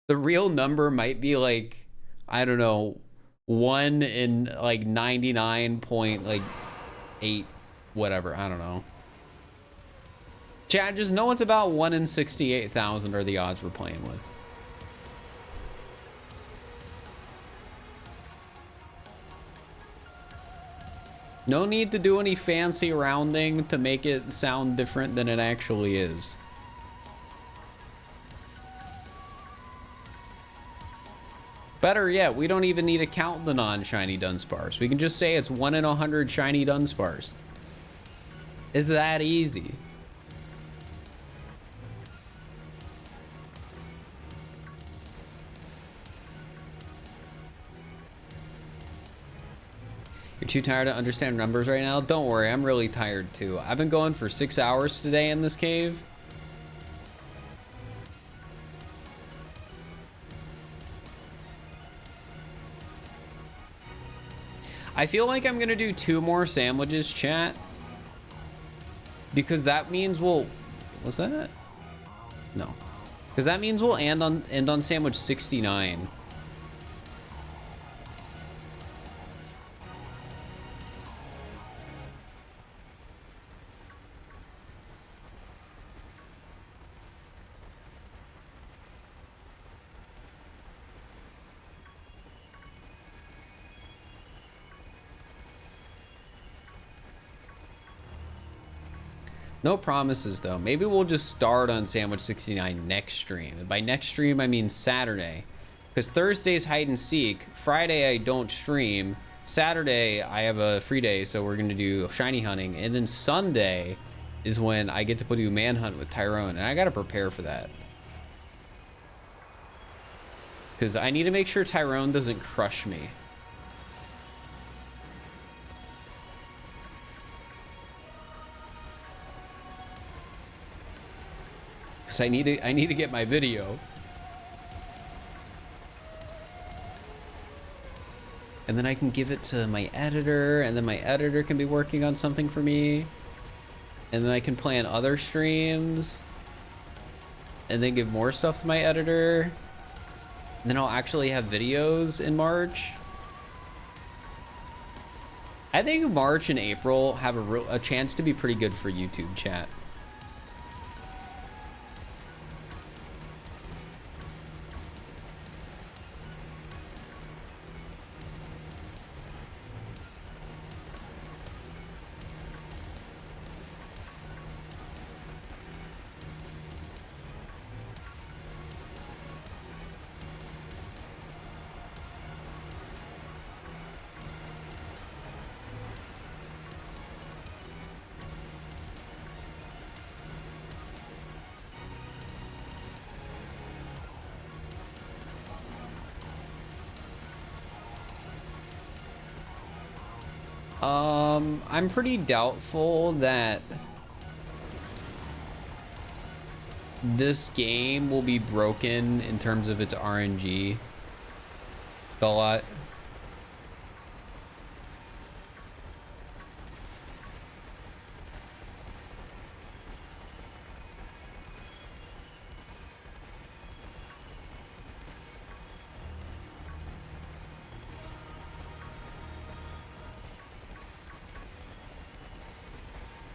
the real number might be like, I don't know, 1 in like 99.8, whatever. I don't know. Chat, just know it's about 1 in 68,000 are the odds we're playing with. No need to do any fancy rounding to make it sound different than it actually is. Better yet, we don't even need to count the non-shiny Dunsparce. We can just say it's 1 in 100 shiny Dunsparce. It's that easy. You're too tired to understand numbers right now? Don't worry, I'm really tired too. I've been going for 6 hours today in this cave. I feel like I'm gonna do 2 more sandwiches, chat. Because that means we'll... Was that? No. Because that means we'll end on sandwich 69. No promises, though. Maybe we'll just start on Sandwich 69 next stream. And by next stream, I mean Saturday. Because Thursday's hide and seek. Friday, I don't stream. Saturday, I have a free day, so we're going to do shiny hunting. And then Sunday is when I get to do manhunt with Tyrone. And I got to prepare for that. Because I need to make sure Tyrone doesn't crush me. I need to get my video. And then I can give it to my editor, and then my editor can be working on something for me. And then I can plan other streams. And then give more stuff to my editor. And then I'll actually have videos in March. I think March and April have a chance to be pretty good for YouTube, chat. I'm pretty doubtful that this game will be broken in terms of its RNG a lot.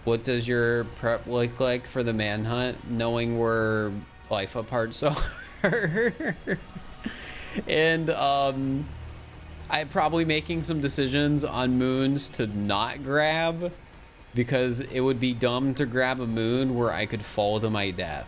What does your prep look like for the manhunt, knowing we're life apart so hard? And I'm probably making some decisions on moons to not grab, because it would be dumb to grab a moon where I could fall to my death.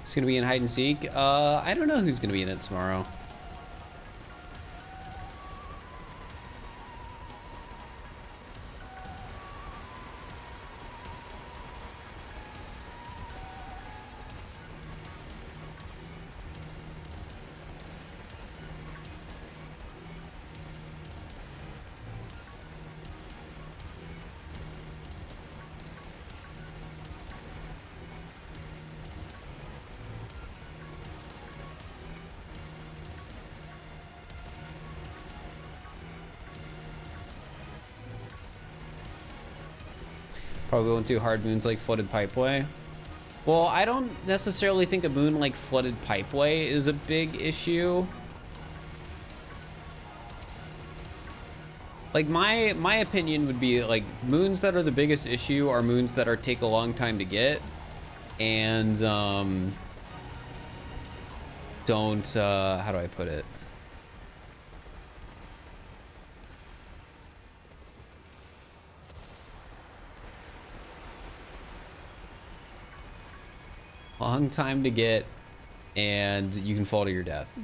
It's gonna be in hide and seek. I don't know who's gonna be in it tomorrow. Probably won't do hard moons like flooded pipeway. Well, I don't necessarily think a moon like flooded pipeway is a big issue. Like my opinion would be like moons that are the biggest issue are moons that take a long time to get, and don't how do I put it? Long time to get, and you can fall to your death.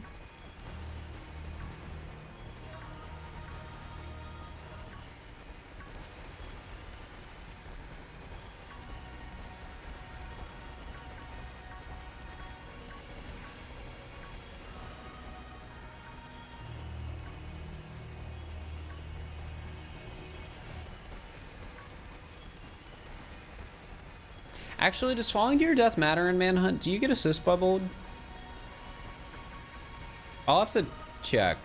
Actually, does falling to your death matter in Manhunt? Do you get assist bubbled? I'll have to check.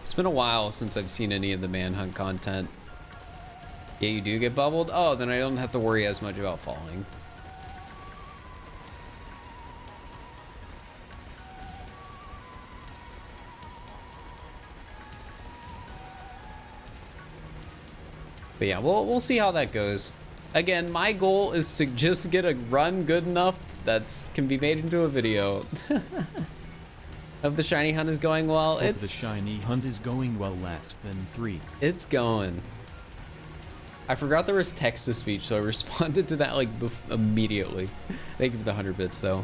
It's been a while since I've seen any of the Manhunt content. Yeah, you do get bubbled? Oh, then I don't have to worry as much about falling. But yeah, we'll see how that goes. Again, my goal is to just get a run good enough that can be made into a video. Hope the shiny hunt is going well. Hope the shiny hunt is going well. Less than 3. It's going. I forgot there was text to speech, so I responded to that like immediately. Thank you for the 100 bits though.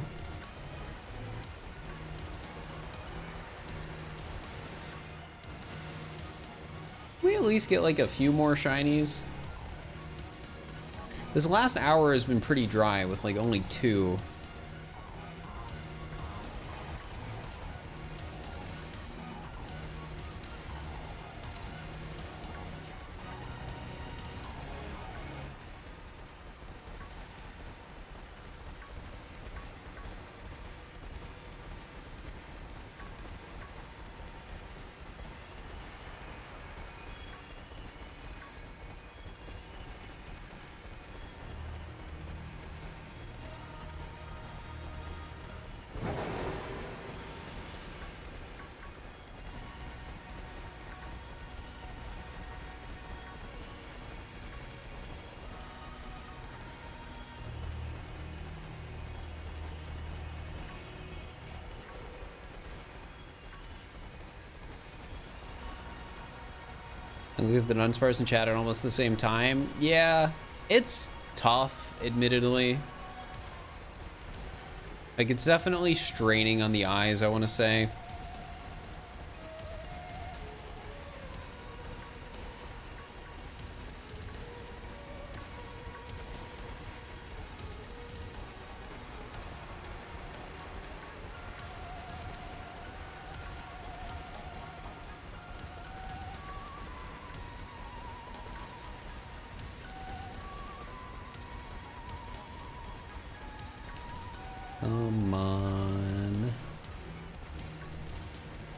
We at least get like a few more shinies. This last hour has been pretty dry with like only 2. I look at the Dunsparce and chat at almost the same time. Yeah, it's tough, admittedly. Like, it's definitely straining on the eyes, I want to say. Come on.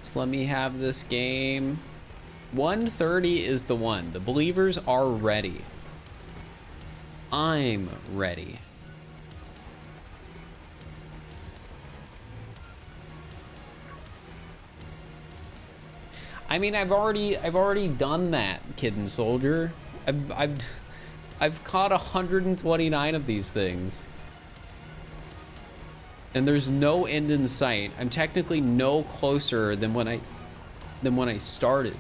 Just let me have this game. 130 is the one. The believers are ready. I'm ready. I mean, I've already done that, Kid Soldier. I've caught 129 of these things. And there's no end in sight. I'm technically no closer than when I started.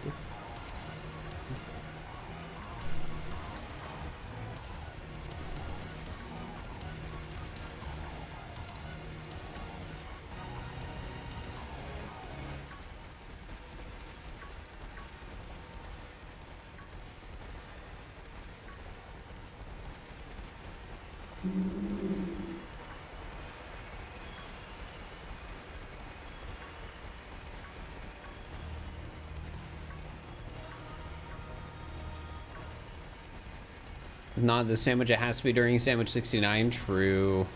If not the sandwich, it has to be during sandwich 69. True.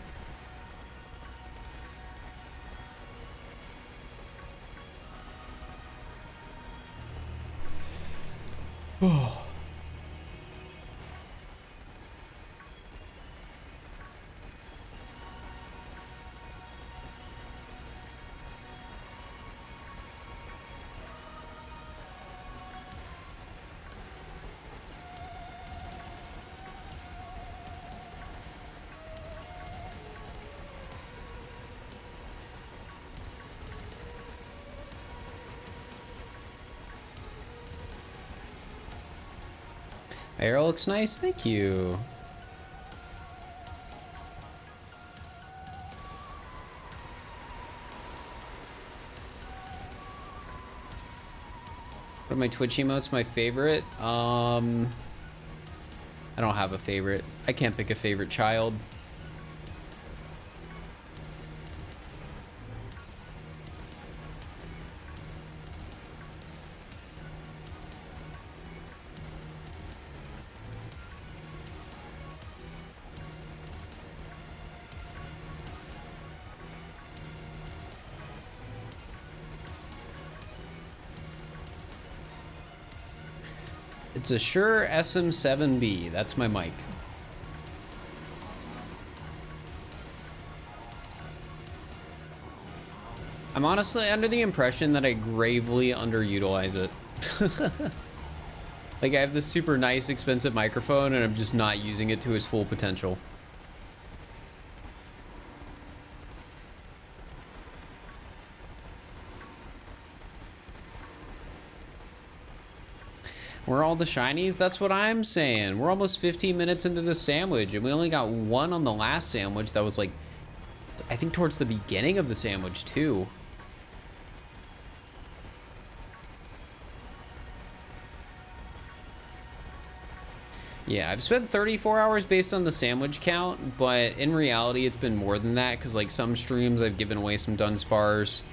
Oh. Arrow looks nice, thank you. What are my Twitch emotes my favorite? I don't have a favorite. I can't pick a favorite child. It's a Shure SM7B. That's my mic. I'm honestly under the impression that I gravely underutilize it. Like, I have this super nice, expensive microphone, and I'm just not using it to its full potential. Where are all the shinies? That's what I'm saying. We're almost 15 minutes into the sandwich, and we only got one on the last sandwich that was like, I think towards the beginning of the sandwich too. Yeah, I've spent 34 hours based on the sandwich count, but in reality, it's been more than that, because like some streams I've given away some Dunsparce.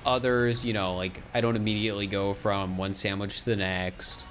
Others, you know, like I don't immediately go from one sandwich to the next.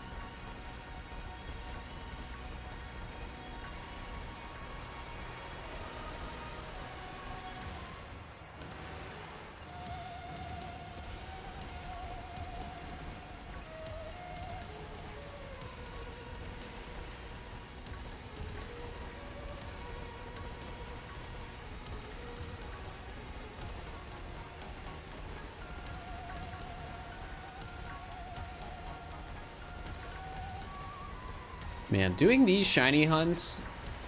Man, doing these shiny hunts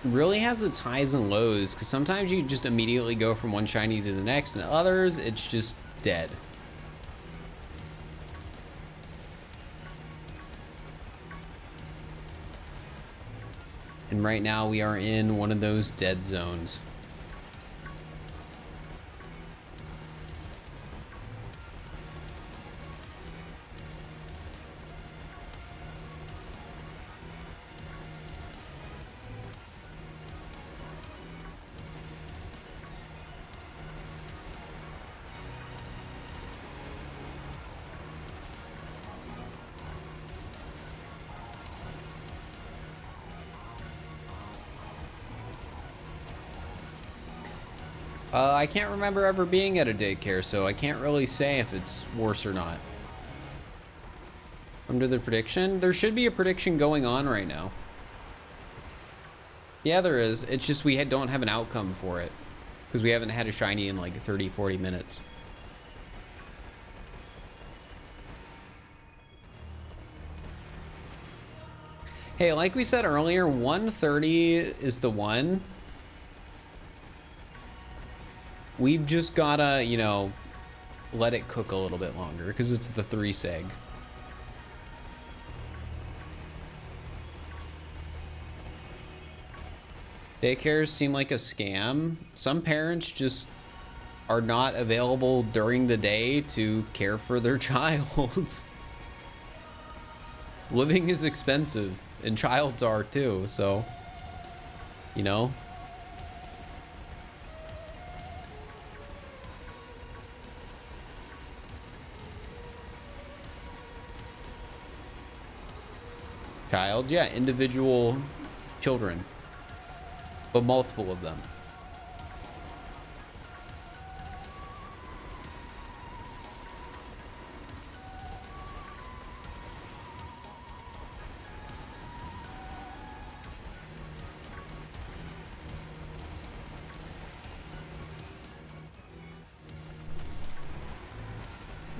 really has its highs and lows, because sometimes you just immediately go from one shiny to the next, and others, it's just dead. And right now we are in one of those dead zones. I can't remember ever being at a daycare, so I can't really say if it's worse or not. Under the prediction? There should be a prediction going on right now. Yeah, there is. It's just we don't have an outcome for it, because we haven't had a shiny in like 30, 40 minutes. Hey, like we said earlier, 130 is the one. We've just gotta, you know, let it cook a little bit longer, because it's the 3 seg. Daycares seem like a scam. Some parents just are not available during the day to care for their child. Living is expensive, and childs are too, so, you know. Child, yeah, individual children. but multiple of them.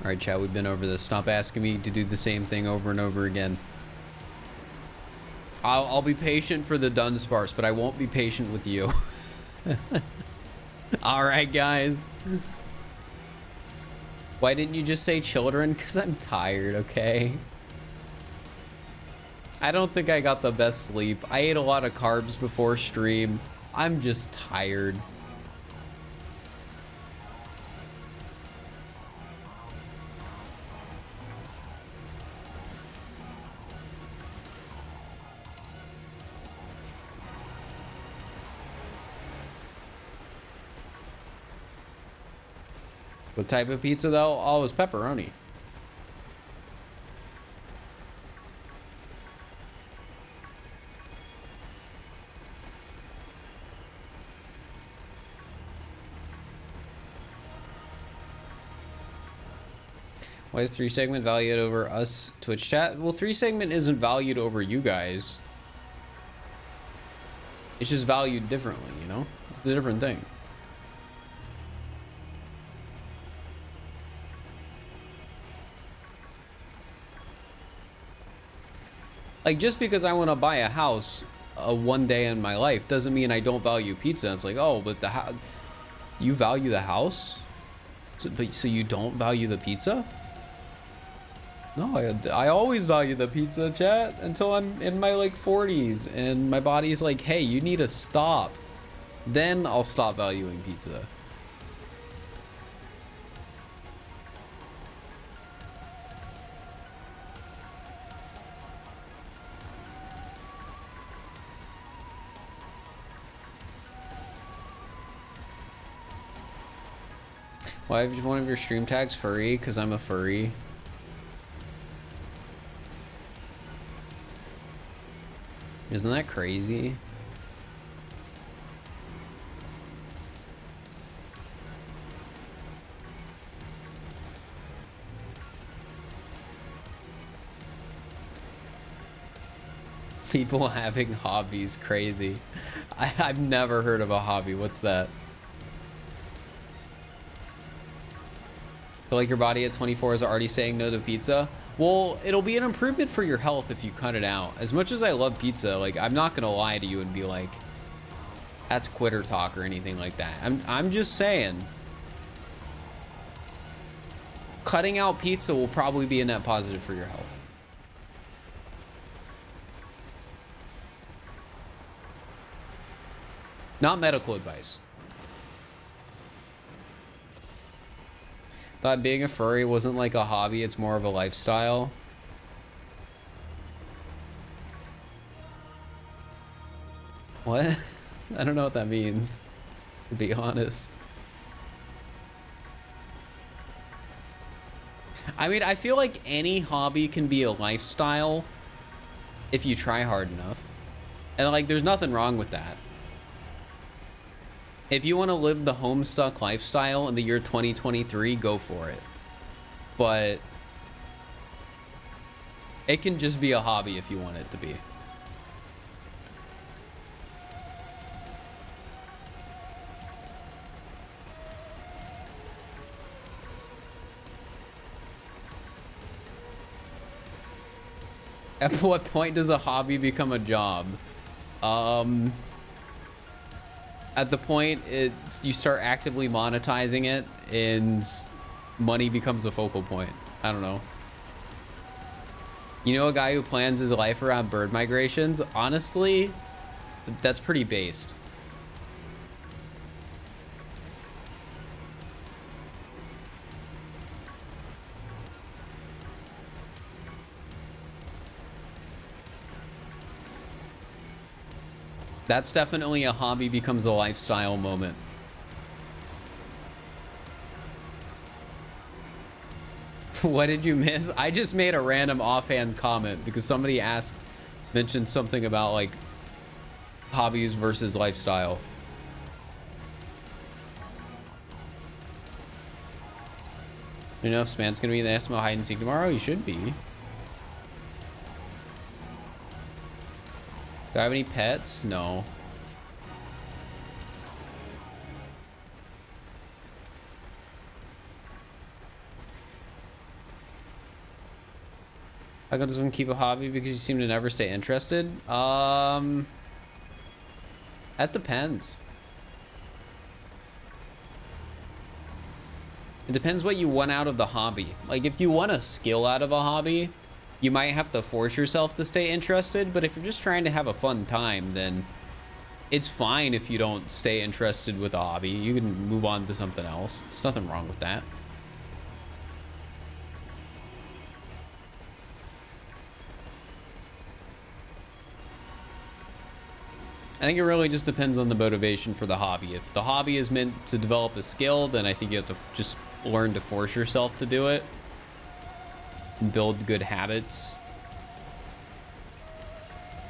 All right, chat, we've been over this. Stop asking me to do the same thing over and over again. I'll be patient for the Dunsparce, but I won't be patient with you. All right, guys. Why didn't you just say children? Because I'm tired, okay? I don't think I got the best sleep. I ate a lot of carbs before stream. I'm just tired. What type of pizza though? Oh, it's pepperoni. Why is 3 segment valued over us Twitch chat? Well, 3 segment isn't valued over you guys. It's just valued differently, you know? It's a different thing. Like, just because I want to buy a house one day in my life doesn't mean I don't value pizza. It's like, oh, but you value the house? So you don't value the pizza? No, I always value the pizza, chat, until I'm in my like 40s and my body's like, hey, you need to stop. Then I'll stop valuing pizza. Why is one of your stream tags furry? Because I'm a furry. Isn't that crazy? People having hobbies, crazy. I've never heard of a hobby. What's that? Feel like your body at 24 is already saying no to pizza? Well, it'll be an improvement for your health if you cut it out. As much as I love pizza, like, I'm not gonna lie to you and be like, that's quitter talk or anything like that. I'm just saying, cutting out pizza will probably be a net positive for your health. Not medical advice. Thought being a furry wasn't like a hobby, it's more of a lifestyle. What? I don't know what that means, to be honest. I mean, I feel like any hobby can be a lifestyle if you try hard enough. And like, there's nothing wrong with that. If you want to live the Homestuck lifestyle in the year 2023, go for it. But it can just be a hobby if you want it to be. At what point does a hobby become a job? At the point you start actively monetizing it and money becomes a focal point. I don't know. You know, a guy who plans his life around bird migrations? Honestly, that's pretty based. That's definitely a hobby becomes a lifestyle moment. What did you miss? I just made a random offhand comment because somebody mentioned something about like hobbies versus lifestyle. You know if Span's gonna be in the SML hide and seek tomorrow? You should be. Do I have any pets? No. How come does one keep a hobby? Because you seem to never stay interested? That depends. It depends what you want out of the hobby. Like, if you want a skill out of a hobby, you might have to force yourself to stay interested. But if you're just trying to have a fun time, then it's fine if you don't stay interested with a hobby. You can move on to something else. There's nothing wrong with that. I think it really just depends on the motivation for the hobby. If the hobby is meant to develop a skill, then I think you have to just learn to force yourself to do it and build good habits.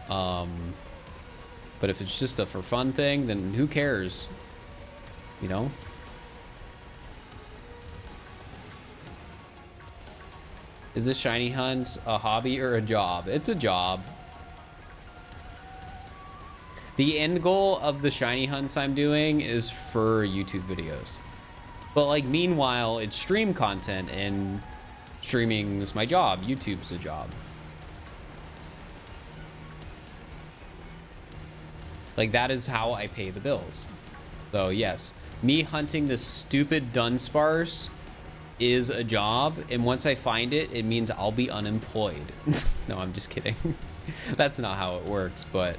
But if it's just a for fun thing, then who cares? You know? Is a shiny hunt a hobby or a job? It's a job. The end goal of the shiny hunts I'm doing is for YouTube videos. But like, meanwhile, it's stream content, and streaming is my job. YouTube's a job. Like, that is how I pay the bills. So yes, me hunting this stupid Dunsparce is a job, and once I find it, it means I'll be unemployed. No, I'm just kidding. That's not how it works, but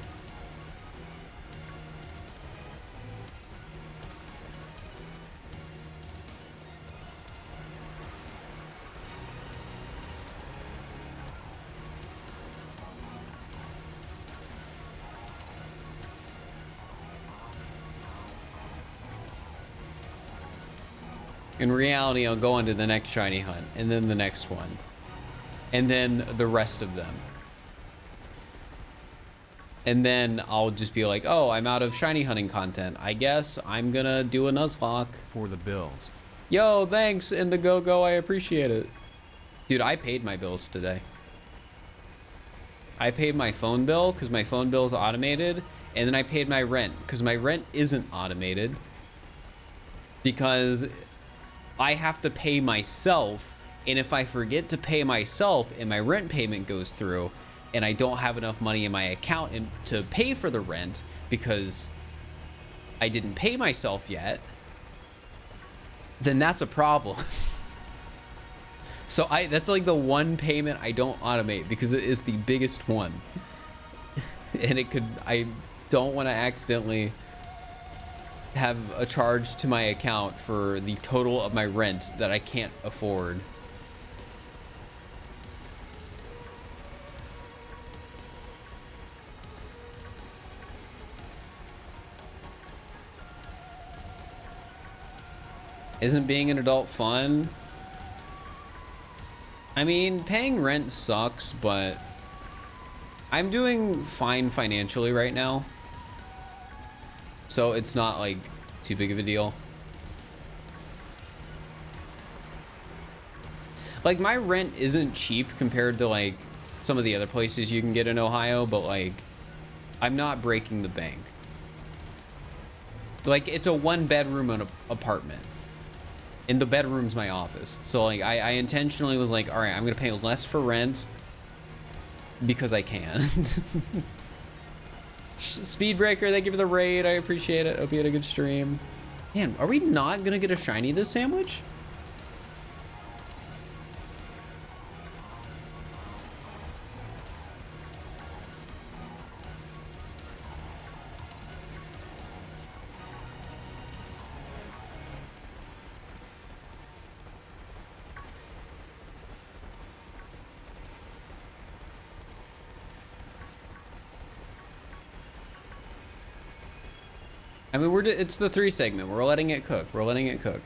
in reality, I'll go on to the next shiny hunt, and then the next one, and then the rest of them. And then I'll just be like, oh, I'm out of shiny hunting content. I guess I'm gonna do a Nuzlocke. For the bills. Yo, thanks, Indigo, I appreciate it. Dude, I paid my bills today. I paid my phone bill, because my phone bill is automated, and then I paid my rent, because my rent isn't automated, because I have to pay myself, and if I forget to pay myself and my rent payment goes through and I don't have enough money in my account to pay for the rent because I didn't pay myself yet, then that's a problem. So that's like the one payment I don't automate because it is the biggest one. And I don't want to accidentally have a charge to my account for the total of my rent that I can't afford. Isn't being an adult fun? I mean, paying rent sucks, but I'm doing fine financially right now. So it's not like too big of a deal. Like, my rent isn't cheap compared to like some of the other places you can get in Ohio, but like, I'm not breaking the bank. Like, it's a 1-bedroom apartment, and the bedroom's my office. So like, I intentionally was like, all right, I'm gonna pay less for rent because I can. Speedbreaker, thank you for the raid. I appreciate it. Hope you had a good stream. Man, are we not gonna get a shiny this sandwich? I mean, it's the 3 segment. We're letting it cook. We're letting it cook.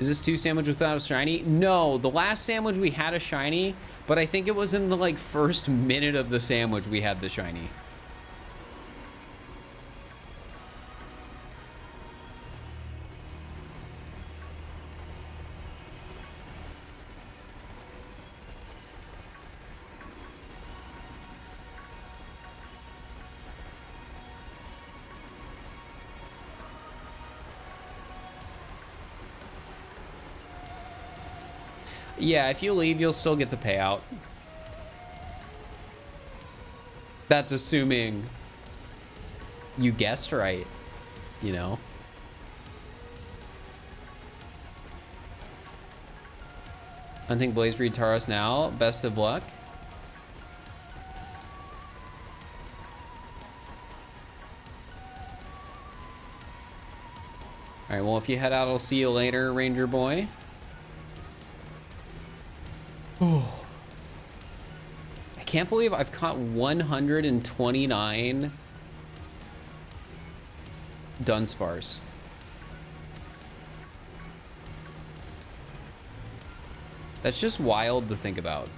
Is this 2 sandwich without a shiny? No, the last sandwich we had a shiny, but I think it was in the like first minute of the sandwich we had the shiny. Yeah, if you leave, you'll still get the payout. That's assuming you guessed right, you know? Hunting Blazebreed Taurus now. Best of luck. All right, well, if you head out, I'll see you later, Ranger Boy. Oh. I can't believe I've caught 129 Dunsparce. That's just wild to think about.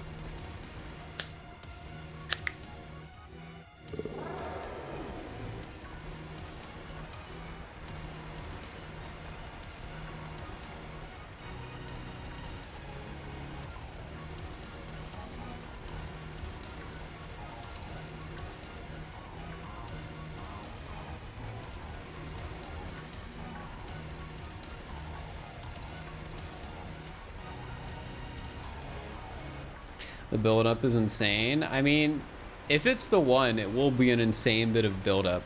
The build-up is insane. I mean, if it's the one, it will be an insane bit of build-up.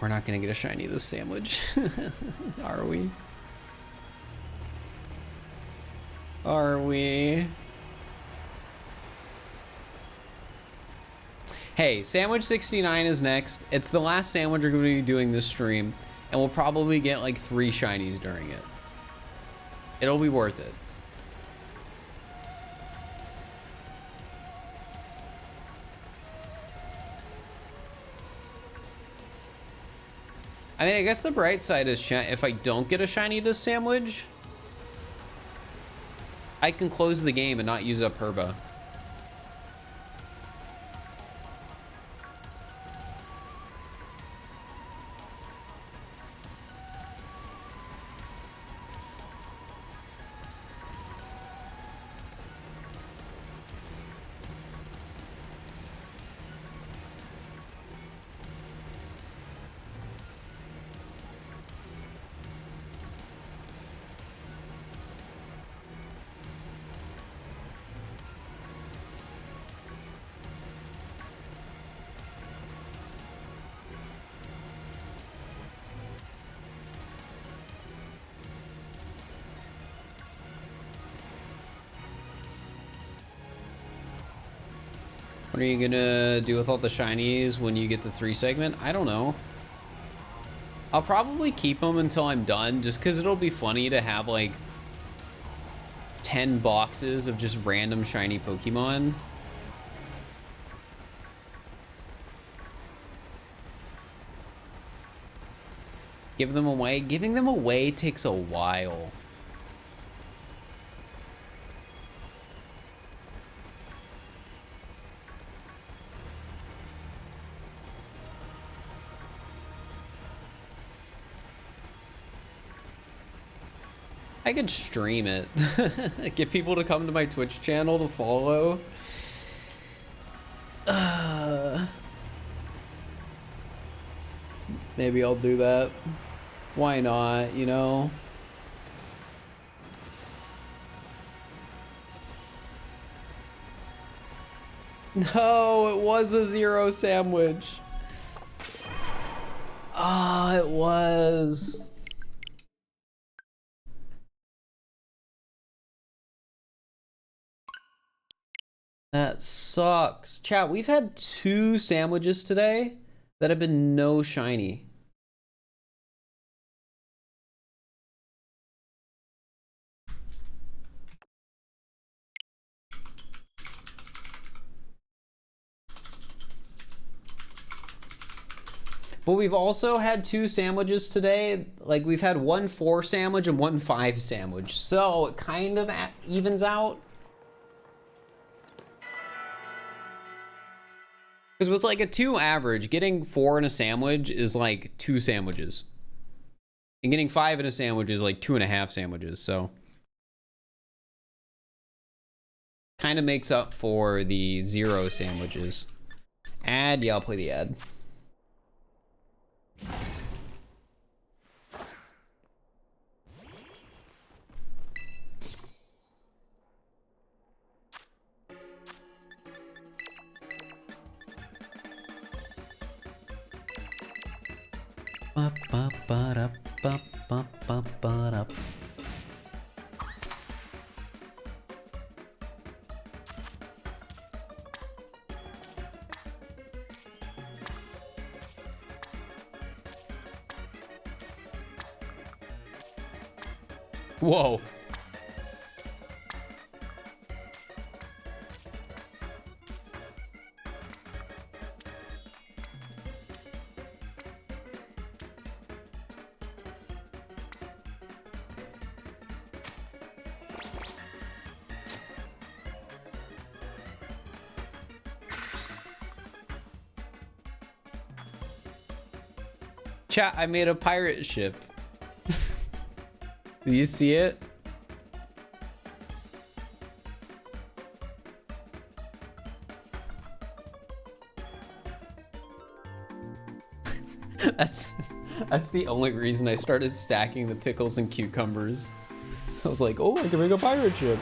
We're not gonna get a shiny this sandwich. Are we? Are we? Hey, sandwich 69 is next. It's the last sandwich we're gonna be doing this stream, and we'll probably get like 3 shinies during it. It'll be worth it. I mean, I guess the bright side is if I don't get a shiny this sandwich, I can close the game and not use up Herba. What are you gonna do with all the shinies when you get the 3 segment? I don't know. I'll probably keep them until I'm done, just because it'll be funny to have like 10 boxes of just random shiny Pokemon. Give them away. Giving them away takes a while. I could stream it. Get people to come to my Twitch channel to follow. Maybe I'll do that. Why not, you know? No, it was a 0 sandwich. Ah, it was. That sucks. Chat, we've had 2 sandwiches today. that have been no shiny. But we've also had 2 sandwiches today. Like, we've had 1 4 sandwich and 1 5 sandwich. So it kind of evens out. Because with like a 2 average, getting 4 in a sandwich is like 2 sandwiches. And getting 5 in a sandwich is like 2.5 sandwiches. So kind of makes up for the 0 sandwiches. Ad, yeah, I'll play the ad. Whoa. Chat, I made a pirate ship. Do you see it? That's the only reason I started stacking the pickles and cucumbers. I was like, oh, I can make a pirate ship.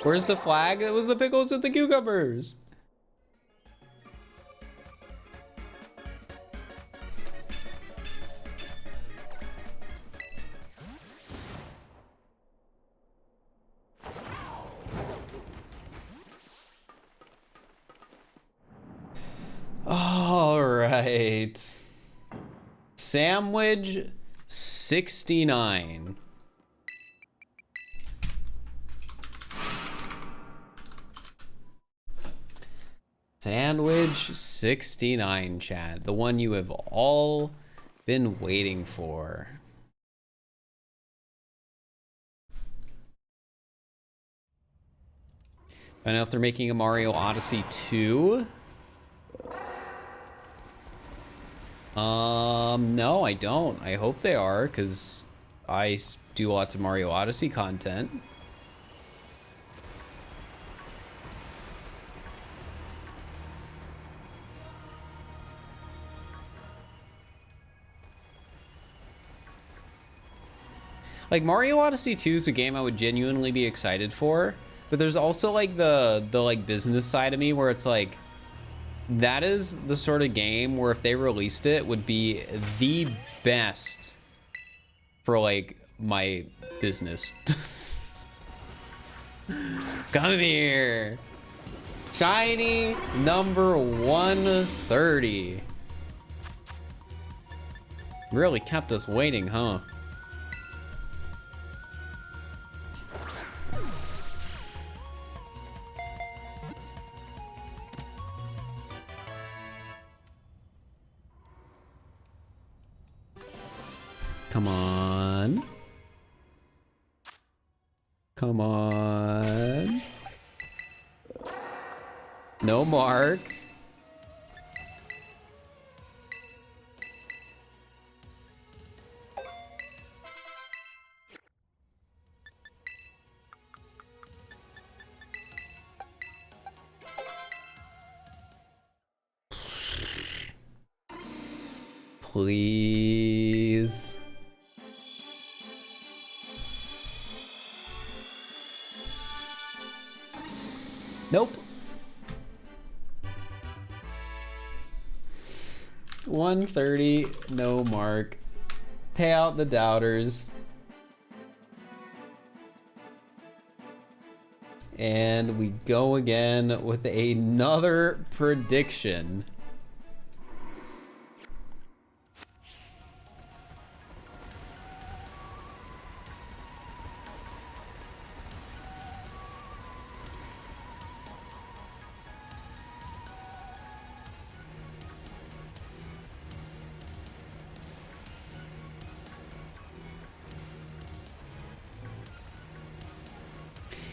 Where's the flag? It was the pickles with the cucumbers. All right. Sandwich 69. Sandwich 69, chat. The one you have all been waiting for. I don't know if they're making a Mario Odyssey 2. No, I don't. I hope they are, because I do lots of Mario Odyssey content. Like, Mario Odyssey 2 is a game I would genuinely be excited for, but there's also like the like business side of me where it's like, that is the sort of game where if they released it would be the best for like my business. Come here. Shiny number 130. Really kept us waiting, huh? Come on. Come on. No mark. Please. Nope. 130, no mark. Pay out the doubters. And we go again with another prediction.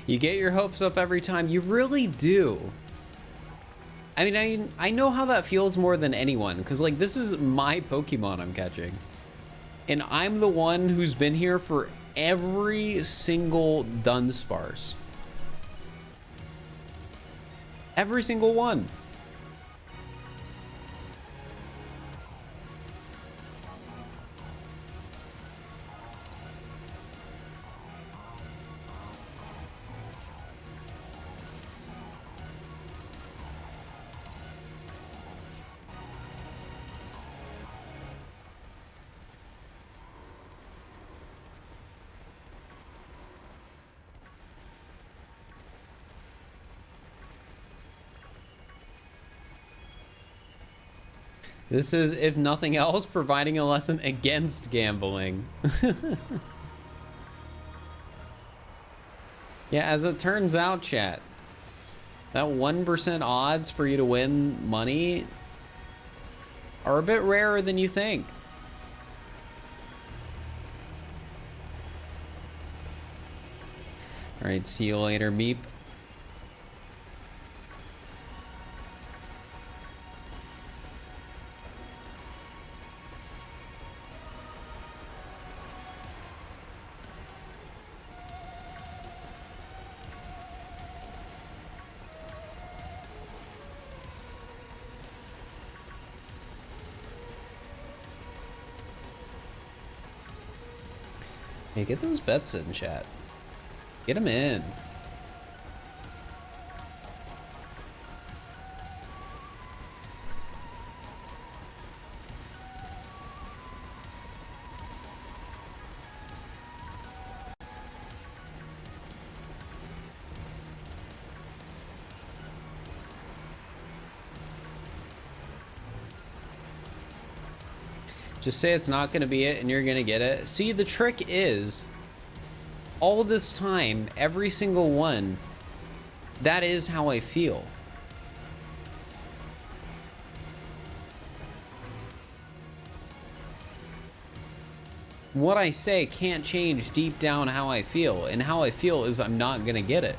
You get your hopes up every time. You really do. I mean, I know how that feels more than anyone, because, like, this is my Pokemon I'm catching. And I'm the one who's been here for every single Dunsparce. Every single one. This is, if nothing else, providing a lesson against gambling. Yeah, as it turns out, chat, that 1% odds for you to win money are a bit rarer than you think. All right, see you later, Meep. Hey, get those bets in, chat. Get them in. Just say it's not going to be it and you're going to get it. See, the trick is, all this time, every single one, that is how I feel. What I say can't change deep down how I feel, and how I feel is I'm not going to get it.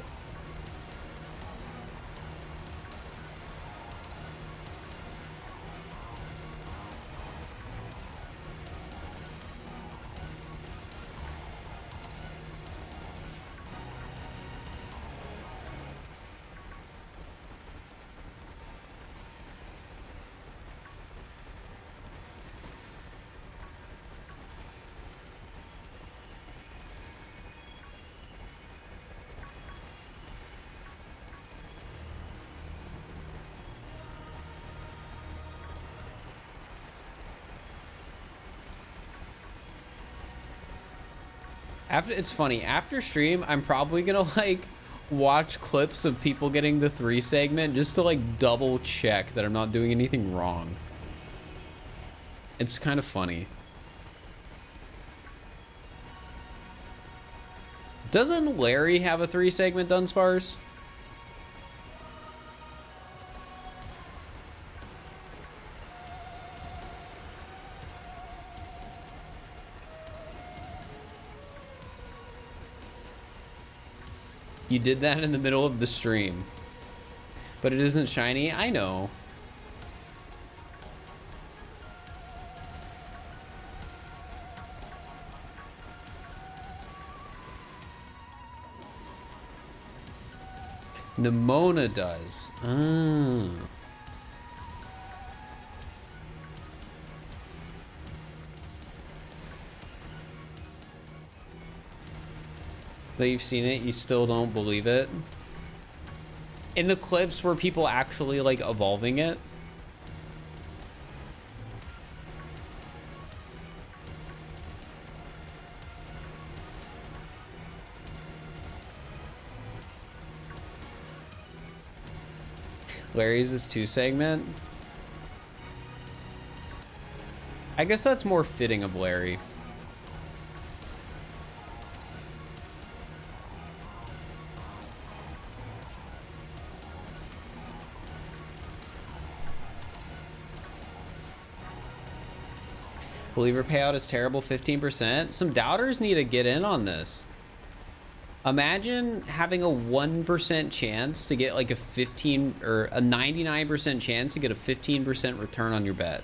It's funny, after stream, I'm probably gonna like watch clips of people getting the 3 segment just to like double check that I'm not doing anything wrong. It's kind of funny. Doesn't Larry have a 3 segment Dunsparce? You did that in the middle of the stream. But it isn't shiny? I know. Nimona does. Ah. That you've seen it, you still don't believe it? In the clips where people actually like evolving it? Larry's is 2 segment. I guess that's more fitting of Larry. Believer payout is terrible, 15%. Some doubters need to get in on this. Imagine having a 1% chance to get like a 15 or a 99% chance to get a 15% return on your bet.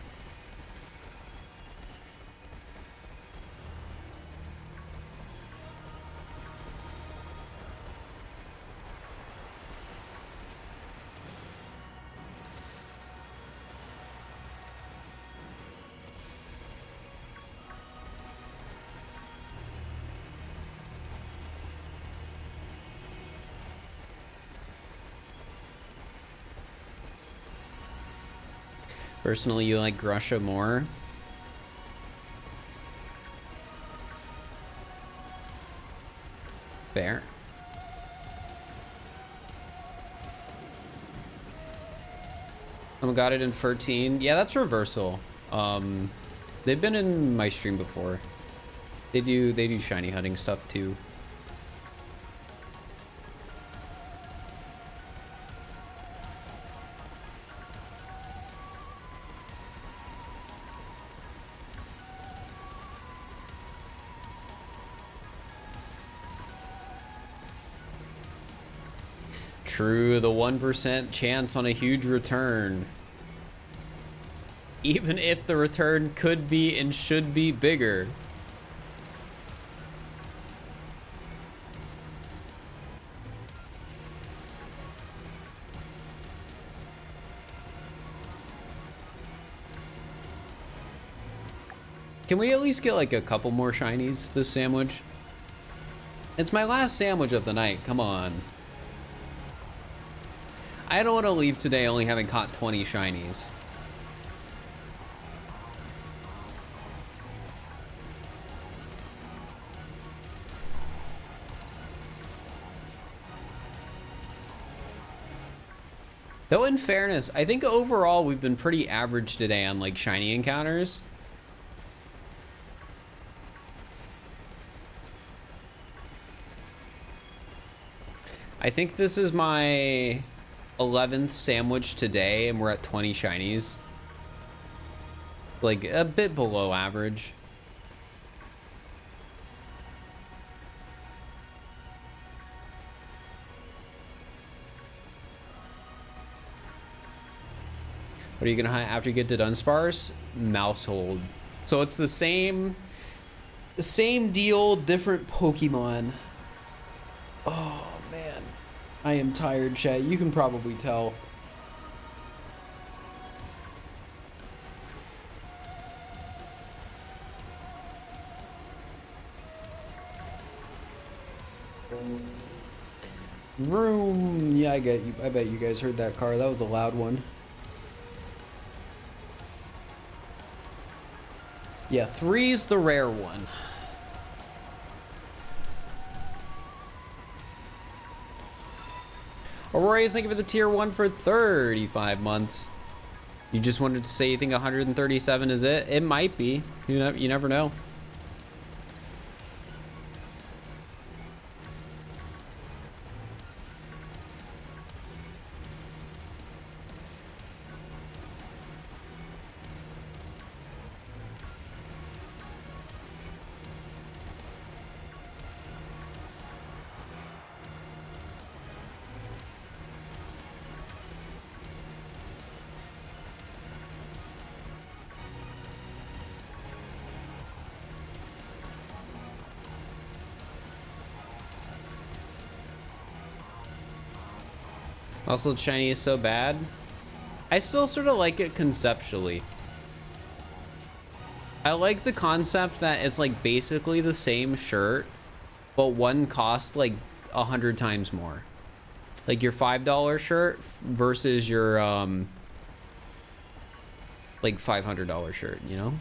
Personally, you like Grusha more? Fair. Got it in 13. Yeah, that's reversal. They've been in my stream before. They do shiny hunting stuff too. True, the 1% chance on a huge return. Even if the return could be and should be bigger. Can we at least get like a couple more shinies this sandwich? It's my last sandwich of the night, come on. I don't want to leave today only having caught 20 shinies. Though in fairness, I think overall we've been pretty average today on like shiny encounters. I think this is my 11th sandwich today and we're at 20 shinies. Like a bit below average. What are you gonna hunt after you get to Dunsparce? Mousehold. So it's the same deal, different Pokemon. Oh man, I am tired, chat. You can probably tell. Vroom. Yeah, I get you. I bet you guys heard that car. That was a loud one. Yeah, 3's the rare one. Aurorius, thank you for the tier 1 for 35 months. You just wanted to say you think 137 is it? It might be. You never know. Also, shiny is so bad. I still sort of like it conceptually. I like the concept that it's like basically the same shirt, but one costs like 100 times more. Like your $5 shirt versus your like $500 shirt, you know?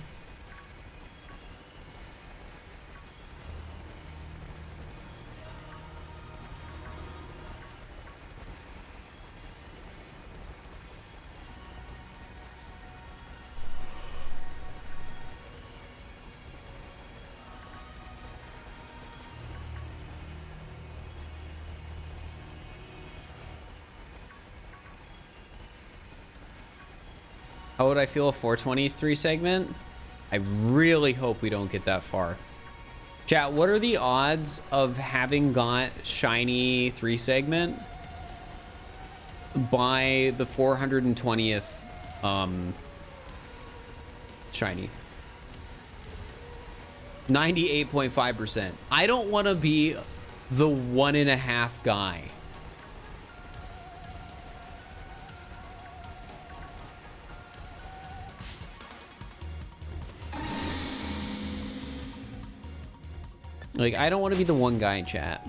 How would I feel if 420's 3 segment? I really hope we don't get that far. Chat, what are the odds of having got shiny 3 segment by the 420th shiny? 98.5%. I don't want to be the 1.5 guy. Like, I don't want to be the one guy in chat.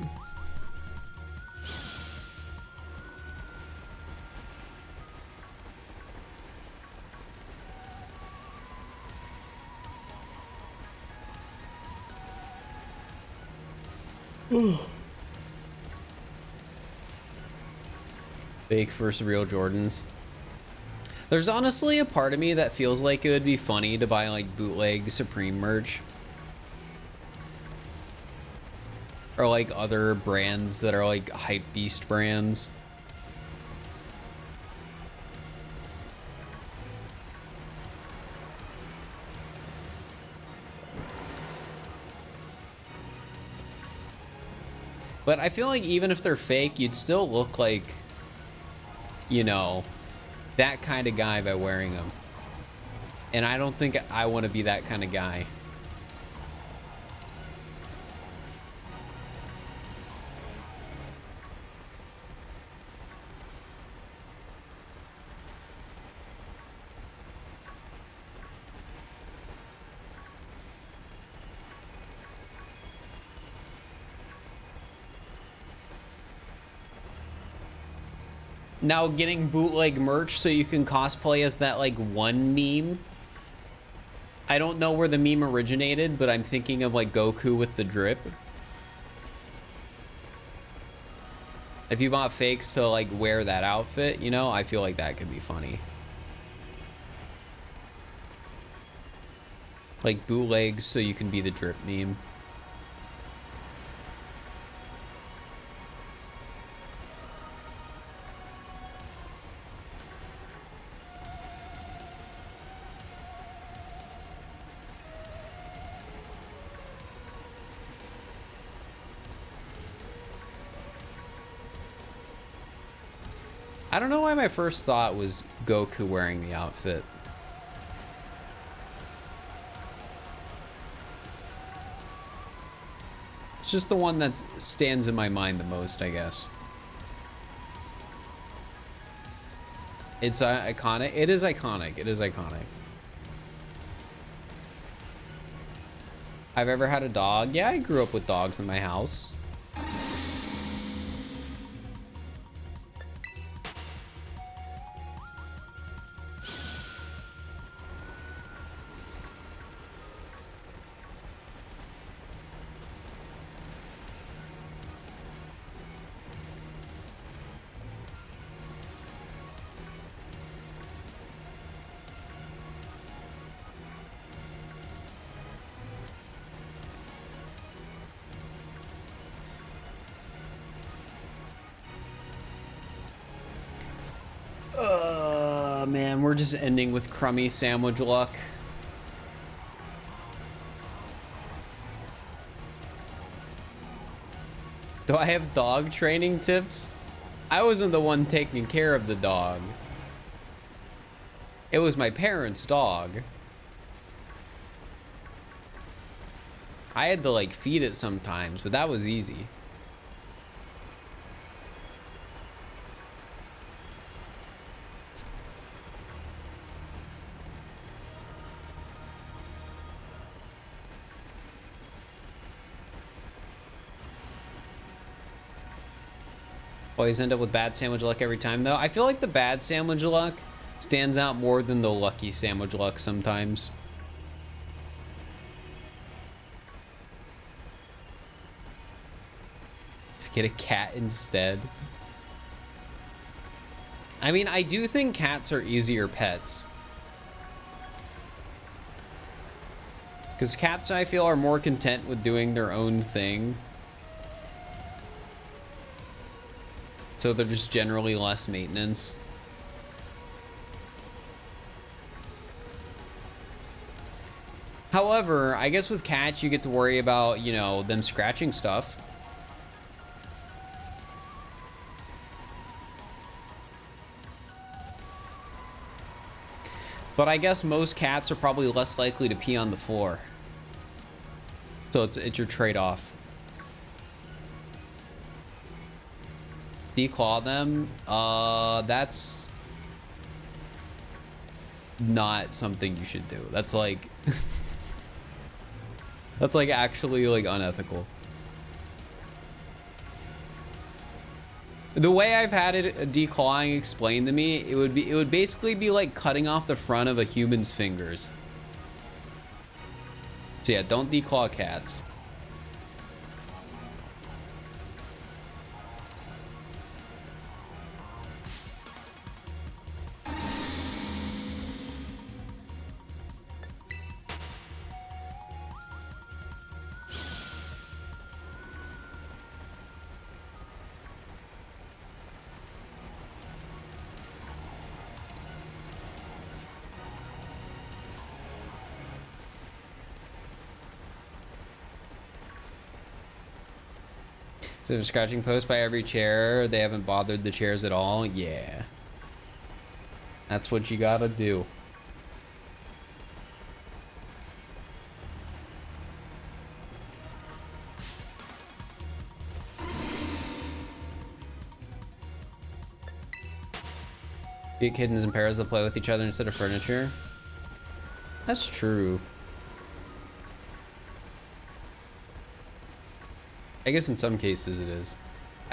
Fake versus real Jordans. There's honestly a part of me that feels like it would be funny to buy like bootleg Supreme merch. Or like other brands that are like hype beast brands. But I feel like even if they're fake, you'd still look like, you know, that kind of guy by wearing them. And I don't think I want to be that kind of guy. Now getting bootleg merch so you can cosplay as that like one meme. I don't know where the meme originated, but I'm thinking of like Goku with the drip. If you bought fakes to like wear that outfit, you know, I feel like that could be funny. Like bootlegs so you can be the drip meme. I don't know why my first thought was Goku wearing the outfit. It's just the one that stands in my mind the most, I guess. It's iconic. It is iconic. It is iconic. I've ever had a dog. Yeah, I grew up with dogs in my house. Man, we're just ending with crummy sandwich luck. Do I have dog training tips? I wasn't the one taking care of the dog. It was my parents' dog. I had to like feed it sometimes, but that was easy. Always end up with bad sandwich luck every time, though. I feel like the bad sandwich luck stands out more than the lucky sandwich luck sometimes. Let's get a cat instead. I mean, I do think cats are easier pets. Because cats, I feel, are more content with doing their own thing. So they're just generally less maintenance. However, I guess with cats, you get to worry about, you know, them scratching stuff. But I guess most cats are probably less likely to pee on the floor. So it's your trade-off. Declaw them? That's not something you should do. That's like... that's like actually like unethical. The way I've had it declawing explained to me, it would basically be like cutting off the front of a human's fingers. So yeah, don't declaw cats. So they're scratching posts by every chair. They haven't bothered the chairs at all. Yeah. That's what you gotta do. Get kittens and parrots that play with each other instead of furniture. That's true. I guess in some cases it is.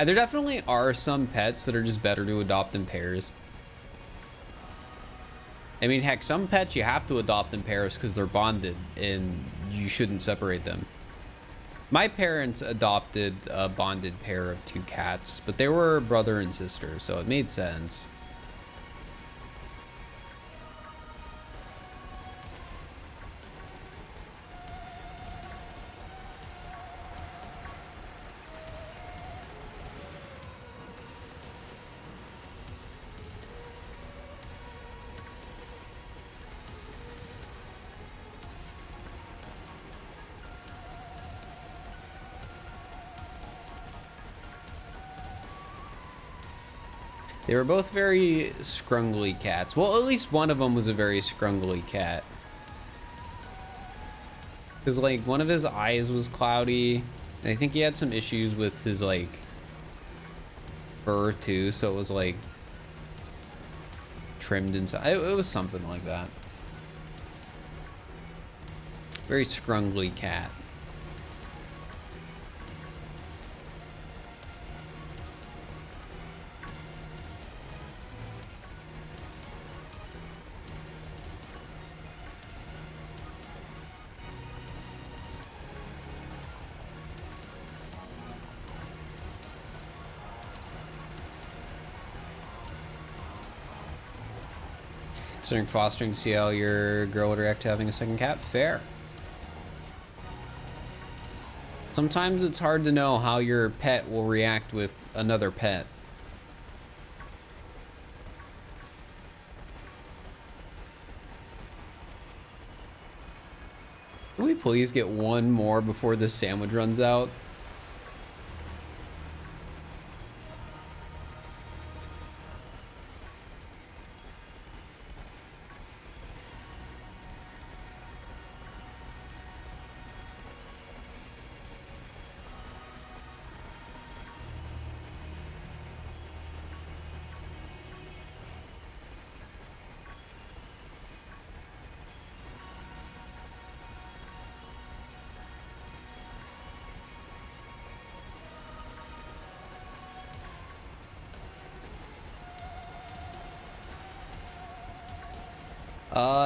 There definitely are some pets that are just better to adopt in pairs. I mean, heck, some pets you have to adopt in pairs because they're bonded and you shouldn't separate them. My parents adopted a bonded pair of 2 cats, but they were brother and sister, so it made sense. They were both very scrungly cats. Well, at least one of them was a very scrungly cat. Because, like, one of his eyes was cloudy. And I think he had some issues with his, like, fur, too. So it was, like, trimmed inside. It was something like that. Very scrungly cat. Considering fostering to see how your girl would react to having a second cat? Fair. Sometimes it's hard to know how your pet will react with another pet. Can we please get one more before this sandwich runs out?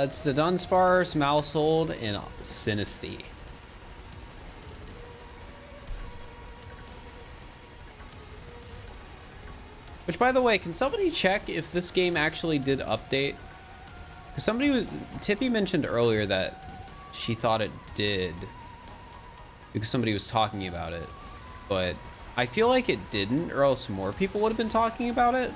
It's the Dunsparce, Mousehold, and Sinisty. Which, by the way, can somebody check if this game actually did update? Because Tippy mentioned earlier that she thought it did. Because somebody was talking about it. But I feel like it didn't, or else more people would have been talking about it.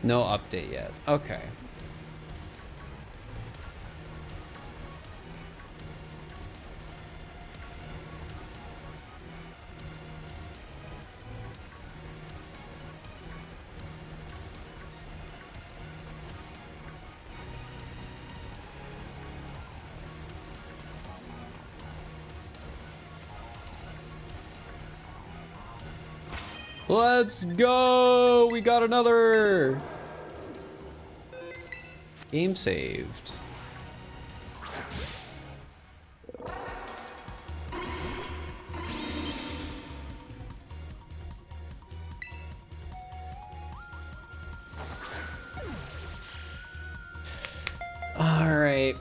No update yet. Okay. Let's go! We got another! Game saved. Alright.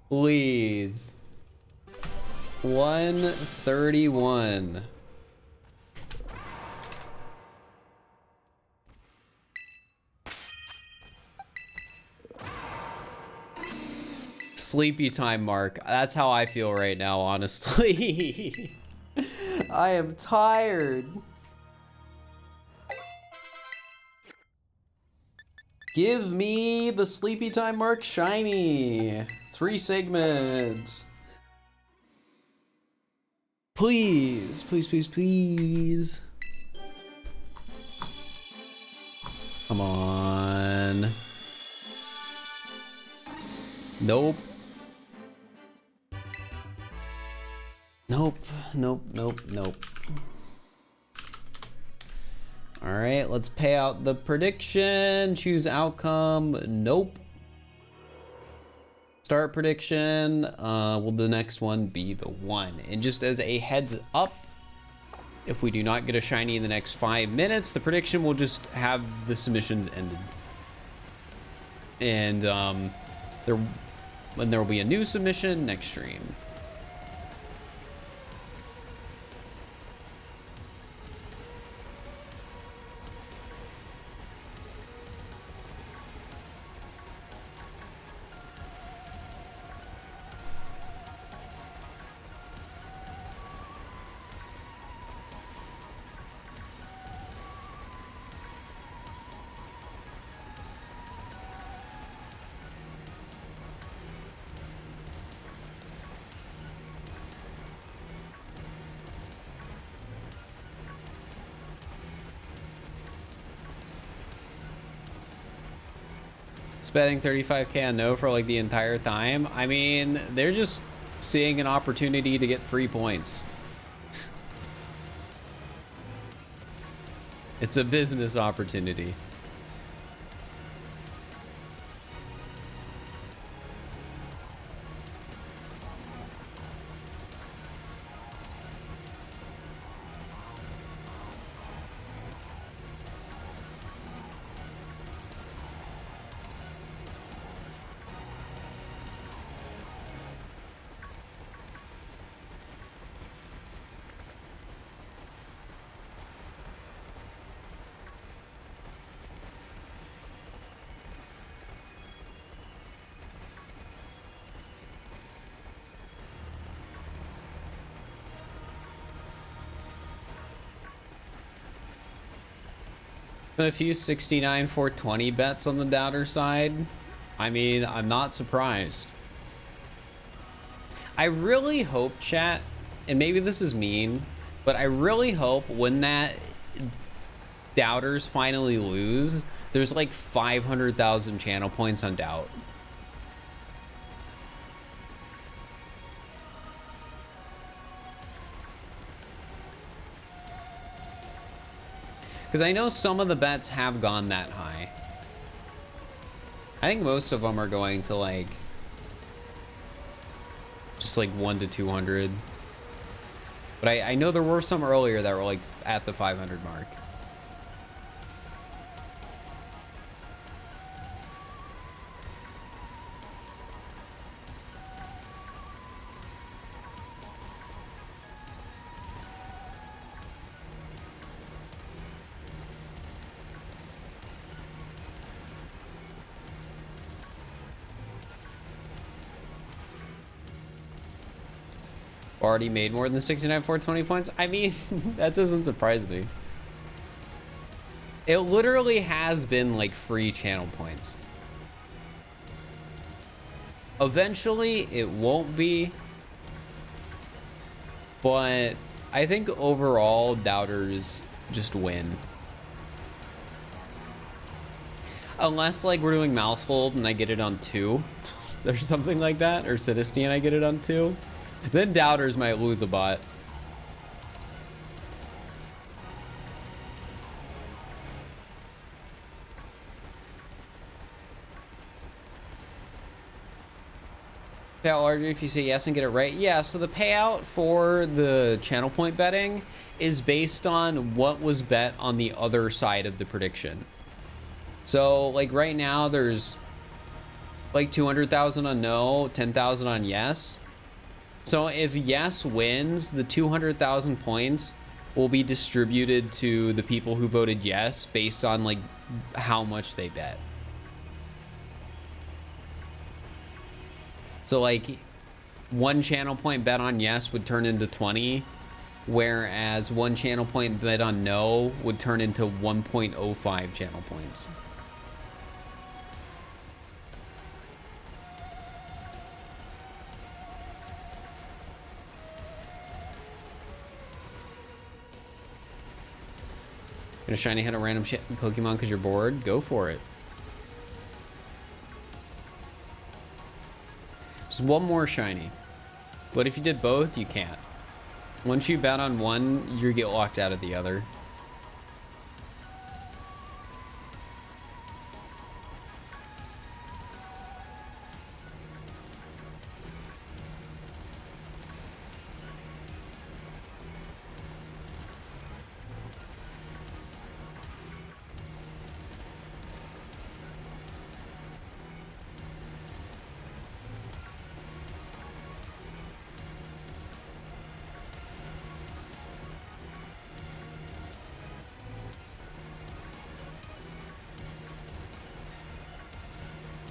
Please. 131. Sleepy time, Mark. That's how I feel right now, honestly. I am tired. Give me the sleepy time, Mark shiny. 3 segments. Please, please, please, please. Come on. Nope. Nope, nope, nope, nope. All right, let's pay out the prediction. Choose outcome. Nope. Start prediction. Will the next one be the one? And just as a heads up, if we do not get a shiny in the next 5 minutes, the prediction will just have the submissions ended. And there will be a new submission next stream. Betting 35k on no for like the entire time. I mean, they're just seeing an opportunity to get free points. It's a business opportunity. A few 69 420 bets on the doubter side. I mean, I'm not surprised. I really hope, chat, and maybe this is mean, but I really hope when that doubters finally lose, there's like 500,000 channel points on doubt. Because I know some of the bets have gone that high. I think most of them are going to like just like 1 to 200. But I know there were some earlier that were like at the 500 mark. Already made more than 69 420 points. I mean, that doesn't surprise me. It literally has been like free channel points. Eventually it won't be, but I think overall doubters just win. Unless like we're doing mouse hold and I get it on 2 or something like that, or Citisti and I get it on 2, then doubters might lose a bot. Payout larger if you say yes and get it right. Yeah, so the payout for the channel point betting is based on what was bet on the other side of the prediction. So like right now there's like 200,000 on no, 10,000 on yes. So if yes wins, the 200,000 points will be distributed to the people who voted yes based on like how much they bet. So like one channel point bet on yes would turn into 20, whereas one channel point bet on no would turn into 1.05 channel points. Gonna shiny hit a random Pokemon because you're bored? Go for it. Just one more shiny. But if you did both, you can't. Once you bet on one, you get locked out of the other.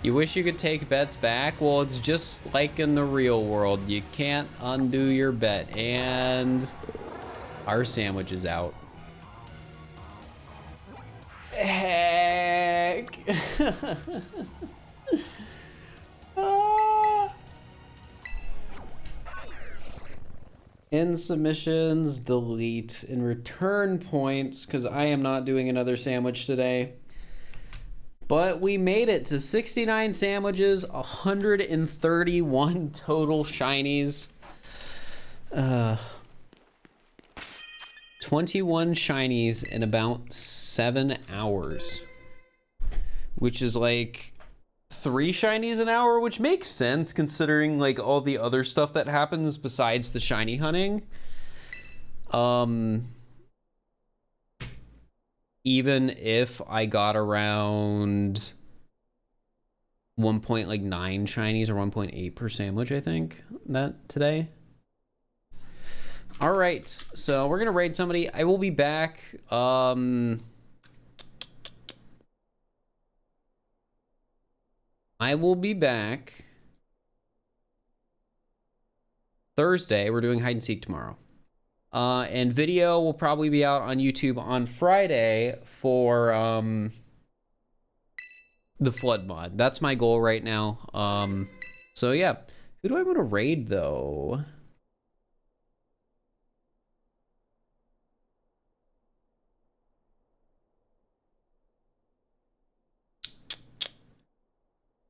You wish you could take bets back? Well, it's just like in the real world. You can't undo your bet. And our sandwich is out. Heck. In submissions, delete. In return points, because I am not doing another sandwich today. But we made it to 69 sandwiches, 131 total shinies. 21 shinies in about 7 hours. Which is like 3 shinies an hour, which makes sense considering like all the other stuff that happens besides the shiny hunting. Even if I got around 1.9 shinies or 1.8 per sandwich, I think that today. All right, so we're gonna raid somebody. I will be back. I will be back Thursday. We're doing hide and seek tomorrow. And video will probably be out on YouTube on Friday for the flood mod. That's my goal right now. So yeah, who do I want to raid though?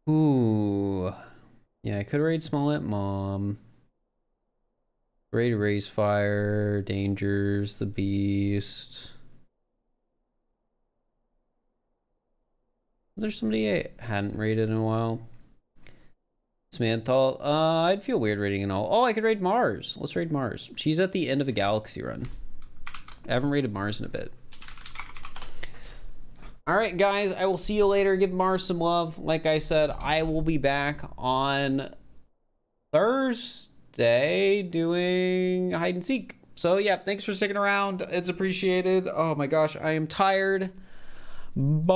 Ooh, yeah, I could raid Smollett Mom. Raid Raise Fire, Dangers, the Beast. There's somebody I hadn't raided in a while. Samantha, I'd feel weird raiding and all. Oh, I could raid Mars. Let's raid Mars. She's at the end of a galaxy run. I haven't raided Mars in a bit. All right, guys, I will see you later. Give Mars some love. Like I said, I will be back on Thursday doing hide and seek. So yeah, thanks for sticking around. It's appreciated. Oh my gosh, I am tired. Bye.